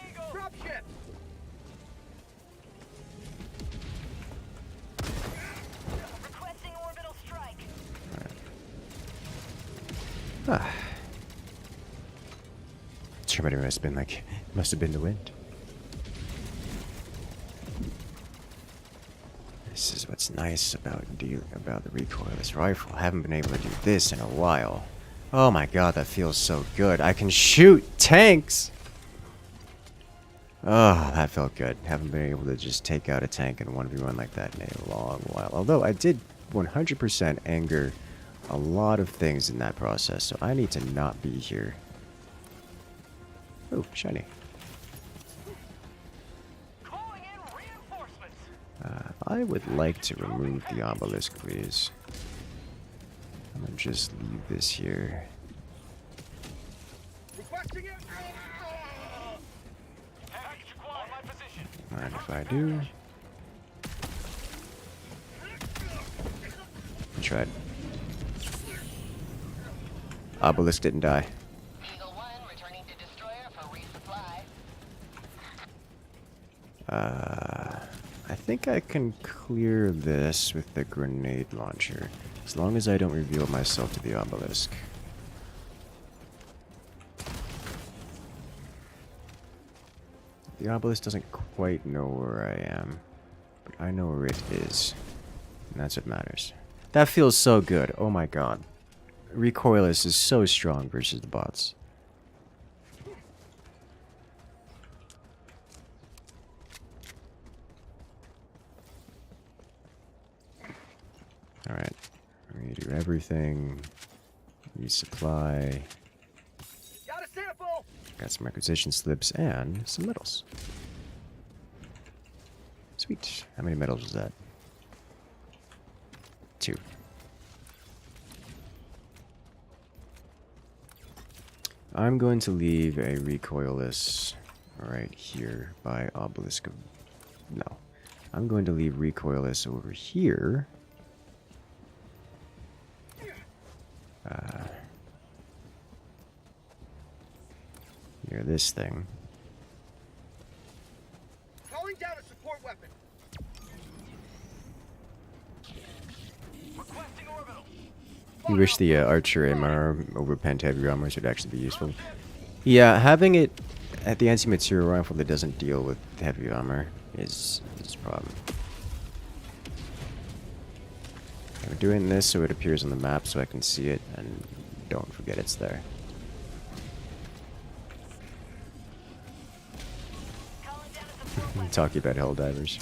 Ah. Sure, it must have been like, must have been the wind. This is what's nice about the recoilless rifle. I haven't been able to do this in a while. Oh my god, that feels so good. I can shoot tanks! Oh, that felt good. Haven't been able to just take out a tank in 1v1 like that in a long while. Although I did 100% anger a lot of things in that process, so I need to not be here. Oh, shiny. I would like to remove the obelisk, please. I'm gonna just leave this here. Mind if I do? I tried. Obelisk didn't die. Eagle 1 returning to destroyer for resupply. I think I can clear this with the grenade launcher, as long as I don't reveal myself to the obelisk. The obelisk doesn't quite know where I am, but I know where it is, and that's what matters. That feels so good. Oh my god. Recoilless is so strong versus the bots. Alright. Redo everything. Resupply. Got a sample. Got some requisition slips and some medals. Sweet. How many medals was that? 2. I'm going to leave a recoilless right here by obelisk of... No. I'm going to leave recoilless over here. Near this thing. Calling down a support weapon. Requesting orbital. You wish the archer MR over pent heavy armors would actually be useful. Yeah, having it at the anti-material rifle that doesn't deal with heavy armor is a problem. I'm doing this so it appears on the map so I can see it and don't forget it's there. Talking about Helldivers.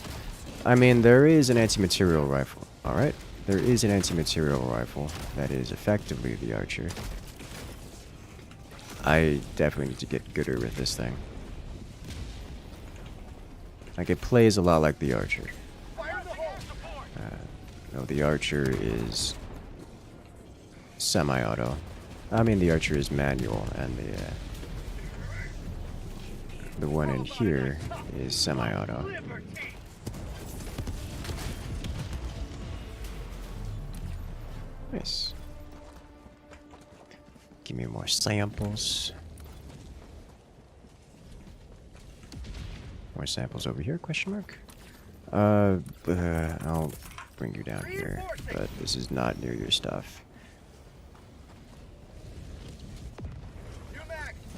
I mean, there is an anti-material rifle, alright? There is an anti-material rifle that is effectively the archer. I definitely need to get gooder with this thing. Like, it plays a lot like the archer. No, the archer is semi-auto. I mean, the archer is manual, and the one in here is semi-auto. Nice. Give me more samples. More samples over here, question mark? I'll bring you down here, but this is not near your stuff.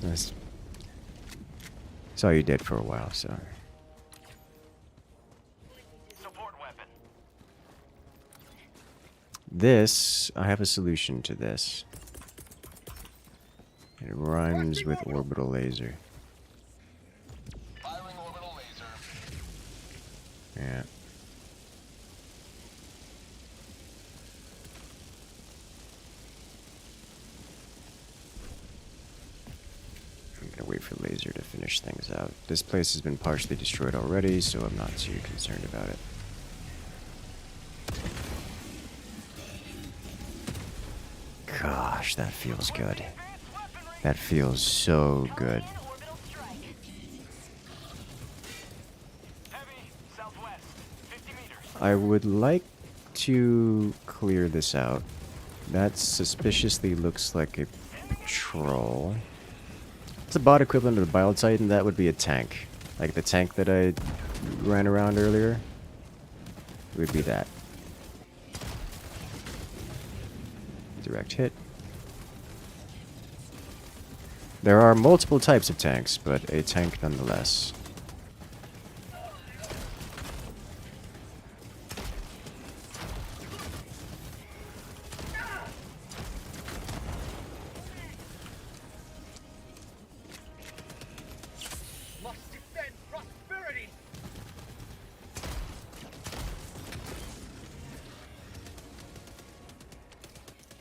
That's... saw you dead for a while, so... This, I have a solution to this. It rhymes with orbital laser. Firing orbital laser. Yeah. I'm gonna wait for laser to finish things out. This place has been partially destroyed already, so I'm not too concerned about it. Gosh, that feels good. That feels so good. I would like to clear this out. That suspiciously looks like a patrol. It's a bot equivalent of the Bile Titan. That would be a tank. Like the tank that I ran around earlier. It would be that. Direct hit. There are multiple types of tanks, but a tank nonetheless. Must defend prosperity.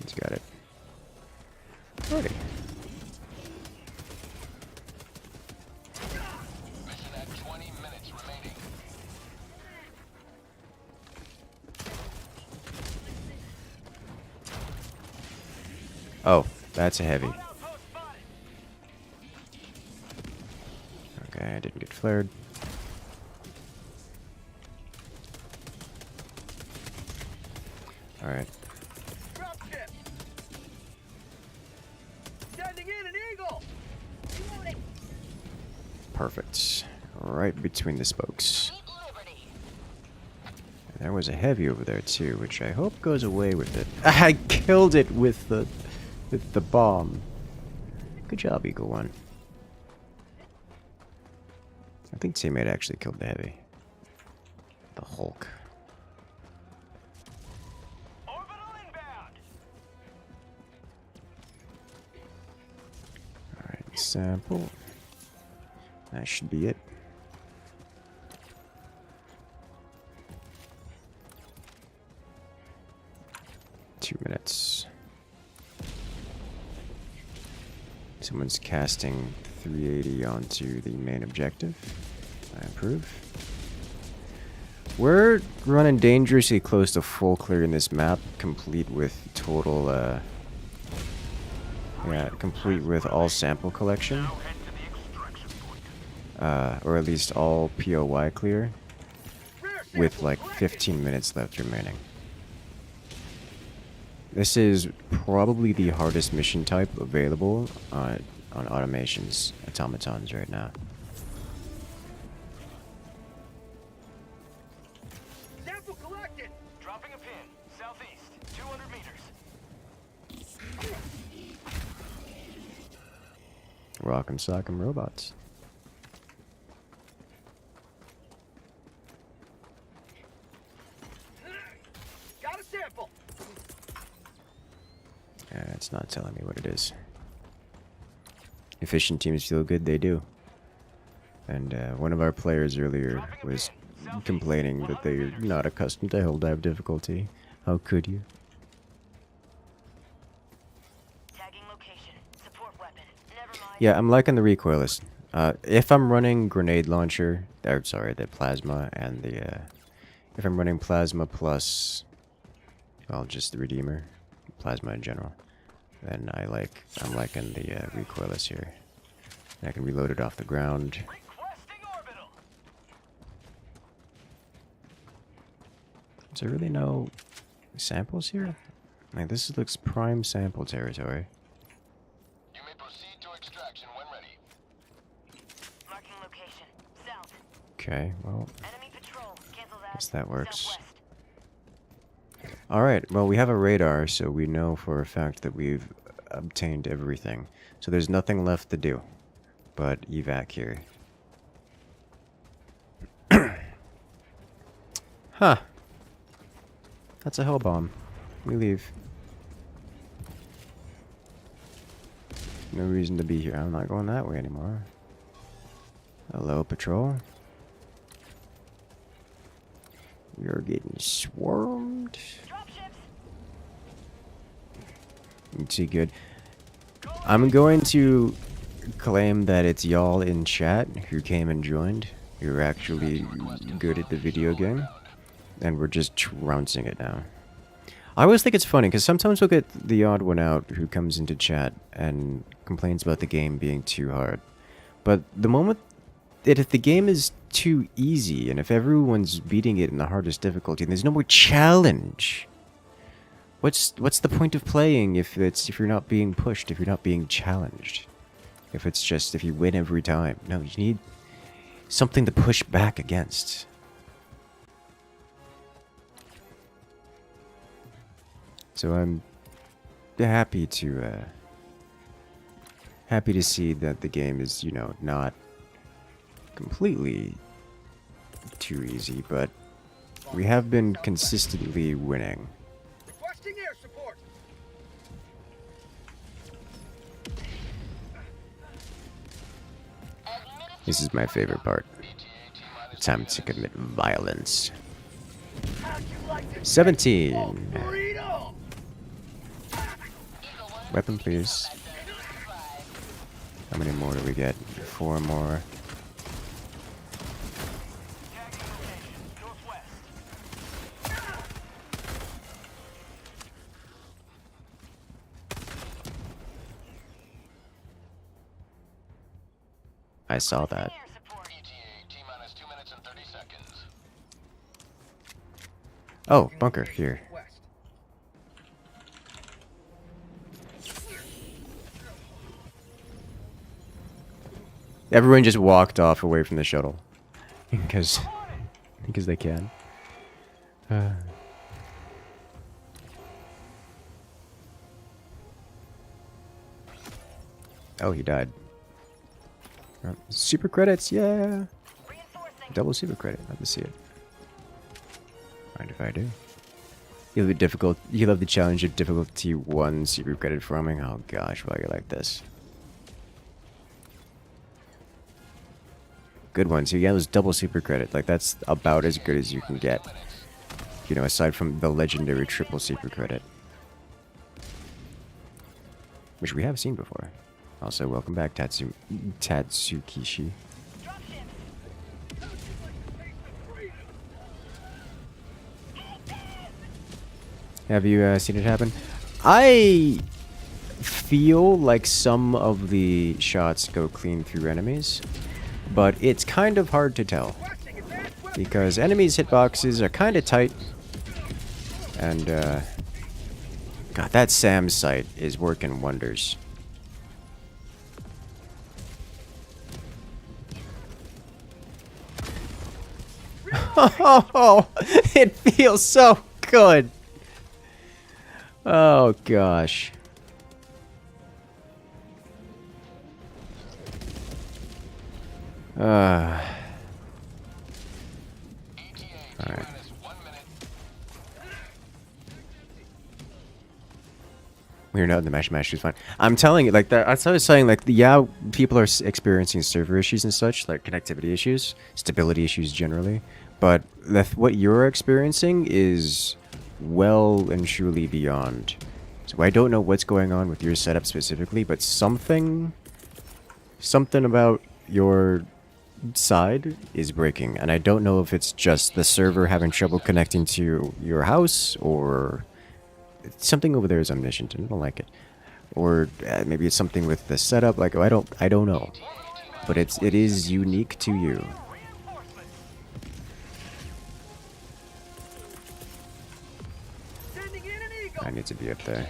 He's got it. Alrighty. Mission at 20 minutes remaining. Oh, that's a heavy. Okay, I didn't get flared. Alright. Dropship. Sending in an eagle. Reloading. Perfect. Right between the spokes. And there was a heavy over there too, which I hope goes away with it. I killed it with the bomb. Good job, Eagle One. I think teammate actually killed the heavy. The Hulk. Alright, sample. That should be it. Two minutes. Someone's casting 380 onto the main objective. I approve. We're running dangerously close to full clear in this map, complete with total, complete with all sample collection. Or at least all POY clear, with like 15 minutes left remaining. This is probably the hardest mission type available on automations, automatons right now. Sample collected. Dropping a pin, southeast, 200 meters. Rock'em sock'em robots. Got a sample. It's not telling me what it is. Efficient teams feel good, they do. And one of our players earlier was complaining that they're not accustomed to Helldive difficulty. How could you? Tagging location. Support weapon. Never mind. Yeah, I'm liking the recoilless. If I'm running grenade launcher, or sorry, the plasma and the, if I'm running plasma plus, well, just the Redeemer, plasma in general, then I'm liking the recoilless here. And I can reload it off the ground. Is there really no samples here? Like, this looks prime sample territory. You may proceed to extraction when ready. Marking location. South. Okay, well, Enemy patrol. Cancel that. guess that works. Southwest. Alright, well, we have a radar, so we know for a fact that we've obtained everything. So there's nothing left to do but evac here. Huh. That's a hell bomb. We leave. No reason to be here. I'm not going that way anymore. Hello, patrol. We are getting swarmed. You see, good. I'm going to claim that it's y'all in chat who came and joined. You're actually good at the video game. And we're just trouncing it now. I always think it's funny, because sometimes we'll get the odd one out who comes into chat and complains about the game being too hard. But the moment that if the game is too easy, and if everyone's beating it in the hardest difficulty, and there's no more challenge, what's the point of playing if you're not being pushed, if you're not being challenged? If it's just if you win every time. No, you need something to push back against. So I'm happy to see that the game is, you know, not completely too easy, but we have been consistently winning. Requesting air support. This is my favorite part. Time to commit violence. 17. Weapon, please. How many more do we get? 4 more. I saw that. Oh, bunker here. Everyone just walked off away from the shuttle because they can. Oh, he died. Super credits, yeah. Double super credit. Love to see it. Mind if I do? You'll be difficult. You love the challenge of difficulty 1 super credit farming. Oh gosh, why are you like this? Good ones. You get those double super credit. Like, that's about as good as you can get. You know, aside from the legendary triple super credit. Which we have seen before. Also, welcome back, Tatsukishi. Have you seen it happen? I feel like some of the shots go clean through enemies, but it's kind of hard to tell because enemies' hitboxes are kind of tight, and God, that SAM sight is working wonders. Oh, it feels so good. Oh gosh. Alright. We're not in the match is fine. I'm telling you, like that. I was saying, like, yeah, people are experiencing server issues and such, like connectivity issues, stability issues generally. But what you're experiencing is well and truly beyond. So I don't know what's going on with your setup specifically, but something about your side is breaking, and I don't know if it's just the server having trouble connecting to your house, or something over there is omniscient and I don't like it, or maybe it's something with the setup. Like, I don't know, but it is unique to you. I need to be up there.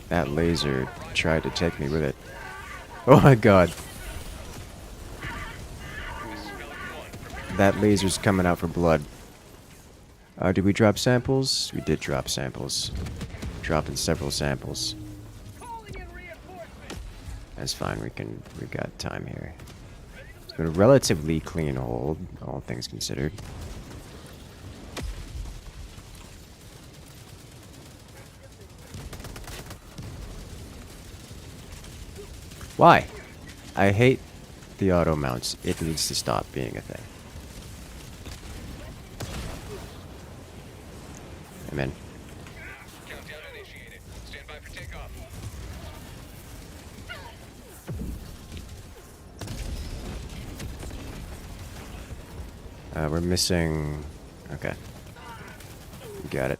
That laser tried to take me with it. Oh my god. That laser's coming out for blood. Did we drop samples? We did drop samples. Dropping several samples. That's fine, we got time here. It's been a relatively clean hold, all things considered. Why? I hate the auto mounts. It needs to stop being a thing. Amen. Countdown initiated. Stand by for takeoff. We're missing... Okay. Got it.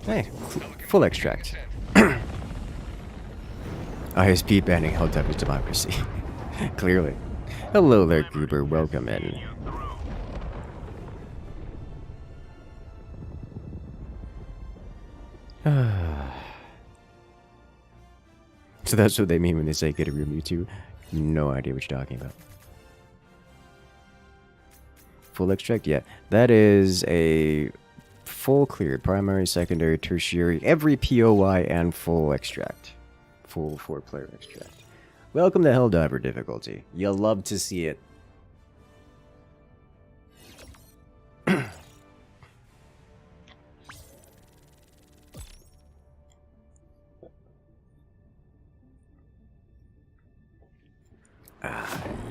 Hey, full extract. ISP banning Helldivers democracy. Clearly. Hello there, Goober. Welcome in. So that's what they mean when they say get a real Mewtwo? No idea what you're talking about. Full extract? Yeah. That is a full cleared. Primary, secondary, tertiary, every POI and full extract. Full 4-player extract. Welcome to Helldiver difficulty. You'll love to see it.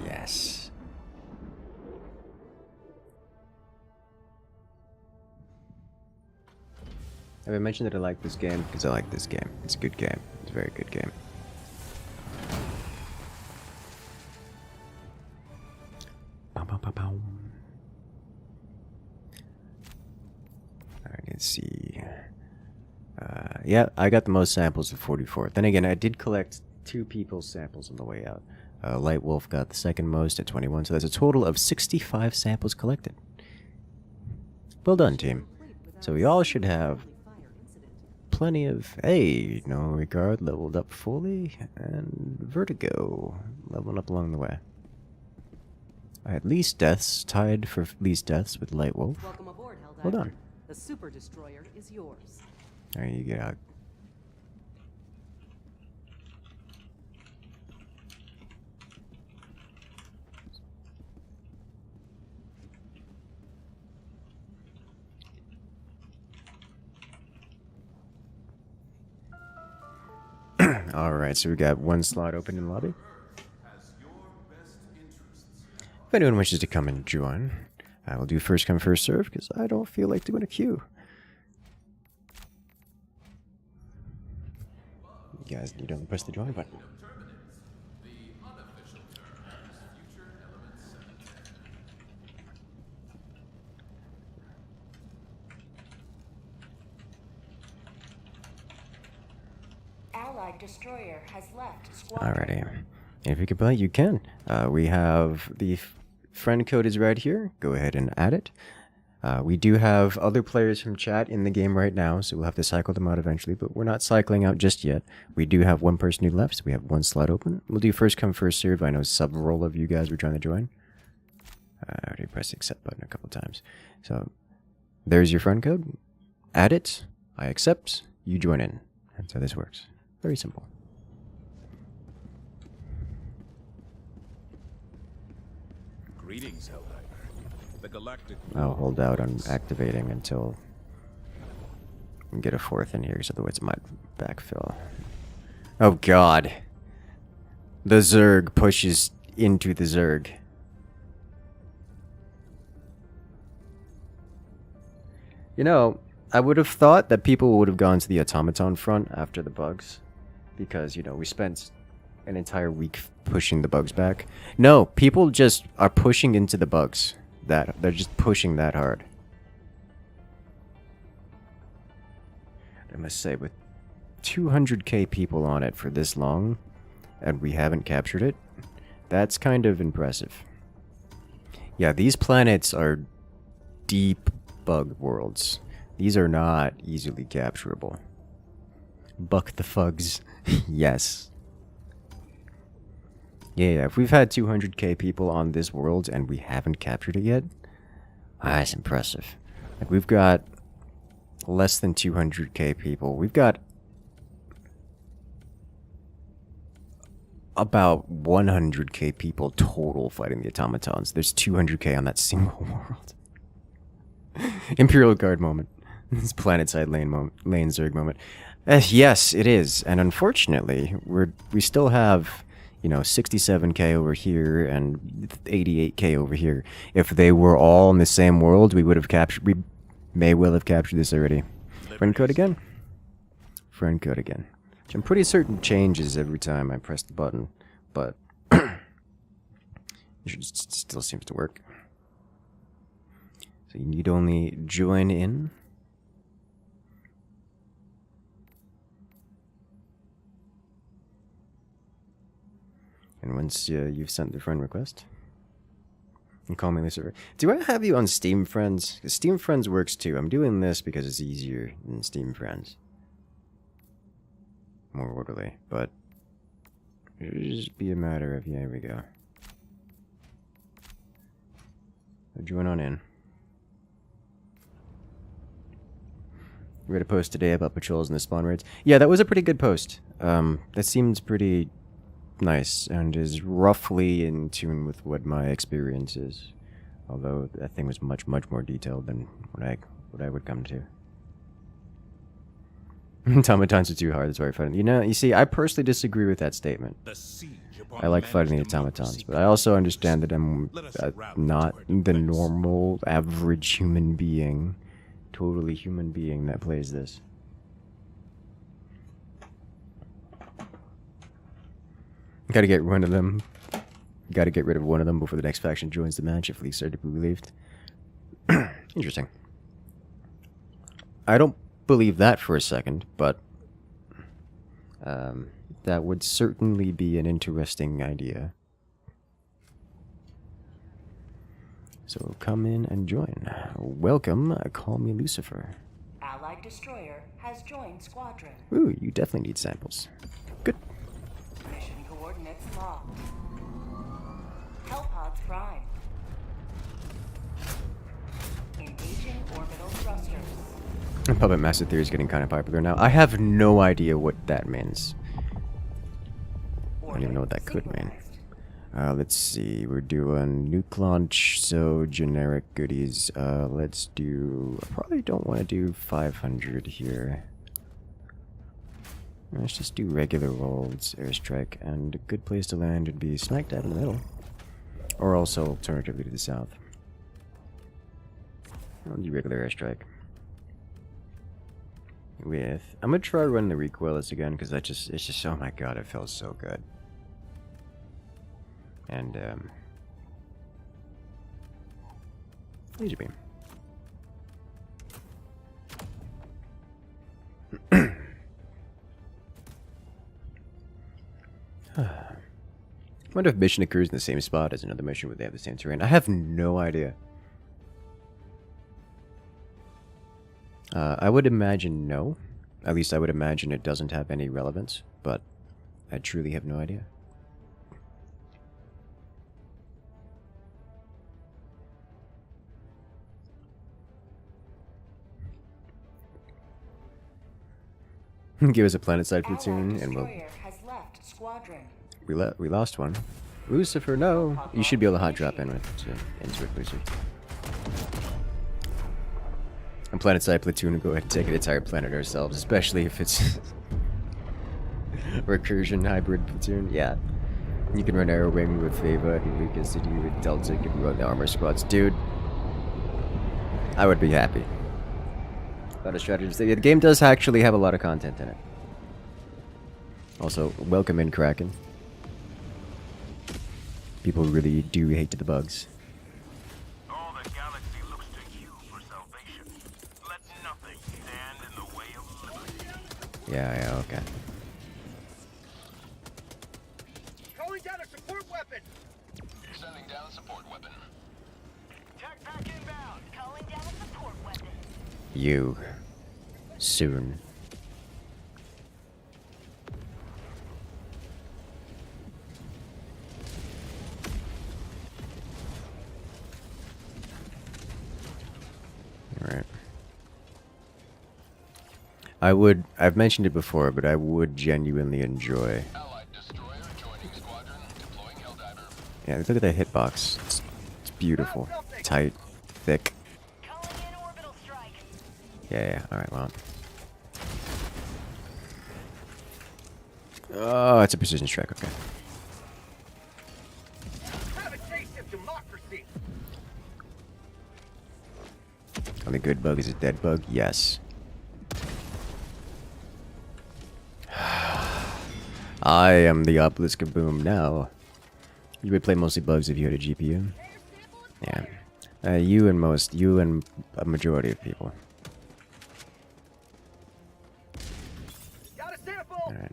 Yes. Have I mentioned that I like this game? Because I like this game. It's a good game. It's a very good game. Alright, let's see. Yeah, I got the most samples of 44. Then again, I did collect 2 people's samples on the way out. Light Wolf got the second most at 21, so that's a total of 65 samples collected. Well done, team. So we all should have plenty of... Hey, No Regard leveled up fully, and Vertigo leveling up along the way. I had least deaths, tied for least deaths with Light Wolf. Welcome aboard, Helldiver. Well done. The Super Destroyer is yours. There you go. Alright, so we got 1 slot open in the lobby. If anyone wishes to come and join, I will do first come, first serve, because I don't feel like doing a queue. You guys need to press the join button. Allied destroyer has left squadron. Alrighty. If you can play, you can. We have the friend code is right here. Go ahead and add it. We do have other players from chat in the game right now, so we'll have to cycle them out eventually, but we're not cycling out just yet. We do have 1 person who left, so we have 1 slot open. We'll do first come, first serve. I know several of you guys were trying to join. I already pressed the accept button a couple times. So there's your friend code. Add it. I accept. You join in. That's how this works. Very simple. Greetings, Helldiver. The galactic. I'll hold out on activating until we get a fourth in here, because otherwise it might backfill. Oh god. The Zerg pushes into the Zerg. You know, I would have thought that people would have gone to the automaton front after the bugs. Because, you know, we spent an entire week pushing the bugs back. No, people just are pushing into the bugs. They're just pushing that hard. I must say, with 200k people on it for this long, and we haven't captured it, that's kind of impressive. Yeah, these planets are deep bug worlds. These are not easily capturable. Buck the fugs. Yes. Yeah, if we've had 200k people on this world and we haven't captured it yet, that's impressive. Like, we've got less than 200k people. We've got about 100k people total fighting the automatons. There's 200k on that single world. Imperial Guard moment. This planetside lane Zerg moment. Yes, it is. And unfortunately, we still have, you know, 67k over here and 88k over here. If they were all in the same world, we may well have captured this already. Friend code again? Friend code again. Which I'm pretty certain changes every time I press the button, but it still seems to work. So you need only join in. And once you've sent the friend request, you call me the server. Do I have you on Steam Friends? Because Steam Friends works too. I'm doing this because it's easier than Steam Friends. More orderly, but it'll just be a matter of, yeah, here we go. Join on in. We read a post today about patrols and the spawn rates. Yeah, that was a pretty good post. That seems pretty nice and is roughly in tune with what my experience is. Although that thing was much, much more detailed than what I would come to. Automatons are too hard, that's very funny. You know, you see, I personally disagree with that statement. I like fighting the automatons, but I also understand that I'm not the normal, average human being, totally human being that plays this. Gotta get one of them. Gotta get rid of one of them before the next faction joins the match if leaks are to be relieved. Interesting. I don't believe that for a second, but that would certainly be an interesting idea. So come in and join. Welcome, call me Lucifer. Allied destroyer has joined squadron. Ooh, you definitely need samples. Good. Mission coordinates locked. Hellpods prime. Engaging orbital thrusters. Puppet Master Theory is getting kind of popular now. I have no idea what that means. I don't even know what that could mean. Let's see. We're doing nuke launch, so generic goodies. Let's do... I probably don't want to do 500 here. Let's just do regular rolls, airstrike, and a good place to land would be smack dab in the middle. Or also alternatively to the south. I'll do regular airstrike. I'm gonna try running the recoilless again because it's just oh my god, it feels so good. And laser beam. I wonder if mission occurs in the same spot as another mission where they have the same terrain. I have no idea. I would imagine no. At least I would imagine it doesn't have any relevance, but I truly have no idea. Give us a planetside Allied platoon, and we'll. destroyer has left squadron. We lost one. Lucifer, no. You should be able to hot drop in with into it, Lucifer. And planetside platoon will go ahead and take an entire planet ourselves, especially if it's recursion hybrid platoon. Yeah. You can run Arrow Wing with Fava and Lucas City with Delta, you can run the armor squads. Dude, I would be happy. A lot of strategies. The game does actually have a lot of content in it. Also, welcome in Kraken. People really do hate the bugs. All the galaxy looks to you for salvation. Let nothing stand in the way of liberty. Yeah, okay. Calling down a support weapon. Sending down a support weapon. Tech pack inbound. Calling down a support weapon. You. Soon. Alright. I've mentioned it before, but I would genuinely enjoy. Allied destroyer joining squadron. Deploying Helldiver. Yeah, look at that hitbox. It's beautiful. Tight, thick. Calling in orbital strike. Yeah, alright, well. Oh, it's a precision strike, okay. Have a taste of democracy. Only good bug is a dead bug? Yes. I am the Obelisk Kaboom now. You would play mostly bugs if you had a GPU. Yeah. You and a majority of people. Got a sample. Alright,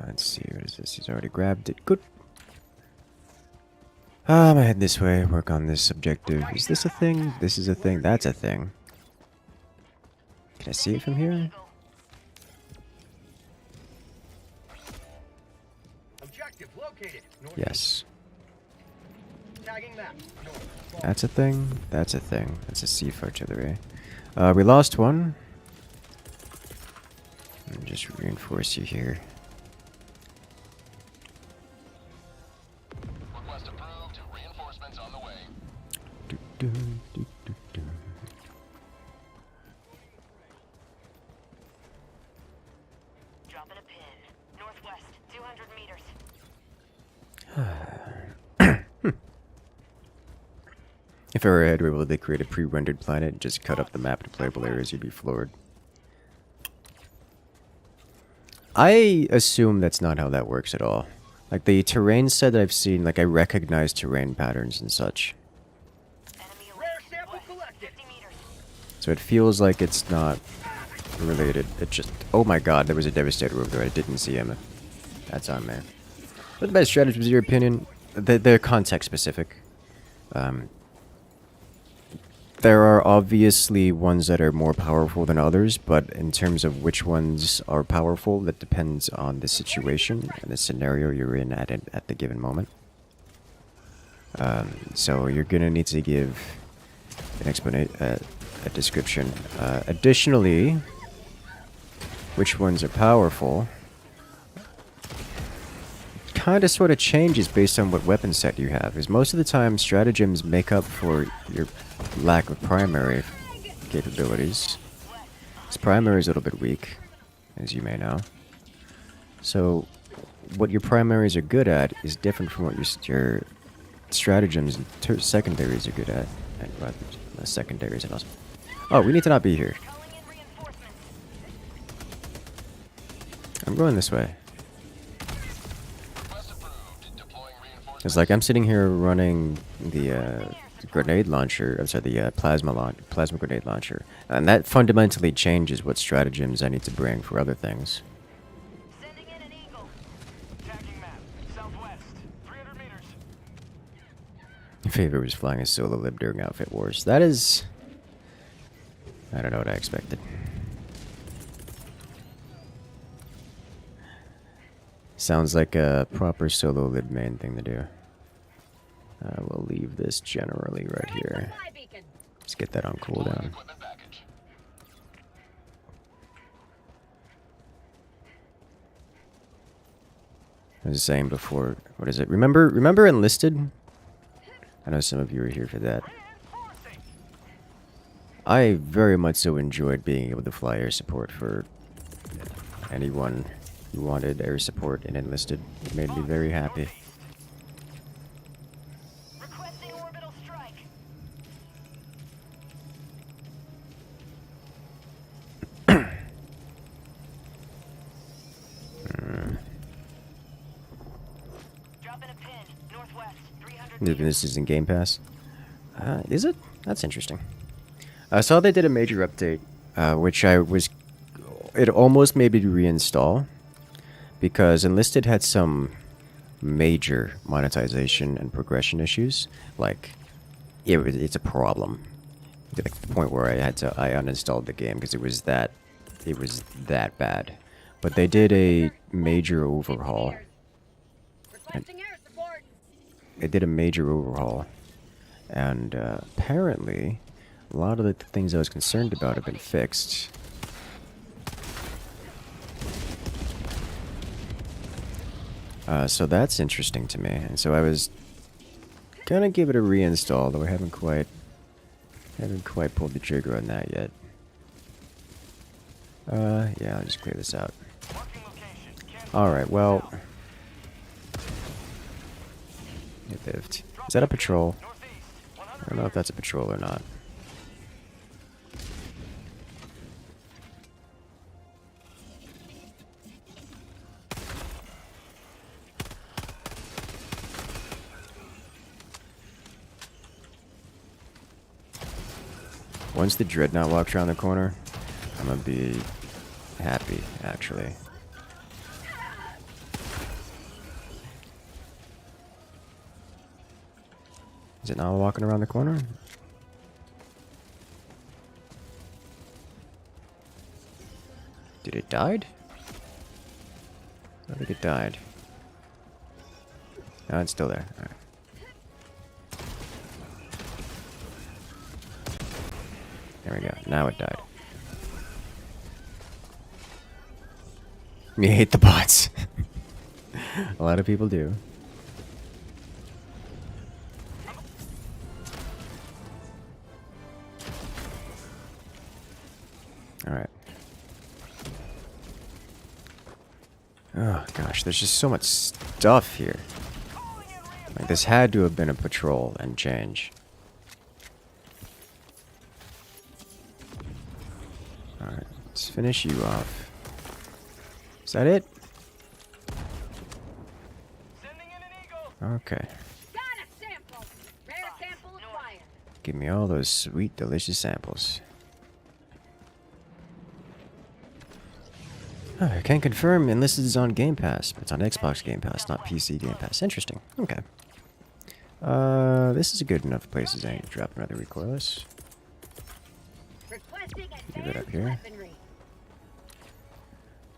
let's see, what is this? He's already grabbed it. Good. I'm gonna head this way, work on this objective. Is this a thing? This is a thing. That's a thing. Can I see it from here? Objective located. North. Yes. Tagging map. North. That's a thing. That's a thing. That's a Sieve artillery. We lost one. Let me just reinforce you here. Request approved. Reinforcements on the way. Do, do, do, do, do. Dropping a pin. Northwest, 200 meters. If I were able to create a pre-rendered planet and just cut up the map to playable areas, you'd be floored. I assume that's not how that works at all. Like, the terrain set that I've seen, like, I recognize terrain patterns and such. Rare sample collected. So it feels like it's not related. It just... Oh my god, there was a Devastator over there. I didn't see him. That's on me. What the best strategies, in your opinion? They're context-specific. There are obviously ones that are more powerful than others, but in terms of which ones are powerful, that depends on the situation and the scenario you're in at the given moment. So you're gonna need to give an a description. Additionally, which ones are powerful kind of sort of changes based on what weapon set you have, because most of the time stratagems make up for your lack of primary capabilities. This primary is a little bit weak, as you may know. So what your primaries are good at is different from what your stratagems and secondaries are good at. And secondaries and also... Oh, we need to not be here. I'm going this way. It's like I'm sitting here running the grenade launcher. I'm sorry, the plasma grenade launcher, and that fundamentally changes what stratagems I need to bring for other things. Sending in an eagle. Tagging map. Southwest. 300 meters. Your favorite was flying a solo lib during Outfit Wars. That is... I don't know what I expected. Sounds like a proper solo lib main thing to do. We'll leave this generally right here. Let's get that on cooldown. I was saying before, what is it? Remember Enlisted? I know some of you were here for that. I very much so enjoyed being able to fly air support for anyone who wanted air support in Enlisted. It made me very happy. Requesting orbital strike. Dropping a pin, northwest, 300 This is in Game Pass. Is it? That's interesting. I saw they did a major update, which it almost made me reinstall, because Enlisted had some major monetization and progression issues. Like, it's a problem. To the point where I uninstalled the game because it was that bad. But they did a major overhaul. Requesting air support. They did a major overhaul, and apparently a lot of the things I was concerned about have been fixed. So that's interesting to me, and so I was gonna give it a reinstall, though I haven't quite pulled the trigger on that yet. Yeah, I'll just clear this out. Alright, well, it lived. Is that a patrol? I don't know if that's a patrol or not. Once the Dreadnought walks around the corner, I'm gonna be happy, actually. Is it not walking around the corner? Did it died? I think it died. No, it's still there. All right. There we go. Now it died. You hate the bots. A lot of people do. Alright. Oh gosh, there's just so much stuff here. Like, this had to have been a patrol and change. Alright, let's finish you off. Is that it? Okay. Got a sample. Rare sample acquired. Give me all those sweet, delicious samples. Oh, I can confirm Enlisted is on Game Pass. It's on Xbox Game Pass, not PC Game Pass. Interesting. Okay. This is a good enough place as any to drop another recoilless. Requesting Leave it up advanced here. weaponry.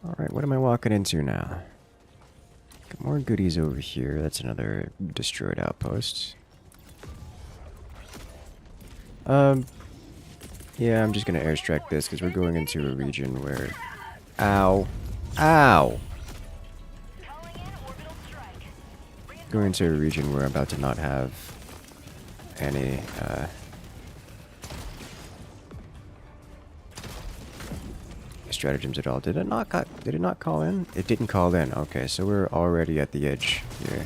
Alright, what am I walking into now? Got more goodies over here. That's another destroyed outpost. Yeah, I'm just gonna airstrike this because we're going into a region where... Ow. Ow! Going into a region where I'm about to not have any, stratagems at all. Did it not call in? It didn't call in. Okay, so we're already at the edge here.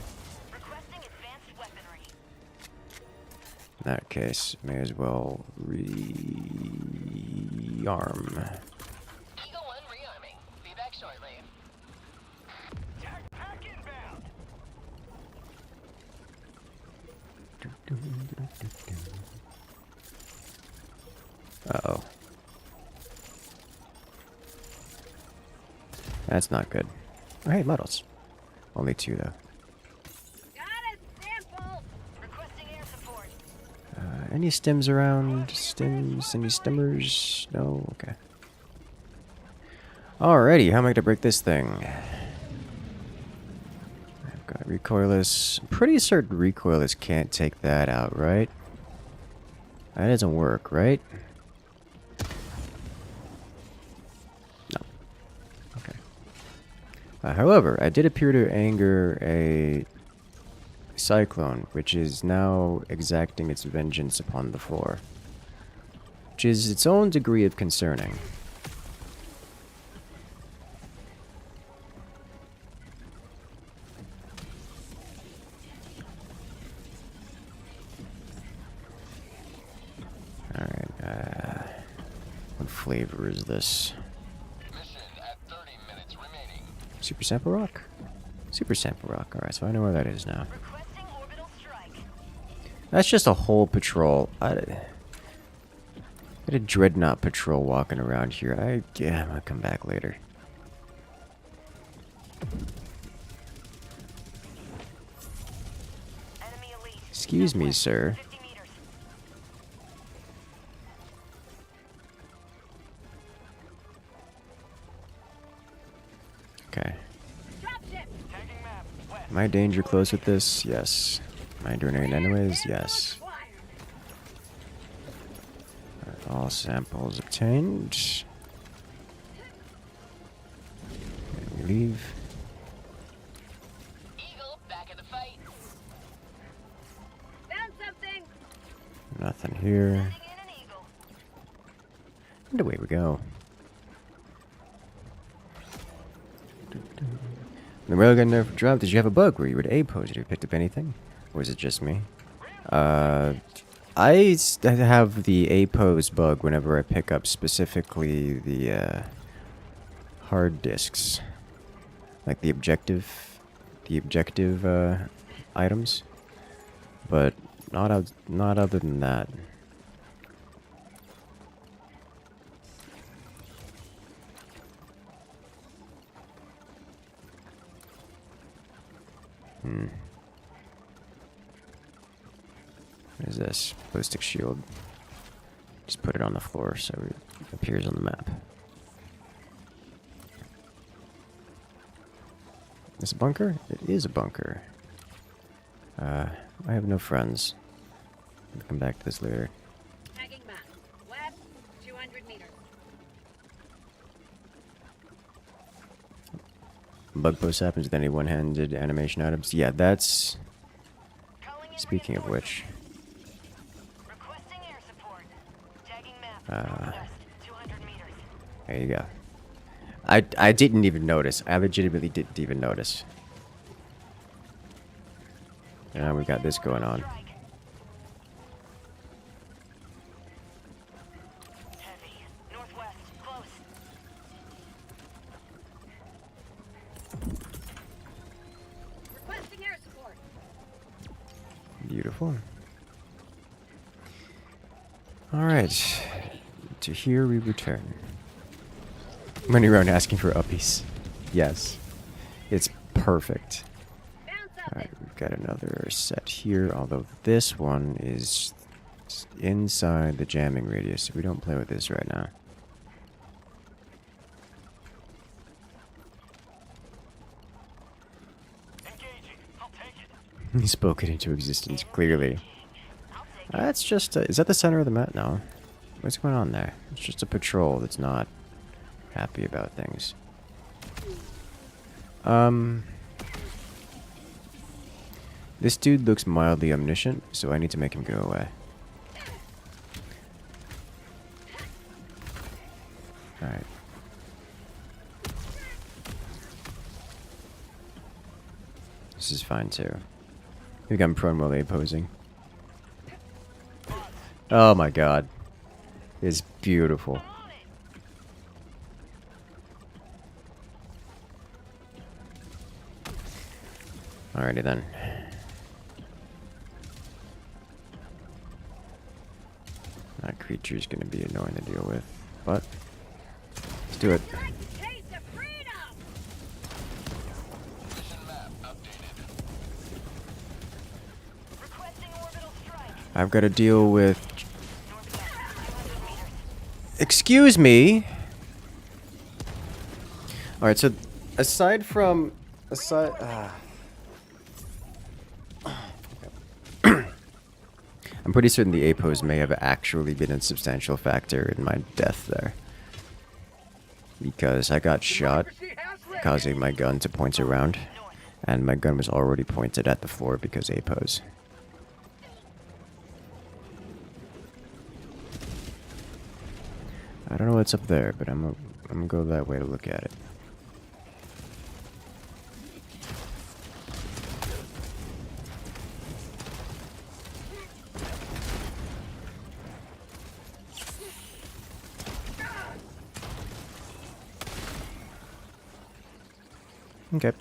In that case, may as well rearm. Uh-oh. That's not good. Oh, hey, medals. Only 2, though. Got a sample. Requesting air support. Any stims around? Stims? Any stimmers? No? Okay. Alrighty, how am I gonna break this thing? I've got recoilless. I'm pretty certain recoilless can't take that out, right? That doesn't work, right? No. Okay. However, I did appear to anger a cyclone, which is now exacting its vengeance upon the floor, which is its own degree of concerning. Alright, what flavor is this? Mission at 30 minutes remaining. Super Sample Rock? Super Sample Rock, alright, so I know where that is now. Requesting orbital strike. That's just a whole patrol. I got a dreadnought patrol walking around here. Yeah, I'm gonna come back later. Enemy elite. Excuse me, sir. 50 meters. Okay. Dropship. Tagging map. West. Am I danger close with this? Yes. Am I doing it anyways? Yes. All samples obtained. And we leave. Eagle, back in the fight. Found something. Nothing here. Sending in an eagle. And away we go. The railgun never dropped. Did you have a bug where you would A pose? Did you picked up anything? Or was it just me? I have the A pose bug whenever I pick up specifically the hard disks, like the objective items, but not other than that. What is this? Ballistic shield. Just put it on the floor so it appears on the map. Is it a bunker? It is a bunker. I have no friends. I'll come back to this later. Tagging map. West, 200 meters. Bug post happens with any one-handed animation items. Yeah, that's... Speaking of which... Requesting air support. Tagging map. West, 200 meters. There you go. I didn't even notice. I legitimately didn't even notice. And now we got this going on. Heavy. Northwest. Close. Requesting air support. Beautiful. Alright. To here we return. Running around asking for uppies. Yes. It's perfect. Alright, we've got another set here, although this one is inside the jamming radius, so we don't play with this right now. Engaging. I'll take it. He spoke it into existence, clearly. That's just... is that the center of the map? No. What's going on there? It's just a patrol that's not happy about things. This dude looks mildly omniscient, so I need to make him go away. Alright. This is fine too. I think I'm prone while posing. Oh my god. It's beautiful. Alrighty then. That creature's gonna be annoying to deal with, but let's do it. I've got to deal with... Excuse me! Alright, so aside from... I'm pretty certain the A-pose may have actually been a substantial factor in my death there. Because I got shot causing my gun to point around. And my gun was already pointed at the floor because APOs. I don't know what's up there, but I'm gonna go that way to look at it. Okay.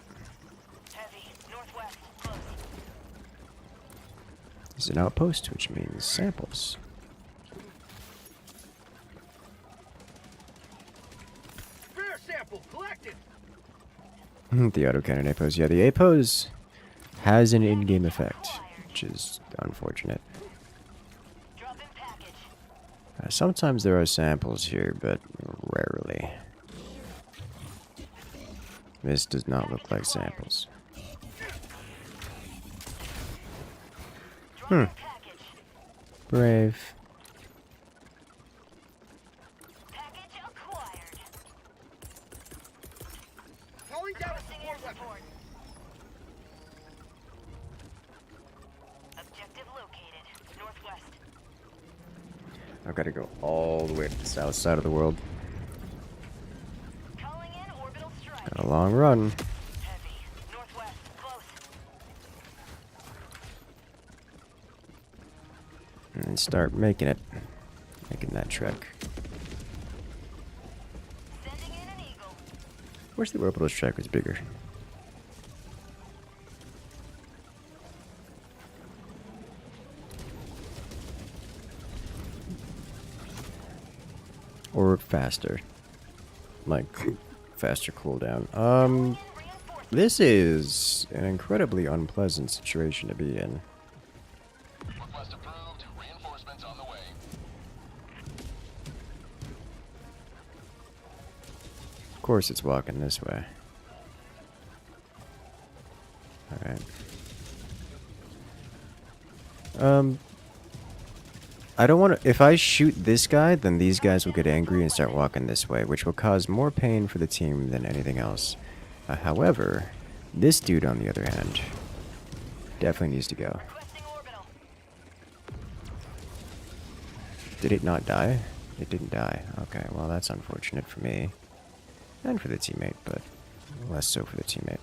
It's an outpost, which means samples. Rare sample collected. The autocannon APOs. Yeah, the APOs has an in-game effect, which is unfortunate. Sometimes there are samples here, but rarely. This does not look like samples. Brave. Calling down a support weapon. Objective located. Northwest. I've got to go all the way to the south side of the world. Calling in orbital strike. Got a long run. Heavy. Northwest. Close. And start making it. Making that trek. Sending in an eagle. Wish the orbital trek was bigger. Or faster. Like, faster cooldown. This is an incredibly unpleasant situation to be in. Request approved. Reinforcements on the way. Of course it's walking this way. Alright. I don't want to... If I shoot this guy, then these guys will get angry and start walking this way, which will cause more pain for the team than anything else. However, this dude, on the other hand, definitely needs to go. Did it not die? It didn't die. Okay, well that's unfortunate for me. And for the teammate, but less so for the teammate.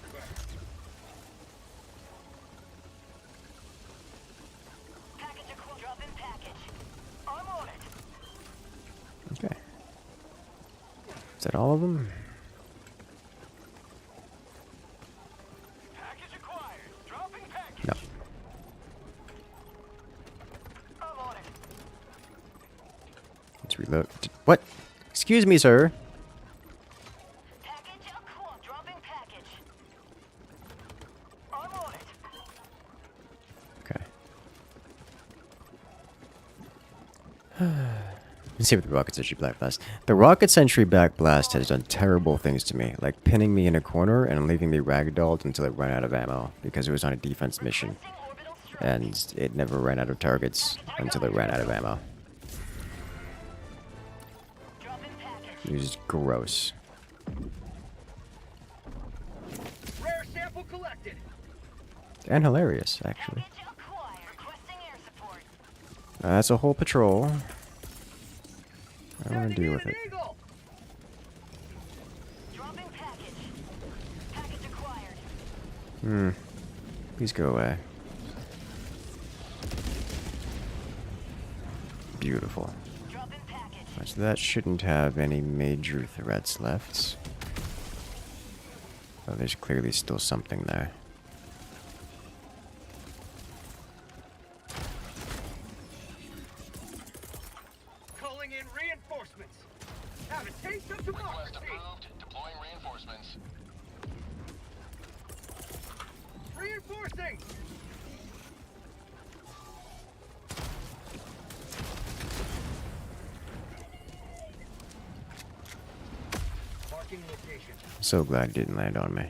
Okay. Is that all of them? No. Let's reload. What? Excuse me, sir. Okay. Let's see what the Rocket Sentry Backblast. The Rocket Sentry Backblast has done terrible things to me, like pinning me in a corner and leaving me ragdolled until it ran out of ammo, because it was on a defense mission. And it never ran out of targets until it ran out of ammo. It was gross. Rare sample collected. And hilarious, actually. That's a whole patrol. I don't want to deal with it. Please go away. Beautiful. So that shouldn't have any major threats left. Oh, there's clearly still something there. Calling in reinforcements. Have a taste of democracy. Request approved. Deploying reinforcements. Reinforcing. Marking location. So glad it didn't land on me.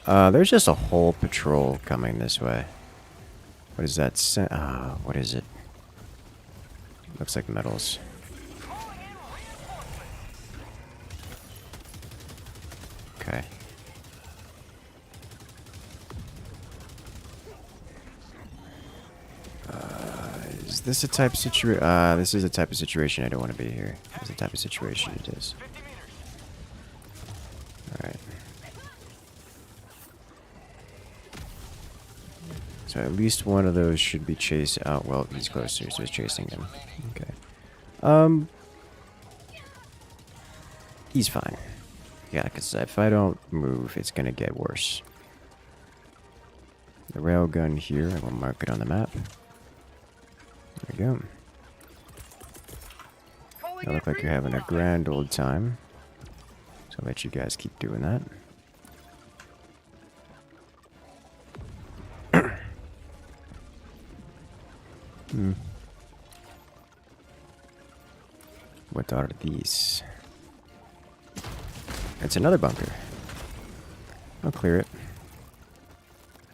There's just a whole patrol coming this way. What is that? What is it? Looks like metals. Okay. Is this a type of situation? This is a type of situation I don't want to be here. This is the type of situation it is. Alright. So at least one of those should be chased out. Well, he's closer, so he's chasing him. Okay. He's fine. Yeah, because if I don't move, it's going to get worse. The railgun here, I will mark it on the map. There we go. You look like you're having a grand old time. So I'll let you guys keep doing that. What are these? It's another bunker. I'll clear it.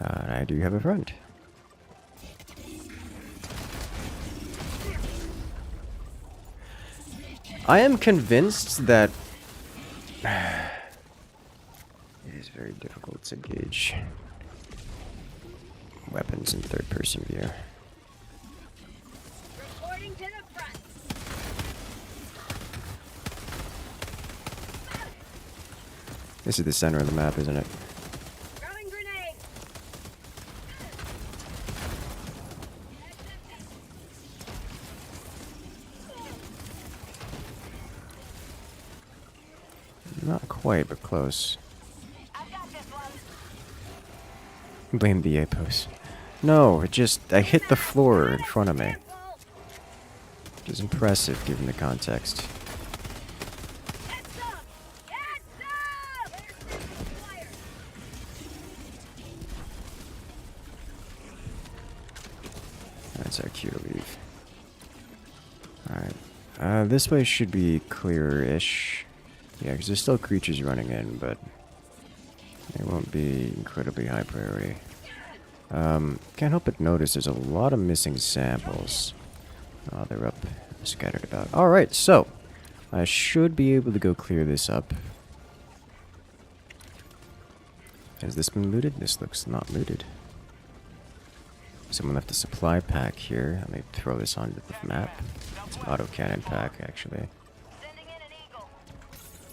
I do have a friend. I am convinced that it is very difficult to gauge weapons in third-person view. Reporting to the front. This is the center of the map, isn't it? Throwing grenade. Not quite, but close. I've got this one. Blame the A-post. No, I hit the floor in front of me. Which is impressive given the context. Get some! Get some! Fire! That's our cue to leave. Alright. This way should be clear-ish. Yeah, because there's still creatures running in, but they won't be incredibly high priority. Can't help but notice there's a lot of missing samples. Oh, they're up, scattered about. Alright, so I should be able to go clear this up. Has this been looted? This looks not looted. Someone left a supply pack here. Let me throw this onto the map. It's an autocannon pack, actually.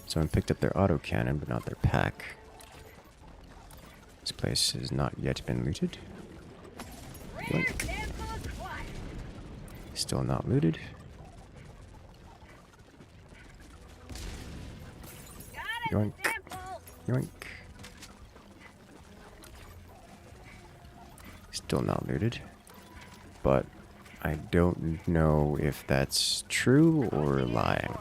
Someone picked up their autocannon, but not their pack. This place has not yet been looted. Yoink. Still not looted. Yoink. Yoink. Still not looted. But I don't know if that's true or lying.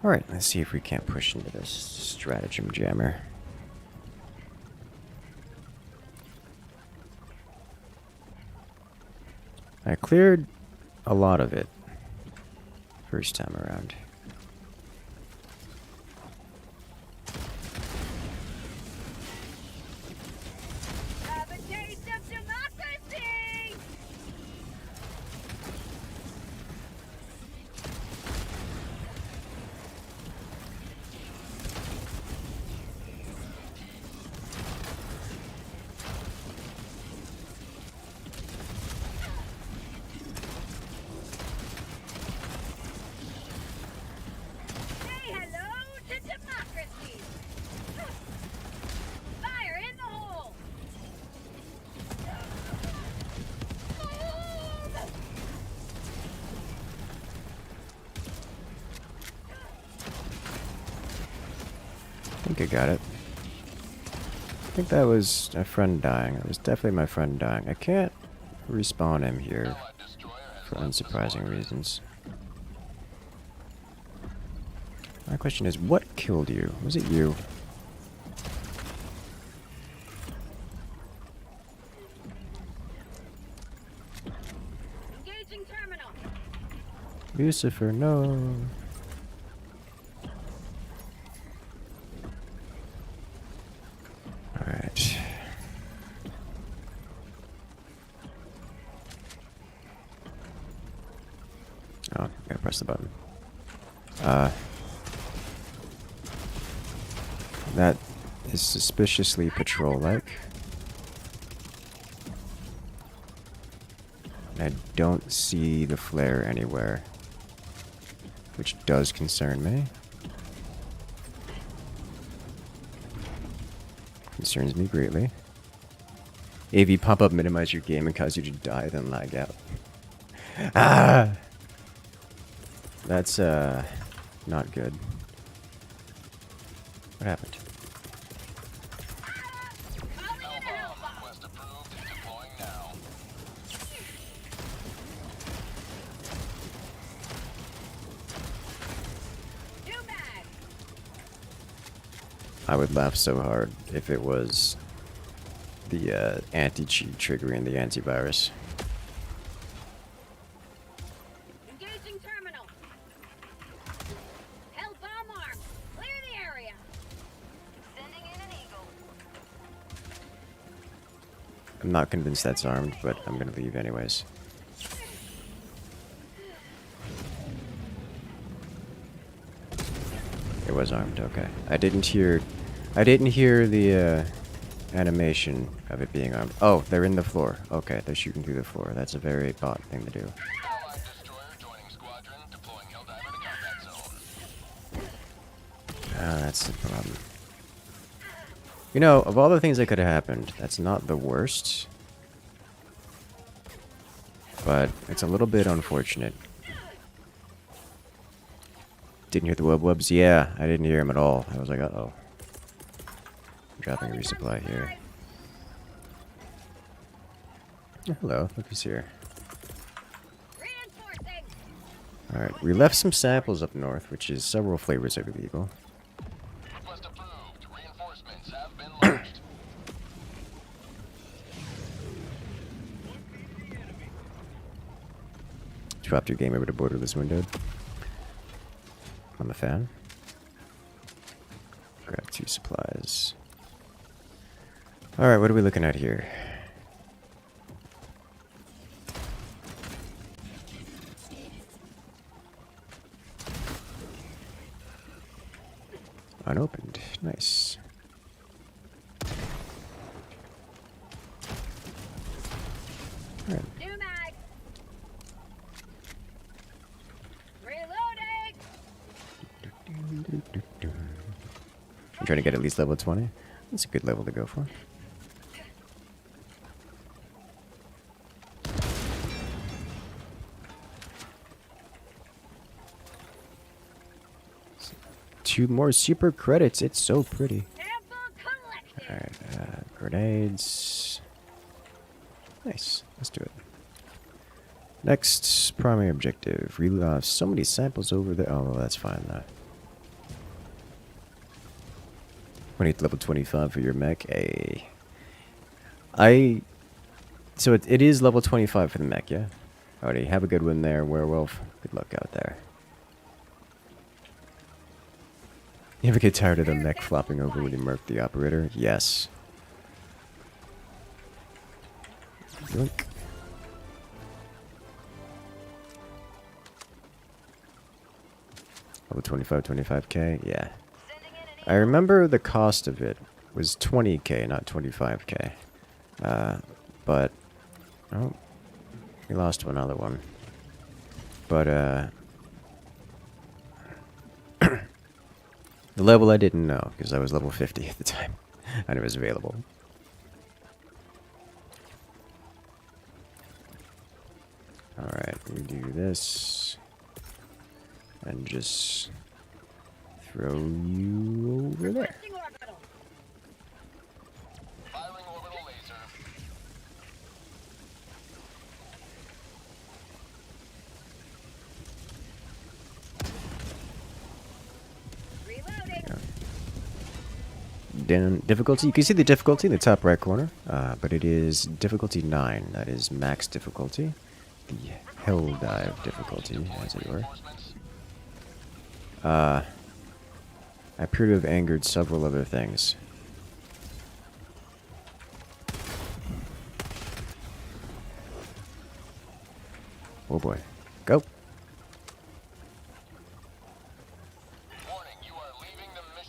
Alright, let's see if we can't push into this stratagem jammer. I cleared a lot of it first time around. Have a taste of democracy! Say hello to democracy! Fire in the hole! I think I got it. I think that was a friend dying. It was definitely my friend dying. I can't respawn him here for unsurprising reasons. My question is, what killed you? Was it you? Engaging terminal! Lucifer, no. Alright. Oh, gotta press the button. That is suspiciously patrol-like. I don't see the flare anywhere, which does concern me. Concerns me greatly. AV pop-up minimize your game and cause you to die, then lag out. Ah! That's, not good. What happened? I would laugh so hard if it was the anti-cheat triggering the antivirus. Engaging terminal. Held bomb arm. Clear the area. Sending in an eagle. I'm not convinced that's armed, but I'm gonna leave anyways. It was armed, okay. I didn't hear the animation of it being armed. Oh, they're in the floor. Okay, they're shooting through the floor. That's a very bot thing to do. Allied destroyer joining squadron, deploying Helldiver to combat zone. Ah, that's the problem. You know, of all the things that could have happened, that's not the worst. But it's a little bit unfortunate. Didn't hear the wubs? Yeah, I didn't hear him at all. I was like, uh-oh. Dropping a resupply here. Oh, hello, look who's here. Alright, we left some samples up north, which is several flavors of illegal. Request approved. Reinforcements have been launched. Dropped your game over to borderless windowed. On the fan. Grab 2 supplies. Alright, what are we looking at here? Unopened. Nice. Alright. New mag. Reloading. I'm trying to get at least level 20. That's a good level to go for. Two more super credits. It's so pretty. Alright, grenades. Nice. Let's do it. Next, primary objective. So many samples over there. Oh, well, that's fine. We need level 25 for your mech. So it is level 25 for the mech, yeah? Alrighty, have a good one there, Werewolf. Good luck out there. You ever get tired of the mech flopping over when you murk the operator? Yes. Yoink. Level 25, 25k? Yeah. I remember the cost of it was 20k, not 25k. But... Oh. We lost another one. But, the level I didn't know, because I was level 50 at the time, and it was available. Alright, we do this, and just throw you over there. Firing orbital laser. Down difficulty. You can see the difficulty in the top right corner, but it is difficulty 9. That is max difficulty. The hell dive difficulty, as it were. I appear to have angered several other things. Oh boy. Go.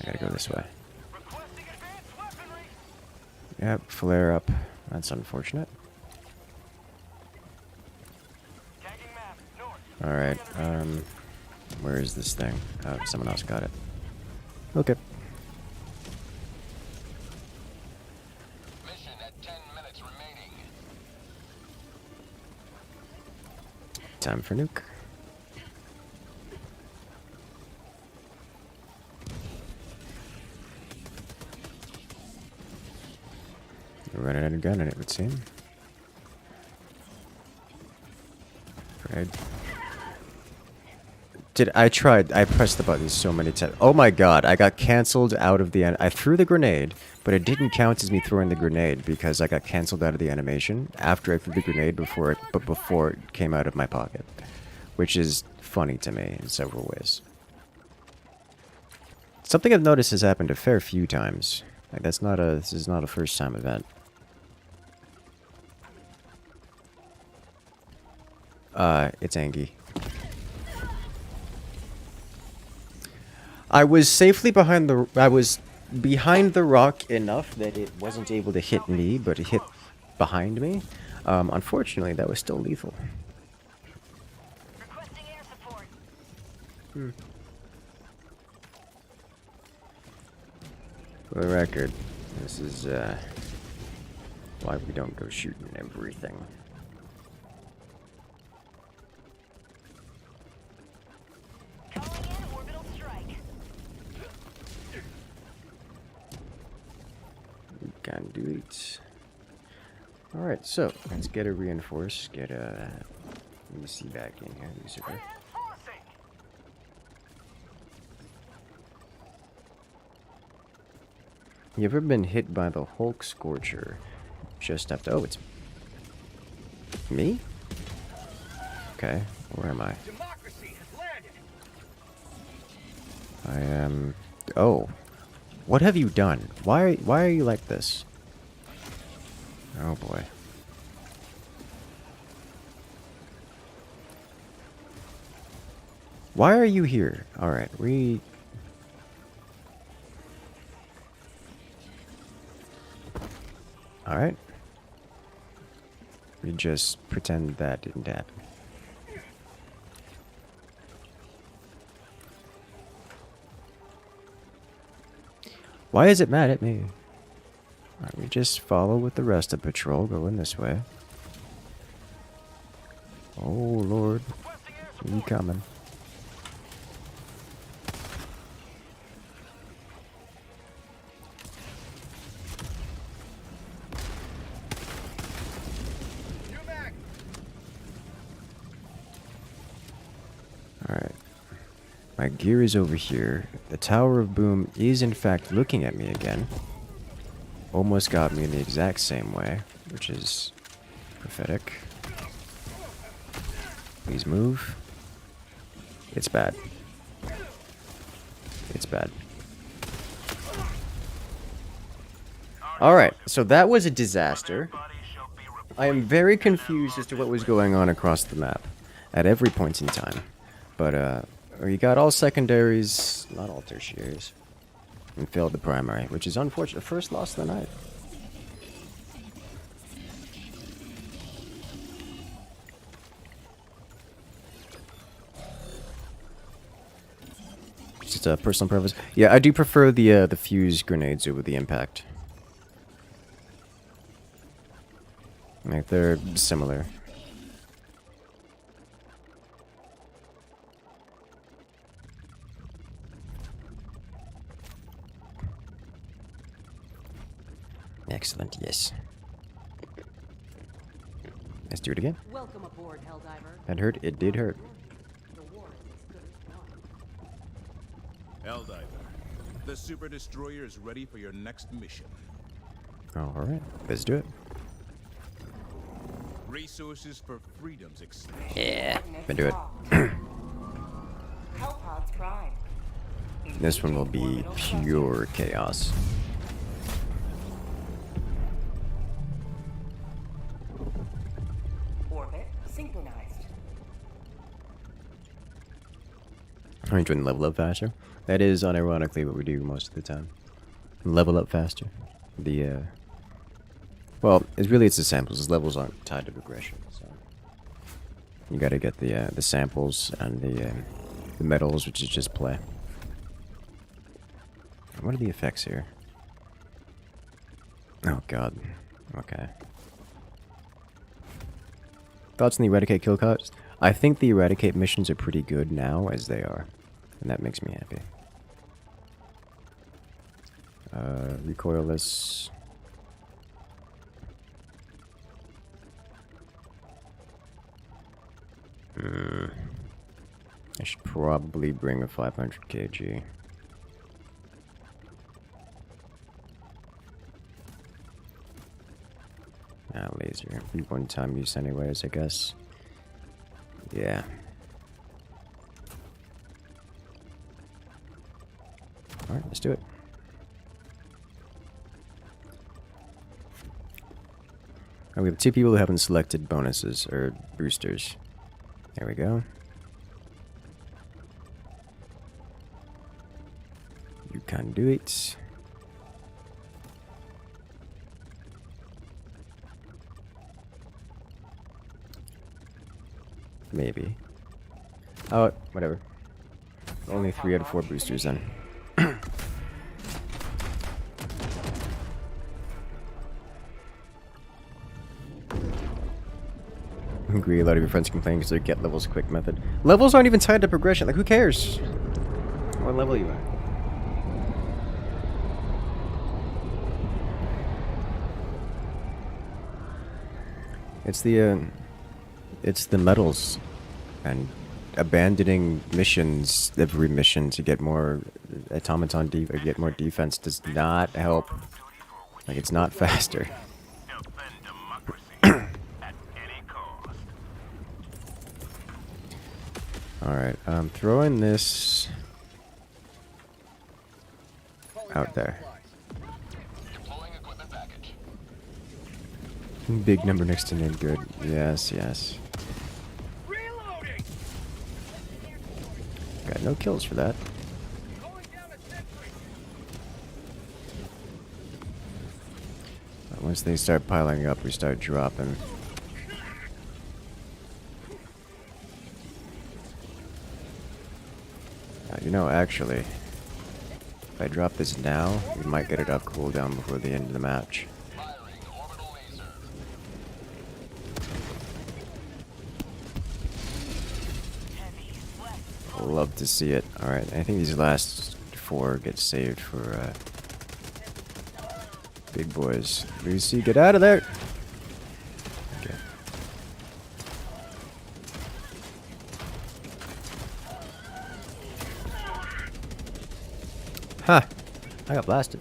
Gotta go this way. Yep, flare up. That's unfortunate. Alright, where is this thing? Oh, someone else got it. Okay. Mission at 10 minutes remaining. Time for nuke. We're running out of gun in it, would seem. Right. I pressed the button so many times. Oh my god, I got cancelled out of the... I threw the grenade, but it didn't count as me throwing the grenade because I got cancelled out of the animation after I threw the grenade before it came out of my pocket. Which is funny to me in several ways. Something I've noticed has happened a fair few times. Like this is not a first time event. It's Angie. I was safely behind the... I was behind the rock enough that it wasn't able to hit me, but it hit behind me. Unfortunately, that was still lethal. Requesting air support. For the record, this is, why we don't go shooting everything. Calling in orbital strike. We can do it. Alright, so, let's get a reinforce, get a... Let me see back in here, Lucifer. You ever been hit by the Hulk Scorcher? Just after... Oh, it's... Me? Okay, where am I? Democracy has landed. I am... Oh. What have you done? Why are you like this? Oh boy. Why are you here? Alright, Alright. We just pretend that didn't happen. Why is it mad at me? Alright, we just follow with the rest of patrol, going this way. Oh lord. He coming. Alright. My gear is over here. The Tower of Boom is in fact looking at me again. Almost got me in the exact same way, which is prophetic. Please move. It's bad. It's bad. Alright, so that was a disaster. I am very confused as to what was going on across the map at every point in time. But, we got all secondaries, not all tertiaries, and failed the primary, which is unfortunate. First loss of the night. Just a personal preference. Yeah, I do prefer the fuse grenades over the impact. Like, they're similar. Excellent, yes. Let's do it again. Welcome aboard, Helldiver. That hurt? It did hurt. The war is as good as won. Helldiver, the Super Destroyer is ready for your next mission. Alright, let's do it. Resources for freedom's extension. Yeah, can do it. Hellpods prime. This one will be pure chaos. Orbit synchronized. I'm enjoying level up faster. That is unironically what we do most of the time. Level up faster. Well, it's the samples. The levels aren't tied to progression, so you gotta get the samples and the medals, which is just play. What are the effects here? Oh god. Okay. Thoughts on the eradicate kill cost? I think the eradicate missions are pretty good now as they are, and that makes me happy. Recoilless. I should probably bring a 500 kg. Laser. One-time use anyways, I guess. Yeah. Alright, let's do it. Oh, we have 2 people who haven't selected bonuses, or boosters. There we go. You can do it. Maybe. Oh, whatever. Only 3 out of 4 boosters then. I agree, a lot of your friends complain because their get levels quick method. Levels aren't even tied to progression, like who cares? What level are you at? It's the medals and abandoning missions, every mission to get more automaton or get more defense does not help. Like, it's not faster. Alright, throwing this out there. Big number next to name, good. Yes, yes. Got no kills for that. But once they start piling up, we start dropping. You know, actually, if I drop this now, we might get it off cooldown before the end of the match. Love to see it. Alright, I think these last 4 get saved for big boys. Lucy, get out of there! Okay. Ha! I got blasted.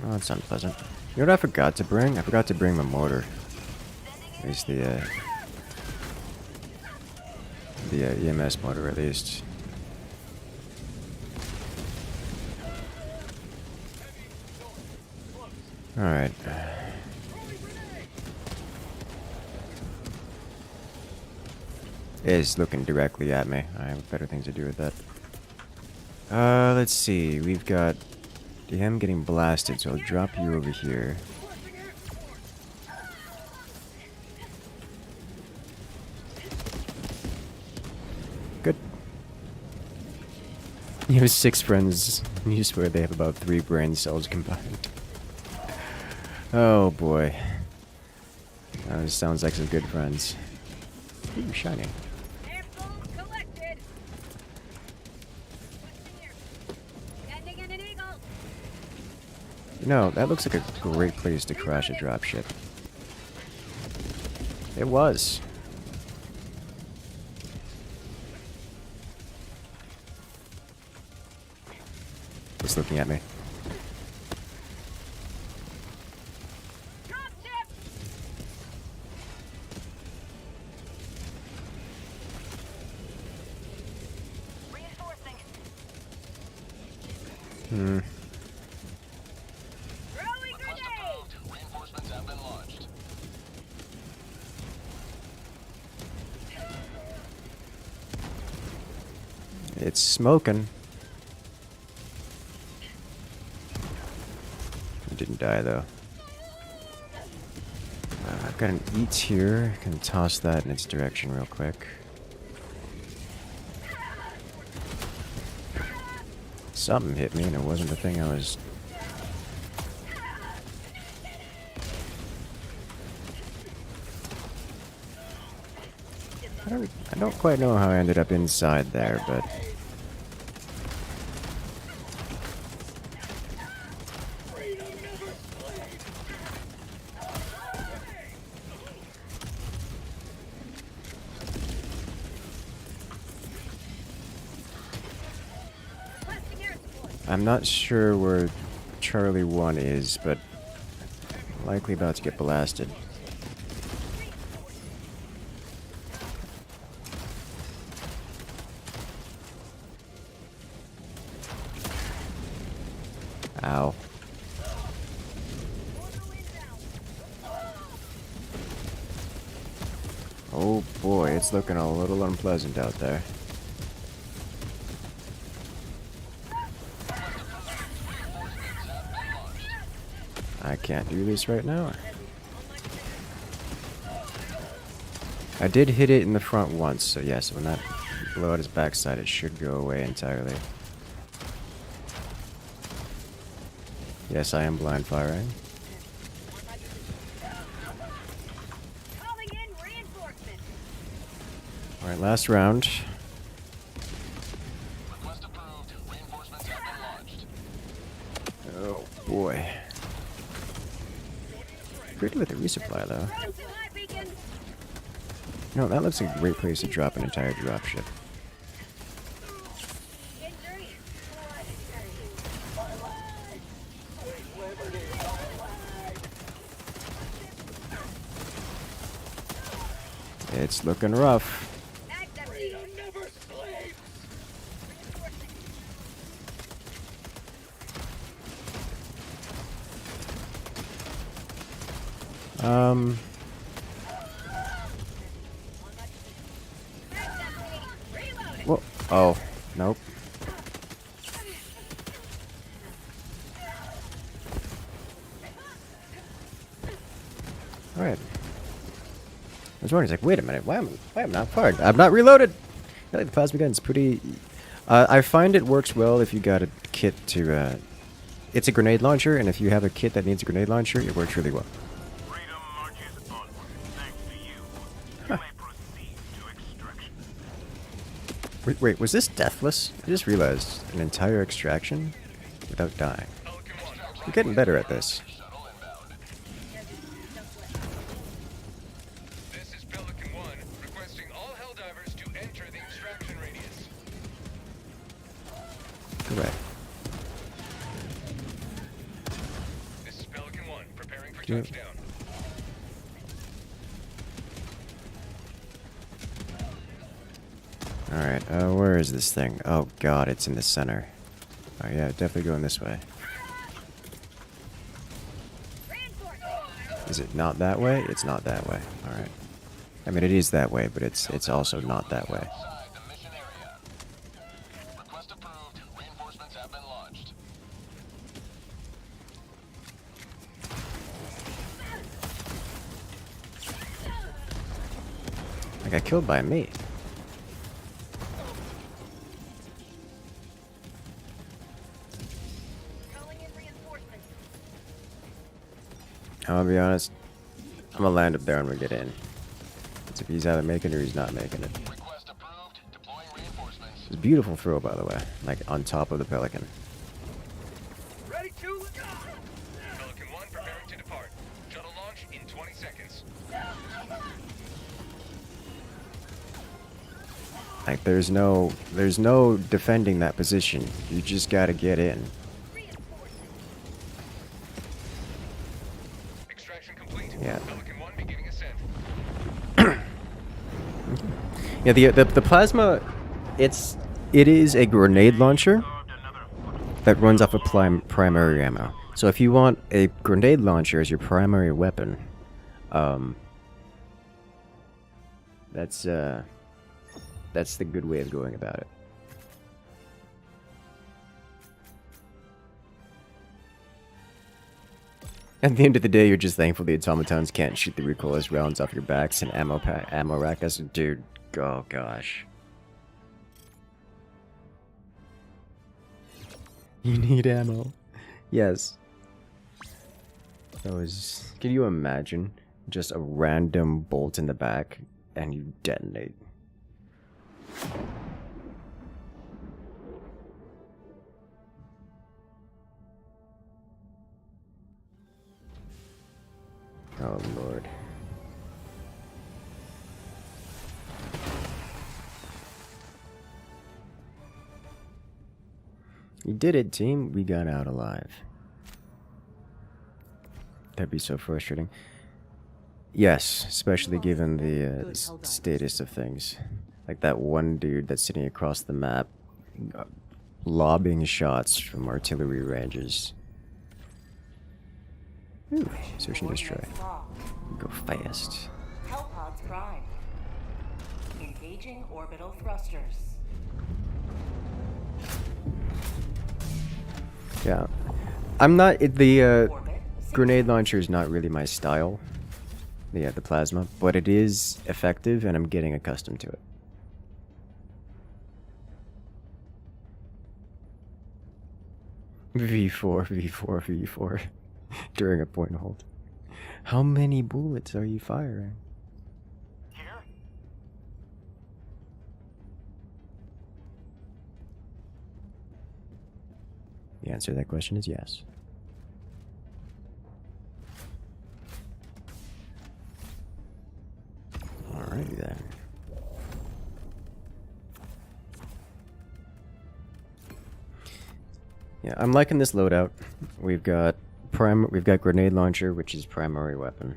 Oh, that's unpleasant. You know what I forgot to bring? I forgot to bring my mortar. At least the EMS mortar, at least. Alright. It's looking directly at me. I have better things to do with that. Let's see. We've got him getting blasted, so I'll drop you over here. Good. You have 6 friends. You swear they have about 3 brain cells combined. Oh boy. This sounds like some good friends. Ooh, shiny. You know, that looks like a great place to crash a dropship. It was. It's looking at me. Hmm. Throwing grenade! Reinforcements have been launched. It's smoking. It didn't die though. I've got an eat here. Can toss that in its direction real quick. Something hit me and it wasn't the thing I was... I don't quite know how I ended up inside there, but... I'm not sure where Charlie 1 is, but likely about to get blasted. Ow. Oh boy, it's looking a little unpleasant out there. I can't do this right now. I did hit it in the front once, so yes, when that blow out his backside, it should go away entirely. Yes, I am blind firing. Calling in reinforcements. Alright, last round. Request approved. Reinforcements have been launched. Oh boy. Pretty with the resupply though. Throw some high beacons. You know, that looks like a great place to drop an entire dropship. Injury. It's looking rough. Whoa. Oh, nope. Alright. I was wondering, it's like, wait a minute, why am I not fired? I'm not reloaded! I like the plasma gun's pretty... I find it works well if you got a kit to, it's a grenade launcher, and if you have a kit that needs a grenade launcher, it works really well. Freedom marches onward. Thanks to you. You may proceed to extraction. Wait, was this deathless? I just realized an entire extraction without dying. We're getting better at this. This is Pelican 1, requesting all Helldivers to enter the extraction radius. Correct. This is Pelican 1, preparing for Yep. touchdown. Alright, where is this thing? Oh god, it's in the center. Oh yeah, definitely going this way. Is it not that way? It's not that way. Alright. I mean, it is that way, but it's also not that way. Inside the mission area. Request approved. Reinforcements have been launched. I got killed by me. Calling in reinforcements. I'm gonna be honest. I'm gonna land up there when we get in. It's if he's either making it or he's not making it. Request approved. Deploying reinforcements. It's a beautiful throw, by the way. Like, on top of the Pelican. Ready to go. Pelican 1 preparing to depart. Shuttle launch in 20 seconds. Like, there's no defending that position. You just gotta get in. Extraction complete. Yeah. Pelican 1 beginning ascent. Yeah, the plasma, it is a grenade launcher, that runs off of primary ammo. So if you want a grenade launcher as your primary weapon, that's the good way of going about it. At the end of the day, you're just thankful the automatons can't shoot the recoilless rounds off your backs and ammo rack us. Dude, oh gosh. You need ammo. Yes. That was... Can you imagine just a random bolt in the back and you detonate? Oh lord. You did it, team. We got out alive. That'd be so frustrating. Yes, especially given the status of things. Like that one dude that's sitting across the map, lobbing shots from artillery ranges. Ooh, search and destroy. Go fast. Hellpods prime. Engaging orbital thrusters. Yeah, I'm not the grenade launcher is not really my style. Yeah, the plasma, but it is effective, and I'm getting accustomed to it. V4, V4, V4 during a point hold. How many bullets are you firing? Here? The answer to that question is yes. Alrighty then. Yeah, I'm liking this loadout. We've got grenade launcher, which is primary weapon.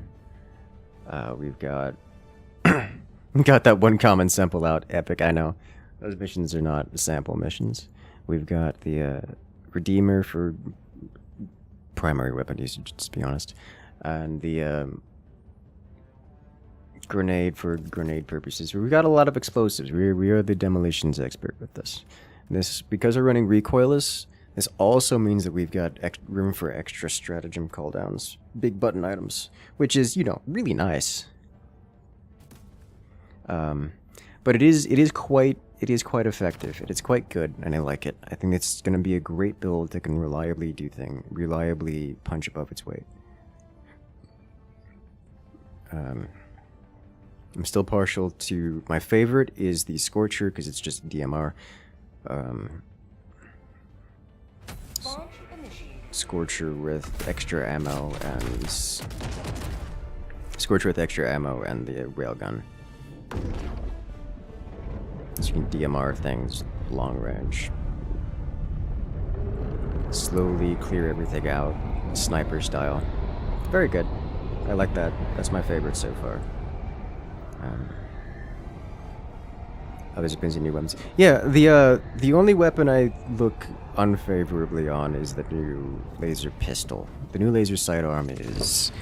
We've got got that one common sample out. Epic, I know. Those missions are not sample missions. We've got the Redeemer for primary weapon usage, to be honest, and the grenade for grenade purposes. We've got a lot of explosives. We are the demolitions expert with this. This, because we're running recoilless, this also means that we've got room for extra stratagem calldowns, big button items, which is, you know, really nice. But it is quite effective. It is quite good, and I like it. I think it's going to be a great build that can reliably punch above its weight. I'm still partial to... My favorite is the Scorcher, because it's just DMR. Scorcher with extra ammo and... Scorcher with extra ammo and the railgun. So you can DMR things long range. Slowly clear everything out, sniper style. Very good. I like that. That's my favorite so far. There's been some new weapons. Yeah, the only weapon I look unfavorably on is the new laser pistol. The new laser sidearm is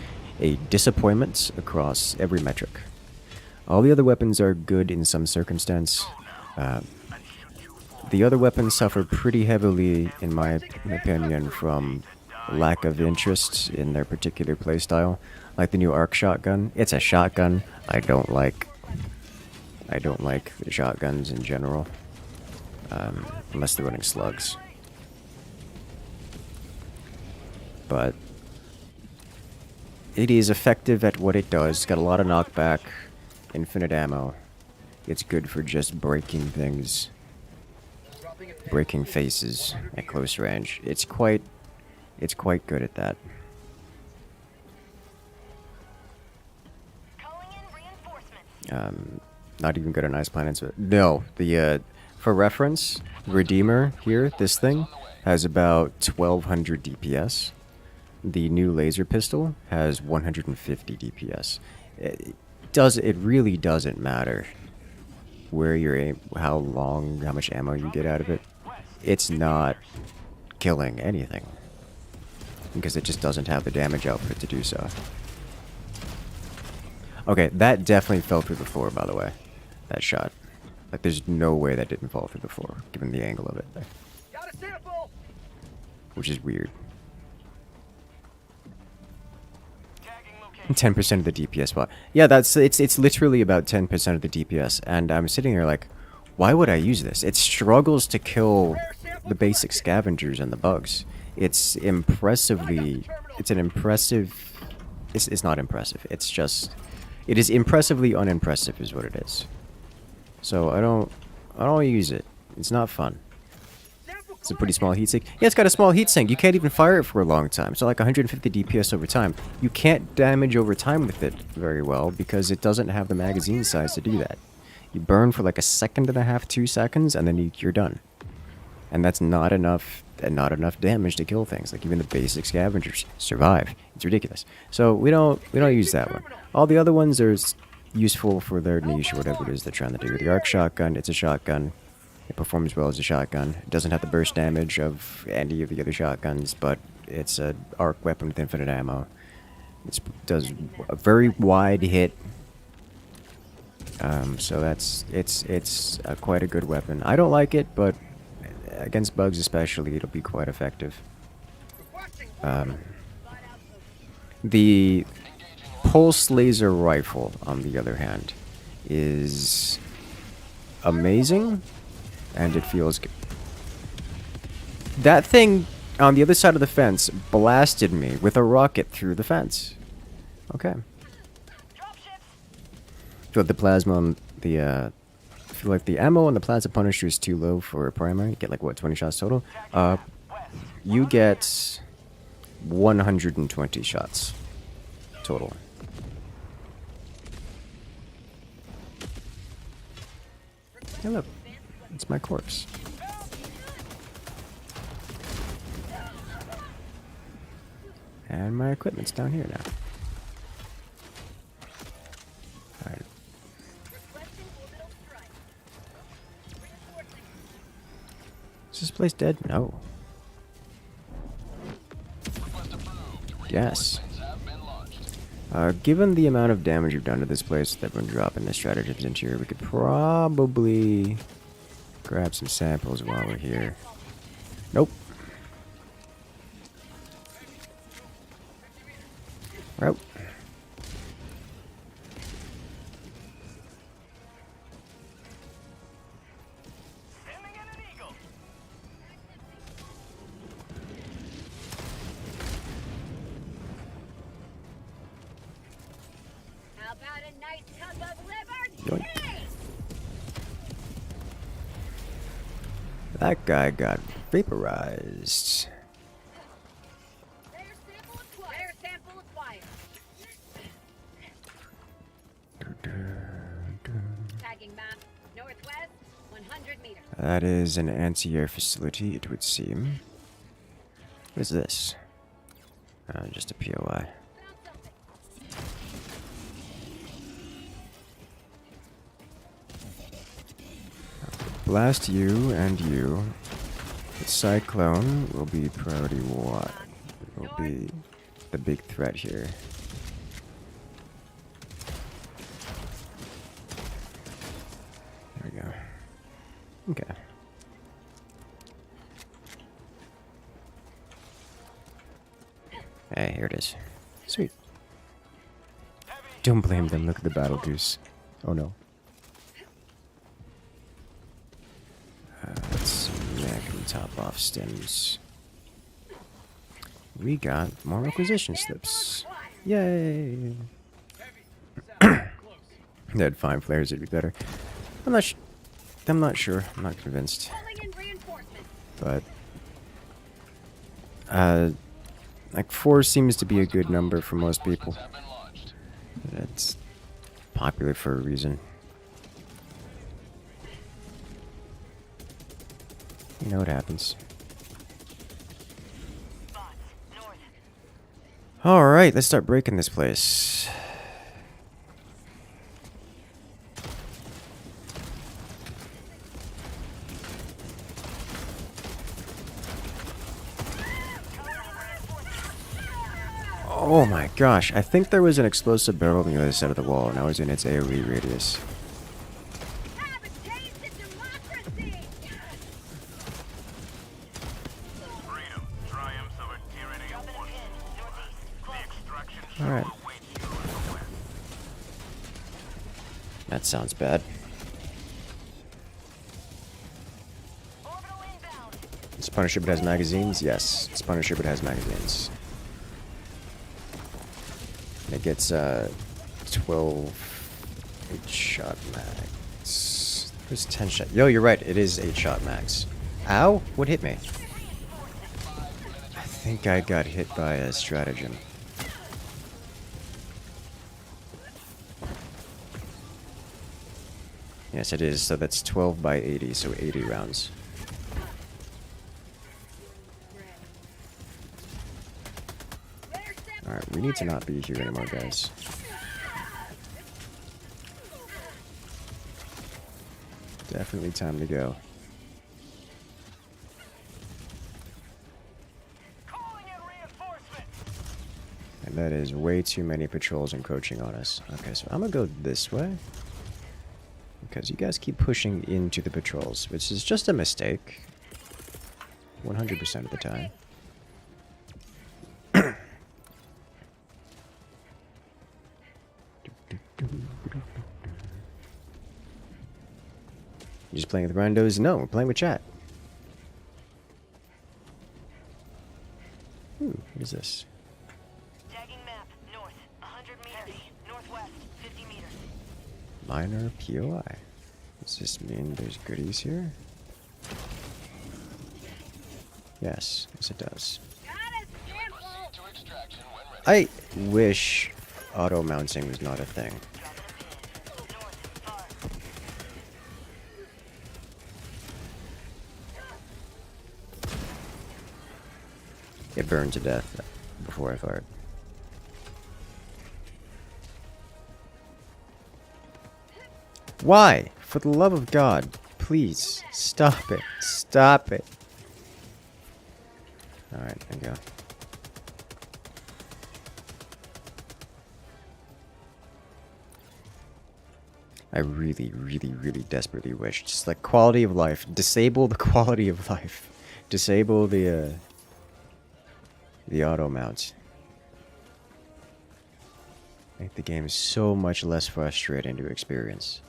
a disappointment across every metric. All the other weapons are good in some circumstance. The other weapons suffer pretty heavily, in my opinion, from lack of interest in their particular playstyle. Like the new arc shotgun. It's a shotgun. I don't like shotguns in general, unless they're running slugs. But it is effective at what it does. It's got a lot of knockback, infinite ammo. It's good for just breaking things, breaking faces at close range. It's quite good at that. Not even good on ice planets. No, for reference, Redeemer here, this thing, has about 1200 DPS. The new laser pistol has 150 DPS. It really doesn't matter where you're aim, how much ammo you get out of it. It's not killing anything. Because it just doesn't have the damage output to do so. Okay, that definitely fell through the floor, by the way. That shot. Like, there's no way that didn't fall through the floor, given the angle of it. Got a sample. Which is weird. 10% of the DPS spot. Yeah, it's literally about 10% of the DPS, and I'm sitting here like, why would I use this? It struggles to kill the basic scavengers and the bugs. It's not impressive. It's just, it is impressively unimpressive is what it is. So I don't use it. It's not fun. It's a pretty small heatsink. Yeah, it's got a small heatsink. You can't even fire it for a long time. So like 150 DPS over time. You can't damage over time with it very well because it doesn't have the magazine size to do that. You burn for like a second and a half, 2 seconds, and then you're done. And that's not enough damage to kill things. Like even the basic scavengers survive. It's ridiculous. So we don't use that one. All the other ones are useful for their niche or whatever it is they're trying to do. The arc shotgun, it's a shotgun. It performs well as a shotgun. It doesn't have the burst damage of any of the other shotguns, but it's an arc weapon with infinite ammo. It does a very wide hit. So it's quite a good weapon. I don't like it, but against bugs especially, it'll be quite effective. The pulse laser rifle, on the other hand, is amazing. And it feels good. That thing on the other side of the fence blasted me with a rocket through the fence. Okay. Feel the plasma on the feel like the ammo on the Plasma Punisher is too low for a primary. You get like what, 20 shots total? You get 120 shots total. Hey, look. It's my corpse. And my equipment's down here now. Alright. Is this place dead? No. Yes. Given the amount of damage you've done to this place that we're dropping the stratagems into here, we could probably grab some samples while we're here. Nope. Route. How about a nice cup of liver? Yoink. That guy got vaporized. Rare sample acquired. Tagging map. Northwest, 100 meters. That is an anti-air facility, it would seem. What is this? Just a POI. Blast you and you. The Cyclone will be priority 1. Will be the big threat here. There we go. Okay. Hey, here it is. Sweet. Don't blame them, look at the battle goose. Oh no. Let's see, yeah, I can top off stems. We got more requisition slips. Yay! That 5 flares would be better. I'm not sure. I'm not convinced. But like 4 seems to be a good number for most people. It's popular for a reason. You know what happens. Alright, let's start breaking this place. Oh my gosh, I think there was an explosive barrel on the other side of the wall, and I was in its AoE radius. Have a taste of democracy! Freedom triumphs over tyranny of one. The extraction Alright. shore awaits you in the west. That sounds bad. This Punisher but has magazines? Yes, this Punisher but has magazines. And it gets 12 8-shot mags. There's 10 shot. Yo, you're right, it is 8-shot mags. Ow! What hit me? I think I got hit by a stratagem. Yes, it is. So that's 12 by 80, so 80 rounds. Alright, we need to not be here anymore, guys. Definitely time to go. And that is way too many patrols encroaching on us. Okay, so I'm gonna go this way. Because you guys keep pushing into the patrols, which is just a mistake. 100% of the time. You just playing with randos? No, we're playing with chat. What is this? Tagging map, north, 100 meters. Northwest, 50 meters. Minor POI. Does this mean there's goodies here? Yes, yes it does. I wish auto mounting was not a thing. It burned to death before I fired. Why? For the love of God, please stop it. Stop it. Alright, there you go. I really, really, really desperately wish. Just like quality of life. Disable the quality of life. Disable the auto mount. Make the game so much less frustrating to experience.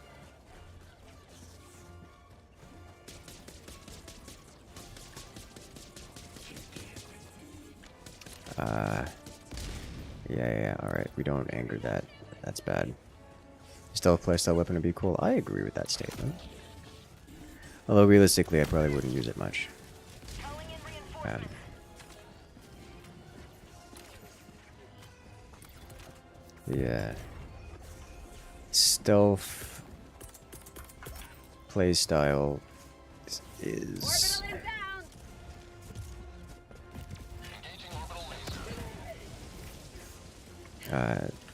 Yeah, alright. We don't anger that. That's bad. Stealth playstyle weapon would be cool. I agree with that statement. Although realistically, I probably wouldn't use it much. Yeah. Stealth playstyle is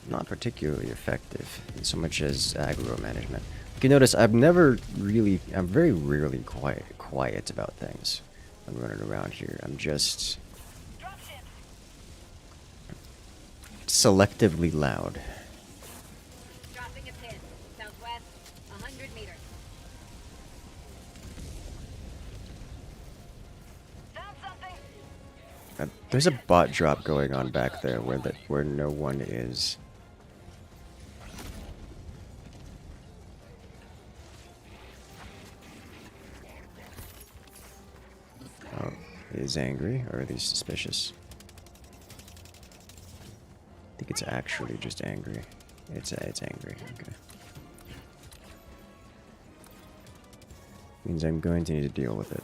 not particularly effective in so much as aggro management. You can notice I'm very rarely quiet about things. I'm running around here. I'm just selectively loud. Dropping a pin. Southwest, 100 meters. Found something. There's a bot drop going on back there where no one is. Oh, is angry, or are these suspicious? I think it's actually just angry. It's angry. Okay. Means I'm going to need to deal with it.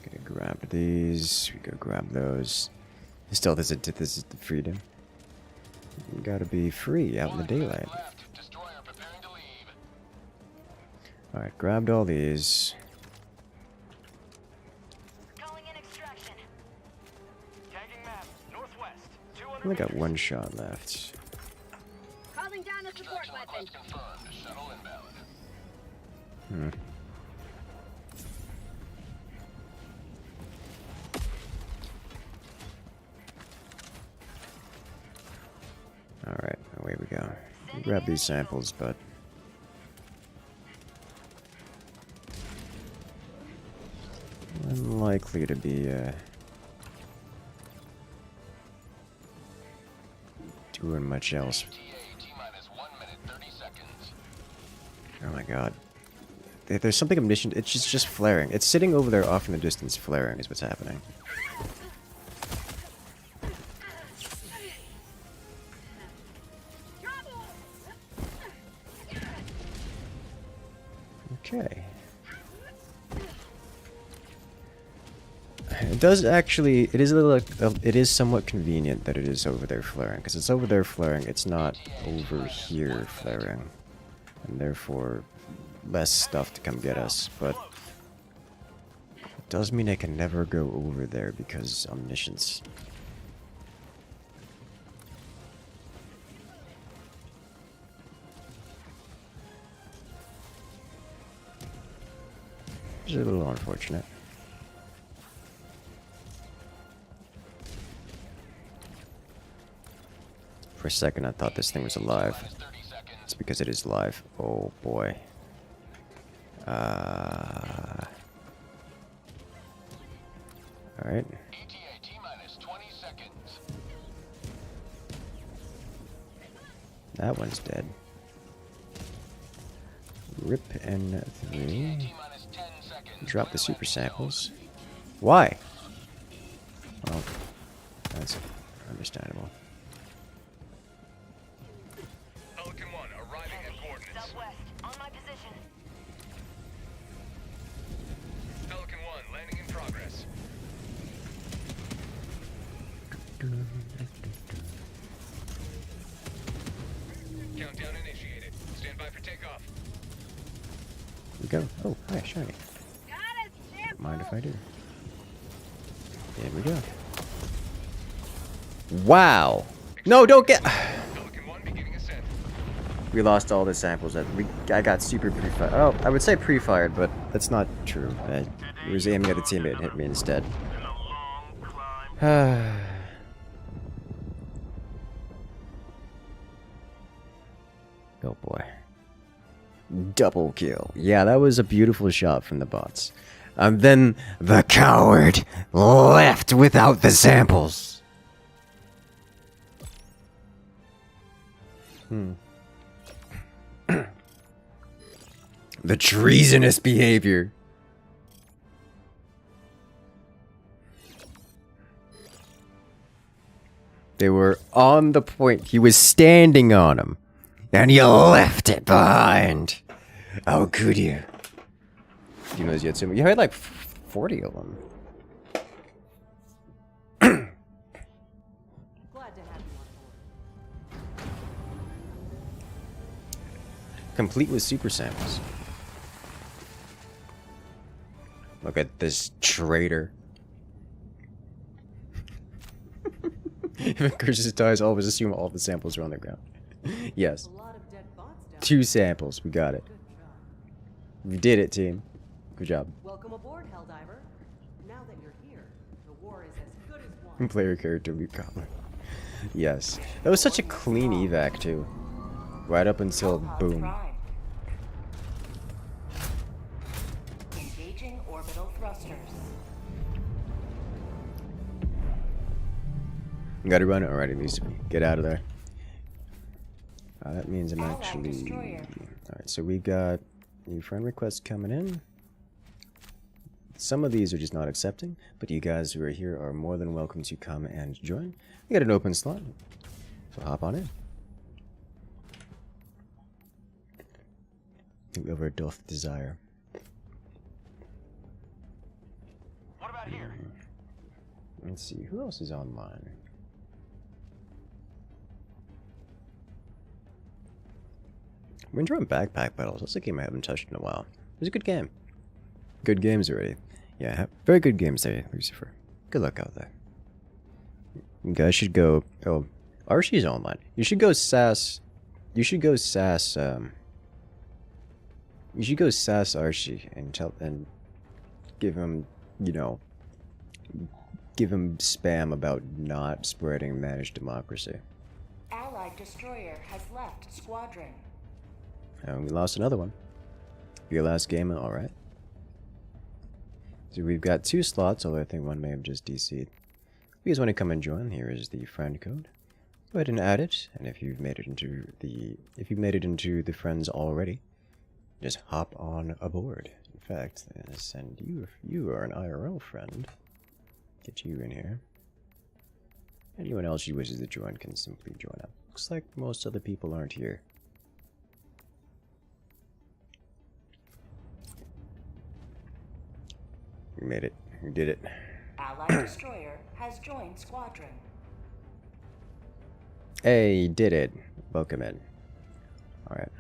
Okay, grab these. We go grab those. Still, this is the freedom. You gotta be free out in the daylight. Alright, grabbed all these. Only got one shot left. Calling down a support weapon. Hmm. Alright, away we go. Grab these samples, but... unlikely to be, doing much else. Oh my god. There's something omniscient. It's just flaring. It's sitting over there off in the distance, flaring is what's happening. Okay. It does actually. It is a little. It is somewhat convenient that it is over there flaring, because it's over there flaring. It's not over here flaring, and therefore less stuff to come get us. But it does mean I can never go over there because omniscience. Which is a little unfortunate. For a second, I thought this thing was alive. It's because it is live. Oh boy. Alright. That one's dead. Rip N3. Drop the super samples. Why? Well, that's understandable. Pelican 1 arriving at coordinates. Southwest, on my position. Pelican 1 landing in progress. Countdown initiated. Stand by for takeoff. Here we go. Oh, hi, shiny. Don't mind if I do. There we go. Wow! No, don't get. Pelican 1 beginning ascent. We lost all the samples. I got super pre-fired. Oh, I would say pre-fired, but that's not true. I was aiming at a teammate and hit me instead. Oh boy. Double kill. Yeah, that was a beautiful shot from the bots. And then the coward left without the samples. The treasonous behavior. They were on the point. He was standing on him. And you left it behind. How could you? You know, you had like 40 of them. Glad to have you on board. Complete with super samples. Look at this traitor. If Incursus dies, always assume all the samples are on the ground. Yes. A lot of dead bots down 2 samples. We got it. Good job. We did it, team. Good job. Welcome aboard, Helldiver. Now that you're here, the war is as good as won. Player character Luke Goblin. Yes. That was such a clean evac, too. Right up until boom. Engaging orbital thrusters. Gotta run it already, needs to get out of there. That means I'm actually... Alright, so we got new friend requests coming in. Some of these are just not accepting, but you guys who are here are more than welcome to come and join. We got an open slot, so hop on in. Whoever doth desire. What about here? Let's see, who else is online? We're enjoying Backpack Battles. That's a game I haven't touched in a while. It was a good game. Good games already. Yeah, very good games there, Lucifer. Good luck out there. You guys should go... Oh, Archie's online. You should go SAS... You should go SAS, You should go sass Archie and give him, you know, give him spam about not spreading managed democracy. Allied destroyer has left squadron. And we lost another one. Your last game, alright. So we've got 2 slots, although I think one may have just DC'd. If you guys want to come and join, here is the friend code. Go ahead and add it, and if you've made it into the friends already, just hop on aboard. In fact, send you are an IRL friend. Get you in here. Anyone else who wishes to join can simply join up. Looks like most other people aren't here. We made it. We did it. Allied destroyer has joined squadron. Hey, did it. Welcome in. Alright.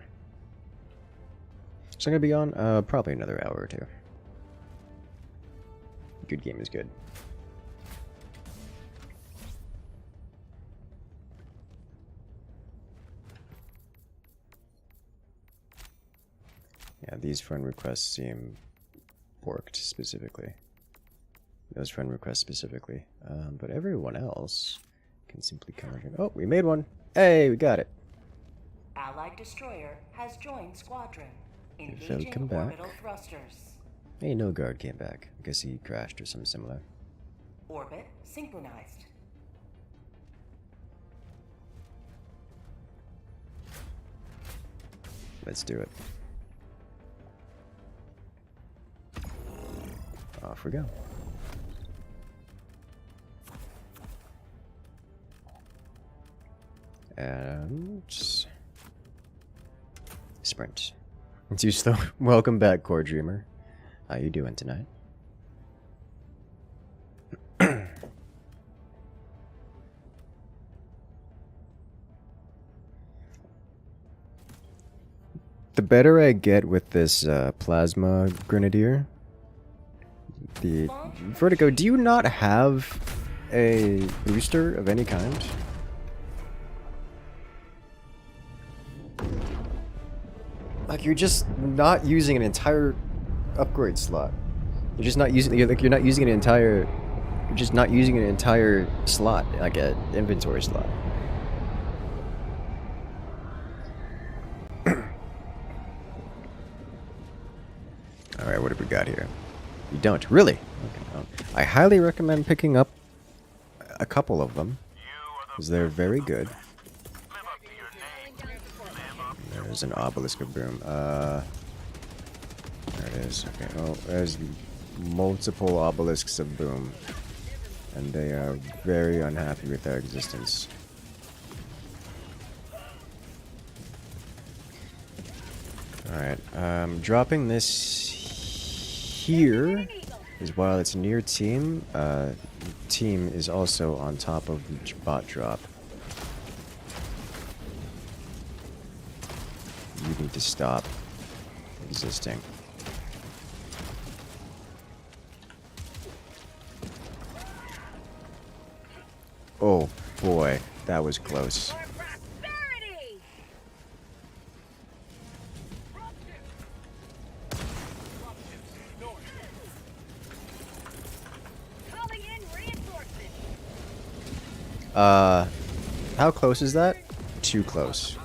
So I'm gonna be on probably another hour or 2. Good game is good. Yeah, these friend requests seem worked specifically. Those friend requests specifically. But everyone else can simply come in. Oh, we made one! Hey, we got it! Allied destroyer has joined squadron. Welcome Engaging back. orbital thrusters. Hey, no guard came back. I guess he crashed or something similar. Orbit synchronized. Let's do it. Off we go. And sprint. Too slow. Welcome back, Core Dreamer. How you doing tonight? The better I get with this plasma grenadier, the Vertigo, do you not have a booster of any kind? Like, you're just not using an entire upgrade slot. You're just not using. You're not using an entire. You're just not using an entire slot, like an inventory slot. All right, what have we got here? You don't really. Okay, no. I highly recommend picking up a couple of them, because they're very good. There's an obelisk of boom. There it is. Okay. Oh, there's multiple obelisks of boom, and they are very unhappy with their existence. All right. Dropping this here is while it's near team. Team is also on top of the bot drop. You need to stop existing. Oh boy, that was close. How close is that? Too close.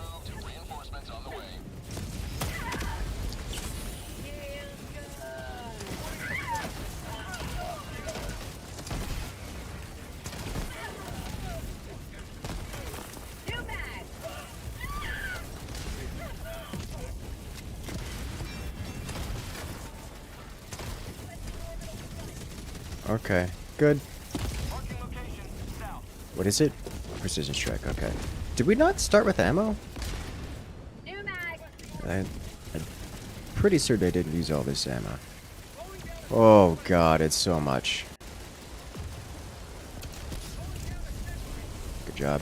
Okay, good. What is it? Precision strike, okay. Did we not start with ammo? I'm pretty sure they didn't use all this ammo. Oh god, it's so much. Good job.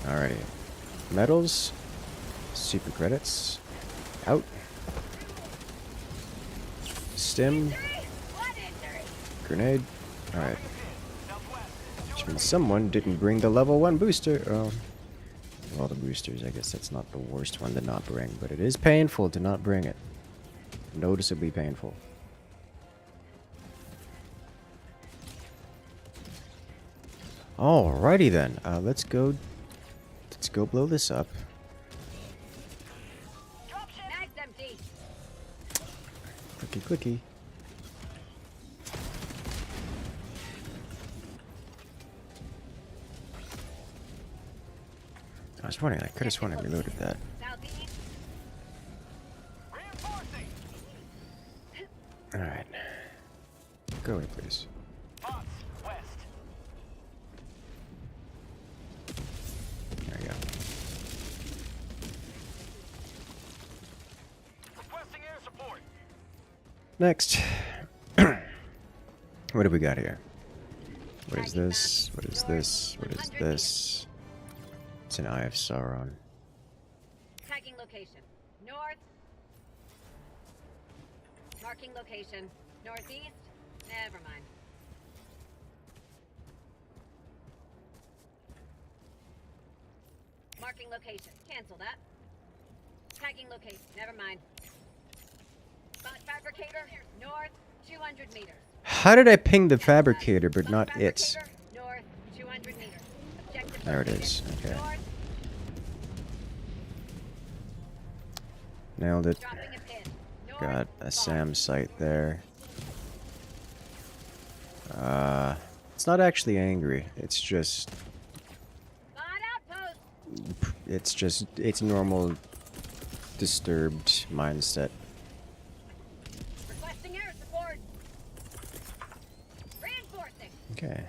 Alrighty. Medals. Super credits. Out. Stim. Grenade. Alright. Which means someone didn't bring the level 1 booster. Oh. Of all the boosters, I guess that's not the worst one to not bring, but it is painful to not bring it. Noticeably painful. Alrighty then, let's go blow this up. Mag's empty. Clicky. I was wondering, I could have sworn I reloaded that. Southeast. Reinforcing. Alright. Go away, please. Bots west. There we go. Requesting air support. Next. What do we got here? What is this? What is this? What is this? It's an Eye of Sauron. Tagging location. North. Marking location. Northeast. Never mind. Marking location. Cancel that. Tagging location. Never mind. Bot fabricator. North. 200 meters. How did I ping the fabricator but not it? Fabricator, North. 200 meters. Objective There it located. is. Okay. North. Nailed it. Dropping a pin. North. Got a SAM site there. It's not actually angry. It's just... Bot outpost. It's normal disturbed mindset. Requesting air support. Reinforcing. Okay.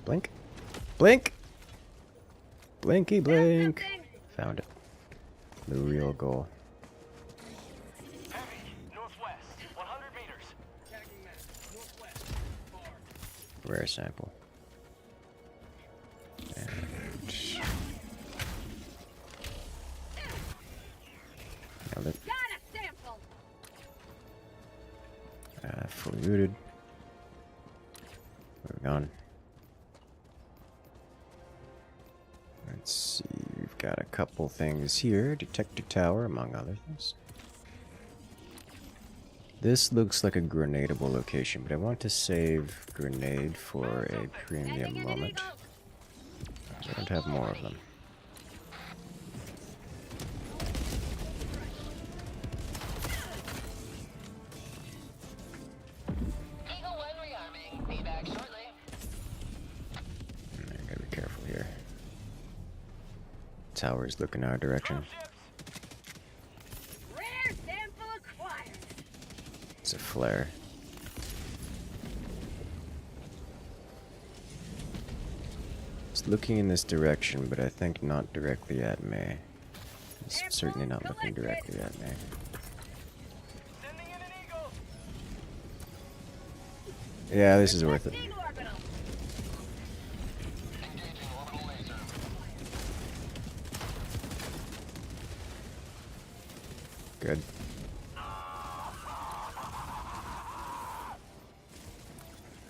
Blink. Blink! Blinky blink. Found it. The real goal. Heavy. Northwest. 100 meters. Tagging map. Northwest. Far. Rare sample. And... Nailed it. Got a sample. Fully looted. Moving on. Let's see, we've got a couple things here. Detector tower, among other things. This looks like a grenadable location, but I want to save grenade for a premium moment. I don't have more of them. Eagle 1 rearming. Be back shortly. I gotta be careful here. Tower's looking our direction. Rare sample acquired. It's a flare. It's looking in this direction, but I think not directly at me. It's certainly not looking directly at me. Sending in an eagle. Yeah, this is worth it. Requesting orbital. Engaging orbital laser. Good.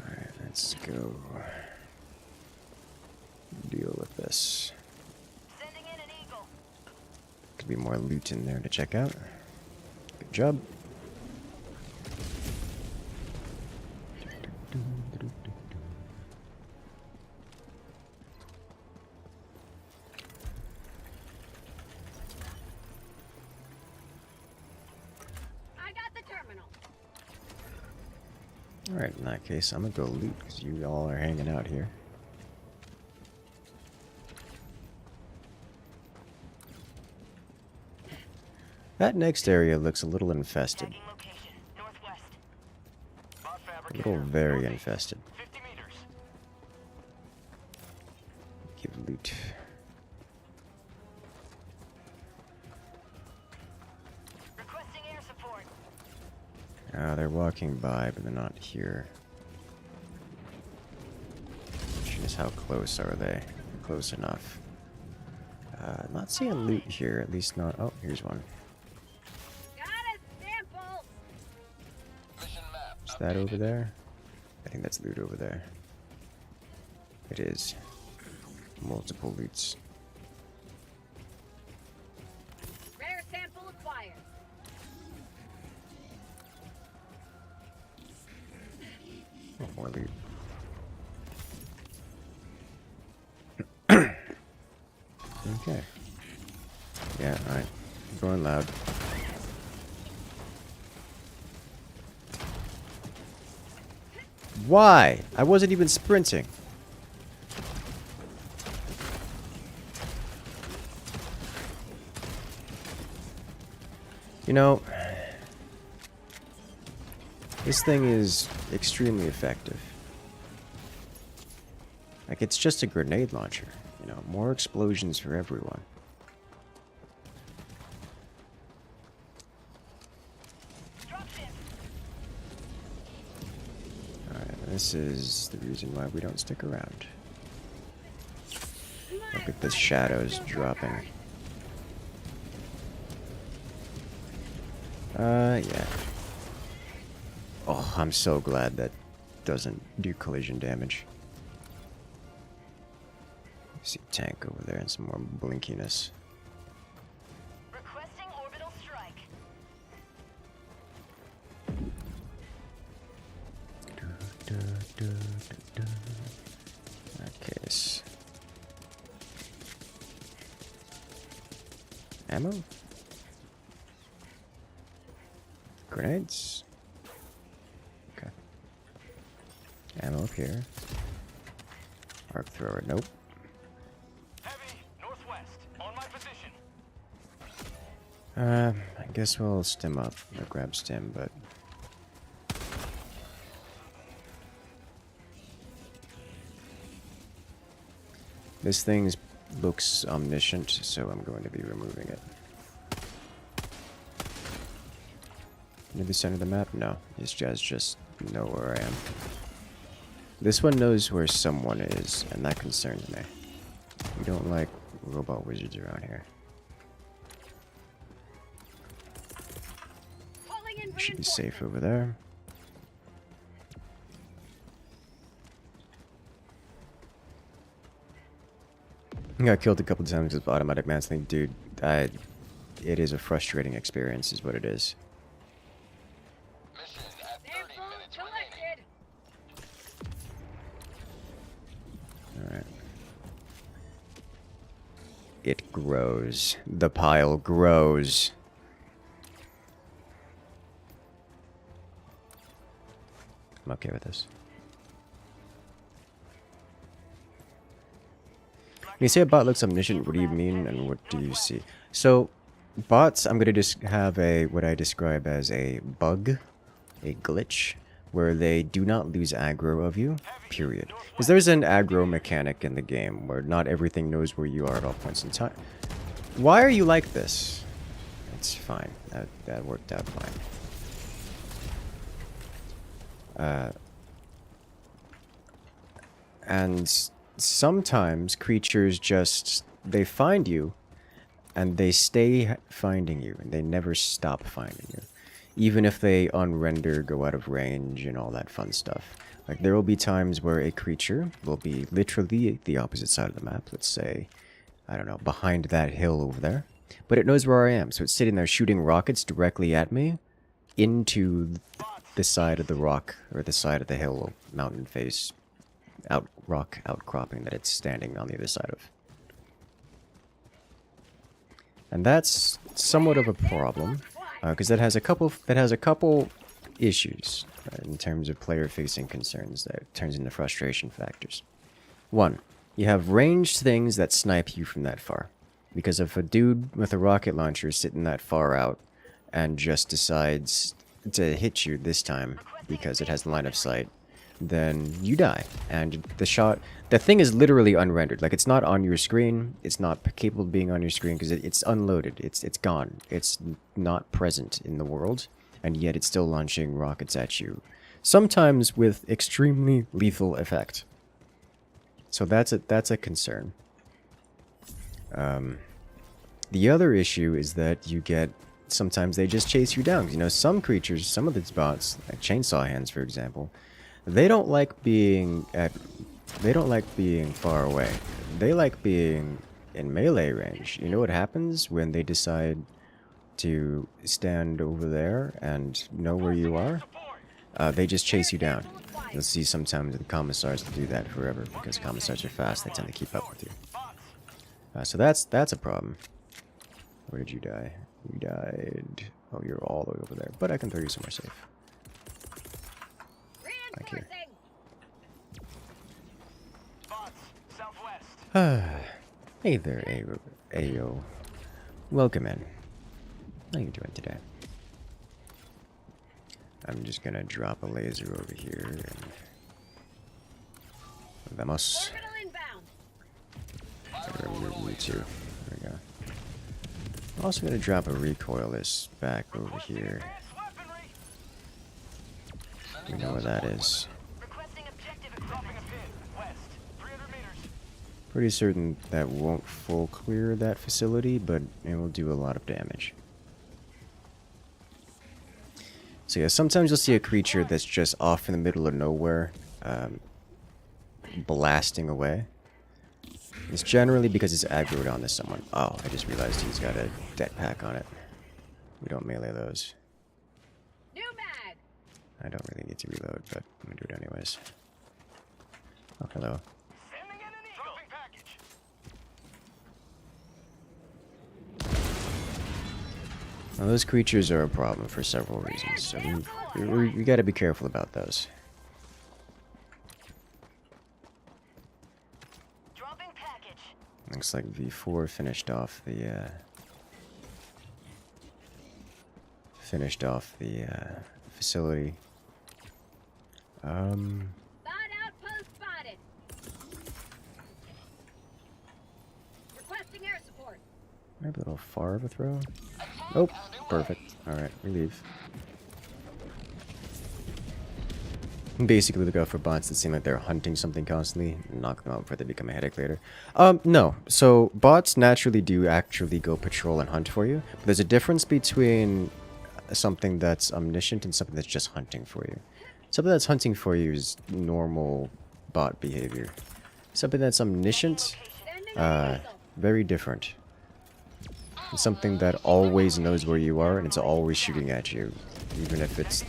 Alright, let's go deal with this. Sending in an eagle. Could be more loot in there to check out. Good job. I got the terminal. Alright, in that case, I'm gonna go loot because you all are hanging out here. That next area looks a little infested. Tagging location. Northwest. Bot A fabricator. little very Northeast. infested. 50 meters. Give loot. Requesting air support. They're walking by, but they're not here. Question is, how close are they? Close enough. Not seeing loot here, at least not. Oh, here's one. Got a sample. Mission map. What's that over there? I think that's loot over there. It is. Multiple loots. Rare sample acquired. Oh, more loot. Okay. Yeah, alright. Going loud. Why? I wasn't even sprinting. You know, this thing is extremely effective. Like, it's just a grenade launcher. You know, more explosions for everyone. Alright, this is the reason why we don't stick around. Look at the shadows dropping. Yeah. Oh, I'm so glad that doesn't do collision damage. See a tank over there and some more blinkiness. Requesting orbital strike. Okay. Ammo? Grenades? Okay. Ammo up here. Arc thrower, nope. Heavy, northwest, on my position. I guess we'll stim up. Or grab stim, but... This thing looks omniscient, so I'm going to be removing it. Near the center of the map? No. These guys just know where I am. This one knows where someone is, and that concerns me. We don't like robot wizards around here. Should be safe over there. I got killed a couple times with automatic mansley. Dude, it is a frustrating experience, is what it is. Alright. It grows. The pile grows. I'm okay with this. When you say a bot looks omniscient, what do you mean and what do you see? So, bots, I'm going to just have what I describe as a bug, a glitch, where they do not lose aggro of you, period. Because there's an aggro mechanic in the game where not everything knows where you are at all points in time. Why are you like this? It's fine. That worked out fine. And sometimes creatures just, they find you and they stay finding you and they never stop finding you. Even if they unrender, go out of range and all that fun stuff. Like there will be times where a creature will be literally the opposite side of the map. Let's say, I don't know, behind that hill over there. But it knows where I am. So it's sitting there shooting rockets directly at me into the side of the rock or the side of the hill mountain face rock outcropping that it's standing on the other side of. And that's somewhat of a problem because that has a couple issues in terms of player facing concerns that turns into frustration factors. One, you have ranged things that snipe you from that far. Because if a dude with a rocket launcher is sitting that far out and just decides to hit you this time because it has line of sight, then you die. And the thing is literally unrendered. Like it's not on your screen. It's not capable of being on your screen because it's unloaded. It's gone. It's not present in the world, and yet it's still launching rockets at you. Sometimes with extremely lethal effect. So that's a concern. The other issue is that you get sometimes they just chase you down. You know, some creatures, some of these bots, like chainsaw hands, for example, they don't like being far away. They like being in melee range. You know what happens when they decide to stand over there and know where you are? They just chase you down. You'll see sometimes the commissars will do that forever because commissars are fast. They tend to keep up with you. So that's a problem. Where did you die? You died. Oh, you're all the way over there. But I can throw you somewhere safe. Like here. Hey there, Ayo. Welcome in. How you doing today? I'm just gonna drop a laser over here and vamos. Remove you too. There we go. I'm also gonna drop a recoilless back over here. We know where that is. Pretty certain that won't full clear that facility, but it will do a lot of damage. So yeah, sometimes you'll see a creature that's just off in the middle of nowhere, blasting away. It's generally because it's aggroed onto someone. Oh, I just realized he's got a debt pack on it. We don't melee those. I don't really need to reload, but I'm gonna do it anyways. Oh, hello. Now, those creatures are a problem for several reasons, so we gotta be careful about those. Looks like V4 finished off the facility. Outpost spotted. Requesting air support. Maybe a little far of a throw. Oh, perfect. Alright, we leave. Basically, look out for bots that seem like they're hunting something constantly and knock them out before they become a headache later. No. So, bots naturally do actually go patrol and hunt for you. But there's a difference between something that's omniscient and something that's just hunting for you. Something that's hunting for you is normal bot behavior. Something that's omniscient, very different. It's something that always knows where you are and it's always shooting at you. Even if it's...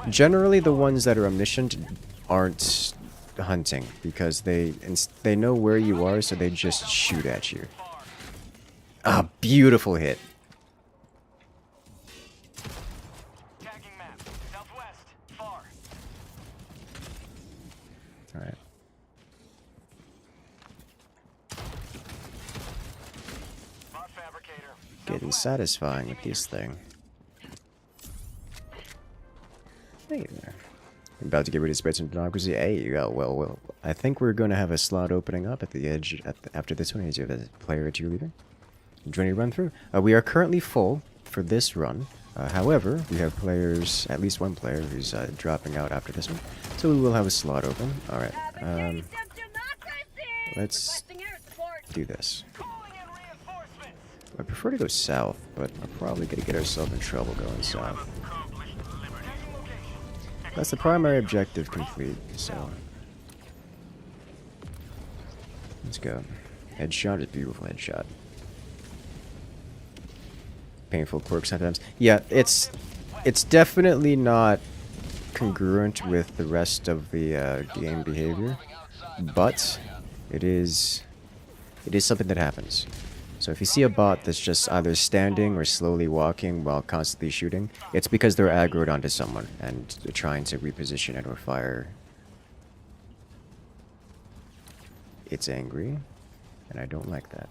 Generally, the ones that are omniscient aren't hunting because they know where you are, so they just shoot at you. Ah, beautiful hit. Alright. Getting satisfying with this thing. Hey there. I'm about to get rid of space and democracy. Hey, you got well. I think we're going to have a slot opening up at the edge after this one. As you have a player or two leaving. Join you run through. We are currently full for this run. However, we have players, at least one player, who's dropping out after this one. So we will have a slot open. Alright. Let's do this. I prefer to go south, but we're probably going to get ourselves in trouble going south. That's the primary objective complete, so... Let's go. Headshot is beautiful headshot. Painful quirks sometimes. Yeah, it's definitely not congruent with the rest of the game behavior, but it is something that happens. So if you see a bot that's just either standing or slowly walking while constantly shooting, it's because they're aggroed onto someone and they're trying to reposition it or fire. It's angry, and I don't like that.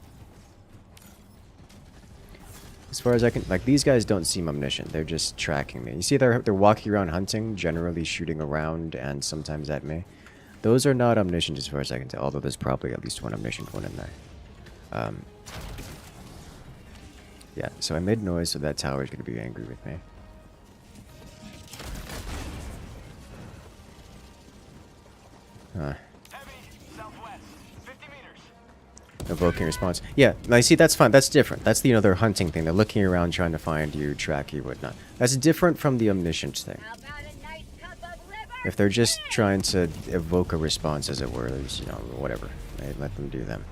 As far as I can, like, these guys don't seem omniscient. They're just tracking me. You see, they're walking around hunting, generally shooting around and sometimes at me. Those are not omniscient as far as I can tell, although there's probably at least one omniscient one in there. Yeah, so I made noise, so that tower is going to be angry with me. Huh. Evoking response. Yeah, now you see, that's fine. That's different. That's the other hunting thing. They're looking around trying to find you, track you, whatnot. That's different from the omniscience thing. How about a nice cup of liver? If they're just trying to evoke a response, as it were, there's, you know, whatever. They let them do them.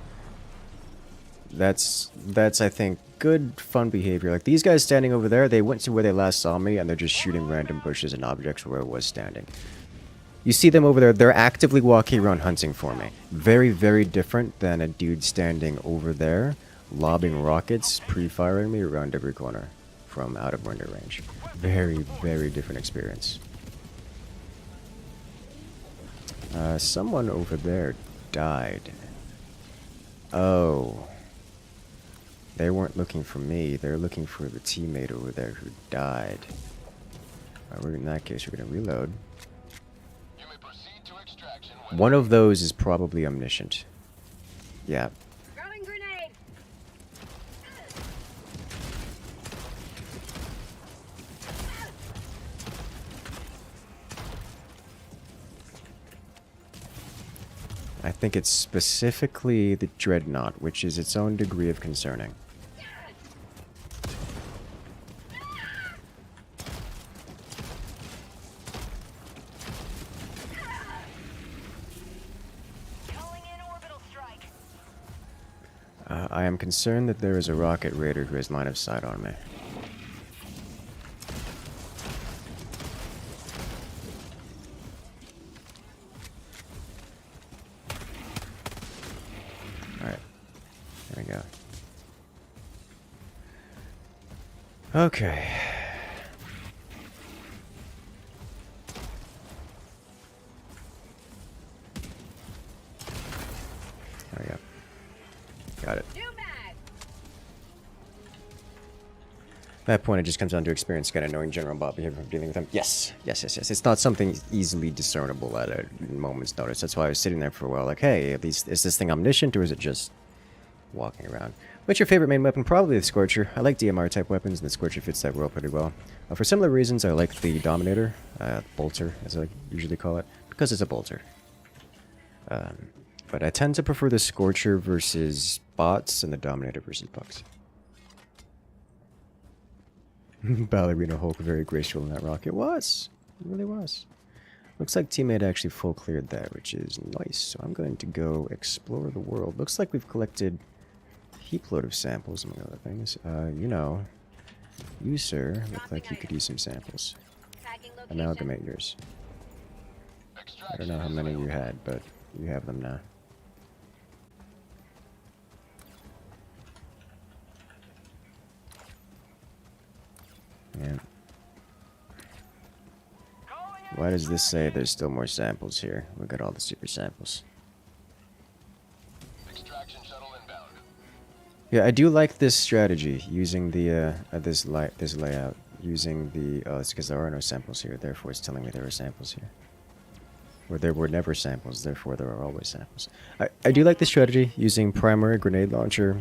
That's I think, good, fun behavior. Like, these guys standing over there, they went to where they last saw me, and they're just shooting random bushes and objects where it was standing. You see them over there, they're actively walking around hunting for me. Very, very different than a dude standing over there, lobbing rockets, pre-firing me around every corner from out of window range. Very, very different experience. Someone over there died. Oh. They weren't looking for me, they're looking for the teammate over there who died. Alright, in that case, we're gonna reload. One of those is probably omniscient. Yeah. Throwing grenade. I think it's specifically the Dreadnought, which is its own degree of concerning. I am concerned that there is a rocket raider who has line of sight on me. Alright. There we go. Okay. There we go. Got it. At that point, it just comes down to experience, kind of knowing general bot behavior from dealing with them. Yes, yes, yes, yes. It's not something easily discernible at a moment's notice. That's why I was sitting there for a while, like, hey, at least is this thing omniscient or is it just walking around? What's your favorite main weapon? Probably the Scorcher. I like DMR type weapons, and the Scorcher fits that role pretty well. For similar reasons, I like the Dominator, Bolter, as I usually call it, because it's a bolter. But I tend to prefer the Scorcher versus bots and the Dominator versus bucks. Ballerina Hulk, very graceful in that rock. It was. It really was. Looks like teammate actually full cleared that, which is nice. So I'm going to go explore the world. Looks like we've collected a heap load of samples, among other things. You know, you, sir, look like you could use some samples. Amalgamate yours. I don't know how many you had, but you have them now. Yeah. Why does this say there's still more samples here? We got all the super samples. Extraction shuttle inbound. Yeah, I do like this strategy using the this layout using the it's because there are no samples here, therefore it's telling me there are samples here. Or there were never samples, therefore there are always samples. I do like the strategy using primary grenade launcher,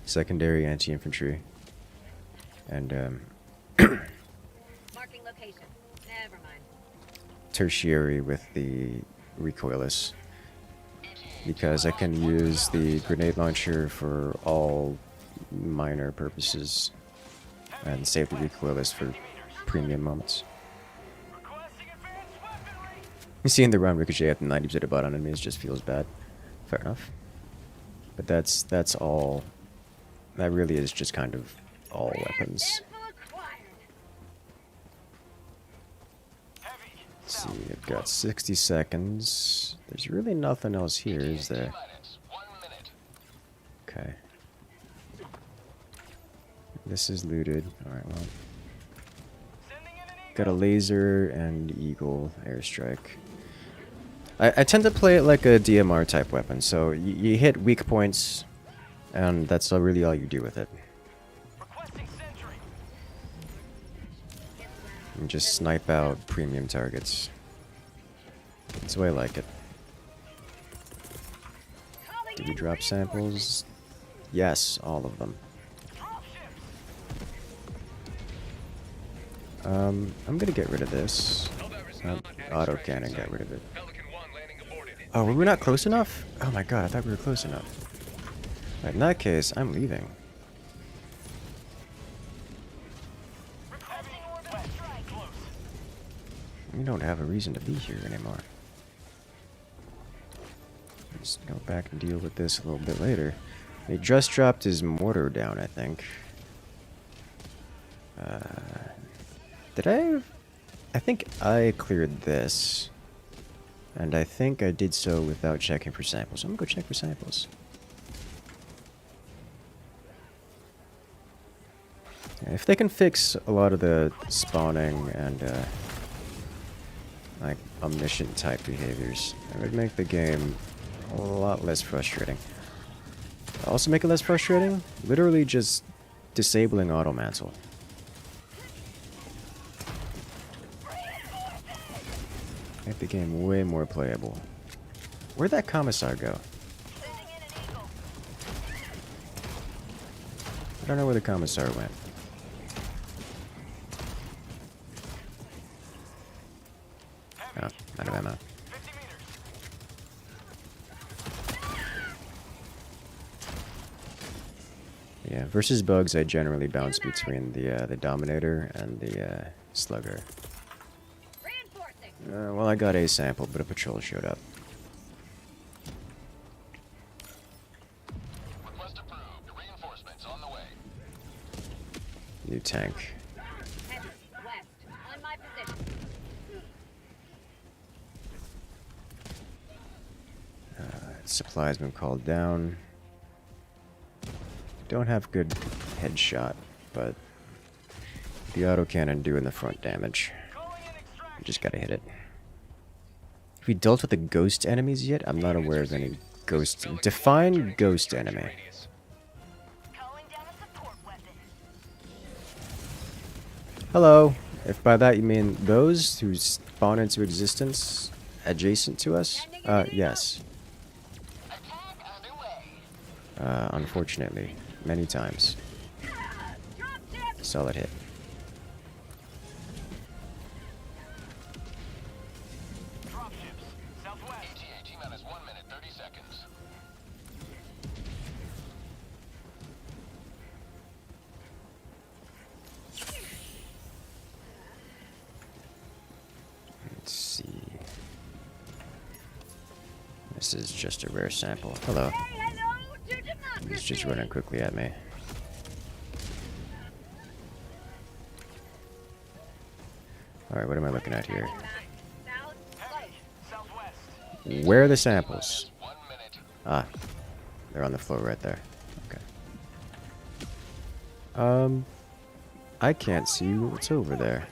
secondary anti-infantry, and Marking location. Never mind. tertiary with the recoilless, because I can use the grenade launcher for all minor purposes and save the recoilless for premium moments. Seeing the round ricochet at the 90% of bot on enemies just feels bad. Fair enough. But that's all. That really is just kind of all weapons. Let's see, I've got 60 seconds. There's really nothing else here, is there? Okay. This is looted. Alright, well. Got a laser and eagle airstrike. I tend to play it like a DMR type weapon, so you hit weak points, and that's really all you do with it. And just snipe out premium targets. That's the way I like it. Did we drop samples? Yes, all of them. I'm gonna get rid of this. Auto cannon, get rid of it. Oh, were we not close enough? Oh my god, I thought we were close enough. Right, in that case, I'm leaving. We don't have a reason to be here anymore. Let's go back and deal with this a little bit later. He just dropped his mortar down, I think. Did I? I think I cleared this. And I think I did so without checking for samples. So I'm gonna go check for samples. If they can fix a lot of the spawning and like omniscient type behaviors, it would make the game a lot less frustrating. Also make it less frustrating, literally just disabling auto mantle. Make the game way more playable. Where'd that commissar go? I don't know where the commissar went. Oh, out of ammo. Yeah, versus bugs, I generally bounce between the Dominator and the Slugger. Well, I got a sample, but a patrol showed up. Request approved. Reinforcements on the way. New tank. Heavy, west, on my position. Supply's been called down. Don't have good headshot, but the autocannon doing the front damage. You just gotta hit it. Have we dealt with the ghost enemies yet? I'm not aware of any ghost. Define ghost enemy. Hello. If by that you mean those who spawn into existence adjacent to us? Yes. Unfortunately, many times. Solid hit. Let's see. This is just a rare sample. Hello. He's just running quickly at me. Alright, what am I looking at here? Where are the samples? Ah, they're on the floor right there. Okay. I can't see what's over there.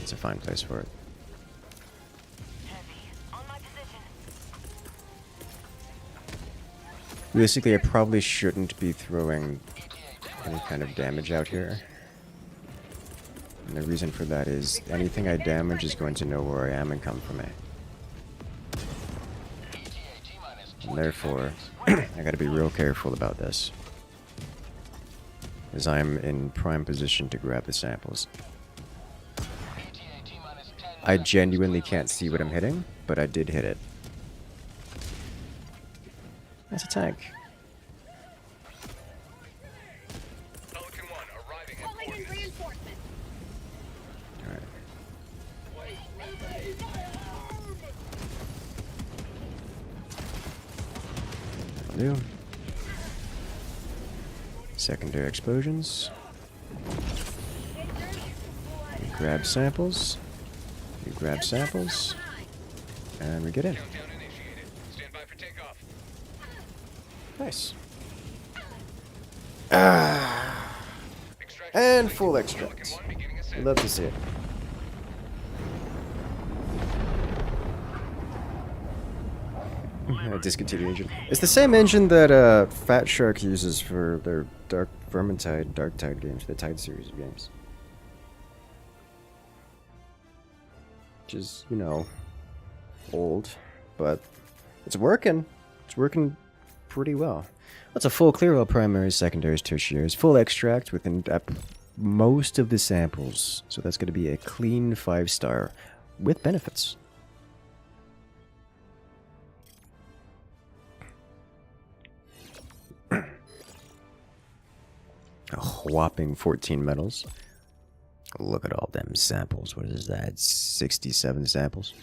It's a fine place for it. Realistically, I probably shouldn't be throwing any kind of damage out here. And the reason for that is anything I damage is going to know where I am and come for me. And therefore, I gotta be real careful about this, as I'm in prime position to grab the samples. I genuinely can't see what I'm hitting, but I did hit it. That's a tank. Alright. That'll do. Secondary explosions. We grab samples. We grab samples. And we get in. Nice. And full extract. Love to see it. Discontinue engine. It's the same engine that Fat Shark uses for their Dark Vermintide, Dark Tide games, the Tide series of games. Which is, you know, old, but it's working. It's working pretty well. That's a full clear all primaries, secondaries, tertiaries, full extract with most of the samples. So that's going to be a clean 5-star with benefits. A whopping 14 medals. Look at all them samples. What is that? 67 samples?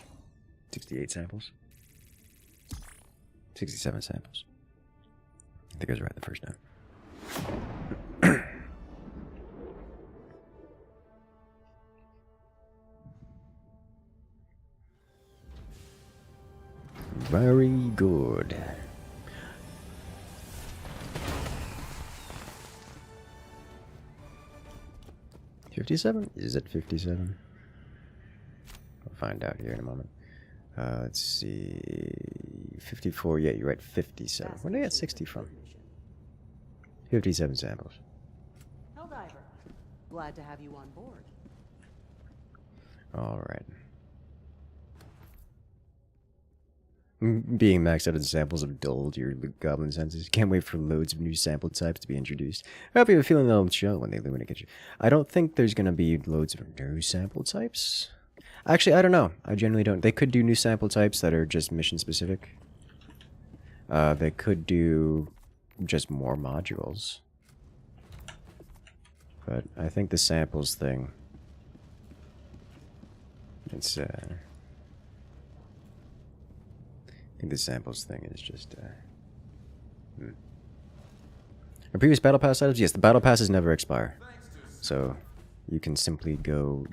68 samples? 67 samples. I think I was right the first time. Very good. $57? Is it 57? I'll find out here in a moment. Let's see. 54. Yeah, you're right. 57. Where did I get 60 from? 57 samples. Helldiver, glad to have you on board. All right. Being maxed out of the samples have dulled your goblin senses. Can't wait for loads of new sample types to be introduced. I hope you have a feeling they'll show when they illuminate you. I don't think there's going to be loads of new sample types. Actually, I don't know. I generally don't. They could do new sample types that are just mission specific. They could do just more modules. But I think the samples thing... It's, I think the samples thing is just, Our previous Battle Pass items? Yes, the Battle Passes never expire. So, you can simply go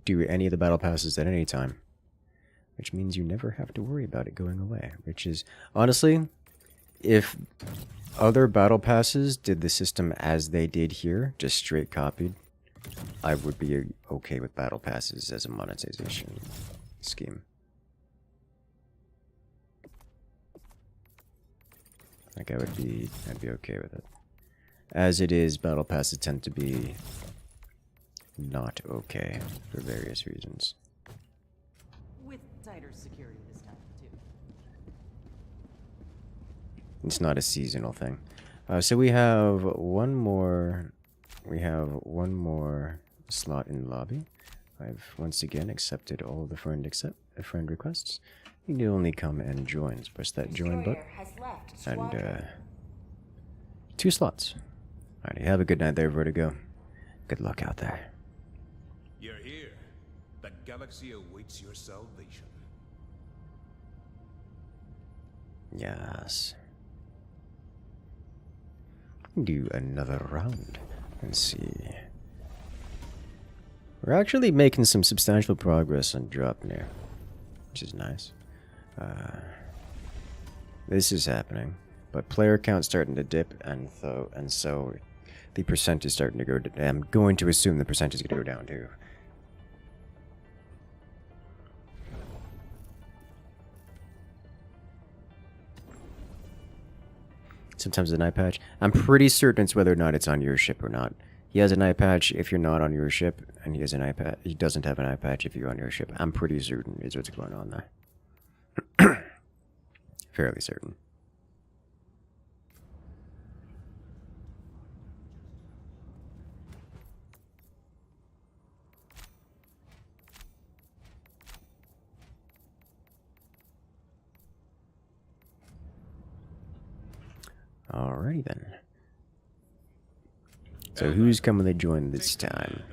do any of the Battle Passes at any time. Which means you never have to worry about it going away. Which is, honestly, if other Battle Passes did the system as they did here, just straight copied, I would be okay with Battle Passes as a monetization scheme. Like I'd be okay with it. As it is, Battle Passes tend to be not okay for various reasons. With tighter security this time, too. It's not a seasonal thing. So we have one more. We have one more slot in lobby. I've once again accepted all the friend requests. You can only come and join. So press that join button. And 2 slots. Alrighty, have a good night there, Vertigo. Good luck out there. You're here. The galaxy awaits your salvation. Yes. Do another round. Let's see. We're actually making some substantial progress on drop near, which is nice. This is happening, but player count's starting to dip, and so the percent is starting to go. I'm going to assume the percent is going to go down too. Sometimes an eye patch. I'm pretty certain it's whether or not it's on your ship or not. He has an eye patch if you're not on your ship, and he has an eye patch. He doesn't have an eye patch if you're on your ship. I'm pretty certain is what's going on there. Fairly certain. Alrighty then. So who's coming to join this time?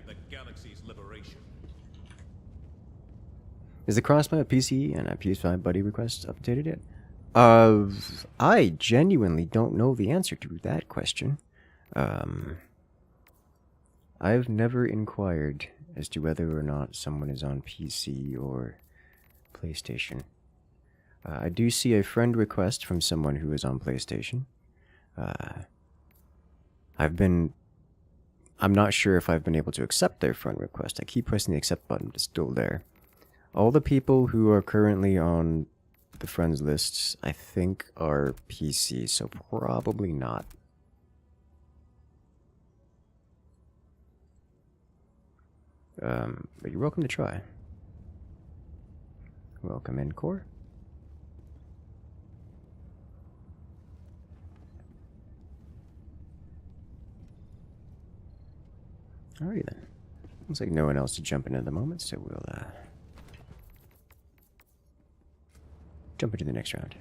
Is the crossplay of PC and a PS5 buddy request updated yet? I genuinely don't know the answer to that question. I've never inquired as to whether or not someone is on PC or PlayStation. I do see a friend request from someone who is on PlayStation. I'm not sure if I've been able to accept their friend request. I keep pressing the accept button, but it's still there. All the people who are currently on the friends lists, I think, are PC, so probably not. But you're welcome to try. Welcome in, Core. Alrighty then. Looks like no one else to jump in at the moment, so we'll jump into the next round.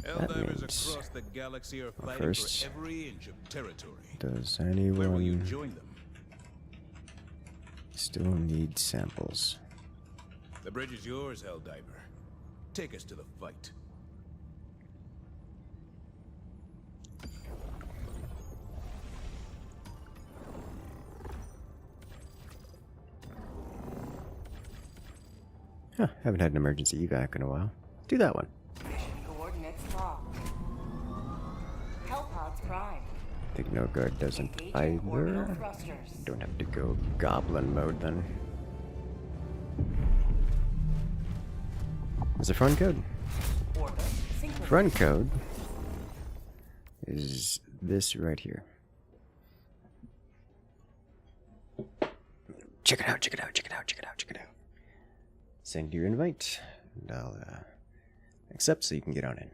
Helldivers across the galaxy are fighting first, for every inch of territory. does Where will you anyone join them? still need samples? The bridge is yours, Helldiver. Take us to the fight. Huh, haven't had an emergency evac in a while. Do that one. Mission coordinates locked. Hellpods prime. I think no guard doesn't Engaging orbital either. thrusters. Don't have to go goblin mode then. There's a front code. Orbit synchronized. Front code is this right here. Check it out, check it out, check it out, check it out, check it out. Send your invite, and I'll accept so you can get on in.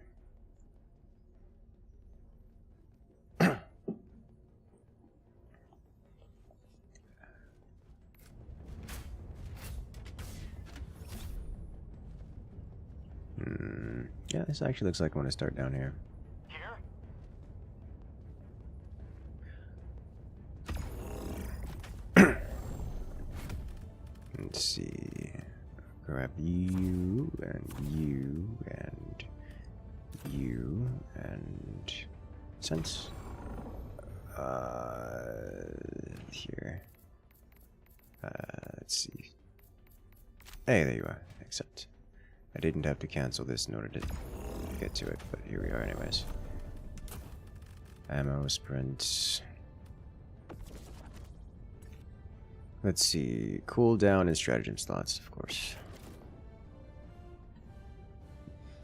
Yeah, this actually looks like I want to start down here. Let's see. Grab you and you and you and sense. Here. Let's see. Hey, there you are. Accept. I didn't have to cancel this in order to get to it, but here we are anyways. Ammo, sprints. Let's see. Cooldown and stratagem slots, of course.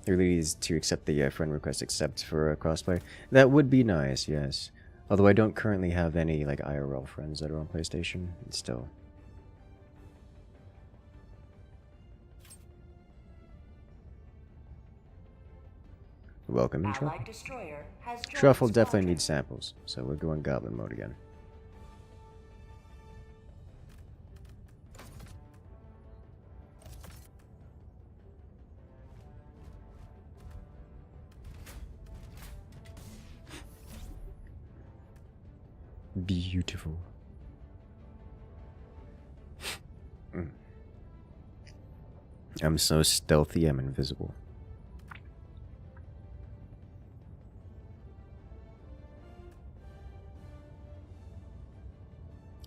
The ability is to accept the friend request accept for crossplay. That would be nice, yes. Although I don't currently have any like IRL friends that are on PlayStation. It's still. Welcome in Truffle. Truffle definitely needs samples, so we're going goblin mode again. Beautiful. I'm so stealthy, I'm invisible.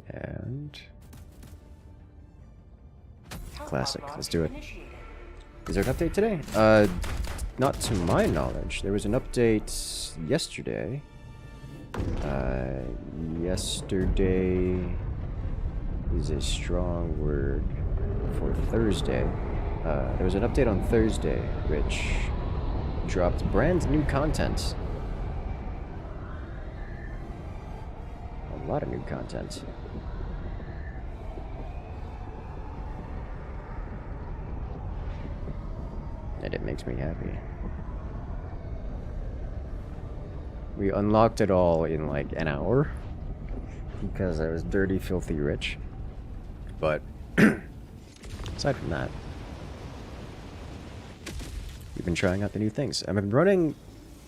And classic. Let's do it. Is there an update today? Not to my knowledge. There was an update yesterday. Yesterday is a strong word for Thursday. There was an update on Thursday, which dropped brand new content. A lot of new content. And it makes me happy. We unlocked it all in like an hour because I was dirty, filthy rich. But aside from that, we've been trying out the new things. I've been running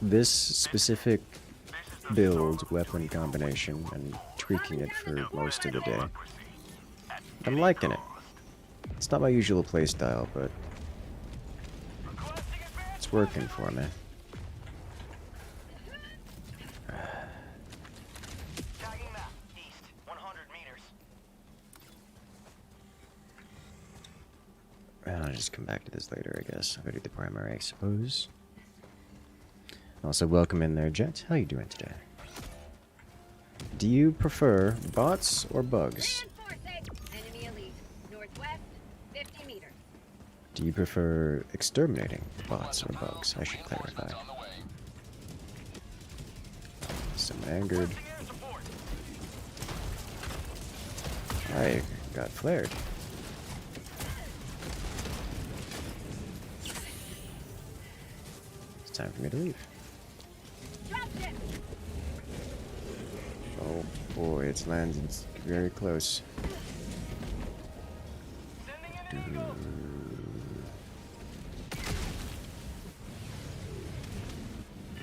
this specific build weapon combination and tweaking it for most of the day. I'm liking it. It's not my usual playstyle, but it's working for me. I'll just come back to this later, I guess. I'll go do the primary, I suppose. Also, welcome in there, Jet. How you doing today? Do you prefer bots or bugs? Enemy elite. Northwest, 50 meters. Do you prefer exterminating bots or bugs? I should clarify. Someone angered. I got flared. It's time for me to leave. Oh boy, it's landed very close.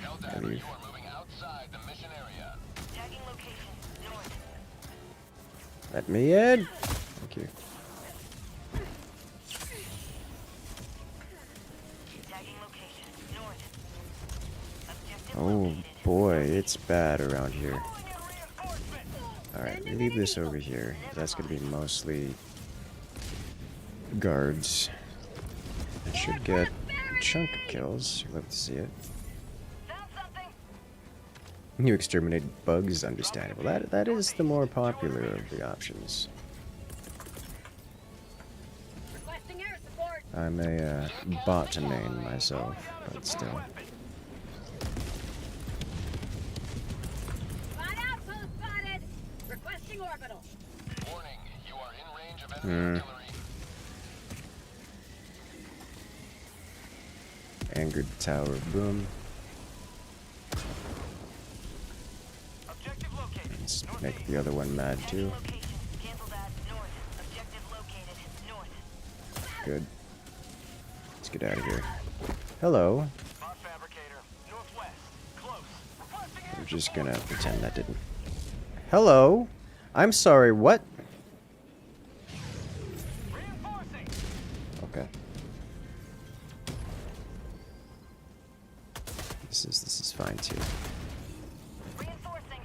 Helldiver, you are moving outside the mission area. Tagging location. North. Let me in. Thank you. Tagging location. North. Objective Oh located. boy, it's bad around here. Alright, leave this over here. That's gonna be mostly guards. I should get a chunk of kills. Love to see it. Found something. You exterminate bugs, understandable. That is the more popular of the options. Requesting air support. I'm a bot main myself, but still. Spot outpost spotted. Requesting orbital. Warning, you are in range of enemy artillery. Angered tower, boom. Objective located. Let's make the other one mad too. Location. Cancel that. North. Objective located. North. Good. Let's get out of here. Hello. Bot fabricator. Northwest. Close. Requesting air I'm just gonna pretend that didn't. Hello. I'm sorry. What? reinforcing. Okay. This is fine too. Reinforcing.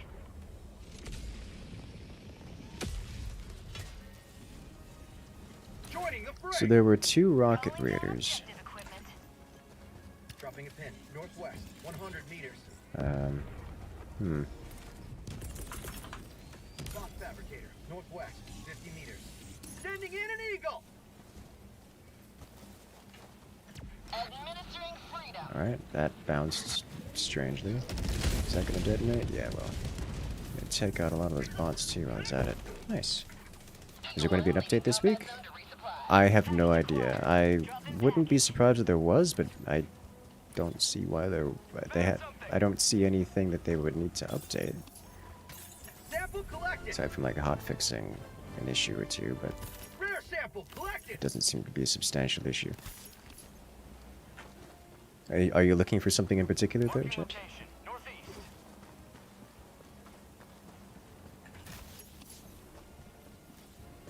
Joining the fray. So there were 2 rocket raiders. Objective equipment. Dropping a pin. Northwest. 100 meters. Hmm. Bot fabricator. Northwest. 50 meters. Sending in an eagle. Administering freedom. Alright, that bounced strangely. Is that gonna detonate? Yeah, well. Gonna take out a lot of those bots too while it's at it. Nice. Is there going to be an update this week? I have no idea. I wouldn't be surprised if there was, but I don't see why I don't see anything that they would need to update. Sample collected. Aside from like hot fixing an issue or two, but Rare sample collected. it doesn't seem to be a substantial issue. Are you looking for something in particular though, Jet? Location. Northeast.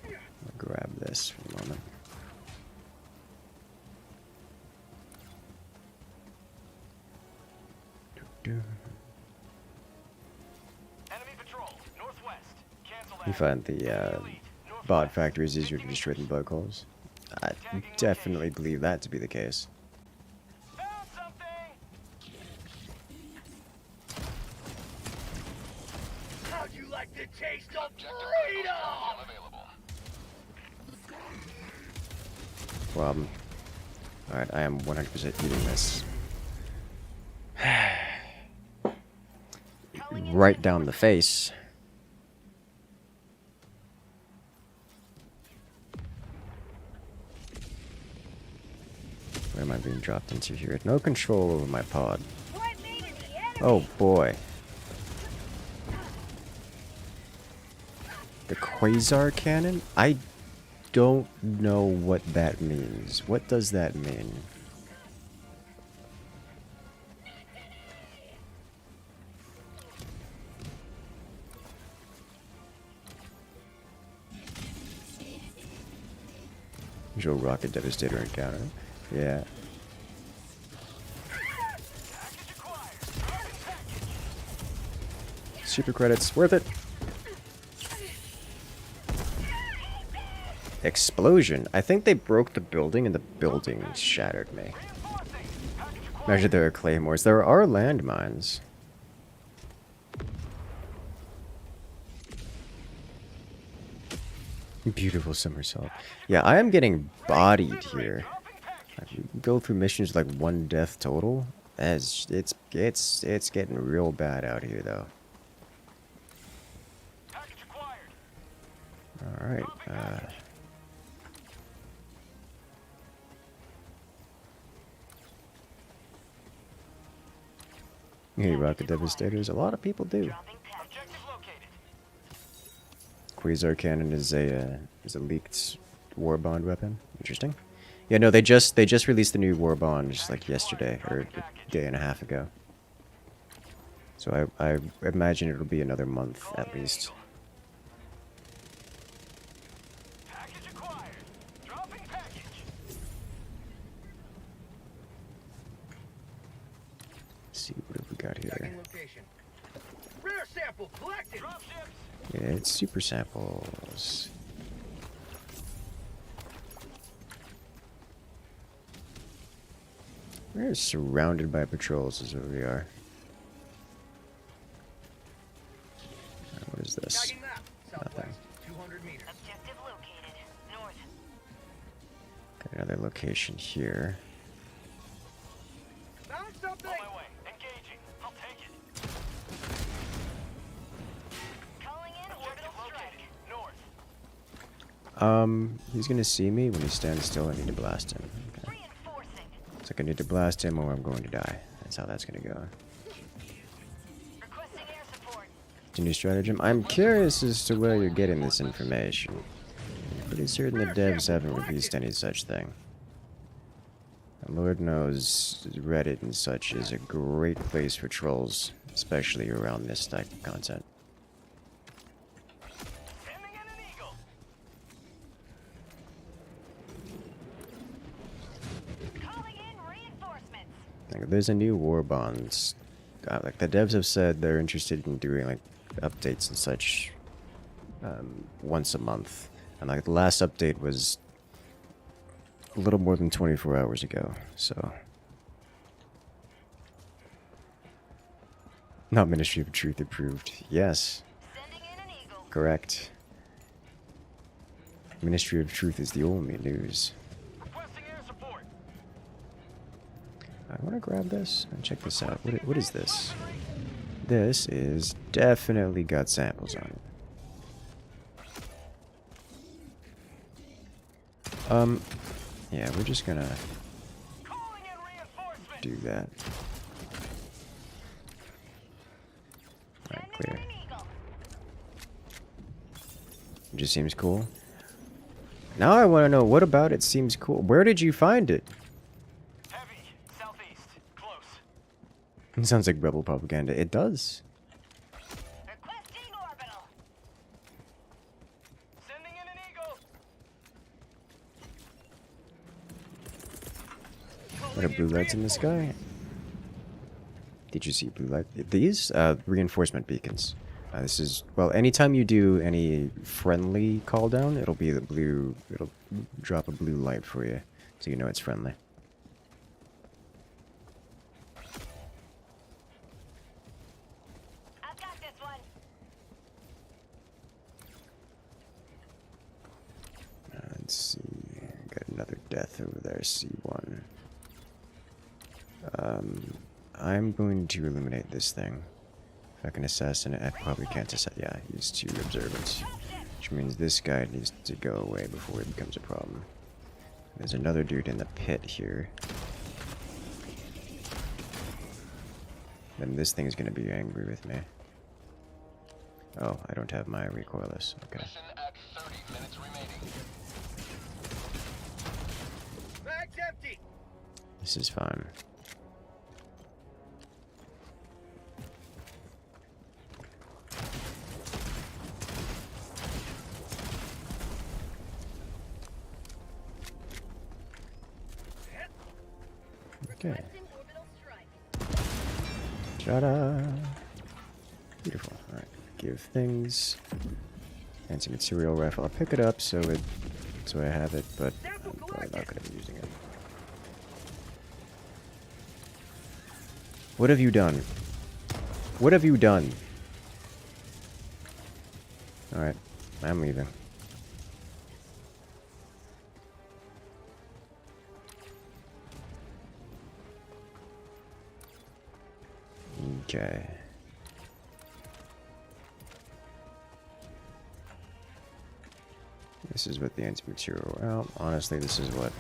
I'll grab this for a moment. Enemy patrol. Northwest. Cancel that. You find the bot factories easier to destroy than bug holes? I definitely believe that to be the case. Found something. How'd you like the taste of Objective freedom? available. Problem. Alright, I am 100% eating this. Right down the face. Where am I being dropped into here? No control over my pod. Oh boy. The quasar cannon? I don't know what that means. What does that mean? Usual rocket devastator encounter. Yeah. Super credits, worth it. Explosion. I think they broke the building and the building shattered me. Imagine there are claymores. There are landmines. Beautiful somersault. Yeah, I am getting bodied here. If you go through missions like 1 death total, it's getting real bad out here though. All right. Hey, rocket devastators. A lot of people do. Quasar cannon is a leaked war bond weapon. Interesting. Yeah, no, they just released the new war bond just like yesterday or a day and a half ago. So I imagine it'll be another month at least. Package acquired. Dropping package. Let's see what have we got here. Tagging location. Rare sample collected. Dropships. Yeah, it's super samples. We're surrounded by patrols is what we are. What is this? Tagging map. Southwest. 200 meters. Objective located. North. Got another location here. Found something. On my way. Engaging. I'll take it. Calling in orbital strike. North. He's gonna see me when he stands still. I need to blast him. Okay. Reinforcing. It's like I need to blast him or I'm going to die. That's how that's gonna go. Requesting air support. New stratagem. I'm curious as to where you're getting this information. I'm pretty certain the devs haven't released any such thing. And Lord knows Reddit and such is a great place for trolls, especially around this type of content. Sending in an eagle. Calling in reinforcements. Like, there's a new war bonds. Like the devs have said they're interested in doing like updates and such once a month, and like the last update was a little more than 24 hours ago. So not Ministry of Truth approved. Yes, Sending in an eagle. correct. Ministry of Truth is the only news. Requesting air support. I want to grab this and check this out. What is this? This is definitely got samples on it. Yeah, we're just gonna Calling in reinforcements. do that. Alright, clear. An eagle. It just seems cool. Now I want to know, what about it seems cool? Where did you find it? Heavy. Southeast. Close. It sounds like rebel propaganda. It does. Requesting orbital. Sending in an eagle. What are blue lights in the sky? Did you see blue light? These reinforcement beacons. This is, well, anytime you do any friendly call down, it'll be the blue. It'll drop a blue light for you, so you know it's friendly. I've got this one. Let's see. Got another death over there. C1. I'm going to eliminate this thing. If I can assassinate, I probably can't assassinate. Yeah, he's too observant. Which means this guy needs to go away before it becomes a problem. There's another dude in the pit here. Then this thing is going to be angry with me. Oh, I don't have my recoilless. Okay. Mission at 30 minutes remaining. Bag's empty. This is fine. Okay. Requesting orbital strike. Ta-da! Beautiful. Alright. Give things. Anti-material rifle. I'll pick it up so I have it, but I'm probably not going to be using it. What have you done? What have you done? Alright. I'm leaving. Okay. This is what the anti-material. Well, honestly, this is what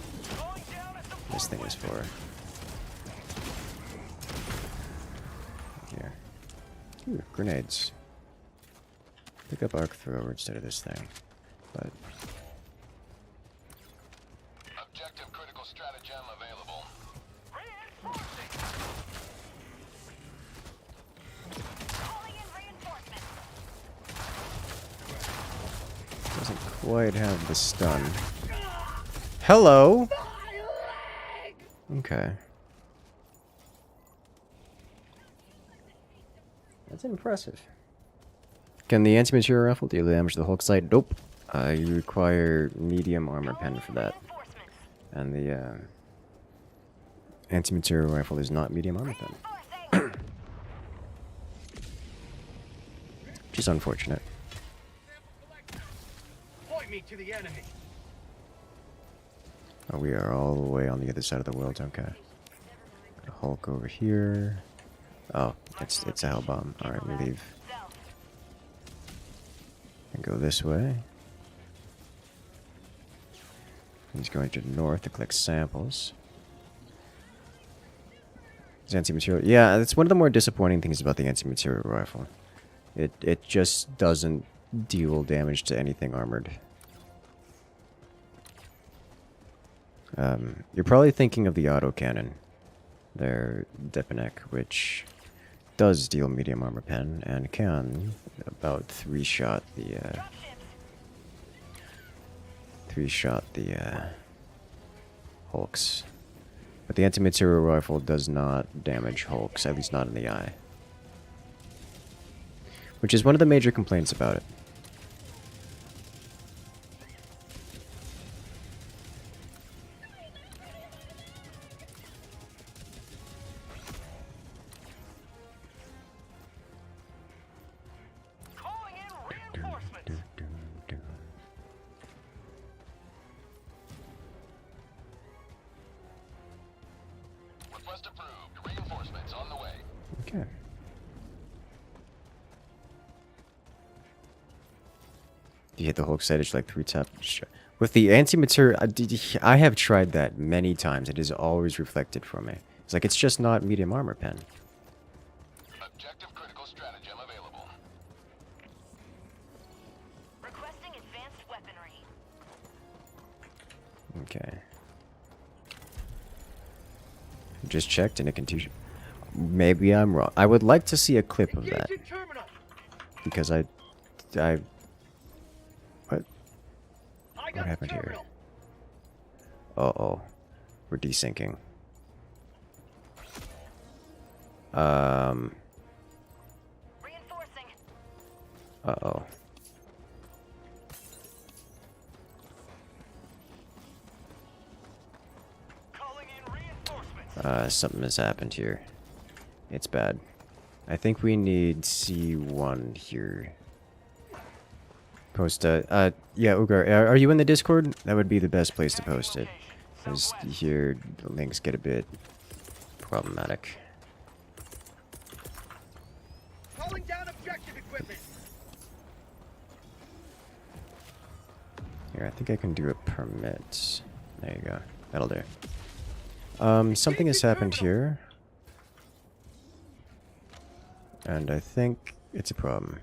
this thing is for. Here. Ooh, grenades. Pick up arc thrower instead of this thing. But Objective critical stratagem available. Calling in reinforcements. doesn't quite have the stun. Hello. Okay. That's impressive. Can the anti-material rifle deal damage to the Hulk site? Nope. You require medium armor pen for that. And the anti-material rifle is not medium armor pen. Which is unfortunate. Point me to the enemy. Oh, we are all the way on the other side of the world, okay. Got a Hulk over here. Oh, it's a hell bomb. Alright, we leave. And go this way. He's going to the north to collect samples. His anti-material. Yeah, that's one of the more disappointing things about the anti-material rifle. It just doesn't deal damage to anything armored. You're probably thinking of the autocannon. Their Depanek, which does deal medium armor pen and can about three-shot the Hulks. But the anti-material rifle does not damage Hulks, at least not in the eye. Which is one of the major complaints about it. Request approved. Reinforcements on the way. Okay. You hit the Hulk side, it's like 3 tap. With the anti-material, I have tried that many times. It is always reflected for me. It's like, it's just not medium armor pen. Objective critical stratagem available. Requesting advanced weaponry. Okay. Just checked and it continues. Maybe I'm wrong. I would like to see a clip of that. Because I what happened here? Uh-oh. We're desyncing. Reinforcing. Uh-oh. Something has happened here. It's bad. I think we need C1 here. Post, yeah, Ugar, are you in the Discord? That would be the best place to post it. Because here, the links get a bit problematic. Calling down objective equipment. Here, I think I can do a permit. There you go. That'll do. Something has happened here. And I think it's a problem.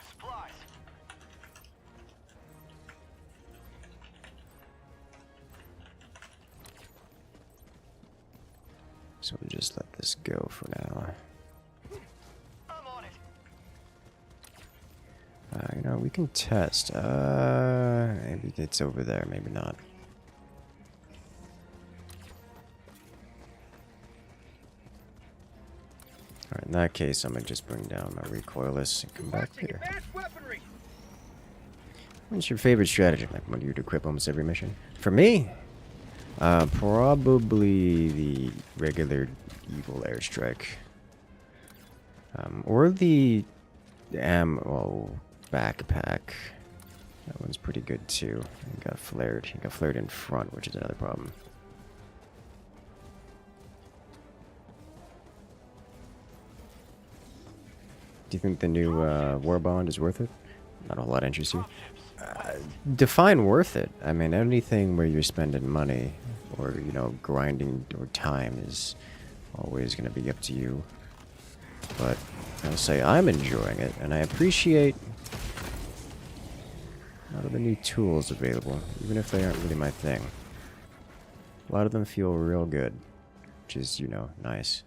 Supplies. So we'll just let this go for now. You know, we can test. Maybe it's over there, maybe not. Alright, in that case, I'm gonna just bring down my recoilless and come back here. What's your favorite strategy? Like, when you'd equip almost every mission? For me? Probably the regular evil airstrike. Or the ammo backpack. That one's pretty good too. He got flared. He got flared in front, which is another problem. Do you think the new War Bond is worth it? Not a whole lot interests you. define worth it. I mean, anything where you're spending money or, you know, grinding or time is always going to be up to you. But I'll say I'm enjoying it, and I appreciate a lot of the new tools available, even if they aren't really my thing. A lot of them feel real good, which is, you know, nice.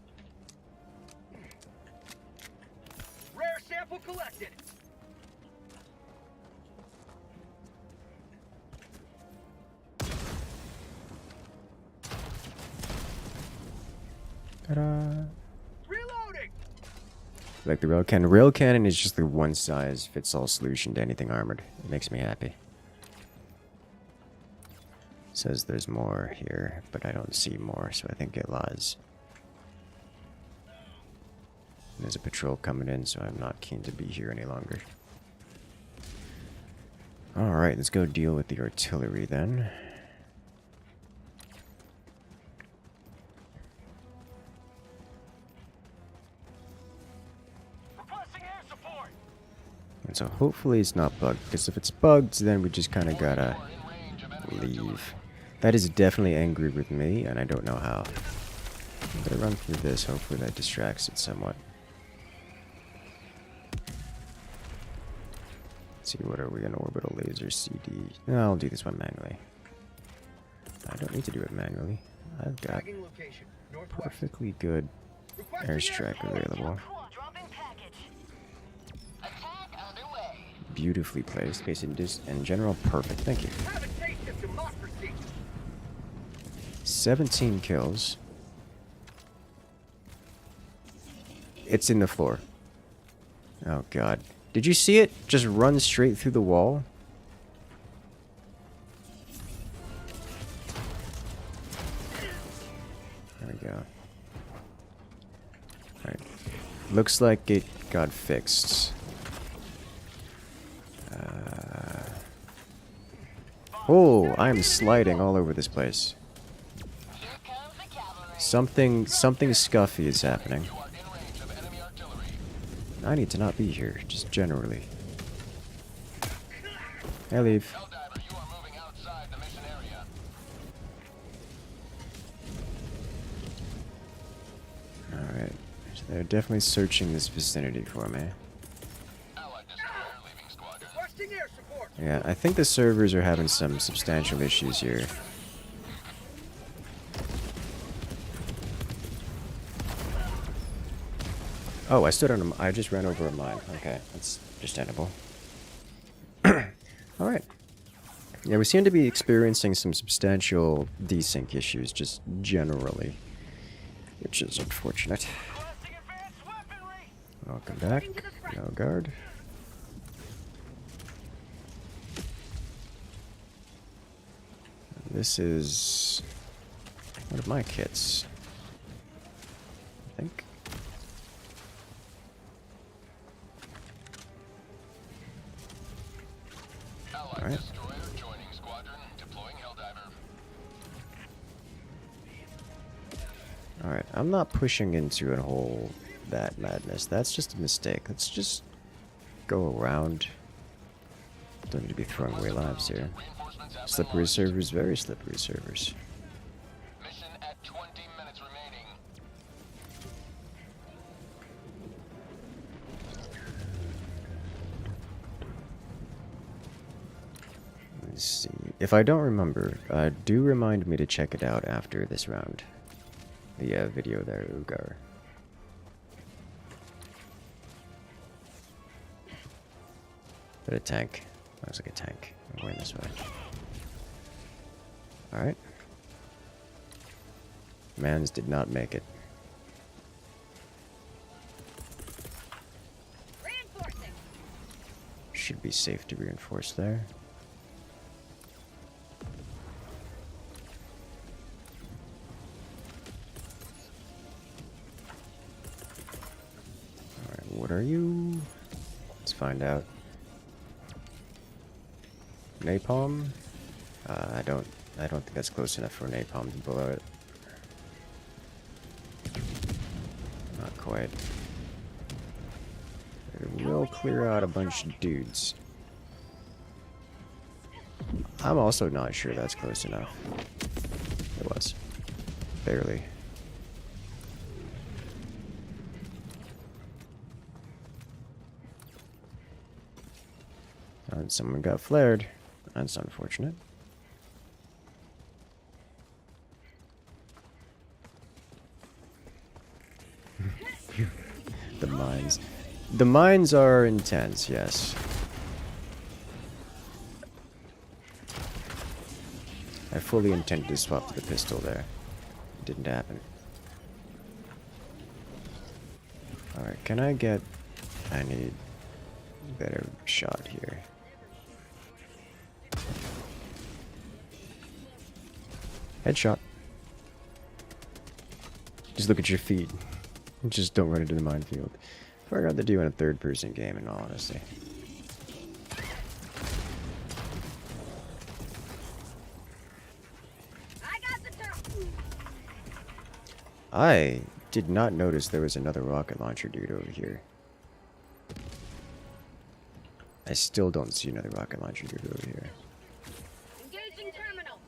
Rare sample collected. Ta-da! Reloading. Like the rail cannon. Rail cannon is just the one-size-fits-all solution to anything armored. It makes me happy. Says there's more here, but I don't see more, so I think it lies. There's a patrol coming in, so I'm not keen to be here any longer. Alright, let's go deal with the artillery then. And so hopefully it's not bugged, because if it's bugged, then we just kind of gotta leave. That is definitely angry with me, and I don't know how. I'm gonna run through this, hopefully that distracts it somewhat. Let's see, what are we in orbital laser CD? No, I'll do this one manually. I don't need to do it manually. I've got perfectly good airstrike available. Beautifully placed, base in general, perfect. Thank you. 17 kills. It's in the floor. Oh god. Did you see it just run straight through the wall? There we go. Alright. Looks like it got fixed. Oh, I'm sliding all over this place. Something scuffy is happening. I need to not be here, just generally. I leave. Alright, so they're definitely searching this vicinity for me. Yeah, I think the servers are having some substantial issues here. Oh, I stood on I just ran over a mine. Okay, that's understandable. Alright. Yeah, we seem to be experiencing some substantial desync issues, just generally. Which is unfortunate. Welcome back. No guard. This is one of my kits, I think. Alright. Alright, I'm not pushing into a whole that madness. That's just a mistake. Let's just go around. Don't need to be throwing away lives here. Slippery servers, very slippery servers. Mission at 20 minutes remaining. Let's see. If I don't remember, do remind me to check it out after this round. The video there, Ugar. But a tank. Looks like a tank. I'm going this way. Alright. Mans did not make it. Reinforcing. Should be safe to reinforce there. Alright, what are you? Let's find out. Napalm? I don't think that's close enough for napalm to blow it. Not quite. It will clear out a bunch of dudes. I'm also not sure that's close enough. It was. Barely. And someone got flared. That's unfortunate. The mines. The mines are intense, yes. I fully intended to swap to the pistol there. It didn't happen. Alright, can I get... I need a better shot here. Headshot. Just look at your feet. Just don't run into the minefield. Forgot to do in a third-person game, in all honesty. I did not notice there was another rocket launcher dude over here. I still don't see another rocket launcher dude over here. Engaging terminal.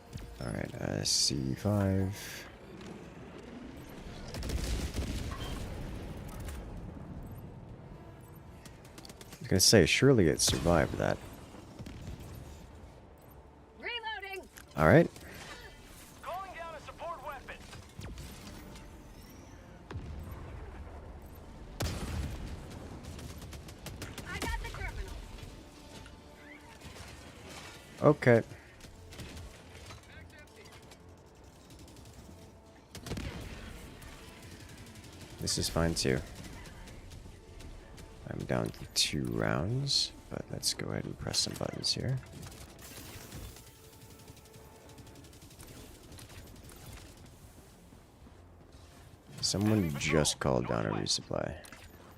Alright, C5. I was gonna say, surely it survived that. Reloading. Alright. Calling down a support weapon. I got the terminal. Okay. This is fine too. I'm down to 2 rounds, but let's go ahead and press some buttons here. Someone just called down a resupply,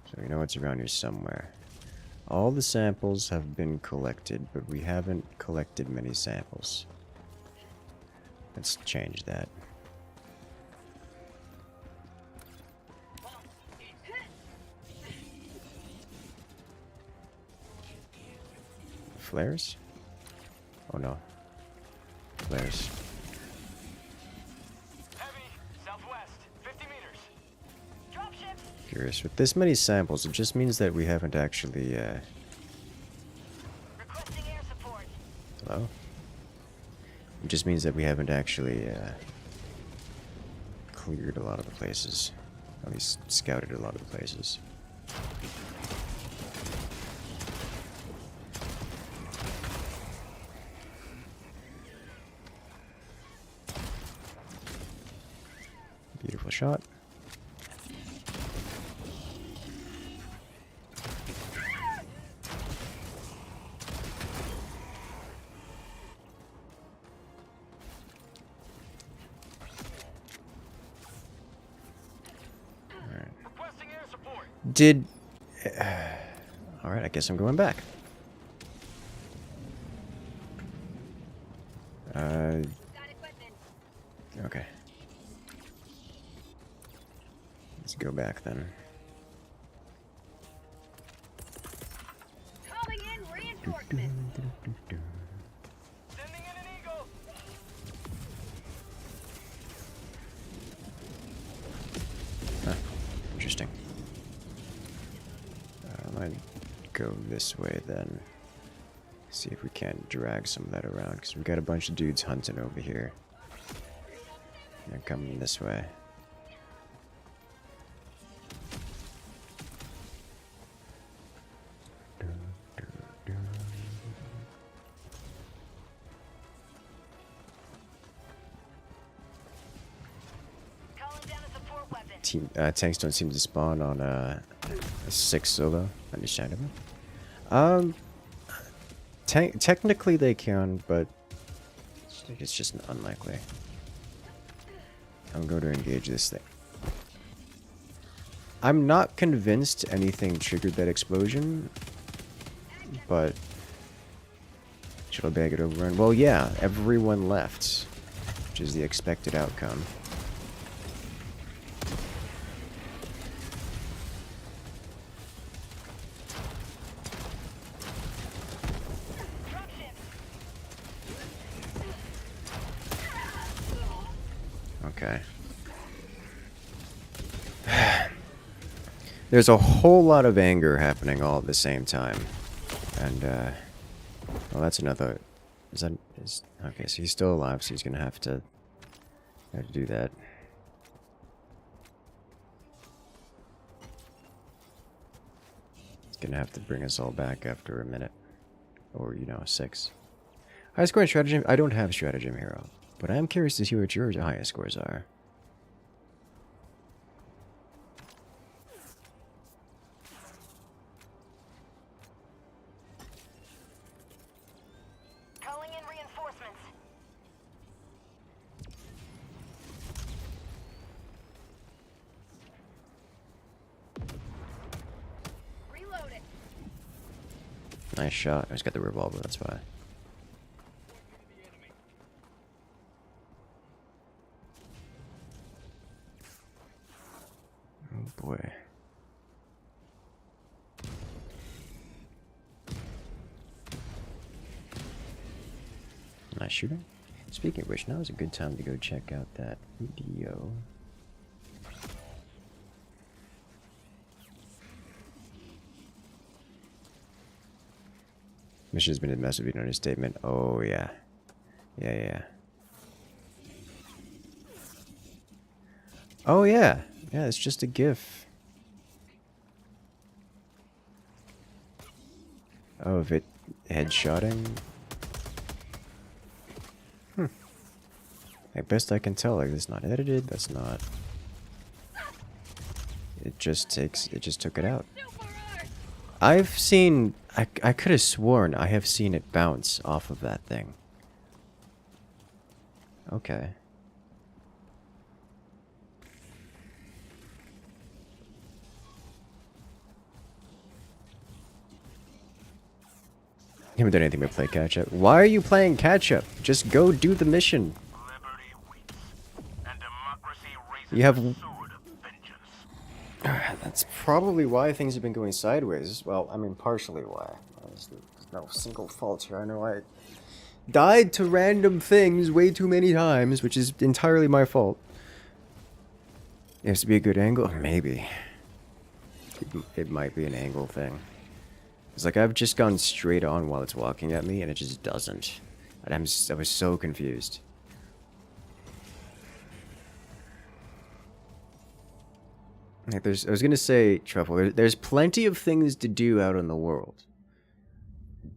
so we know it's around here somewhere. All the samples have been collected, but we haven't collected many samples. Let's change that. Flares? Oh no. Flares. Heavy, southwest, 50 meters. Dropship. Curious. With this many samples, it just means that we haven't actually, Requesting air support. Hello? It just means that we haven't actually, cleared a lot of the places. At least scouted a lot of the places. Beautiful shot. Requesting air support. Did... Alright, I guess I'm going back. Okay. Let's go back then. Calling in reinforcements. Sending in an eagle. Huh. Interesting. I might go this way then. See if we can't drag some of that around, because we've got a bunch of dudes hunting over here. They're coming this way. Tanks don't seem to spawn on a 6 solo, understandable. Technically they can, but it's just unlikely. I'm going to engage this thing. I'm not convinced anything triggered that explosion, but should I bag it overrun? Well, yeah, everyone left, which is the expected outcome. There's a whole lot of anger happening all at the same time. And, well, that's another... okay, so he's still alive, so he's gonna have to do that. He's gonna have to bring us all back after a minute. Or, you know, 6. High score in stratagem? I don't have stratagem hero. But I am curious to see what your highest scores are. Calling in reinforcements. Reload it. Nice shot. I just got the revolver, that's why. Oh boy. Nice shooting. Speaking of which, now is a good time to go check out that video. Mission has been a massive understatement. Oh yeah. Yeah. Oh yeah. Yeah, it's just a GIF. Oh, of it headshotting? At best I can tell, like, it's not edited, that's not... It just took it out. I've seen... I could have sworn I have seen it bounce off of that thing. Okay. You haven't done anything but play catch-up. Why are you playing catch-up? Just go do the mission. You have... That's probably why things have been going sideways. Well, I mean, partially why. There's no single fault here. I know I died to random things way too many times, which is entirely my fault. It has to be a good angle? Maybe. It might be an angle thing. It's like I've just gone straight on while it's walking at me, and it just doesn't. And I was so confused. Like I was gonna say, Truffle, there's plenty of things to do out in the world.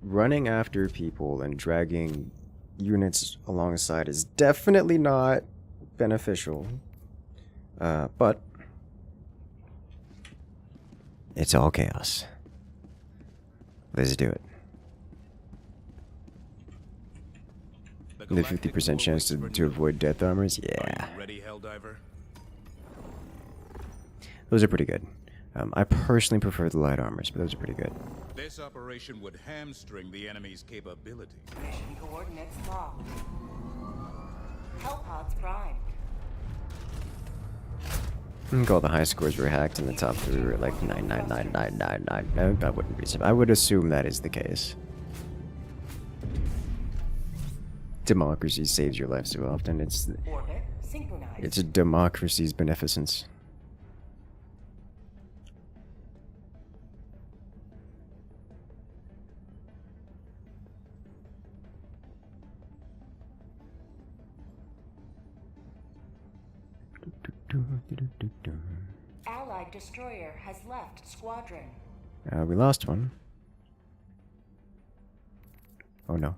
Running after people and dragging units alongside is definitely not beneficial. But it's all chaos. Let's do it. The 50% chance to avoid death armors? Yeah. Ready, Helldiver? Those are pretty good. I personally prefer the light armors, but those are pretty good. This operation would hamstring the enemy's capability. Mission coordinates locked. Hellpods primed. I think all the high scores were hacked and the top 3 were like 9999999. No, that wouldn't be so. I would assume that is the case. Democracy saves your life so often. It's a democracy's beneficence. Allied destroyer has left squadron. We lost one. Oh no.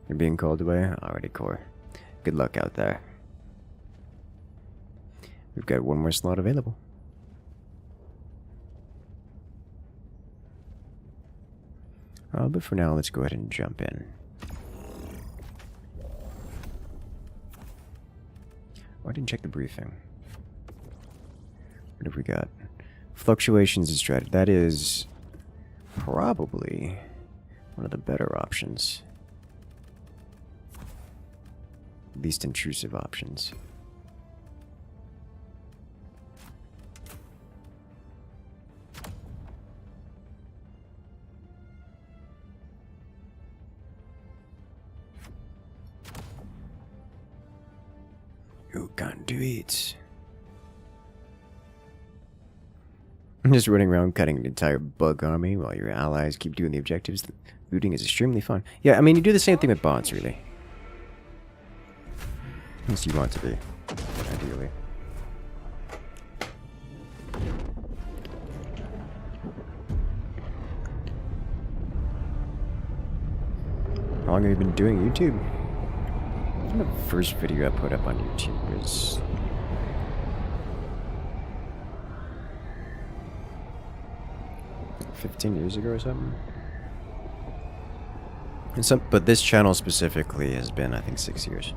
You're being called away? Alrighty, core. Good luck out there. We've got one more slot available. But for now, let's go ahead and jump in. Oh, I didn't check the briefing. What have we got? Fluctuations is strategy. That is probably one of the better options. Least intrusive options. to eat. I'm just running around cutting an entire bug army while your allies keep doing the objectives. Looting is extremely fun. Yeah, I mean, you do the same thing with bots, really. Unless you want to be, ideally. How long have you been doing YouTube? I think the first video I put up on YouTube was... $15 years ago or something? But this channel specifically has been, I think, 6 years.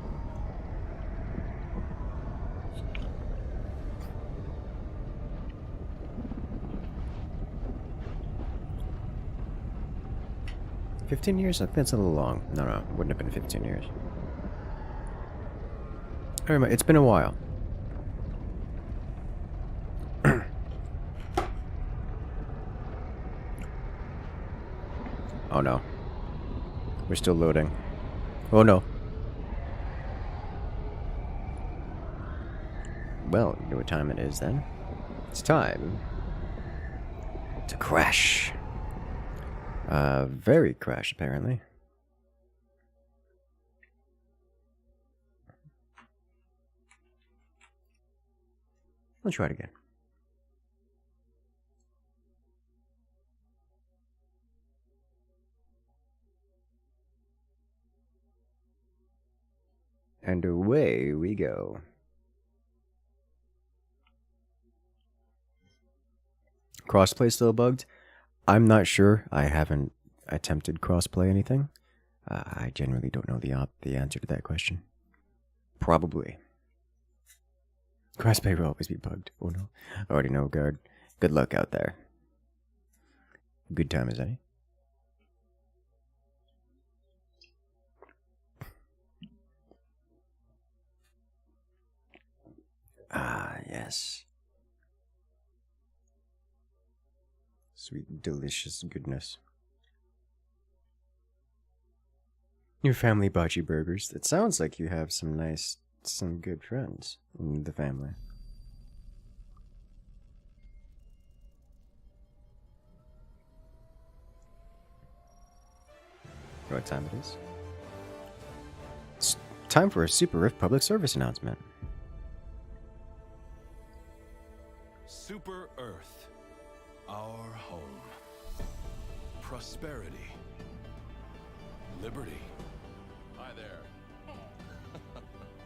$15 years? I think that's a little long. No, it wouldn't have been 15 years. I remember, it's been a while. Oh no. We're still loading. Oh no. Well, you know what time it is then? It's time to crash. Very crash, apparently. Let's try it again. And away we go. Crossplay still bugged? I'm not sure. I haven't attempted crossplay anything. I generally don't know the answer to that question. Probably. Crossplay will always be bugged. Oh no. I already know, guard. Good luck out there. Good time as any. Ah, yes. Sweet, delicious goodness. Your family bought you burgers. It sounds like you have some good friends in the family. You know what time it is? It's time for a Super Rift public service announcement. Super Earth, our home. Prosperity. Liberty. Hi there.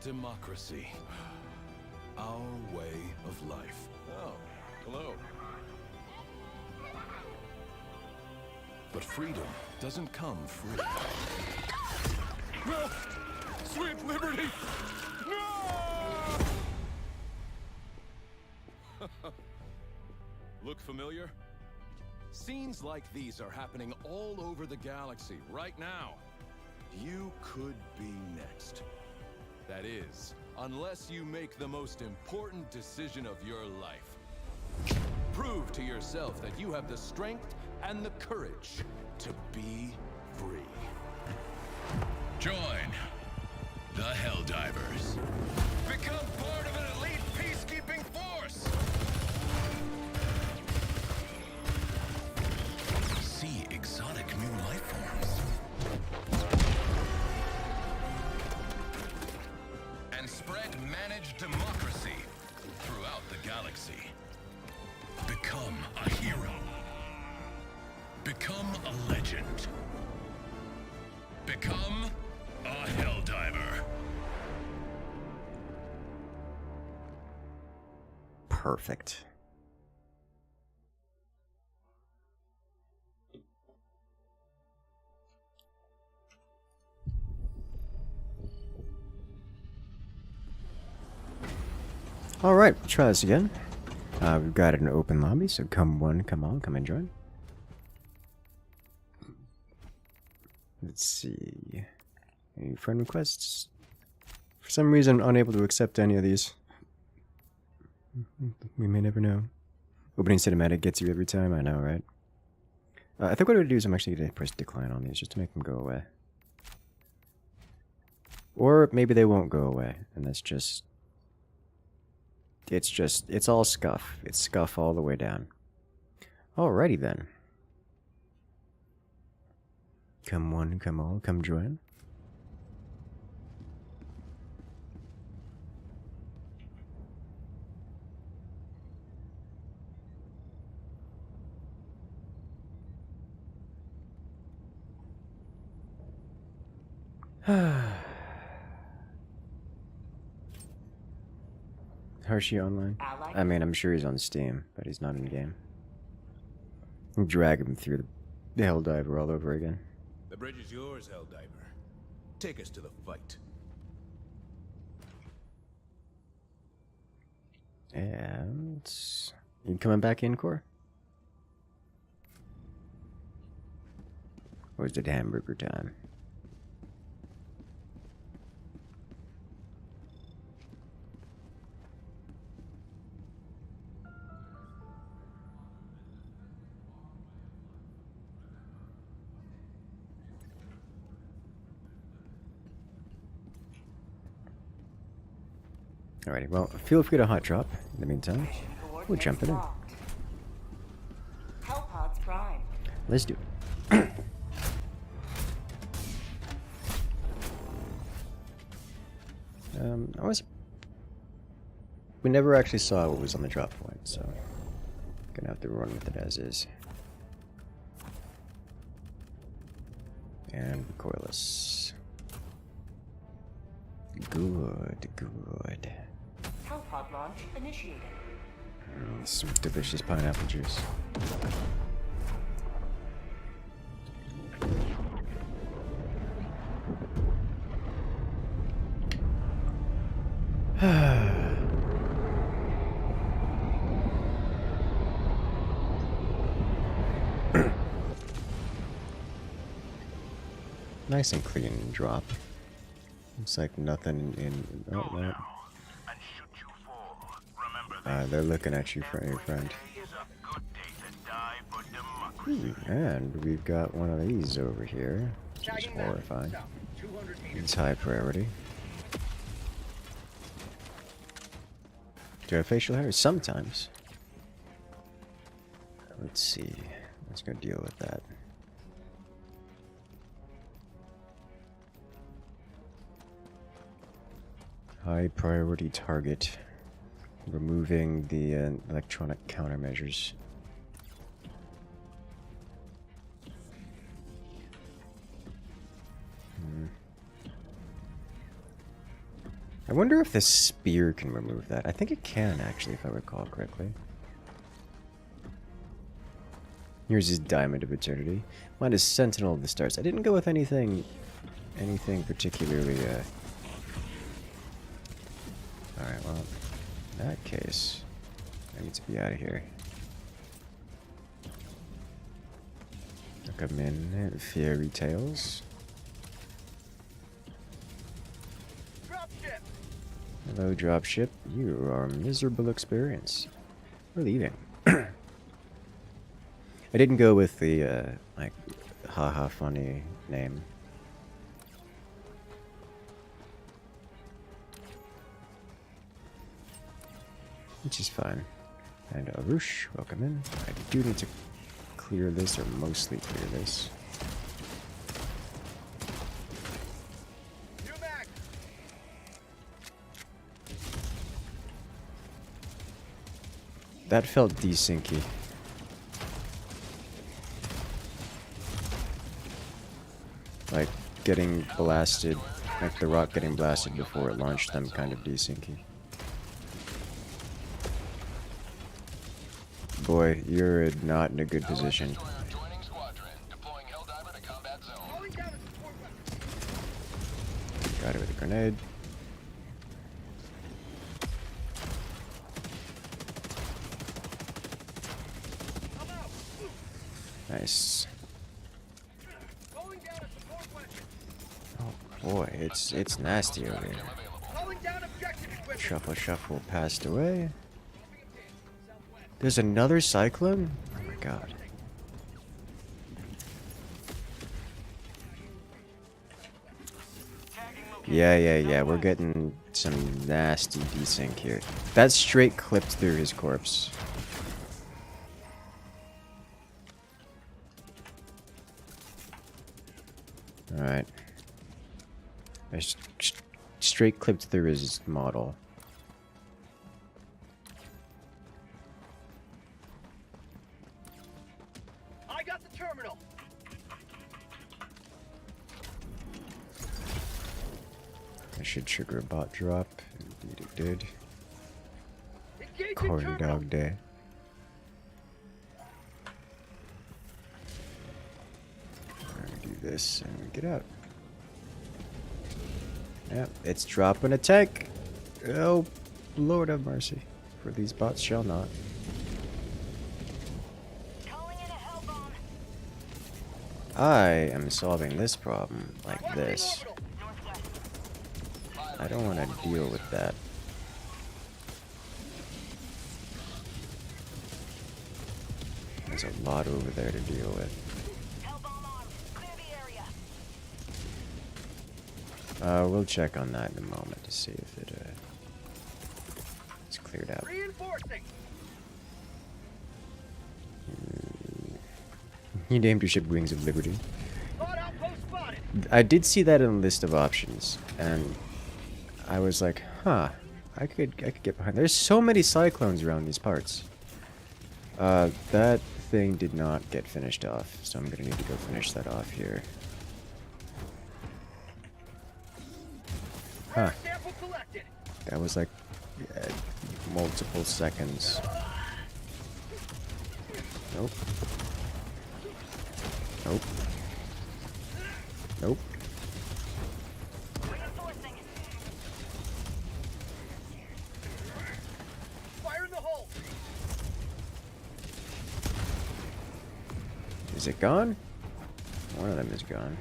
Democracy. Our way of life. Oh, hello. But freedom doesn't come free. No! Sweet liberty! No! Look familiar? Scenes like these are happening all over the galaxy right now. You could be next. That is, unless you make the most important decision of your life. Prove to yourself that you have the strength and the courage to be free. Join the Helldivers. Become part of an elite peacekeeping force. See exotic new life forms. And spread managed democracy throughout the galaxy. Become a hero. Become a legend. Become a Helldiver. Perfect. Alright, we'll try this again. We've got an open lobby, so come and join. Let's see. Any friend requests? For some reason, unable to accept any of these. We may never know. Opening cinematic gets you every time, I know, right? I think what I'm going to do is I'm actually going to press decline on these just to make them go away. Or maybe they won't go away, and that's just It's just, it's all scuff. It's scuff all the way down. Alrighty then. Come one, come all, come join. How's she online? I mean, I'm sure he's on Steam, but he's not in game. Drag him through the Helldiver all over again. The bridge is yours, Helldiver. Take us to the fight. And you coming back in, Core? Or is it hamburger time? Alrighty, well, feel free to hot drop in the meantime. We're jumping in. Hellpods prime. Let's do it. We never actually saw what was on the drop point, so gonna have to run with it as is. And recoilless. Good, good. Hellpod launch initiated. Some delicious pineapple juice. Nice and clean drop. Looks like nothing in. Oh, no. They're looking at you, friend. And we've got one of these over here, which is horrifying. It's high priority. Do you have facial hair? Sometimes. Let's see. Let's go deal with that. High priority target. Removing the electronic countermeasures. I wonder if the spear can remove that. I think it can, actually, if I recall correctly. Here's his Diamond of Eternity. Mine is Sentinel of the Stars. I didn't go with anything particularly, Alright, well, in that case, I need to be out of here. Come in, fairy tales. Hello, dropship. You are a miserable experience. We're leaving. I didn't go with the, like, haha funny name. Which is fine. And Arush, welcome in. I do need to clear this, or mostly clear this. That felt desyncy. Like getting blasted, like the rock getting blasted before it launched them, kind of desyncy. Boy, you're not in a good position. Got it with a grenade. Nice. Oh boy, it's nasty over here. Shuffle, shuffle, passed away. There's another cyclone? Oh my god. Yeah. We're getting some nasty desync here. That straight clipped through his corpse. Alright. I straight clipped through his model. I got the terminal. I should trigger a bot drop. Indeed it did. Engaging Corn terminal. dog day. Do this and we get out. Yep, it's dropping a tank. Oh, Lord have mercy. For these bots shall not. I am solving this problem like this. I don't want to deal with that. There's a lot over there to deal with. We'll check on that in a moment to see if it's cleared out. Reinforcing. You named your ship Wings of Liberty. Spot outpost spotted. I did see that in the list of options, and I was like, huh, I could get behind. There's so many cyclones around these parts. That thing did not get finished off, so I'm gonna need to go finish that off here. Huh. Sample collected. That was like multiple seconds. Nope. Nope. Nope. Fire in the hole. Is it gone? One of them is gone.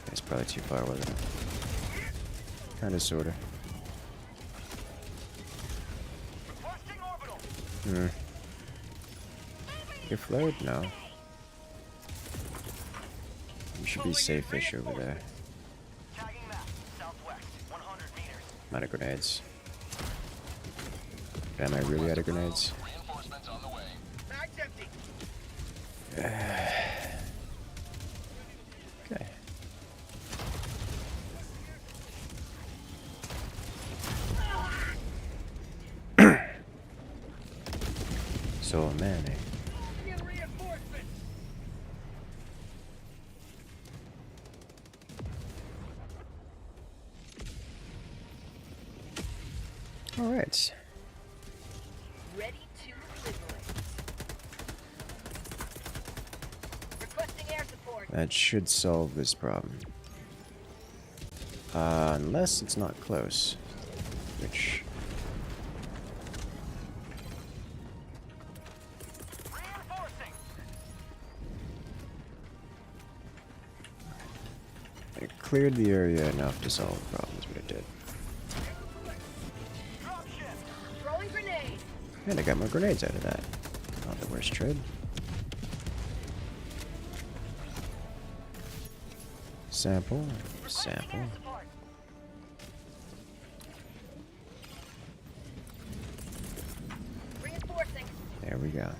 It's probably too far, wasn't it? Kinda, sorta. You float? No. You should be safe-ish over there. I'm out of grenades. Am I really out of grenades? Mag's empty. Okay. So many. Get reinforcements. All right. Ready to liberate. Requesting air support. That should solve this problem. Unless it's not close. Which... It cleared the area enough to solve problems, but it did. Throwing grenade. And I got more grenades out of that. Not the worst trade. Sample. Sample. Reinforcing. There we go.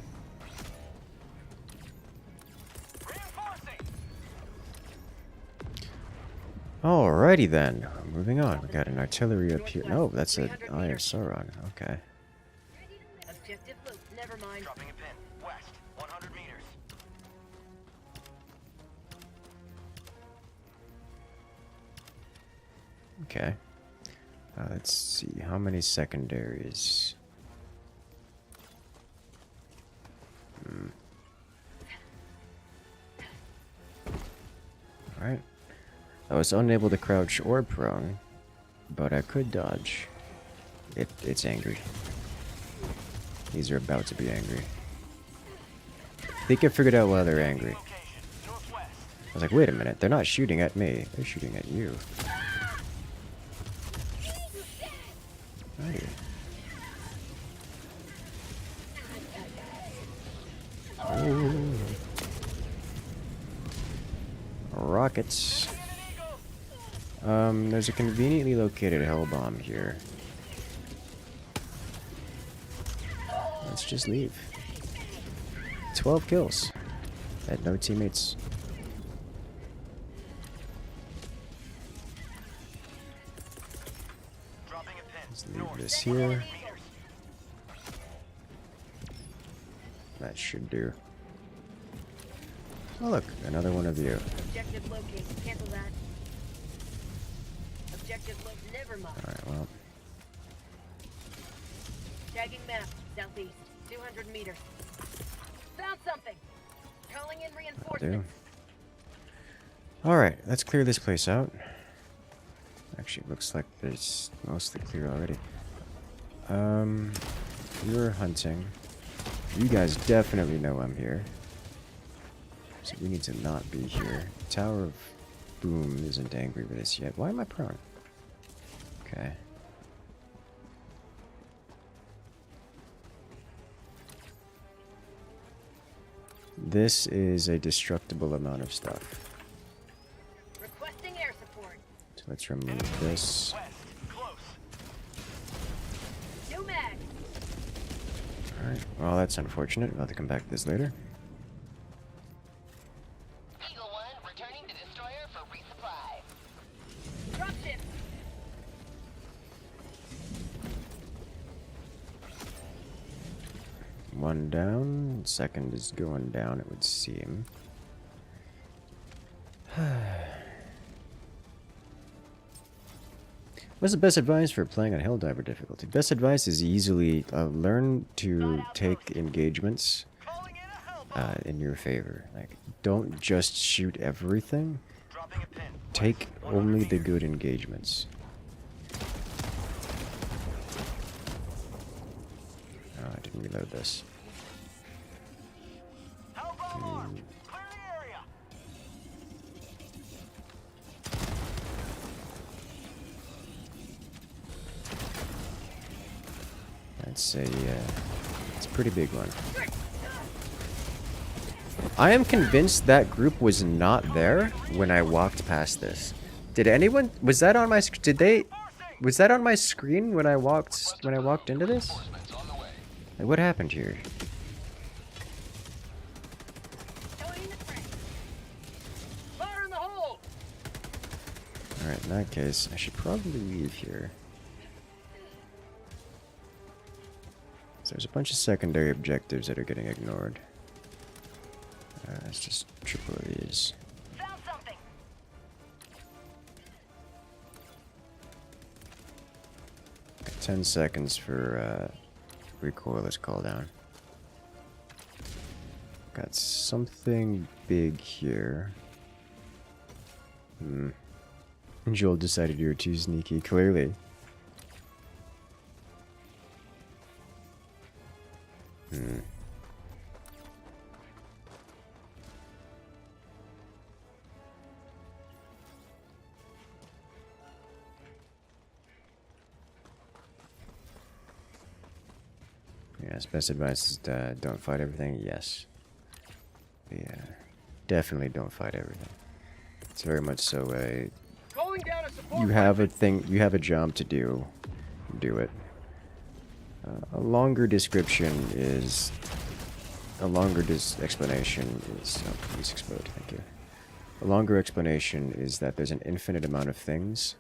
Alrighty then. Moving on. We got an artillery up here. No, that's an Eye of Sauron. Okay. Objective loop. Never mind. Dropping a pin. West. 100 meters. Okay. Let's see. How many secondaries? Alright. I was unable to crouch or prone, but I could dodge. It's angry. These are about to be angry. They can figure it out while they're angry. I was like, wait a minute, they're not shooting at me, they're shooting at you. Hey. rockets. There's a conveniently located hell bomb here. Let's just leave. 12 kills. Had no teammates. Let's leave this here. That should do. Oh look, another one of you. Objective locate. Cancel that. Objective look. Never mind. Alright, well. Tagging map. Southeast. 200 meters. Found something. Calling in reinforcements. Alright, let's clear this place out. Actually, it looks like it's mostly clear already. You're hunting. You guys definitely know I'm here. So we need to not be here. Tower of Boom isn't angry with us yet. Why am I prone? Okay. This is a destructible amount of stuff. Requesting air support. So let's remove this. New mag. Alright, well that's unfortunate. We'll have to come back to this later. Eagle 1 returning to destroyer for resupply. Dropship. One down. Second is going down, it would seem. What's the best advice for playing on Helldiver difficulty? Best advice is easily learn to take engagements in your favor. Like, don't just shoot everything. Take only the good engagements. Oh, I didn't reload this. That's it's a pretty big one. I am convinced that group was not there when I walked past this. Did anyone? Was that on my? Did they? Was that on my screen when I walked into this? Like, what happened here? Fire in the hole. All right, in that case, I should probably leave here. So there's a bunch of secondary objectives that are getting ignored. Let's just triple these. Found something. 10 seconds for recoil is call down. Got something big here. Joel decided you were too sneaky, clearly. Yes, best advice is don't fight everything. Yes. Yeah. Definitely don't fight everything. It's very much so a... You have a thing, you have a job to do. Do it. A longer description is... A longer explanation is... Oh, please explode, thank you. A longer explanation is that there's an infinite amount of things.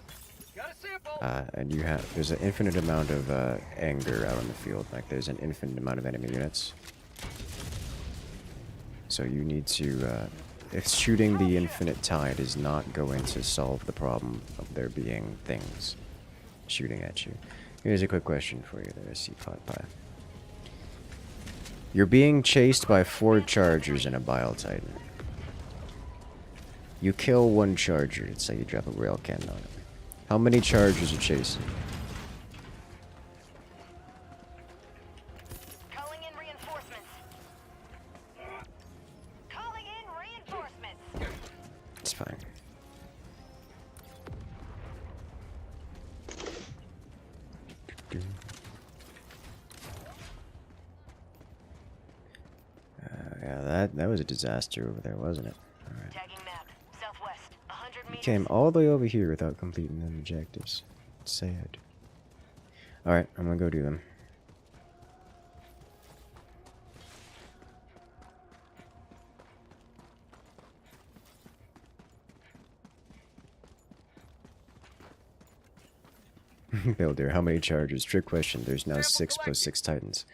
And there's an infinite amount of anger out on the field. Like, there's an infinite amount of enemy units. So you need to... if shooting the infinite tide is not going to solve the problem of there being things shooting at you. Here's a quick question for you there, C-Pot Pie. You're being chased by 4 chargers and a Bile Titan. You kill one charger, let's say you drop a rail cannon on it. How many chargers are chasing? Calling in reinforcements. Calling in reinforcements. It's fine. Yeah, that was a disaster over there, wasn't it? All right. Tagging map. Southwest. came all the way over here without completing them objectives. It's sad. Alright, I'm gonna go do them. Builder, how many charges? Trick question. There's now 6 plus 6 titans.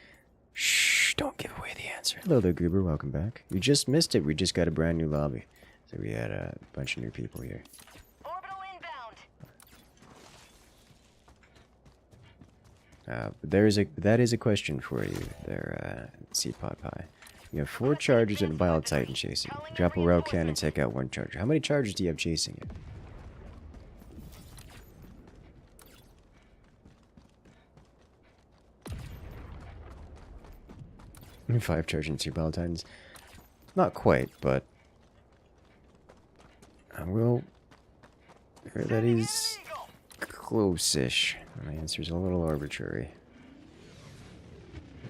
Shh, don't give away the answer. Hello there, Goober. Welcome back. You just missed it. We just got a brand new lobby. So we had a bunch of new people here. Orbital inbound. That is a question for you there, Seapot Pie. You have 4 chargers and a Bile Titan chasing you. Drop a rail cannon and take out 1 charger. How many chargers do you have chasing you? 5 charging 2 Bile Titans. Not quite, but I will. That is close-ish. My answer is a little arbitrary.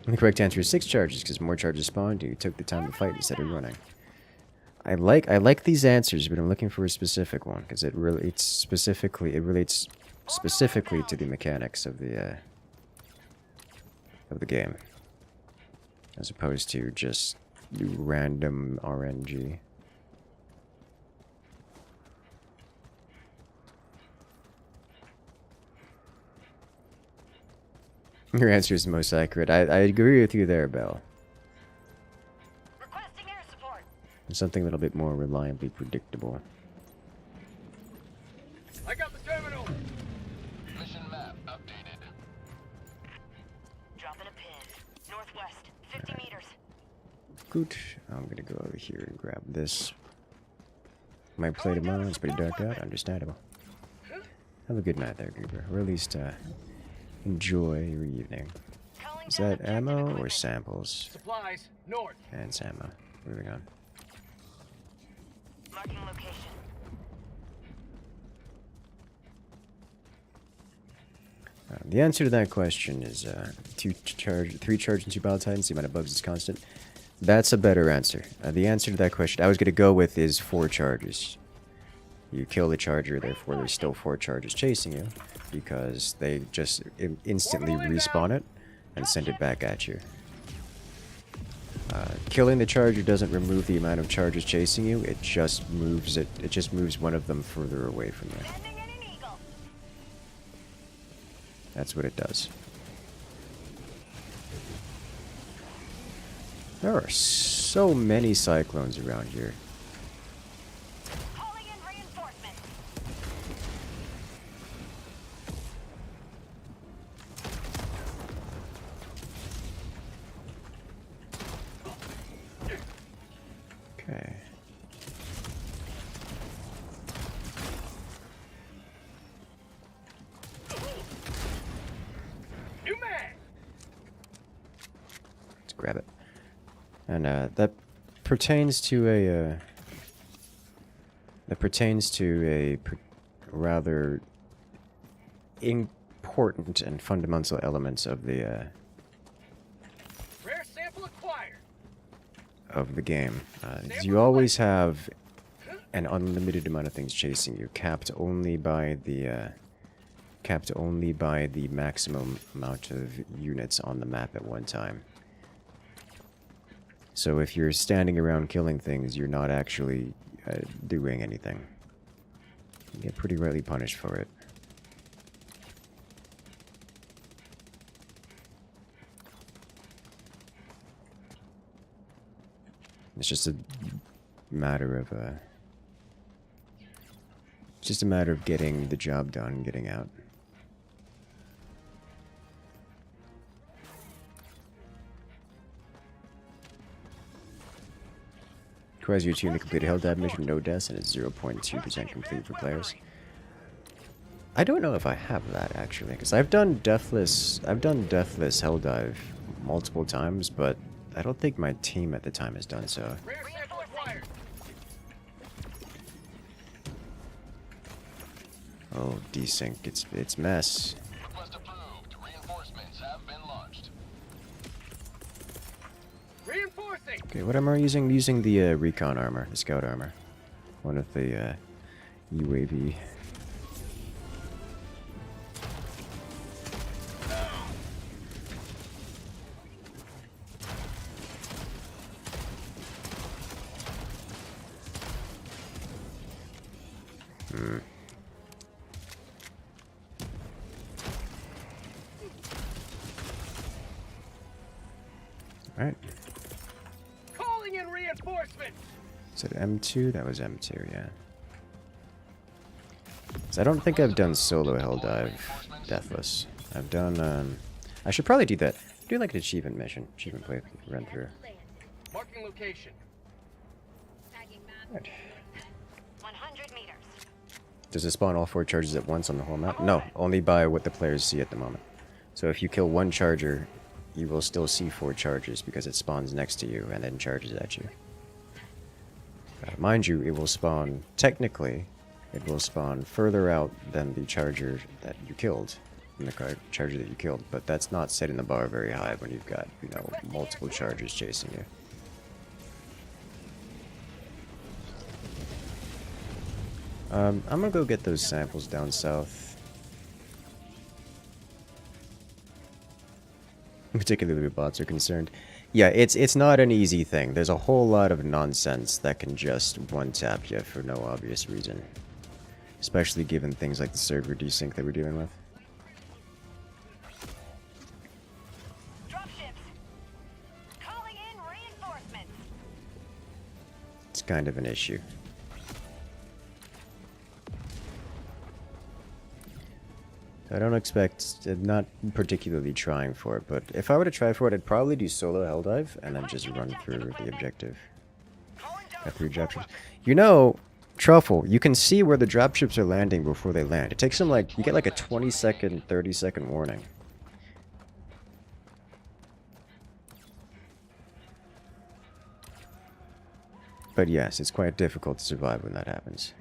The correct answer is 6 charges, because more charges spawned. You took the time to fight instead of running. I like these answers, but I'm looking for a specific one because it relates specifically to the mechanics of the game, as opposed to just random RNG. Your answer is the most accurate. I agree with you there, Belle. Requesting air support. Something a little bit more reliably predictable. I got the terminal. Mission map updated. Dropping a pin. Northwest, 50 meters. Good. I'm gonna go over here and grab this. Might play tomorrow. It's pretty dark out. Understandable. Have a good night there, Goober. Or at least enjoy your evening. Is that ammo or samples? Supplies north. And it's ammo. Moving on. Marking location. The answer to that question is 3 charge and 2 Bile Titans. The amount of bugs is constant. That's a better answer. The answer to that question I was going to go with is 4 charges. You kill the charger, therefore there's still 4 charges chasing you, because they just instantly respawn it and send it back at you. Killing the charger doesn't remove the amount of charges chasing you. It just moves it. It just moves one of them further away from you. That's what it does. There are so many cyclones around here. Calling in reinforcements. Okay. New mag. Let's grab it. And that pertains to a rather important and fundamental elements of the Rare sample acquired. of the game. You always have an unlimited amount of things chasing you, capped only by the maximum amount of units on the map at one time. So if you're standing around killing things, you're not actually doing anything. You get pretty rightly punished for it. It's just a matter of getting the job done, getting out. Requires your team to complete a Helldive mission, no deaths, and it's 0.2% complete for players. I don't know if I have that actually, because I've done deathless Helldive multiple times, but I don't think my team at the time has done so. Rare sample acquired. Oh, desync, it's mess. Request approved. Reinforcements have been launched. Reinforcing. Okay, what am I using? Using the recon armor, the scout armor. One of the UAV. Alright. Calling in reinforcements. Is it M2? That was M2, yeah. So I don't think I've done solo Helldive Deathless. I've done, I should probably do that. Do like an achievement mission. Achievement play run through. Marking location. Tagging map. Right. 100 meters. Does it spawn all 4 charges at once on the whole map? No, only by what the players see at the moment. So if you kill 1 charger, you will still see 4 charges because it spawns next to you and then charges at you. Mind you, it will spawn, technically, it will spawn further out than the charger that you killed, than the charger that you killed, but that's not setting the bar very high when you've got, you know, multiple chargers chasing you. I'm gonna go get those samples down south. Particularly where bots are concerned. Yeah, it's not an easy thing. There's a whole lot of nonsense that can just one-tap you for no obvious reason. Especially given things like the server desync that we're dealing with. Dropships. Calling in reinforcements. It's kind of an issue. I don't expect, not particularly trying for it, but if I were to try for it, I'd probably do solo Helldive and then just run through the objective. Got 3 dropships. You know, Truffle, you can see where the dropships are landing before they land. It takes them like, you get like a 20-second, 30-second warning. But yes, it's quite difficult to survive when that happens.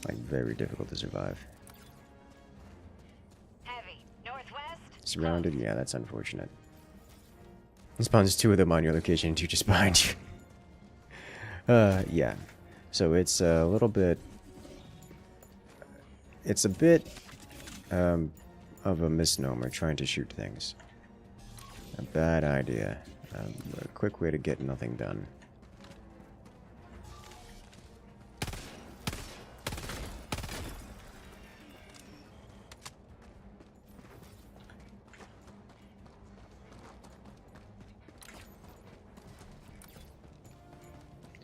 Like, very difficult to survive. Heavy. Northwest. Surrounded? Yeah, that's unfortunate. It spawns 2 of them on your location and 2 just behind you. Yeah. So it's a little bit... It's a bit of a misnomer trying to shoot things. A bad idea. A quick way to get nothing done.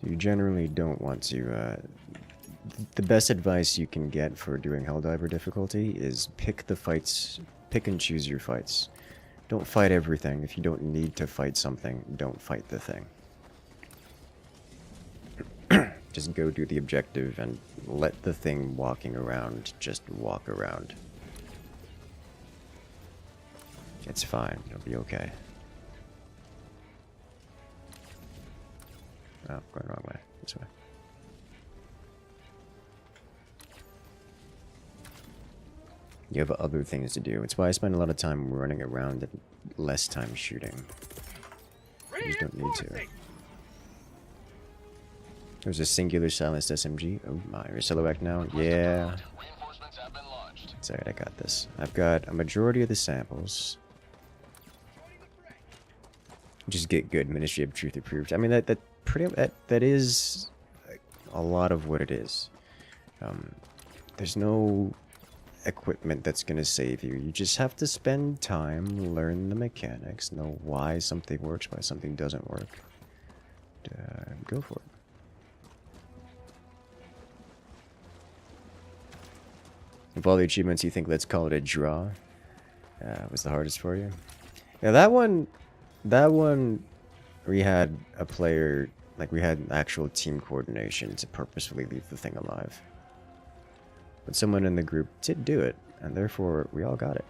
You generally don't want to, the best advice you can get for doing Helldiver difficulty is pick the fights, pick and choose your fights. Don't fight everything. If you don't need to fight something, don't fight the thing. Just go do the objective and let the thing walking around just walk around. It's fine. It'll be okay. Oh, going the wrong way. This way. You have other things to do. It's why I spend a lot of time running around and less time shooting. You just don't need to. There's a singular silenced SMG. Oh my, you're silhouette now? Yeah. It's alright, I got this. I've got a majority of the samples. Just get good Ministry of Truth approved. I mean, that is a lot of what it is. There's no equipment that's gonna save you. You just have to spend time, learn the mechanics, know why something works, why something doesn't work. Go for it. Of all the achievements you think, let's call it a draw, was the hardest for you? Yeah, that one, we had a player, like we had actual team coordination to purposefully leave the thing alive. But someone in the group did do it, and therefore we all got it.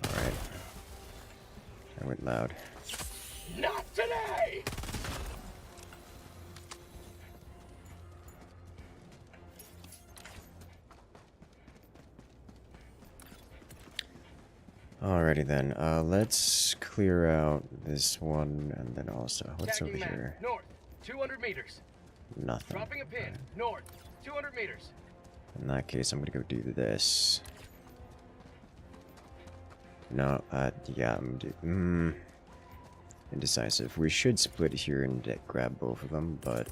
Alright. I went loud. Not today! Alrighty then, let's clear out this one, and then also, what's over Tagging map. here? North, 200 meters. Nothing. Dropping a pin. North, 200 meters. In that case, I'm gonna go do this. No, yeah, I'm gonna do, indecisive. We should split here and grab both of them, but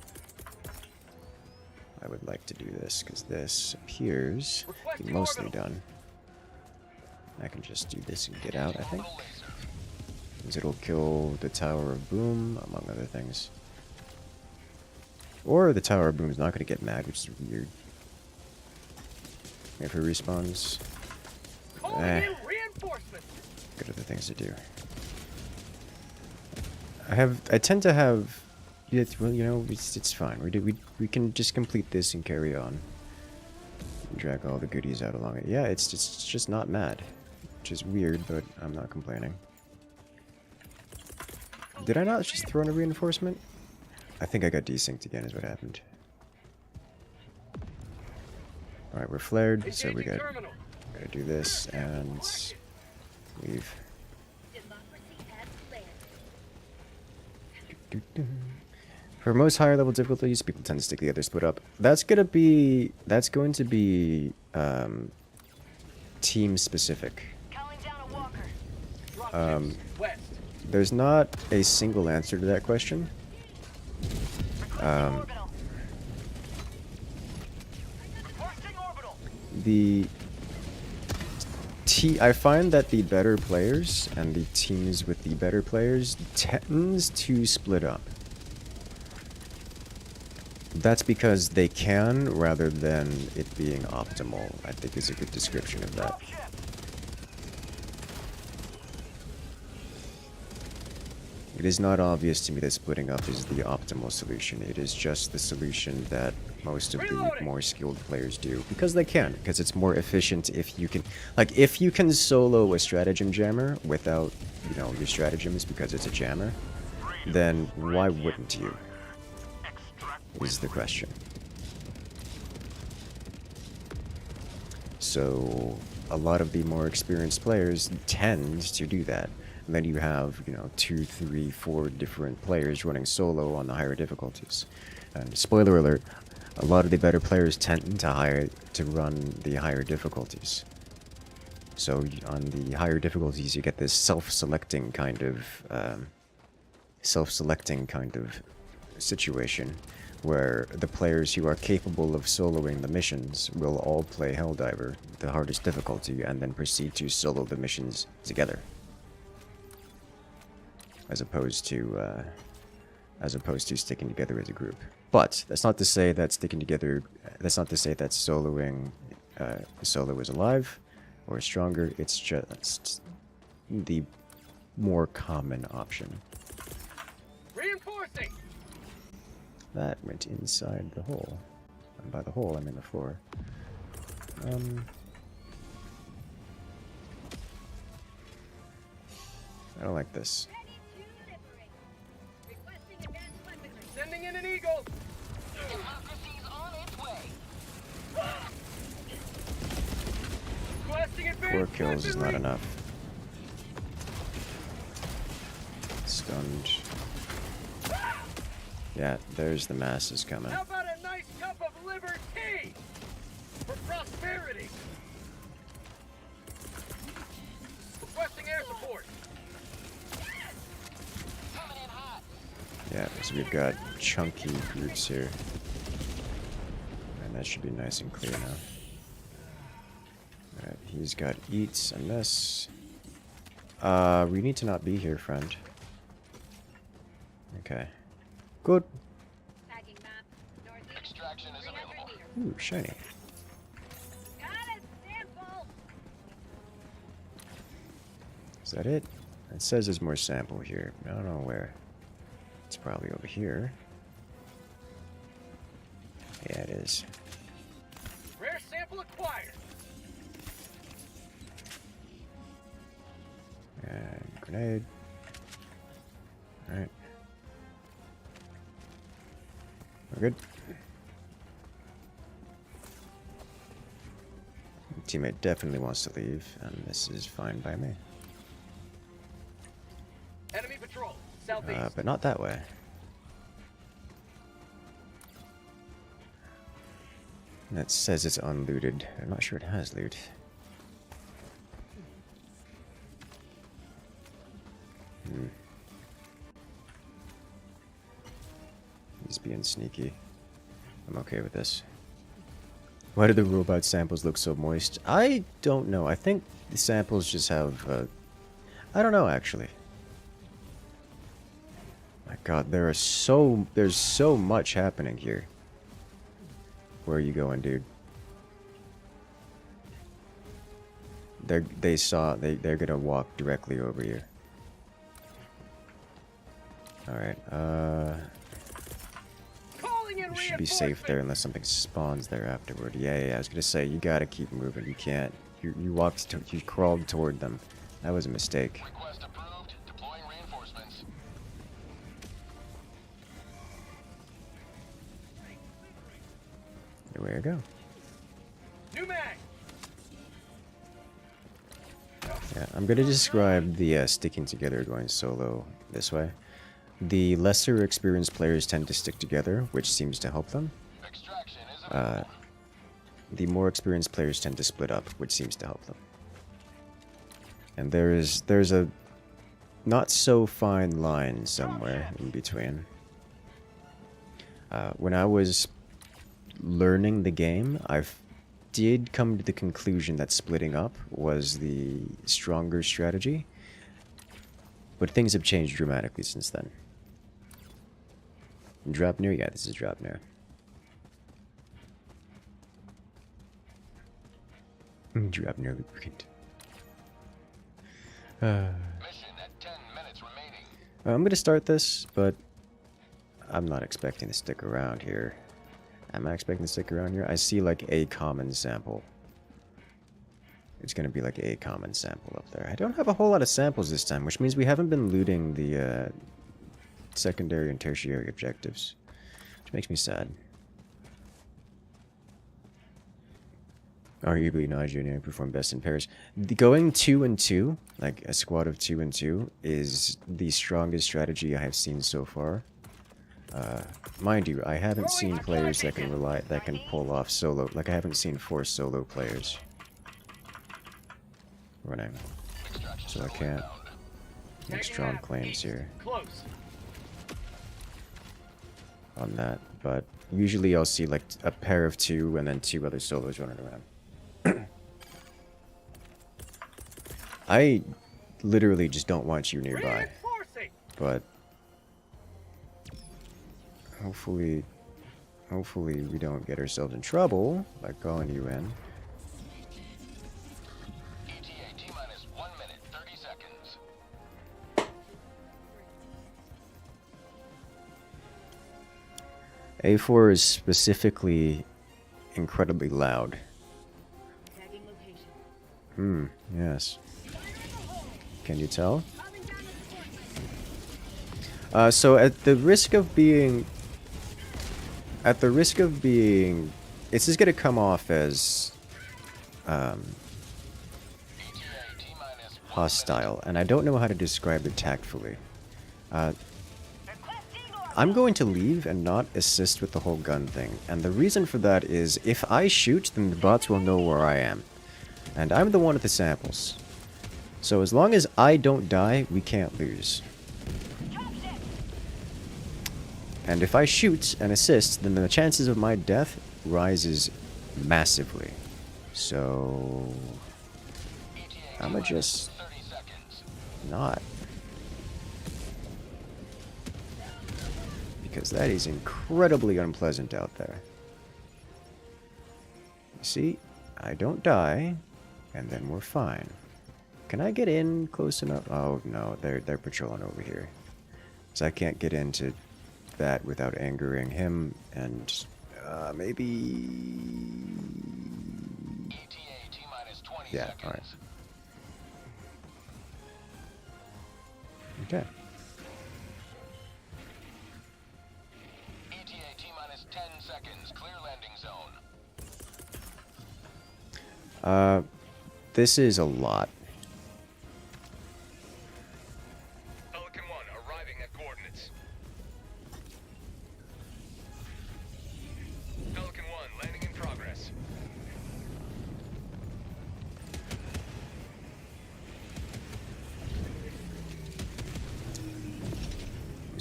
I would like to do this, because this appears to be mostly done. I can just do this and get out, I think. Because it'll kill the Tower of Boom, among other things. Or the Tower of Boom is not going to get mad, which is weird. If it respawns. Good other things to do. I tend to have... well, you know, it's fine. We can just complete this and carry on. And drag all the goodies out along it. Yeah, it's just not mad. Which is weird, but I'm not complaining. Did I not just throw in a reinforcement? I think I got desynced again is what happened. Alright, we're flared, so we gotta do this and leave. For most higher level difficulties, people tend to stick together, split up. That's going to be team specific. There's not a single answer to that question. I find that the better players and the teams with the better players tends to split up. That's because they can, rather than it being optimal, I think is a good description of that. It is not obvious to me that splitting up is the optimal solution. It is just the solution that most of the more skilled players do. Because they can. Because it's more efficient if you can... Like, if you can solo a stratagem jammer without, you know, your stratagems because it's a jammer, then why wouldn't you? Is the question. So, a lot of the more experienced players tend to do that. And then you have, you know, 2, 3, 4 different players running solo on the higher difficulties. And spoiler alert, a lot of the better players tend to run the higher difficulties. So on the higher difficulties, you get this self-selecting kind of situation, where the players who are capable of soloing the missions will all play Helldiver, the hardest difficulty, and then proceed to solo the missions together. As opposed to sticking together as a group. But that's not to say that sticking together, that's not to say that soloing, solo is alive or stronger. It's just the more common option. Reinforcing. That went inside the hole. And by the hole, I mean the floor. I don't like this. Sending in an eagle. Democracy's on its way. 4 kills is not enough. Stunned. Yeah, there's the masses coming. How about a nice cup of liver tea for prosperity? Requesting air support. Yeah, so we've got chunky groups here. And that should be nice and clear now. Alright, he's got eats and this. We need to not be here, friend. Okay. Good. Extraction is available. Ooh, shiny. Is that it? It says there's more sample here. I don't know where. It's probably over here. Yeah, it is. Rare sample acquired. And grenade. Alright. We're good. Teammate definitely wants to leave, and this is fine by me. Southeast. But not that way. That says it's unlooted. I'm not sure it has loot. He's being sneaky. I'm okay with this. Why do the robot samples look so moist? I don't know. I think the samples just have... I don't know, actually. My god, there's so much happening here. Where are you going, dude? They're gonna walk directly over here. Alright, you should be safe there unless something spawns there afterward. Yeah, I was gonna say, you gotta keep moving. You can't. You crawled toward them. That was a mistake. Request approved. Deploying reinforcements. Here we go. New mag. Yeah, I'm gonna describe the sticking together going solo this way. The lesser experienced players tend to stick together, which seems to help them. Extraction is available. The more experienced players tend to split up, which seems to help them. And there's a not so fine line somewhere in between. When I was learning the game, I did come to the conclusion that splitting up was the stronger strategy, but things have changed dramatically since then. Drop near? Yeah, this is drop near. Drop near lubricant. Mission at 10 minutes remaining. I'm gonna start this, but I'm not expecting to stick around here. Am I expecting to stick around here? I see like a common sample. It's gonna be like a common sample up there. I don't have a whole lot of samples this time, which means we haven't been looting the secondary and tertiary objectives, which makes me sad. Arguably, Nigeria perform best in pairs. Going 2 and 2, like a squad of 2 and 2, is the strongest strategy I have seen so far. Mind you, I haven't seen players that can pull off solo. Like I haven't seen 4 solo players running, so I can't make strong claims here on that. But usually I'll see like a pair of 2 and then 2 other solos running around. I literally just don't want you nearby, but hopefully we don't get ourselves in trouble by calling you in. ETA T-minus 1 minute, 30 seconds. A4 is specifically incredibly loud. Tagging location. Yes. Can you tell? So at the risk of being... It's just gonna come off as... hostile, and I don't know how to describe it tactfully. I'm going to leave and not assist with the whole gun thing, and the reason for that is if I shoot, then the bots will know where I am. And I'm the one with the samples. So as long as I don't die, we can't lose. And if I shoot and assist, then the chances of my death rises massively. So... I'ma just... not. Because that is incredibly unpleasant out there. You see? I don't die, and then we're fine. Can I get in close enough? Oh no, they're patrolling over here. So I can't get into that without angering him, and maybe... Yeah, alright. Okay. ETA T-minus 10 seconds, clear landing zone. This is a lot. Pelican 1 arriving at coordinates.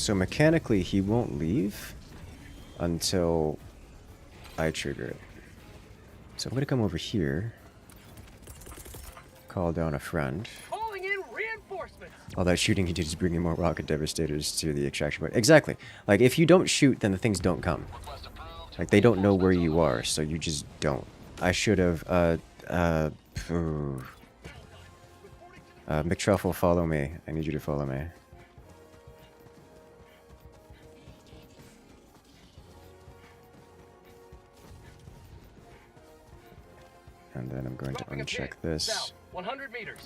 So mechanically, he won't leave until I trigger it. So I'm gonna come over here, call down a friend. Calling in reinforcements. All that shooting he did is bringing more rocket devastators to the extraction point. Exactly. Like, if you don't shoot, then the things don't come. Like, they don't know where you are, so you just don't. I should have, McTruffle, follow me. I need you to follow me. And then I'm going to uncheck this. South, 100 meters.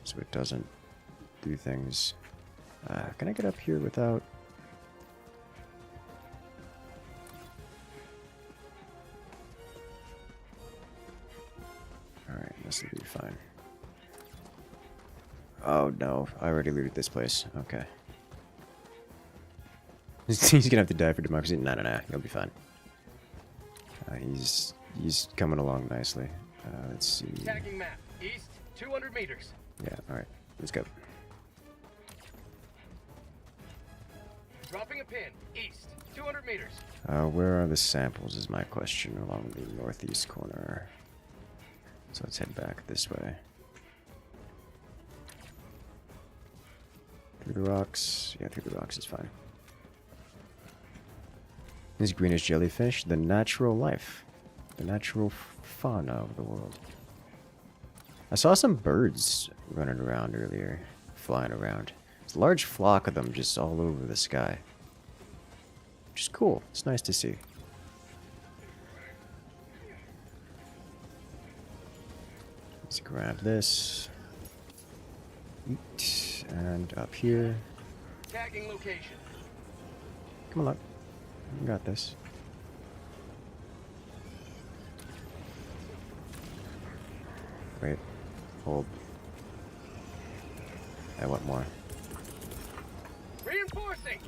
So it doesn't do things. Can I get up here without... Alright, this will be fine. Oh no, I already looted this place. Okay. He's gonna have to die for democracy. No, he'll be fine. He's coming along nicely. Let's see. Tagging map. East, 200 meters. Yeah, alright. Let's go. Dropping a pin. East, 200 meters. Where are the samples is my question, along the northeast corner. So let's head back this way. Through the rocks. Yeah, through the rocks is fine. These greenish jellyfish, the natural life. The natural fauna of the world. I saw some birds running around earlier. Flying around. There's a large flock of them just all over the sky. Which is cool. It's nice to see. Let's grab this. Eat. And up here. Tagging location. Come along. You got this. Wait. Hold. I want more. Reinforcing.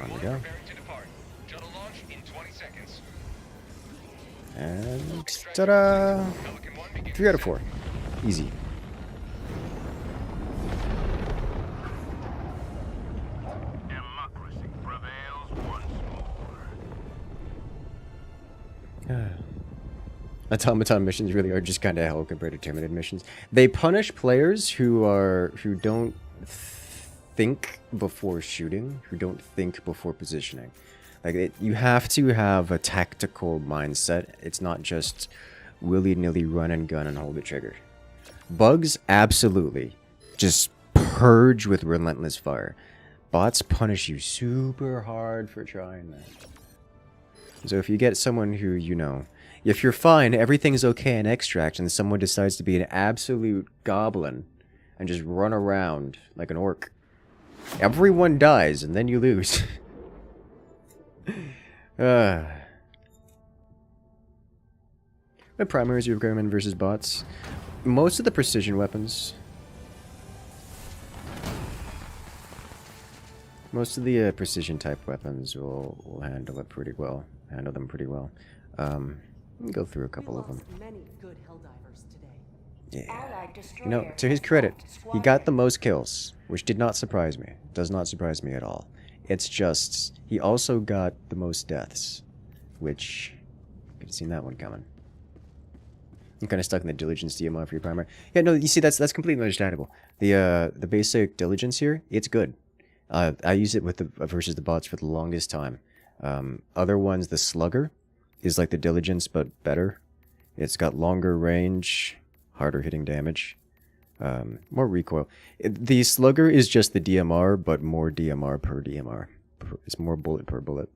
On we go. Shuttle launch in 20 seconds. And ta-da! 3 out of 4. Easy. Democracy prevails once more. Automaton missions really are just kind of hell compared to Terminated missions. They punish players who don't think before shooting, who don't think before positioning. Like, you have to have a tactical mindset. It's not just willy-nilly run and gun and hold the trigger. Bugs, absolutely. Just purge with relentless fire. Bots punish you super hard for trying that. So if you get someone who, you know, if you're fine, everything's okay in extract, and someone decides to be an absolute goblin and just run around like an orc, everyone dies, and then you lose. What primaries are recommend versus bots? Most of the precision weapons. Most of the precision type weapons will handle it pretty well. Handle them pretty well. Let me go through a couple of them. Many good Helldivers today. Yeah. You know, to his credit, he got the most kills, which did not surprise me. Does not surprise me at all. It's just, he also got the most deaths, which, could have seen that one coming. I'm kind of stuck in the diligence DMR for your primer. Yeah, no, you see, that's completely understandable. The basic diligence here, it's good. I use it with the versus the bots for the longest time. Other ones, the slugger is like the diligence, but better. It's got longer range, harder hitting damage, more recoil. The slugger is just the DMR, but more DMR per DMR. It's more bullet per bullet.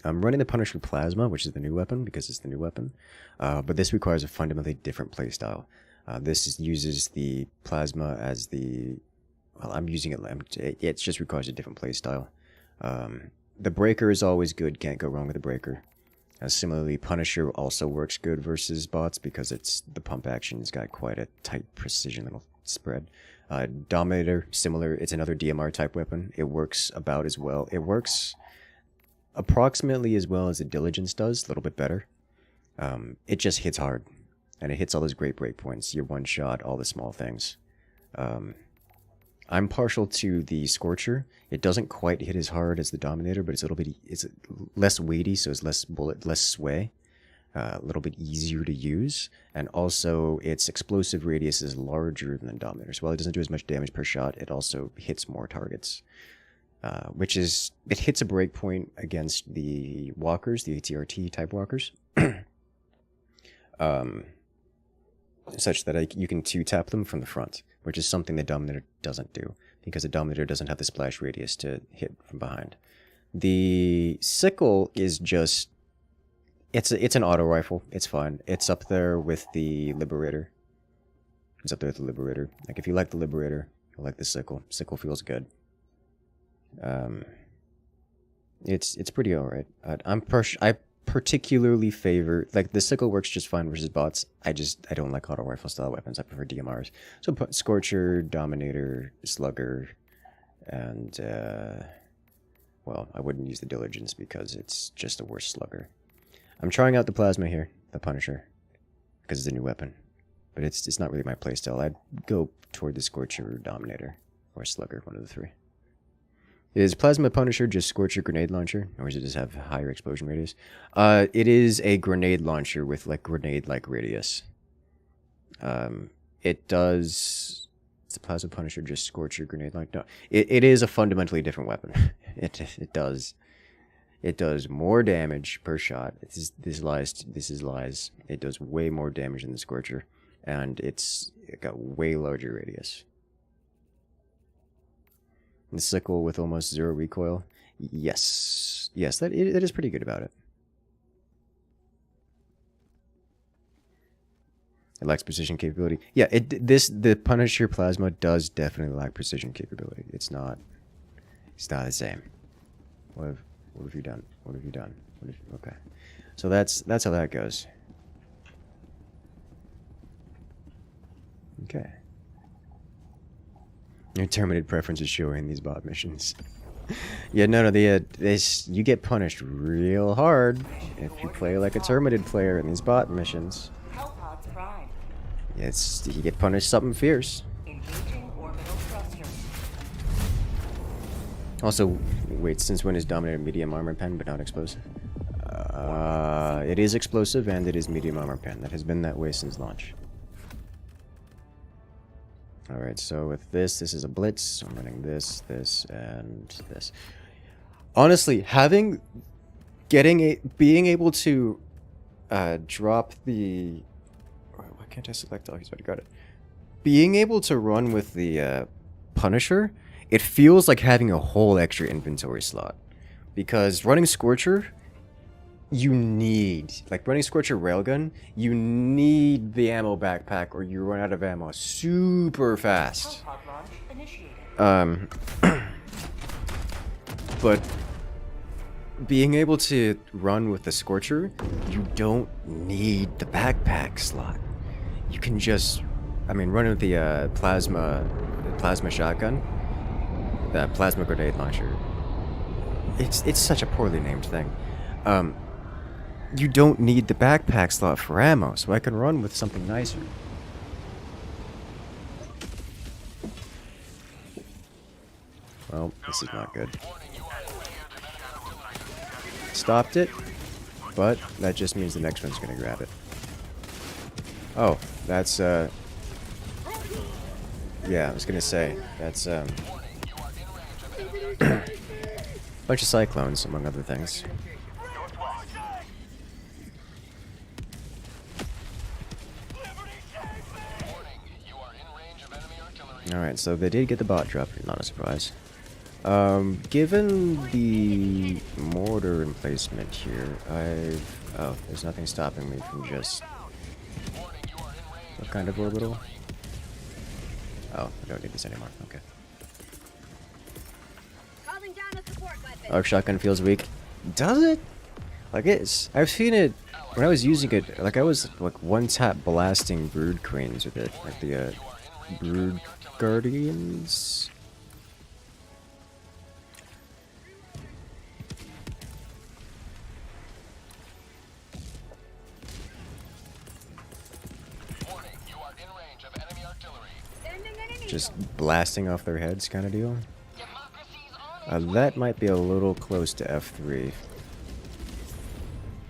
I'm running the Punisher Plasma, which is the new weapon, because it's the new weapon. But this requires a fundamentally different playstyle. This uses the Plasma as the... Well, I'm using it... It just requires a different playstyle. The Breaker is always good. Can't go wrong with the Breaker. Similarly, Punisher also works good versus bots, because the pump action's got quite a tight precision little spread. Dominator, similar. It's another DMR type weapon. It works about as well. It works... approximately as well as the diligence does, a little bit better. it just hits hard. And it hits all those great breakpoints. Your one shot, all the small things. I'm partial to the Scorcher. It doesn't quite hit as hard as the Dominator, but it's a little bit it's less weighty, so it's less bullet, less sway. A little bit easier to use, and also its explosive radius is larger than the Dominator. So while it doesn't do as much damage per shot, it also hits more targets. Which is, it hits a breakpoint against the walkers, the ATRT type walkers. Such that you can 2-tap them from the front, which is something the Dominator doesn't do, because the Dominator doesn't have the splash radius to hit from behind. The Sickle is just, it's an auto rifle. It's fine. It's up there with the Liberator. It's up there with the Liberator. Like, if you like the Liberator, you'll like the Sickle. Sickle feels good. It's pretty alright. I particularly favor, like, the Sickle works just fine versus bots. I don't like auto rifle style weapons. I prefer DMRs. So Scorcher, Dominator, Slugger, and well, I wouldn't use the Diligence because it's just a worse Slugger. I'm trying out the Plasma here, the Punisher, because it's a new weapon. But it's not really my playstyle. I'd go toward the Scorcher or Dominator, or Slugger, one of the three. Is Plasma Punisher just Scorcher Grenade Launcher, or does it just have higher explosion radius? It is a grenade launcher with, like, grenade-like radius. It does... Is the Plasma Punisher just Scorcher Grenade Launcher? No, it is a fundamentally different weapon. It does more damage per shot. This is lies. It does way more damage than the Scorcher, and it got way larger radius. The Sickle with almost 0 recoil. Yes, that is pretty good about it. It lacks precision capability. Yeah, the Punisher Plasma does definitely lack precision capability. It's not the same. What have you done? Okay, so that's how that goes. Okay. Your terminated preference is showing these bot missions. Yeah, no, you get punished real hard if you play like a terminated player in these bot missions. You get punished something fierce. Also, wait, since when is Dominator medium armor pen but not explosive? It is explosive and it is medium armor pen. That has been that way since launch. Alright, so with this is a blitz. I'm running this, and this. Honestly, being able to drop the... Why can't I select all? He's already got it. Being able to run with the Punisher, it feels like having a whole extra inventory slot. Because running Scorcher, running Scorcher Railgun, you need the ammo backpack or you run out of ammo super fast. But being able to run with the Scorcher, you don't need the backpack slot. You can just, run with the plasma shotgun, the plasma grenade launcher. It's such a poorly named thing. You don't need the backpack slot for ammo, so I can run with something nicer. Well, this is not good. Stopped it, but that just means the next one's gonna grab it. Oh, that's, yeah, I was gonna say, that's, bunch of cyclones, among other things. Alright, so they did get the bot drop, not a surprise. Given the mortar emplacement here, oh, there's nothing stopping me from just... What kind of orbital? Oh, I don't need this anymore, okay. Arc shotgun feels weak. Does it? Like I've seen it, when I was using it, like I was like one-tap blasting brood cranes with it, like the brood guardians. just blasting off their heads kind of deal. That might be a little close to F3.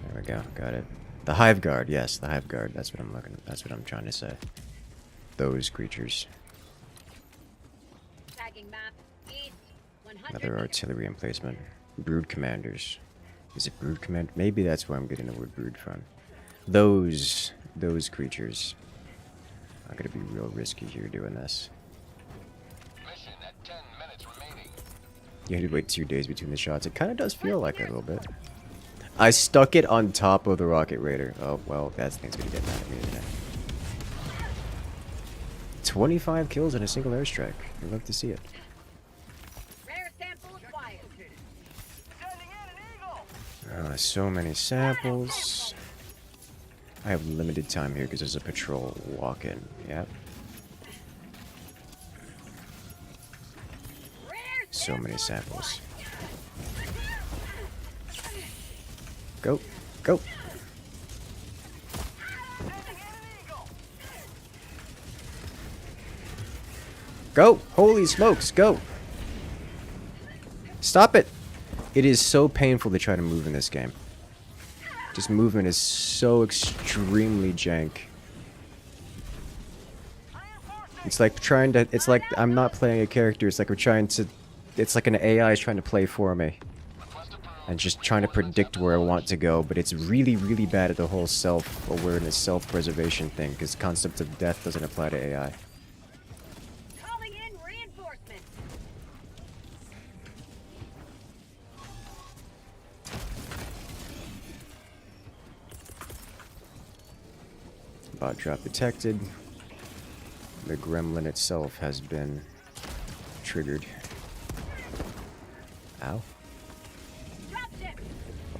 There we go, got it. The Hive Guard, yes, the Hive Guard. That's what I'm looking at. That's what I'm trying to say. Those creatures. Tagging map. East. 100 Another meters. artillery emplacement. Brood commanders. Is it brood command? Maybe that's where I'm getting the word brood from. Those creatures. I'm gonna be real risky here doing this. Mission at 10 minutes remaining. You had to wait 2 days between the shots. It kind of does feel like it a little bit. I stuck it on top of the rocket raider. Oh, well, that thing's gonna get mad at me, isn't it? 25 kills in a single airstrike. I'd love to see it. Rare sample acquired. Sending in an eagle. So many samples. I have limited time here because there's a patrol walk-in. Yep. So many samples. Go. Go. Go! Holy smokes, go! Stop it! It is so painful to try to move in this game. Just movement is so extremely jank. It's like trying to... It's like I'm not playing a character, it's like we're trying to... It's like an AI is trying to play for me. And just trying to predict where I want to go, but it's really, really bad at the whole self-awareness, self-preservation thing, because concept of death doesn't apply to AI. Calling in reinforcements. Bot drop detected. The gremlin itself has been triggered. Ow.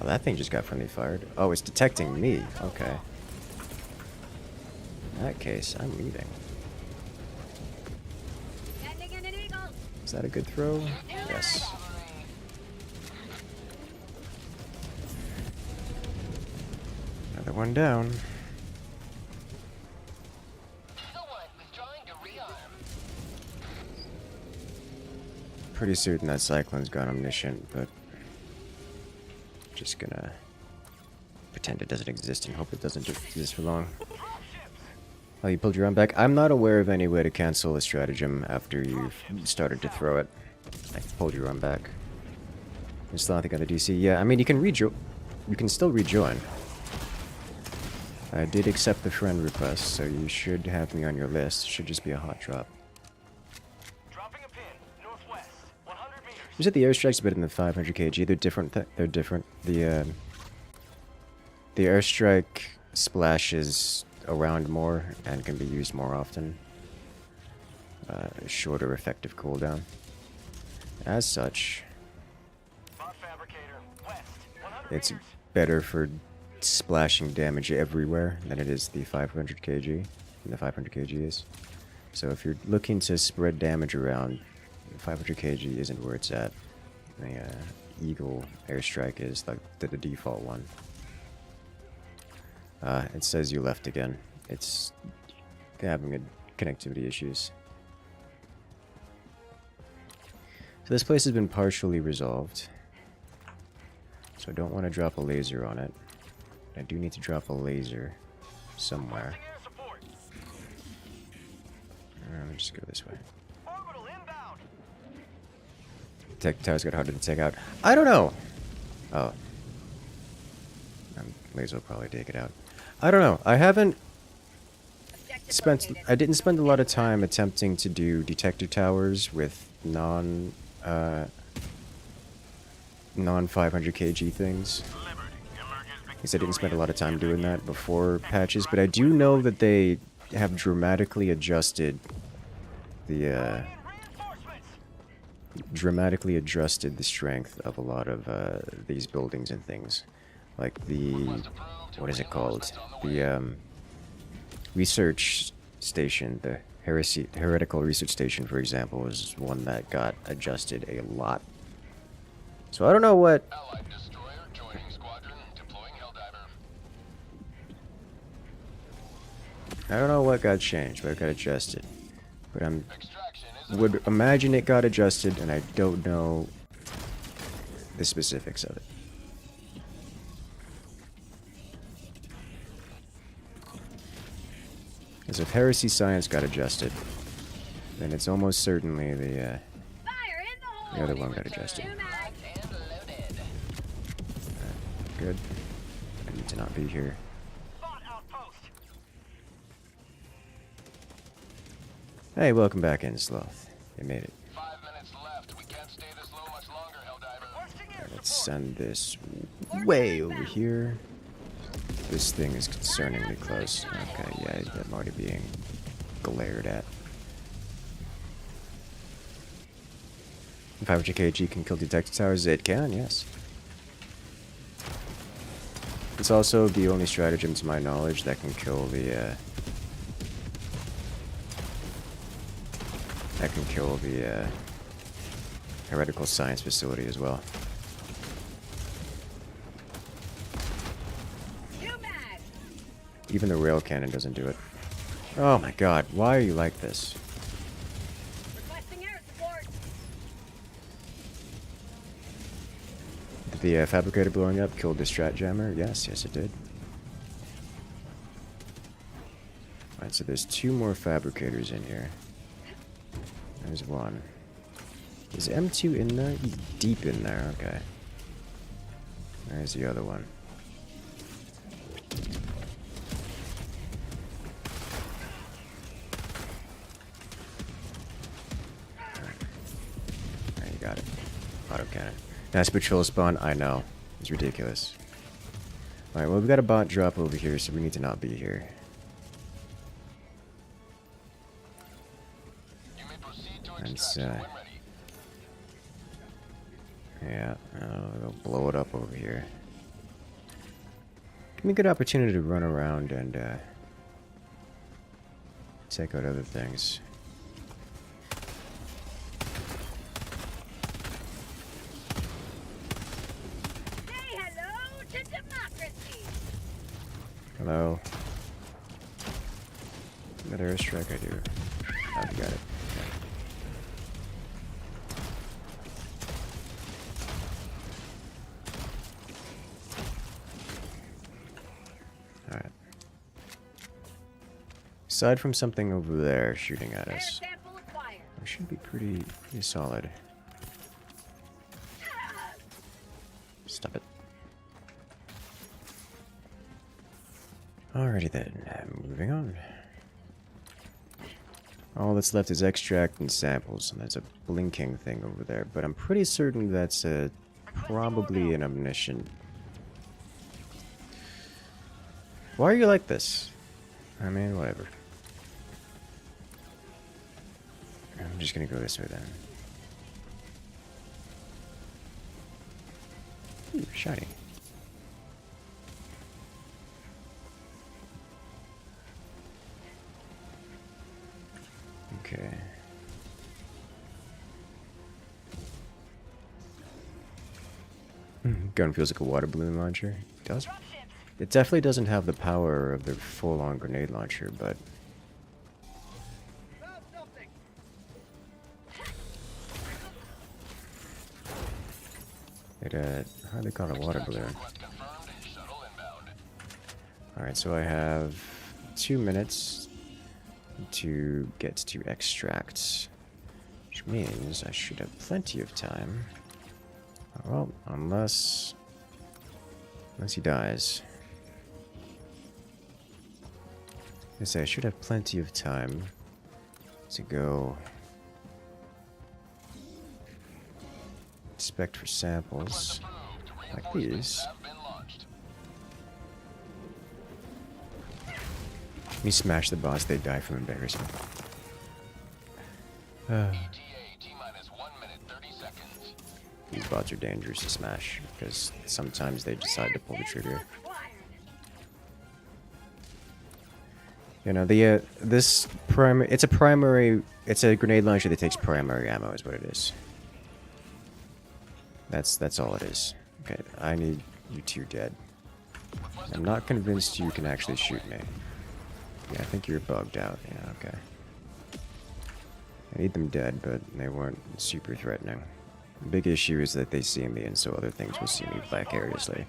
Well, that thing just got friendly fired. Oh, it's detecting me. Okay. In that case, I'm leaving. Sending in an eagle. Is that a good throw? Yes. Another one down. Pretty certain that Cyclone's gone omniscient, but just gonna pretend it doesn't exist and hope it doesn't exist for long. Oh, you pulled your own back? I'm not aware of any way to cancel a stratagem after you've started to throw it. I pulled your own back. I'm still not on the DC. Yeah, I mean, you can rejoin. You can still rejoin. I did accept the friend request, so you should have me on your list. Should just be a hot drop. You said the airstrike's better than the 500 kg. They're different. They're different. The airstrike splashes around more and can be used more often. Shorter effective cooldown. As such, it's better for splashing damage everywhere than it is the 500 kg. And the 500 kg is. So if you're looking to spread damage around, 500 kg isn't where it's at. The Eagle airstrike is like the default one. It says you left again. It's having connectivity issues. So this place has been partially resolved. So I don't want to drop a laser on it. I do need to drop a laser somewhere. Let me just go this way. Tech tower's got harder to take out. I don't know. Oh. Laser will probably take it out. I don't know. I haven't spent... I didn't spend a lot of time attempting to do detector towers with non 500 kg things. Because I didn't spend a lot of time doing that before patches, but I do know that they have dramatically adjusted the strength of a lot of these buildings and things. Like the, what is it called? The research station, the heretical research station, for example, is one that got adjusted a lot. So I don't know what... Allied destroyer joining squadron, deploying Helldiver. I don't know what got changed, what got adjusted. But I'm would imagine it got adjusted, and I don't know the specifics of it. Because if Heresy Science got adjusted, then it's almost certainly the other one got adjusted. Good. I need to not be here. Hey, welcome back in, Sloth. You made it. 5 minutes left. We can't stay this low much longer, Helldiver. Let's send this way over here. This thing is concerningly close. Okay, yeah, I'm already being glared at. 500 kg can kill detector towers? It can, yes. It's also the only stratagem, to my knowledge, that can kill the, heretical science facility as well. Even the rail cannon doesn't do it. Oh my god, why are you like this? Did the fabricator blowing up kill the strat jammer? Yes, yes it did. Alright, so there's 2 more fabricators in here. There's one. Is M2 in there? He's deep in there, okay. There's the other one. There, you got it. Autocannon. Nice patrol spawn, I know. It's ridiculous. Alright, well we've got a bot drop over here, so we need to not be here. Let's, yeah, they'll blow it up over here. Give me a good opportunity to run around and, take out other things. Say hello to democracy. Hello. Another airstrike, I do. Oh, you got it. Alright. Aside from something over there shooting at us, we should be pretty solid. Stop it. Alrighty then, moving on. All that's left is extract and samples, and there's a blinking thing over there, but I'm pretty certain that's probably an omniscient. Why are you like this? I mean, whatever. I'm just gonna go this way then. Ooh, shiny. Okay. Gun feels like a water balloon launcher. It does. It definitely doesn't have the power of the full-on grenade launcher, but it hardly call it a water balloon. Alright, so I have 2 minutes to get to extract, which means I should have plenty of time. Well, unless he dies. I say I should have plenty of time to go inspect for samples like these. Let me smash the boss, they die from embarrassment. These bots are dangerous to smash because sometimes they decide to pull the trigger. You know, it's a grenade launcher that takes primary ammo is what it is. That's all it is. Okay, I need you 2 dead. I'm not convinced you can actually shoot me. Yeah, I think you're bugged out. Yeah, okay. I need them dead, but they weren't super threatening. The big issue is that they see me, and so other things will see me vicariously.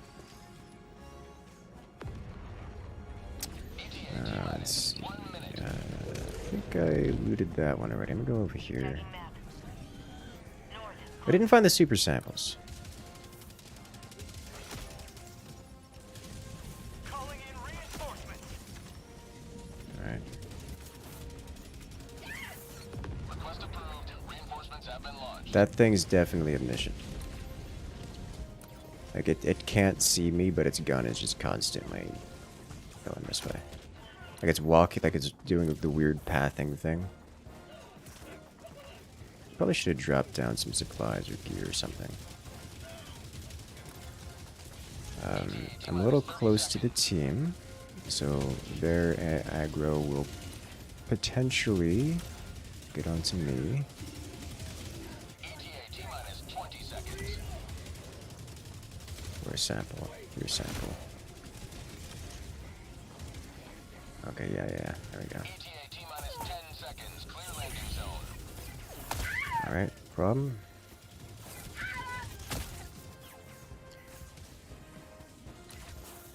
Let's see. I think I looted that one already. I'm gonna go over here. I didn't find the super samples. Alright. That thing's definitely omniscient. Like, it can't see me, but its gun is just constantly going this way. Like, it's walking, like it's doing the weird pathing thing. Probably should have dropped down some supplies or gear or something. I'm a little close to the team, so their aggro will potentially get onto me. Where's sample? Your sample. Okay, yeah, there we go. Alright, problem.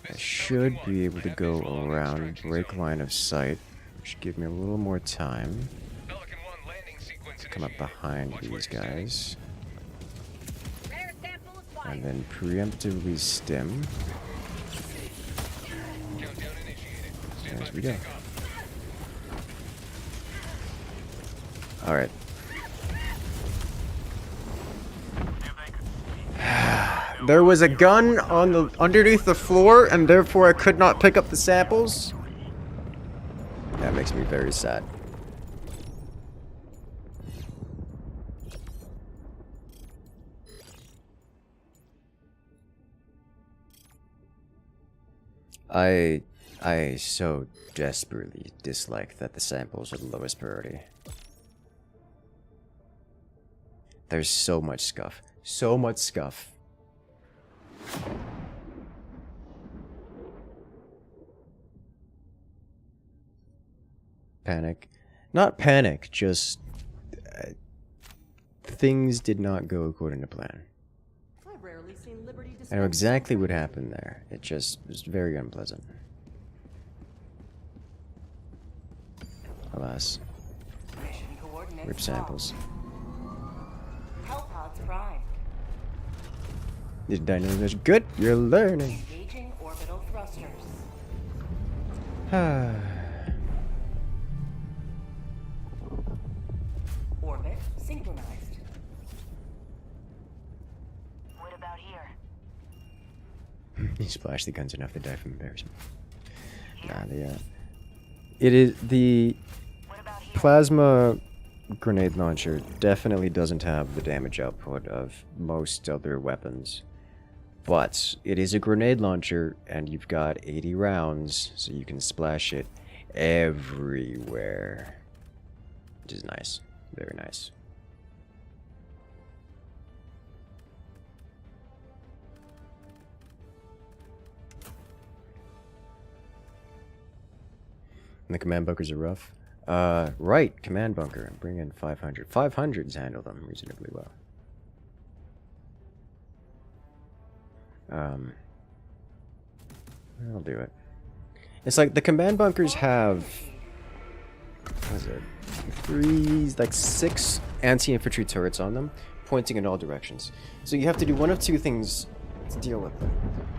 I should be able to go around, break line of sight, which should give me a little more time to come up behind these guys. And then preemptively stim. As we go. Alright. There was a gun on the underneath the floor, and therefore I could not pick up the samples. That makes me very sad. I so desperately dislike that the samples are the lowest priority. There's so much scuff. So much scuff. Panic. Not panic, just... things did not go according to plan. I've rarely seen Liberty I know exactly what happened there. It just was very unpleasant. Alas. Rip samples. Hellpods prime. The dynamics good. You're learning. Engaging orbital thrusters. Orbit synchronized. What about here? You splash the guns enough to die from embarrassment. Nah, it is the plasma grenade launcher definitely doesn't have the damage output of most other weapons. But it is a grenade launcher, and you've got 80 rounds, so you can splash it everywhere. Which is nice. Very nice. And the command bunkers are rough. Right, command bunker. Bring in 500. 500s handle them reasonably well. I'll do it. It's like the command bunkers have... what is it? 6 anti-infantry turrets on them, pointing in all directions. So you have to do one of two things to deal with them.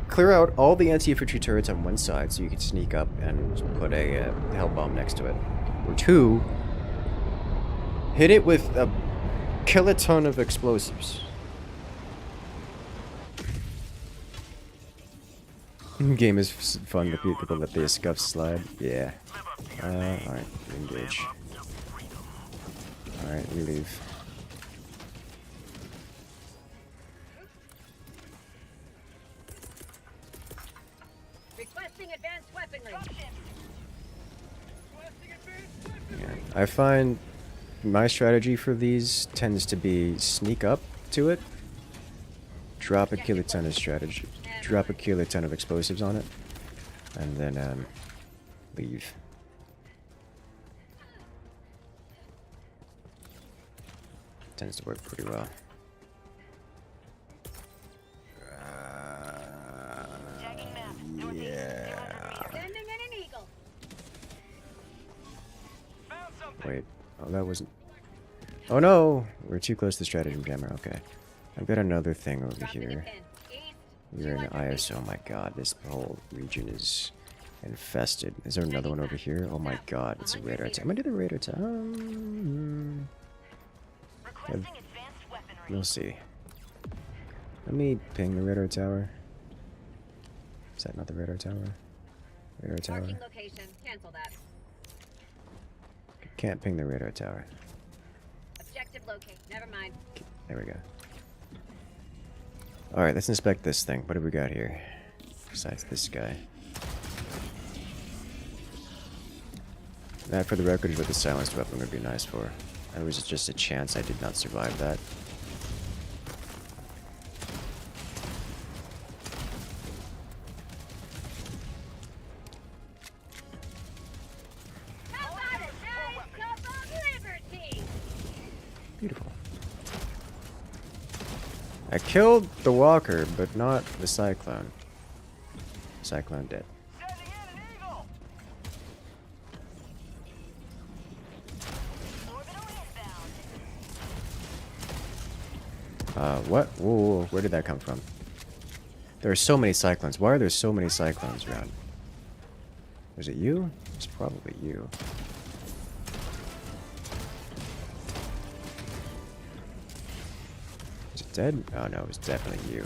Clear out all the anti-infantry turrets on one side so you can sneak up and put a hell bomb next to it. Or 2, hit it with a kiloton of explosives. Game is fun to people let the scuff slide. Yeah. Alright, engage. Alright, we leave. Requesting advanced weaponry. Yeah. I find my strategy for these tends to be sneak up to it, drop a kiloton of strategy, drop a kiloton of explosives on it, and then leave. tends to work pretty well. Yeah. Sending in an eagle. Wait. Oh, that wasn't... Oh no! We're too close to the stratagem jammer. Okay. I've got another thing over Dropping a here. pin. East, We're in 200 ISO. Oh my god, this whole region is infested. Is there another one over here? Oh my god, it's a radar tower. I'm gonna do the radar tower. We'll see. Let me ping the radar tower. Is that not the radar tower? Radar tower. Marking location. Cancel that. Can't ping the radar tower. Objective locate. Never mind. There we go. Alright, let's inspect this thing. What do we got here? Besides this guy. That, for the record, is what the silenced weapon would be nice for. It was just a chance I did not survive that. How about a nice cup of liberty? Beautiful. I killed the walker, but not the cyclone. Cyclone dead. What? Whoa, whoa, where did that come from? There are so many cyclones. Why are there so many cyclones around? Was it you? It's probably you. Is it dead? Oh no, it was definitely you.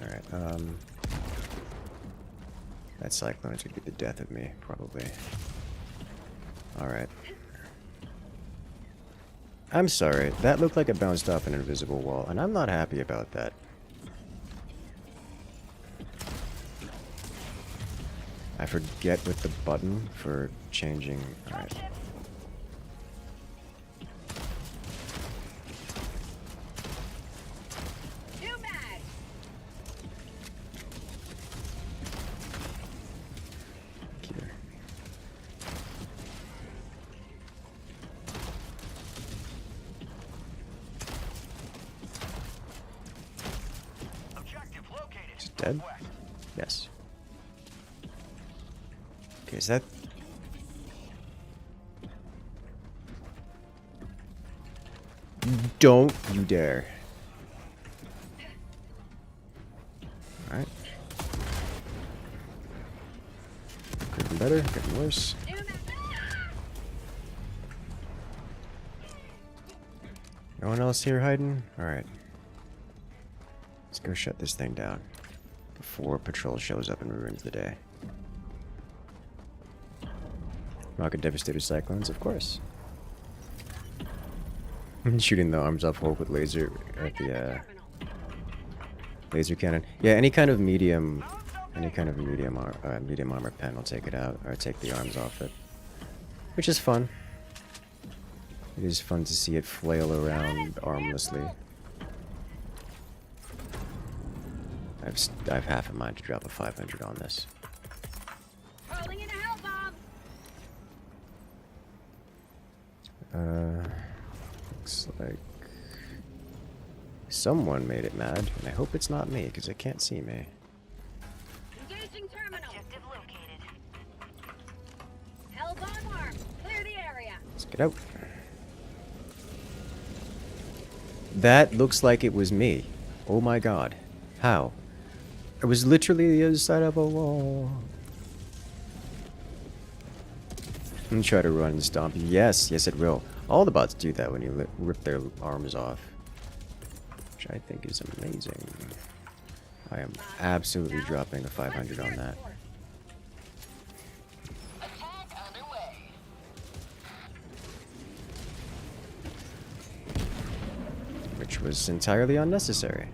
Alright, that cyclone is gonna be the death of me, probably. Alright. I'm sorry, that looked like it bounced off an invisible wall, and I'm not happy about that. I forget with the button for changing. Alright. Dead? Yes. Okay, is that... Don't you dare. Alright. Could have been better, could have been worse. No one else here hiding? Alright. Let's go shut this thing down before patrol shows up and ruins the day. Rocket devastator cyclones, of course. Shooting the arms off Hulk with laser at the laser cannon. Yeah, any kind of medium armor pen will take it out, or take the arms off it, which is fun. It is fun to see it flail around armlessly. I've half a mind to drop a 500 on this. Rolling in a hell bomb. Looks like someone made it mad, and I hope it's not me, because it can't see me. Engaging terminal. Objective located. Hell bomb arm. Clear the area. Let's get out. That looks like it was me. Oh my god. How? I was literally the other side of a wall. And try to run and stomp. Yes, yes it will. All the bots do that when you rip their arms off. Which I think is amazing. I am absolutely dropping a 500 on that. Which was entirely unnecessary.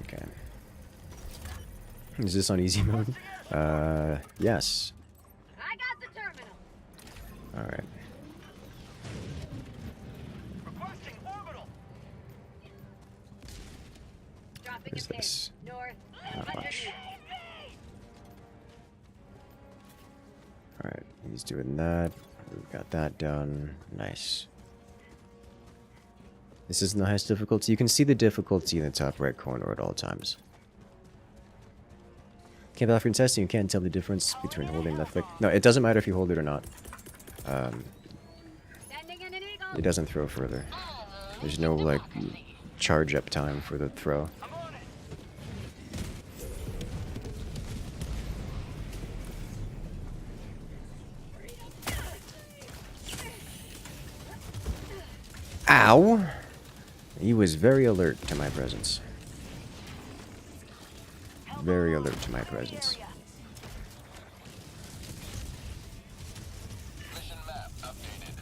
Okay. Is this on easy mode? Yes. I got the terminal. Alright. Dropping What is a pin. this? North. Not 100 much. meters. Alright, he's doing that. We've got that done. Nice. This isn't the highest difficulty. You can see the difficulty in the top right corner at all times. Can't be for testing, you can't tell the difference between holding left click. No, it doesn't matter if you hold it or not. Sending in an eagle. It doesn't throw further. There's no, like, charge up time for the throw. Ow! He was very alert to my presence. Very alert to my presence. Mission map updated.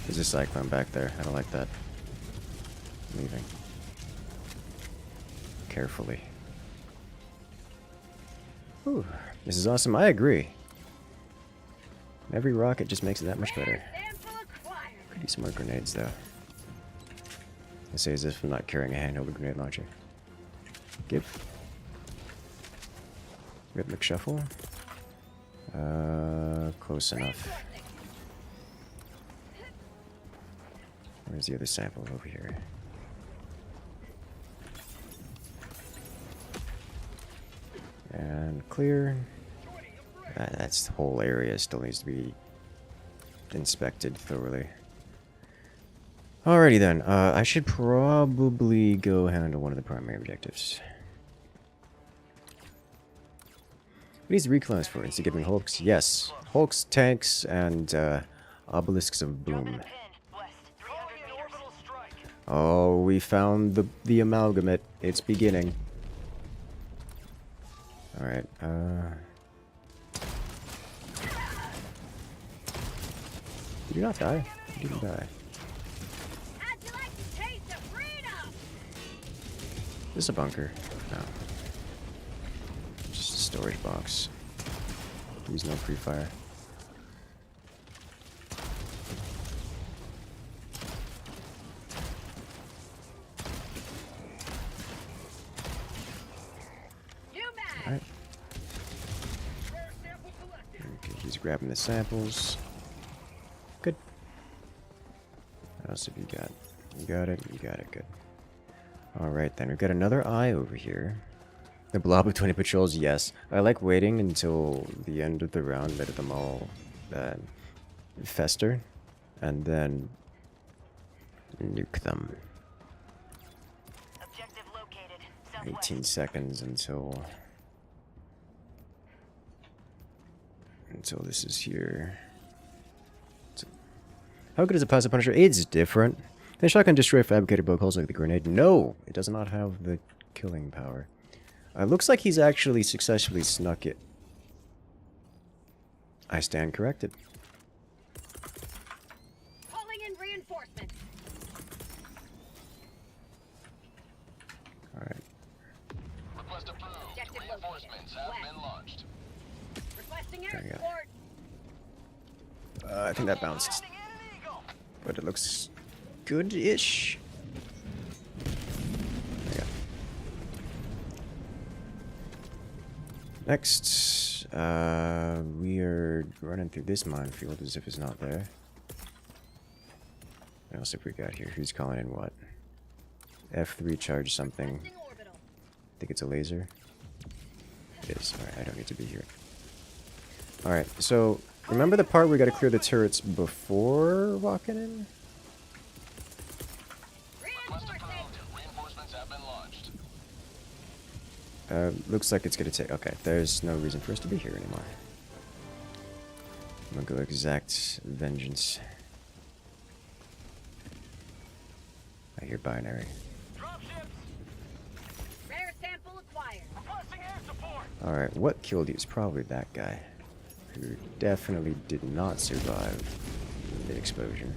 There's a cyclone back there. I don't like that. I'm leaving. Carefully. Whew. This is awesome. I agree. Every rocket just makes it that much better. Could use some more grenades, though. I say as if I'm not carrying a handheld grenade launcher. Give. Rhythmic shuffle. Close enough. Where's the other sample? Over here. And clear. That's the whole area still needs to be inspected thoroughly. Alrighty then, I should probably go handle one of the primary objectives. What needs the reclines for? Is it giving hulks? Yes. Hulks, tanks, and obelisks of boom. Oh, we found the amalgamate. It's beginning. Alright, Did you not die? You didn't die. How'd you like to taste of freedom? Is this a bunker? No. Just a storage box. Use no free fire. Alright. Okay, he's grabbing the samples. Good. What else have you got? You got it, you got it, good. Alright then, we've got another eye over here. The blob of 20 patrols, yes. I like waiting until the end of the round, let them all fester, and then nuke them. Objective located. 18 seconds until this is here. How good is a passive punisher? It's different. The shotgun destroy fabricated bug holes like the grenade. No, it does not have the killing power. Looks like he's actually successfully snuck it. I stand corrected. Calling in reinforcements. Alright. Request approved. Objective Reinforcements located. have been launched. Requesting There air you go. support. I think that bounced. But it looks good-ish. There you go. Next, we are running through this minefield as if it's not there. What else have we got here? Who's calling in what? F3 charge something. I think it's a laser. It is. Alright, I don't need to be here. Alright, so remember the part where we gotta clear the turrets before walking in? Request approved. Reinforcements have been launched. Looks like it's gonna take... Okay, there's no reason for us to be here anymore. I'm gonna go exact vengeance. I hear binary. Rare sample acquired. Requesting air support. Alright, what killed you is probably that guy, who definitely did not survive the explosion.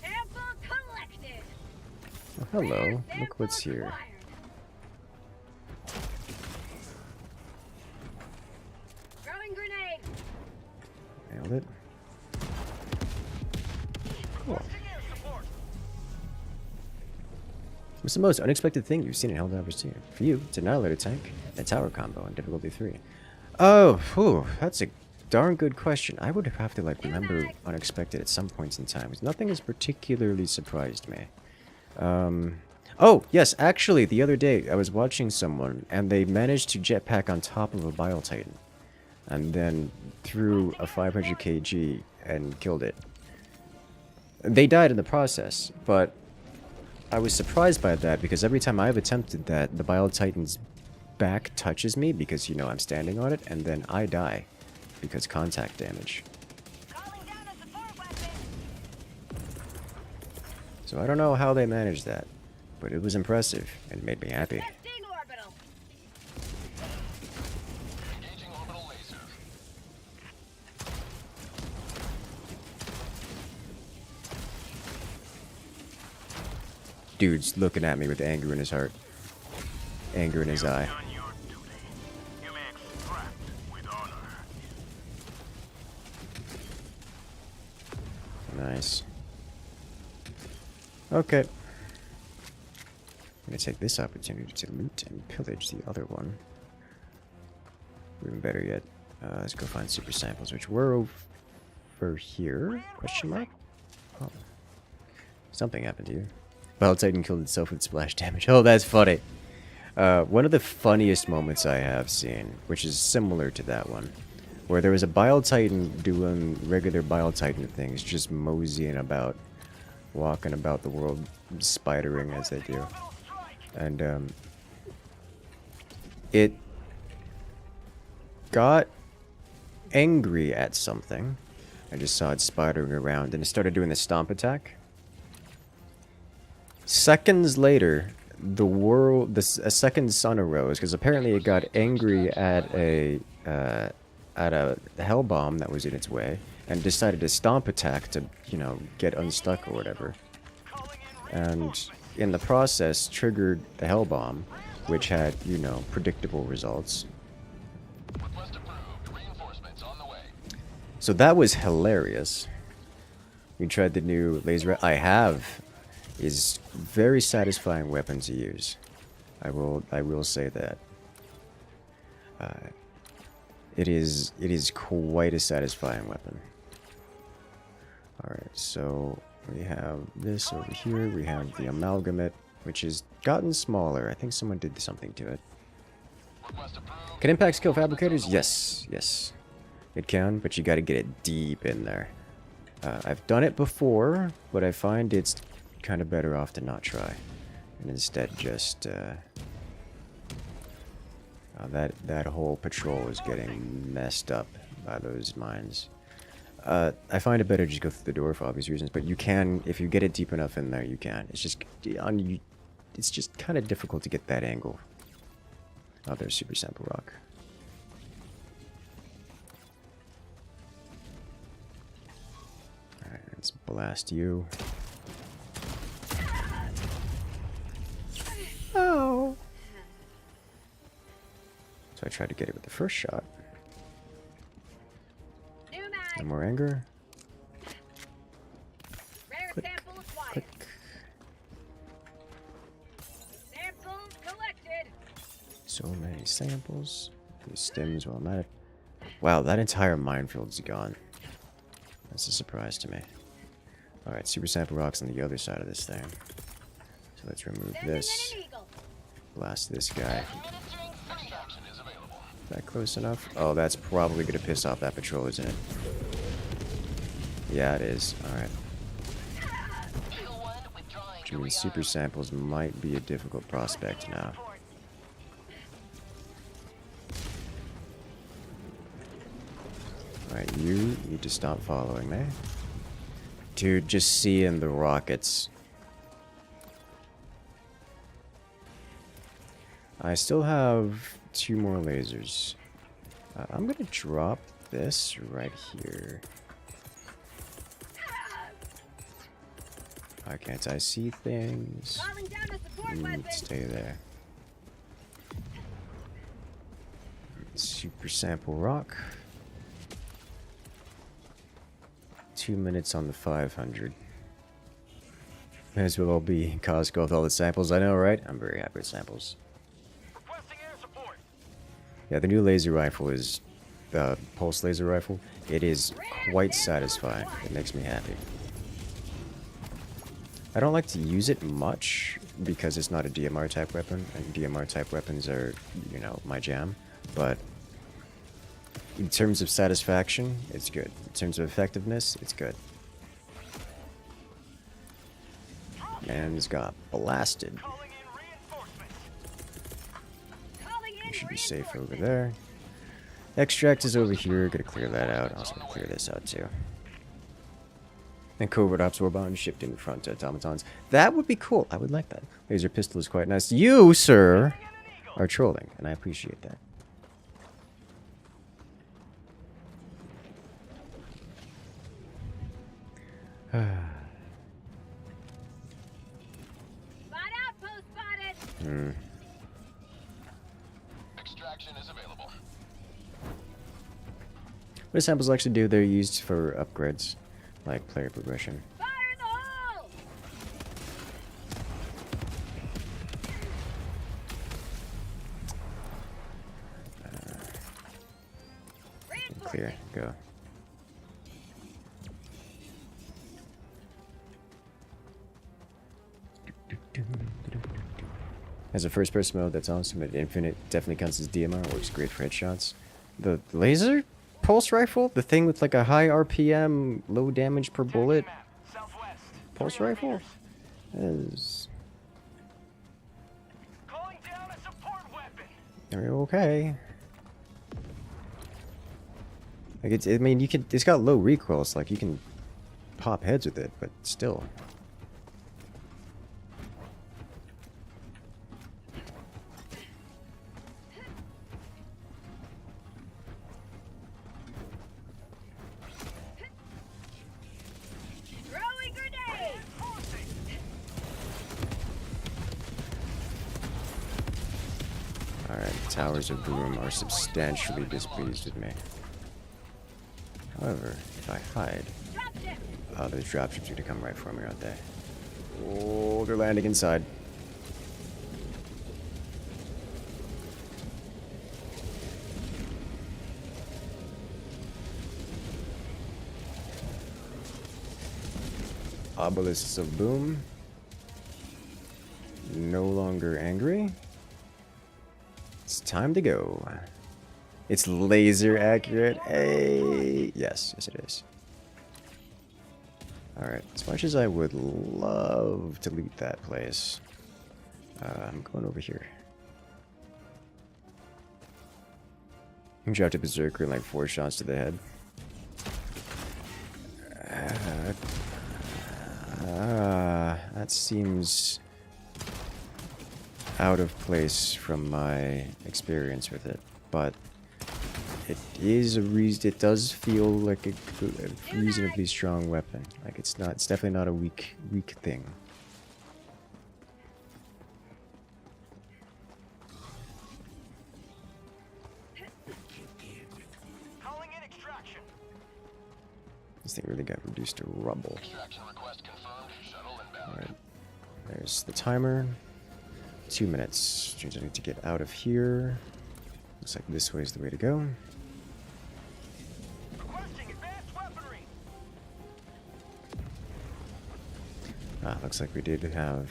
Sample collected. Oh, hello. Look what's here. Throwing grenade. Nailed it. Cool. What's the most unexpected thing you've seen in Helldivers 2? For you, it's an annihilator tank, and a tower combo on difficulty 3. Oh, whew, that's a darn good question. I would have to, like, remember unexpected at some points in time, because nothing has particularly surprised me. Oh, yes, actually, the other day, I was watching someone, and they managed to jetpack on top of a Bile Titan, and then threw a 500 kg and killed it. They died in the process, but I was surprised by that, because every time I've attempted that, the Bile Titan's back touches me, because, you know, I'm standing on it, and then I die, because contact damage. So I don't know how they managed that, but it was impressive, and it made me happy. Dude's looking at me with anger in his heart. Anger in his eye. Nice. Okay. I'm gonna take this opportunity to loot and pillage the other one. Even better yet, let's go find super samples, which were over here? Question mark? Oh. Something happened here. Bile Titan killed itself with splash damage. Oh, that's funny. One of the funniest moments I have seen, which is similar to that one, where there was a Bile Titan doing regular Bile Titan things, just moseying about, walking about the world, spidering as they do. And, it got angry at something. I just saw it spidering around, and it started doing the stomp attack. Seconds later, a second sun arose, because apparently it got angry at a hell bomb that was in its way, and decided to stomp attack to, you know, get unstuck or whatever. And in the process, triggered the hell bomb, which had, you know, predictable results. So that was hilarious. We tried the new laser. I have. Is very satisfying weapon to use. I will say that. It is quite a satisfying weapon. Alright, so we have this over here. We have the amalgamate, which has gotten smaller. I think someone did something to it. Can impacts kill fabricators? Yes, yes. It can, but you gotta get it deep in there. I've done it before, but I find it's kind of better off to not try, and instead just that whole patrol is getting messed up by those mines. I find it better to just go through the door for obvious reasons, but you can, if you get it deep enough in there, you can. It's just it's just kind of difficult to get that angle. Oh, there's super sample rock. All right, let's blast you. Oh. So I tried to get it with the first shot. No more anger. Click, click. Samples collected. So many samples. These stems while I'm at it. Wow, that entire minefield's gone. That's a surprise to me. Alright, super sample rocks on the other side of this thing. So let's remove this. Blast this guy. Is that close enough? Oh, that's probably going to piss off that patrol, isn't it? Yeah, it is. Alright. Which means super samples might be a difficult prospect now. Alright, you need to stop following me. Dude, just seeing the rockets. I still have 2 more lasers. I'm gonna drop this right here. Why can't I see things? Stay there. Super sample rock. 2 minutes on the 500. May as well be Costco with all the samples. I know, right? I'm very happy with samples. Yeah, the new laser rifle is the pulse laser rifle. It is quite satisfying. It makes me happy. I don't like to use it much because it's not a DMR type weapon, and DMR type weapons are, you know, my jam. But in terms of satisfaction, it's good. In terms of effectiveness, it's good. Man's got blasted. We should be safe over there. Extract is over here. Gotta clear that out. Also gonna clear this out too. And covert ops warbond shipped in front to automatons. That would be cool. I would like that. Laser pistol is quite nice. You, sir, are trolling, and I appreciate that. Extraction is available. What do samples actually do? They're used for upgrades, like player progression. Fire in the hole! Clear. Go. As a first-person mode, that's awesome. But Infinite definitely counts as DMR. Works great for headshots. The laser pulse rifle, the thing with like a high RPM, low damage per bullet pulse rifle, is. Are you okay? Like it's. I mean, you can. It's got low recoil. It's like you can pop heads with it, but still. Alright, Towers of Broom are substantially displeased with me. However, if I hide... Oh, those dropships are gonna come right for me, aren't they? Oh, they're landing inside. Obelisks of Boom. No longer angry. It's time to go. It's laser accurate. Hey, yes, yes it is. Alright, as much as I would love to loot that place, I'm going over here. I'm dropped a berserker in like 4 shots to the head. That seems out of place from my experience with it, but it is a reason. It does feel like a reasonably strong weapon. Like it's not. It's definitely not a weak thing. Calling in extraction. This thing really got reduced to rubble. Extraction request confirmed. Shuttle inbound. All right. There's the timer. 2 minutes. Which means I need to get out of here. Looks like this way is the way to go. Requesting advanced weaponry. Looks like we did have...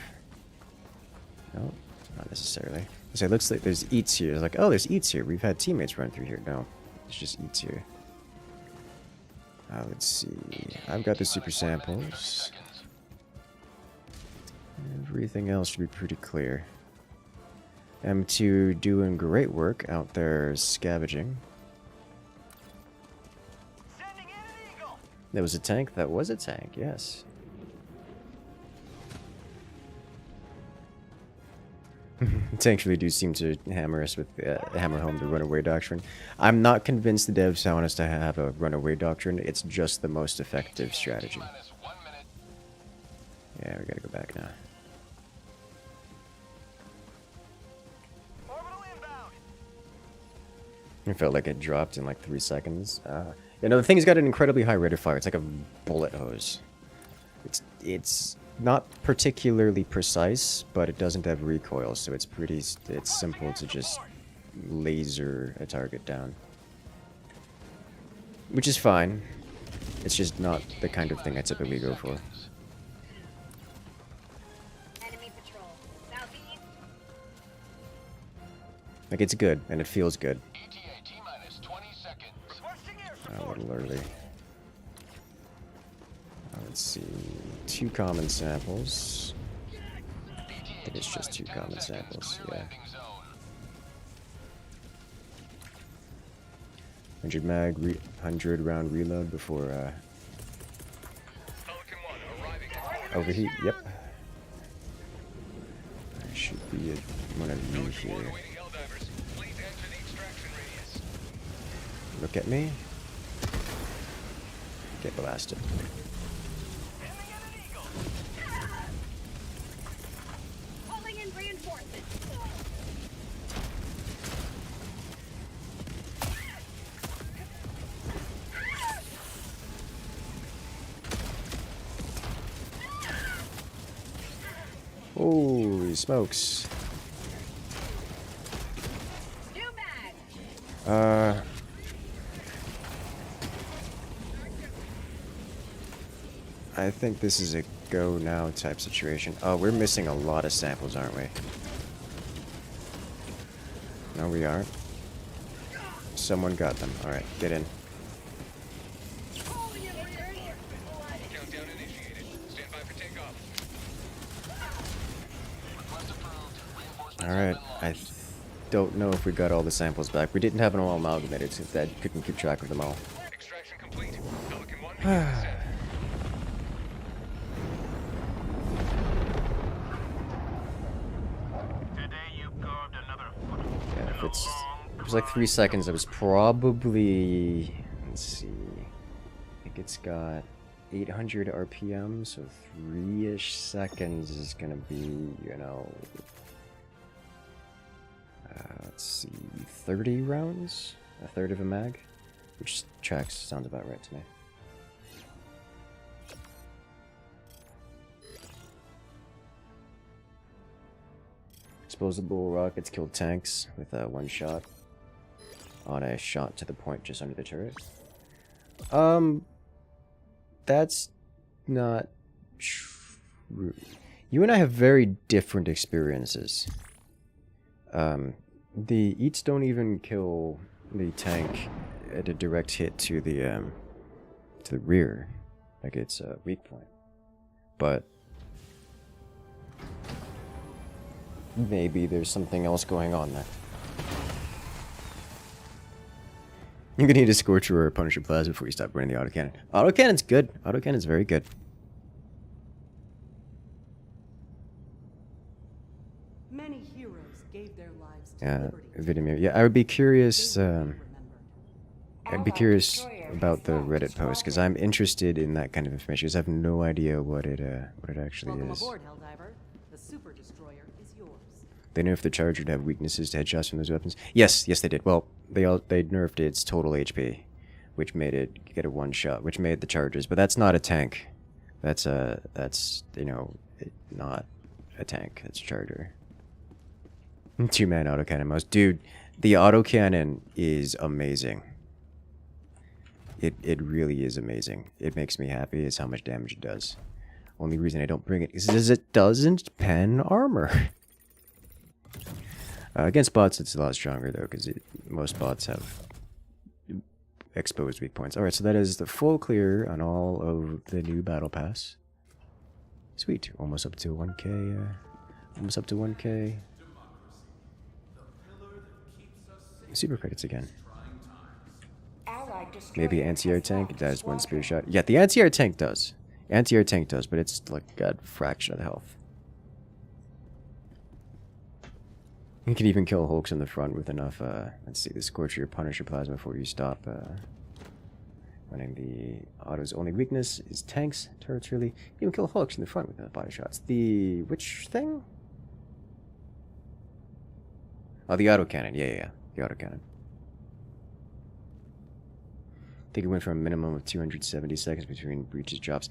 No, not necessarily. So it looks like there's eats here. It's like, oh, there's eats here. We've had teammates run through here. No, it's just eats here. Let's see. I've got the super samples. Everything else should be pretty clear. M2 doing great work out there scavenging. That was a tank? That was a tank, yes. Tanks really do seem to hammer us with hammer home the runaway doctrine. I'm not convinced the devs want us to have a runaway doctrine. It's just the most effective strategy. Yeah, we gotta go back now. It felt like it dropped in like 3 seconds. You know, the thing's got an incredibly high rate of fire. It's like a bullet hose. It's not particularly precise, but it doesn't have recoil, so it's simple to just laser a target down. Which is fine. It's just not the kind of thing I typically go for. Enemy patrol. Southeast. Like, it's good, and it feels good. ETA T-minus 20 seconds. Requesting air A support. little early. Let's see. 2 common samples. I think it's just 2 common samples, yeah. 100 mag, 100 round reload before Pelican 1 arriving. overheat. Yep. There should be one of you here. Awaiting Helldivers. Please enter the extraction radius. Look at me. Get blasted. Calling in reinforcements. Holy smokes. New mag. I think this is a go now type situation. Oh, we're missing a lot of samples, aren't we? No, we aren't. Someone got them. Alright, get in. Calling in reinforcements. Countdown initiated. Stand by for takeoff. Alright, I don't know if we got all the samples back. We didn't have them all amalgamated, so that couldn't keep track of them all. Extraction complete. Pelican 1 beginning ascent. Yeah, if it was like 3 seconds, it was probably... Let's see... I think it's got 800 RPM, so 3-ish seconds is gonna be, you know... let's see... 30 rounds? A third of a mag? Which tracks, sounds about right to me. Disposable rockets killed tanks with one shot on a shot to the point just under the turret. That's not true. You and I have very different experiences. The eats don't even kill the tank at a direct hit to the rear, like it's a weak point, but maybe there's something else going on there. You're gonna need a Scorcher or a Punisher Plasma before you stop running the autocannon. Autocannon's good. Autocannon's very good. Many heroes gave their lives to Yeah, liberty. Vidimir. Yeah, I would be curious. I'd be curious about the Reddit post because I'm interested in that kind of information. Because I have no idea what it actually Welcome is. aboard, Helldiver. The super destroyer is yours. They knew if the Charger would have weaknesses to headshots from those weapons. Yes, they did. Well, they nerfed its total HP, which made it get a one shot, which made the Chargers. But that's not a tank. That's you know, not a tank. It's a Charger. 2-man autocannon mouse, dude. The autocannon is amazing. It really is amazing. It makes me happy. Is how much damage it does. Only reason I don't bring it is it doesn't pen armor. Against bots, it's a lot stronger though, because most bots have exposed weak points. All right, so that is the full clear on all of the new battle pass. Sweet, almost up to 1K. Almost up to 1K. Super credits again. Maybe anti-air tank does one spear shot. Yeah, the anti-air tank does. Anti-air tank does, but it's like got a fraction of the health. You can even kill Hulks in the front with enough, let's see, the Scorcher or Punisher Plasma before you stop running the auto's only weakness is tanks, turrets really. You can kill Hulks in the front with body shots. The, which thing? Oh, the autocannon, yeah, the autocannon. think it went from a minimum of 270 seconds between breaches drops.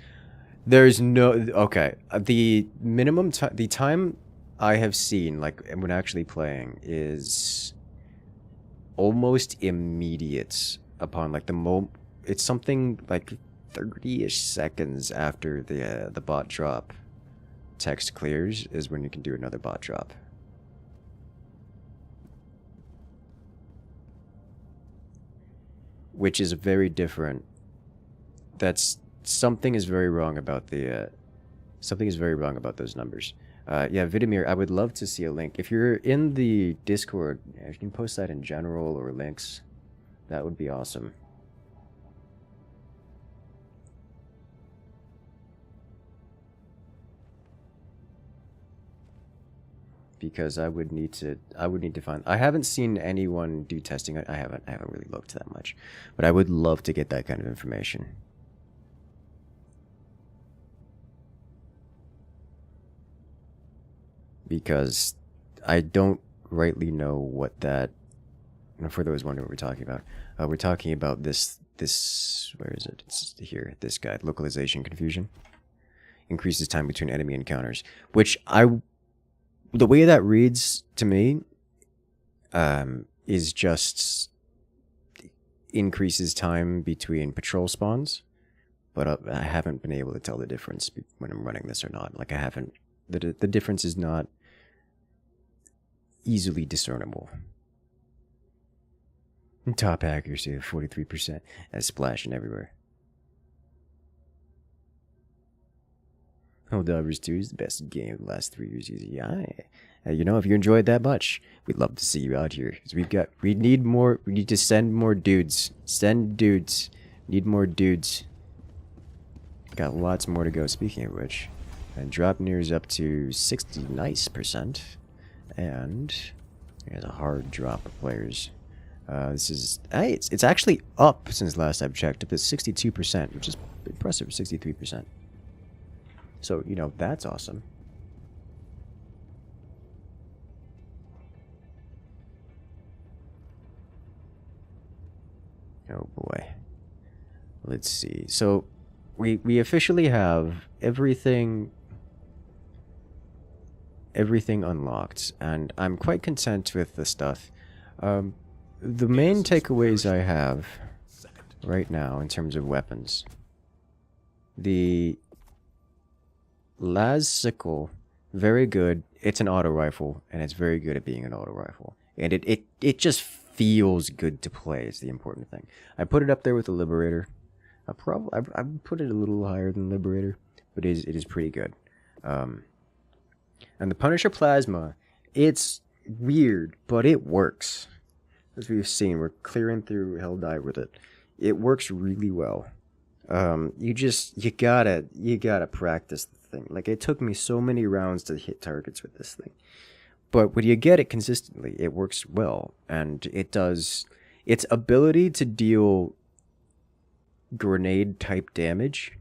There's no... Okay. The minimum time... The time I have seen, like, when actually playing, is almost immediate upon, like, the moment... It's something, like, 30-ish seconds after the bot drop text clears is when you can do another bot drop. Which is very different. That's... Something is very wrong about the... something is very wrong about those numbers. Yeah, Vidimir, I would love to see a link. If you're in the Discord, if you can post that in general or links, that would be awesome. Because I would need to find... I haven't seen anyone do testing. I haven't really looked that much. But I would love to get that kind of information. Because I don't rightly know what that... For those wondering what we're talking about. We're talking about this... Where is it? It's here. This guy. Localization confusion. Increases time between enemy encounters. Which the way that reads to me is just increases time between patrol spawns, but I haven't been able to tell the difference when I'm running this or not. Like, I haven't... The difference is not easily discernible. Top accuracy of 43%, as splashing everywhere. Helldivers 2 is the best game of the last 3 years. Yeah, you know, if you enjoyed that much, we'd love to see you out here. Because we need to send more dudes. Send dudes. Need more dudes. Got lots more to go. Speaking of which, and drop nears up to 60 nice %, and there's a hard drop of players. This is it's actually up since last I've checked, up to 62%, which is impressive. 63%. So, you know, that's awesome. Oh boy. Let's see. So, we officially have everything unlocked, and I'm quite content with the stuff. The main takeaways I have right now in terms of weapons. The Las Sickle, very good. It's an auto rifle, and it's very good at being an auto rifle. And it just feels good to play is the important thing. I put it up there with the Liberator. I put it a little higher than Liberator, but it is pretty good. And the Punisher Plasma, it's weird, but it works. As we've seen, we're clearing through Helldive with it. It works really well. You gotta practice the thing. Like, it took me so many rounds to hit targets with this thing. But when you get it consistently, it works well. And it does... Its ability to deal grenade-type damage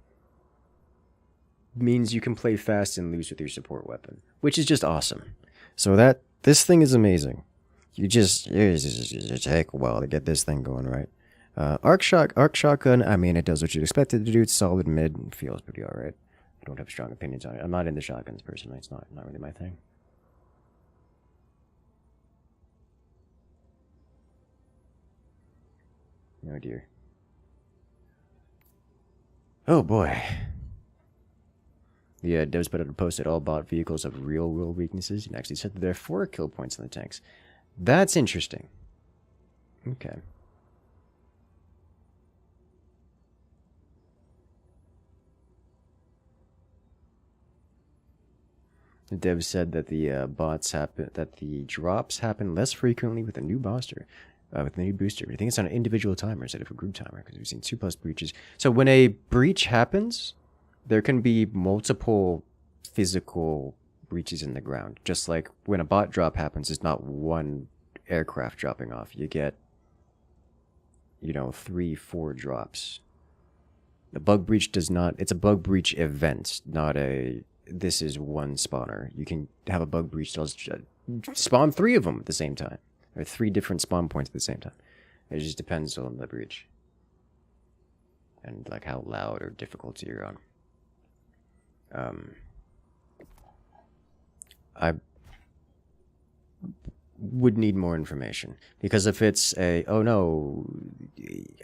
means you can play fast and loose with your support weapon, which is just awesome. So this thing is amazing. You just take a while to get this thing going right. Arc shotgun, I mean, it does what you'd expect it to do. It's solid mid and feels pretty alright. I don't have strong opinions on it. I'm not into shotguns personally. It's not really my thing. Oh dear. Oh boy. The devs put out a post that all bot vehicles have real world weaknesses and actually said that there are 4 kill points in the tanks. That's interesting. Okay. The devs said that the drops happen less frequently with a new booster. With the new booster. I think it's on an individual timer instead of a group timer, because we've seen 2+ breaches. So when a breach happens, there can be multiple physical breaches in the ground. Just like when a bot drop happens, it's not one aircraft dropping off. You get, 3-4 drops. The bug breach does not... It's a bug breach event, not a... This is one spawner. You can have a bug breach that'll spawn 3 of them at the same time. Or 3 different spawn points at the same time. It just depends on the breach. and like how loud or difficult you're on. I would need more information, because if it's a, oh no,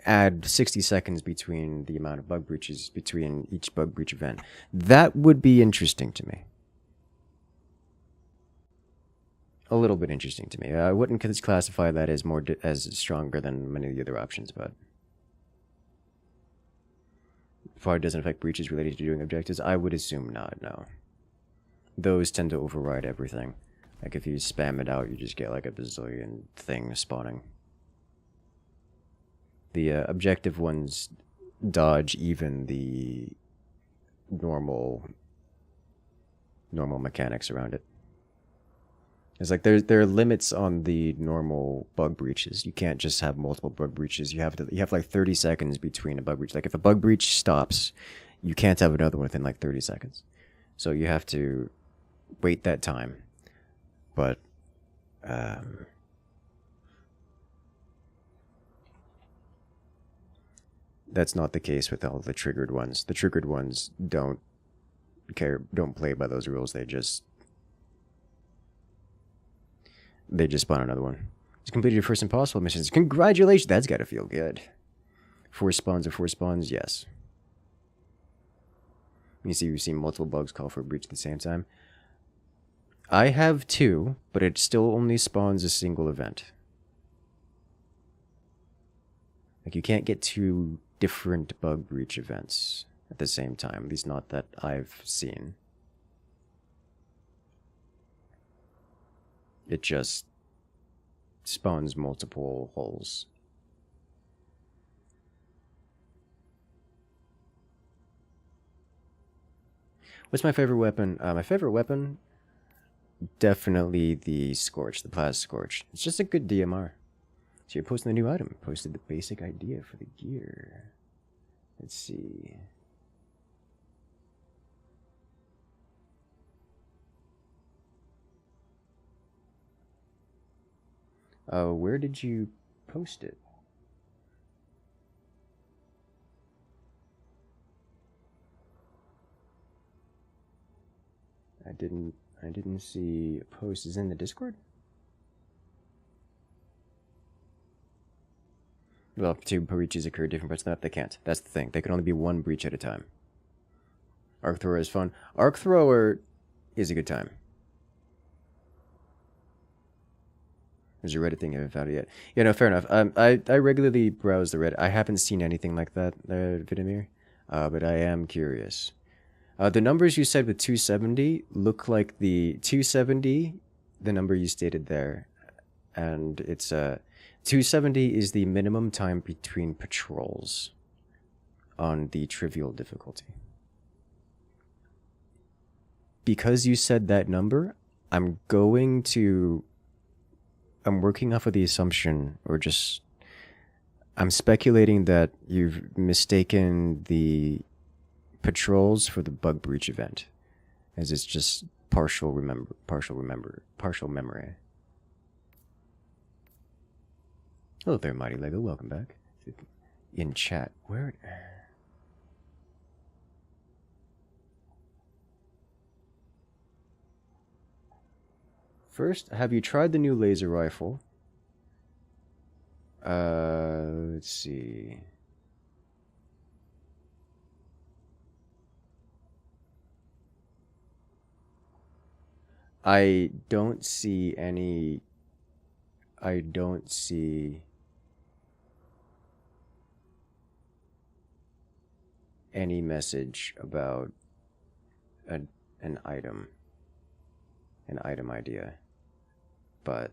add 60 seconds between the amount of bug breaches between each bug breach event, that would be interesting to me. A little bit interesting to me. I wouldn't classify that as more as stronger than many of the other options, but far it doesn't affect breaches related to doing objectives, I would assume not, no. Those tend to override everything. Like if you spam it out, you just get like a bazillion things spawning. The objective ones dodge even the normal mechanics around it. It's like there are limits on the normal bug breaches. You can't just have multiple bug breaches. You have like 30 seconds between a bug breach. Like if a bug breach stops, you can't have another one within like 30 seconds. So you have to wait that time. But that's not the case with all the triggered ones. The triggered ones don't play by those rules. They just spawn another one. Just completed your first impossible missions. Congratulations! That's gotta feel good. 4 spawns of 4 spawns, yes. You see, we've seen multiple bugs call for a breach at the same time. I have 2, but it still only spawns a single event. Like, you can't get 2 different bug breach events at the same time. At least not that I've seen. It just spawns multiple holes. What's my favorite weapon? My favorite weapon? Definitely the Scorch, the Plasma Scorch. It's just a good DMR. So you're posting the new item. Posted the basic idea for the gear. Let's see. Where did you post it? I didn't see a post. Is it in the Discord? Well, if 2 breaches occur at different parts of the map, they can't. That's the thing. They can only be 1 breach at a time. Arc Thrower is fun. Arc Thrower is a good time. There's a Reddit thing I haven't found it yet. Yeah, no, fair enough. I regularly browse the Reddit. I haven't seen anything like that, Vidimir, but I am curious. The numbers you said with 270 look like the 270, the number you stated there, and it's 270 is the minimum time between patrols on the trivial difficulty. Because you said that number, I'm working off of the assumption, or just, I'm speculating that you've mistaken the patrols for the bug breach event, as it's just partial memory. Hello there, Mighty Lego. Welcome back. In chat, where? First, have you tried the new laser rifle? Let's see. I don't see any message about an item idea, but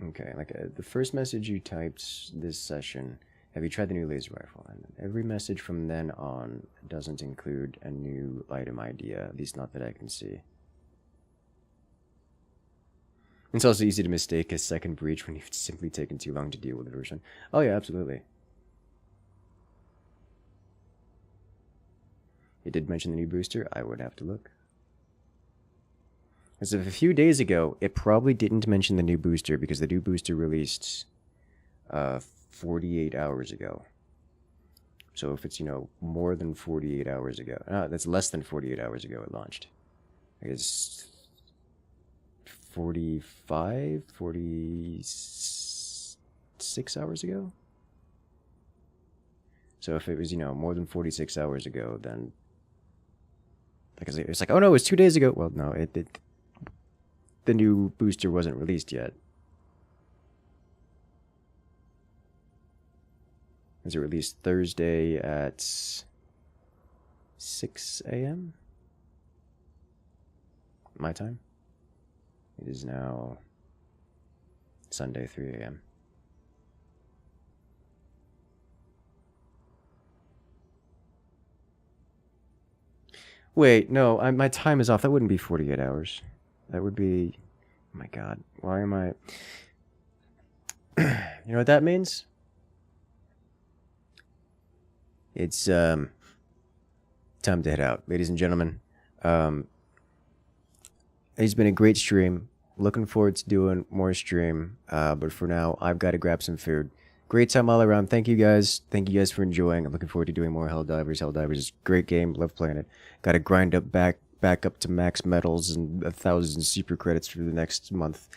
okay, like the first message you typed this session, have you tried the new laser rifle? And every message from then on doesn't include a new item idea, at least not that I can see. It's also easy to mistake a second breach when you've simply taken too long to deal with the version. Oh yeah, absolutely. It did mention the new booster. I would have to look. As of a few days ago, it probably didn't mention the new booster because the new booster released 48 hours ago. So if it's, you know, more than 48 hours ago, that's less than 48 hours ago it launched. I guess 46 hours ago? So if it was, you know, more than 46 hours ago, then because it's like, oh no, it was 2 days ago. Well, no, the new booster wasn't released yet. Was it released Thursday at 6 a.m.? My time? It is now Sunday, 3 a.m. Wait, no, my time is off. That wouldn't be 48 hours. That would be... Oh my god, why am I... You know what that means? It's, time to head out. Ladies and gentlemen, it's been a great stream. Looking forward to doing more stream. But for now, I've got to grab some food. Great time all around. Thank you guys. Thank you guys for enjoying. I'm looking forward to doing more Helldivers. Helldivers is a great game. Love playing it. Got to grind up back up to max medals and 1,000 super credits for the next month.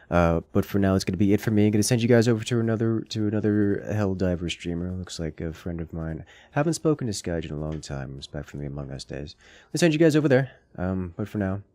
But for now, it's going to be it for me. I'm going to send you guys over to another Helldiver streamer. Looks like a friend of mine. Haven't spoken to Skyge in a long time. It's back from the Among Us days. Let's send you guys over there. But for now,